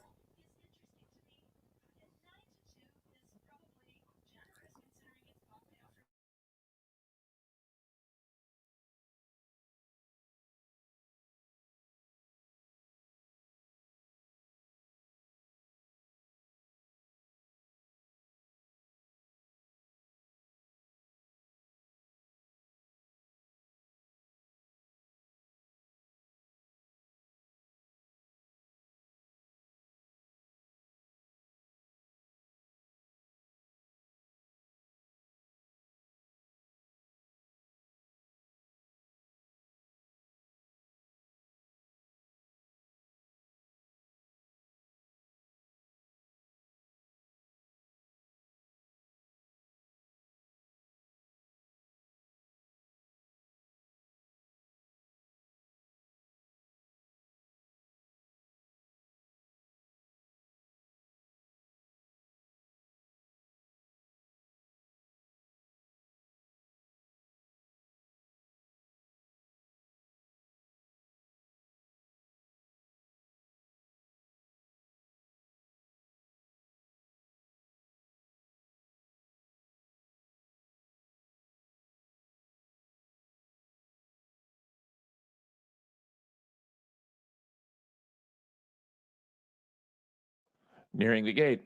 Nearing the gate.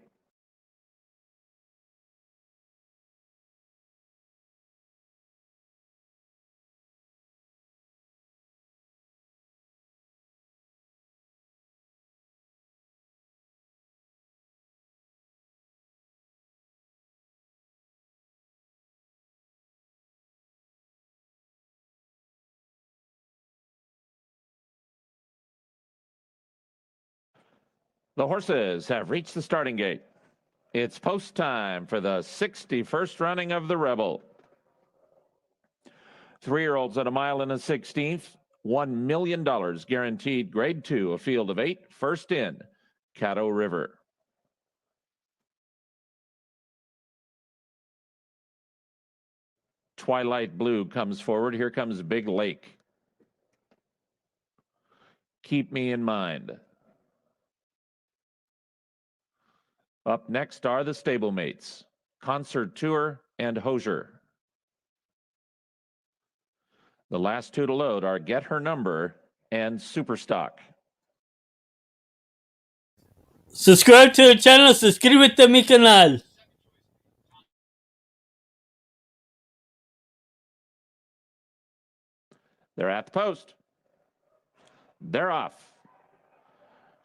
The horses have reached the starting gate. It's post time for the 61st running of the Rebel. 3-year-olds at 1 1/16, $1 million guaranteed. Grade 2, a field of 8. First in, Caddo River. Twilight Blue comes forward. Here comes Big Lake. Keep Me in Mind. Up next are the stablemates, Concert Tour and Hosier. The last two to load are Get Her Number and Superstock. Subscribe to the channel. Suscríbete a mi canal. They're at the post. They're off.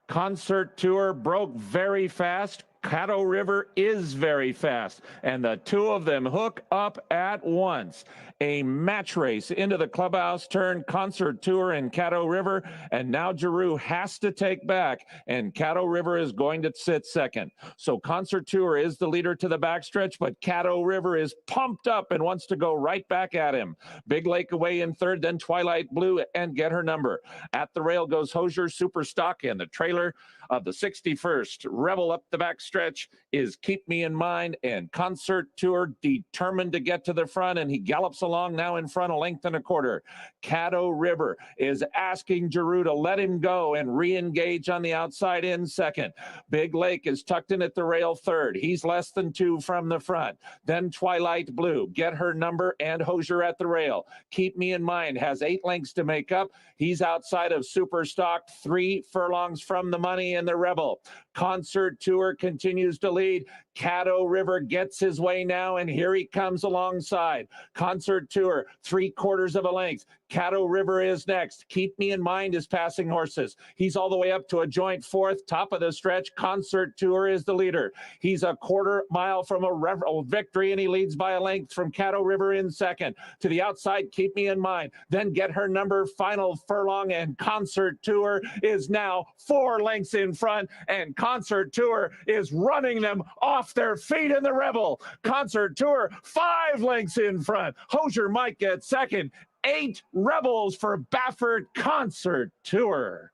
Concert Tour broke very fast. Caddo River is very fast, and the two of them hook up at once. A match race into the clubhouse turn, Concert Tour and Caddo River, and now Giroux has to take back, and Caddo River is going to sit second. So Concert Tour is the leader to the backstretch, but Caddo River is pumped up and wants to go right back at him. Big Lake away in third, then Twilight Blue and Get Her Number. At the rail goes Hosier, Superstock, and the trailer of the 61st. Rebel up the backstretch is Keep Me in Mind, and Concert Tour determined to get to the front, and he gallops along now in front a length and a quarter. Caddo River is asking Giroux to let him go and re-engage on the outside in second. Big Lake is tucked in at the rail third. He's less than 2 from the front. Then Twilight Blue, Get Her Number, and Hosier at the rail. Keep Me in Mind has 8 lengths to make up. He's outside of Superstock, 3 furlongs from the money in the Rebel. Concert Tour continues to lead. Caddo River gets his way now, and here he comes alongside. Concert Tour, 3/4 of a length. Caddo River is next. Keep Me in Mind is passing horses. He's all the way up to a joint fourth. Top of the stretch, Concert Tour is the leader. He's a 1/4 mile from a victory, and he leads by a length from Caddo River in second. To the outside, Keep Me in Mind. Then Get Her Number, final furlong, and Concert Tour is now 4 lengths in front, and Concert Tour is running them off their feet in the Rebel. Concert Tour 5 lengths in front. Hosier might get second. 8 Rebels for Baffert. Concert Tour.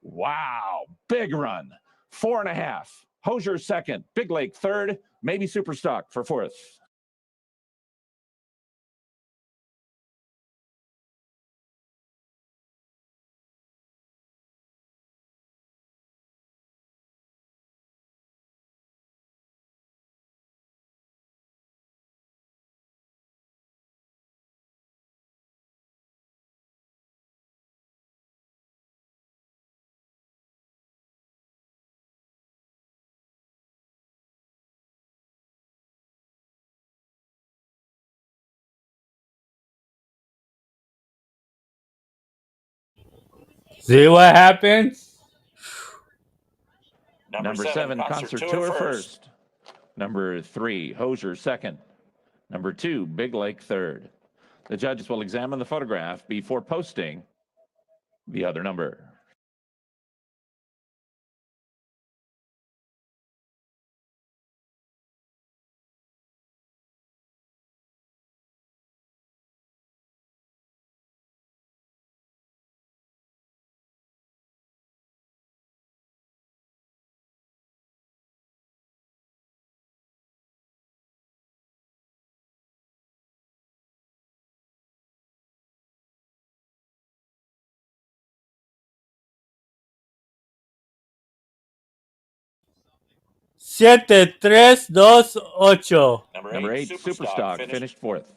Wow, big run. 4.5. Hosier second. Big Lake third. Maybe Superstock for fourth. See what happens? Number 7, Concert Tour first. Number 3, Hosier second. Number 2, Big Lake third. The judges will examine the photograph before posting the other number. Siete, 3, 2, 8. Number 8, Superstock finished fourth.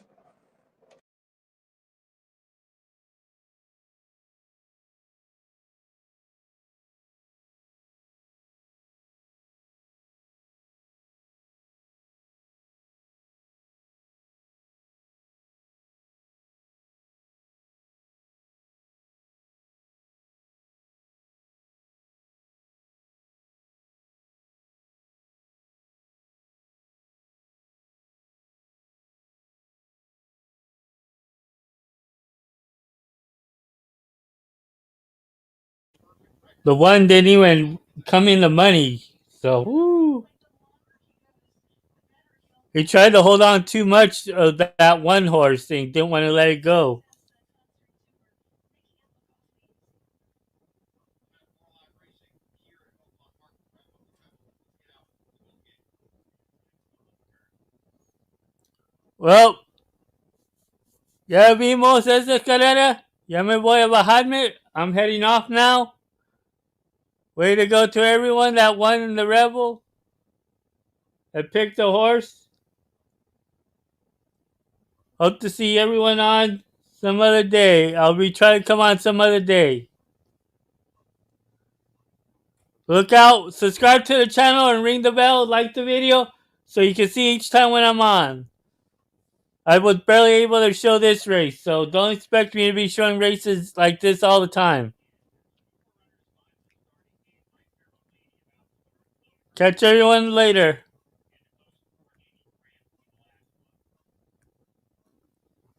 The one didn't even come in the money. So, woo. He tried to hold on too much of that one horse thing. Didn't want to let it go. Well, ya vimos esa carrera. Ya me voy a bajarme. I'm heading off now. Way to go to everyone that won in the Rebel. That picked a horse. Hope to see everyone on some other day. I'll be trying to come on some other day. Look out, subscribe to the channel and ring the bell, like the video, so you can see each time when I'm on. I was barely able to show this race, so don't expect me to be showing races like this all the time. Catch everyone later.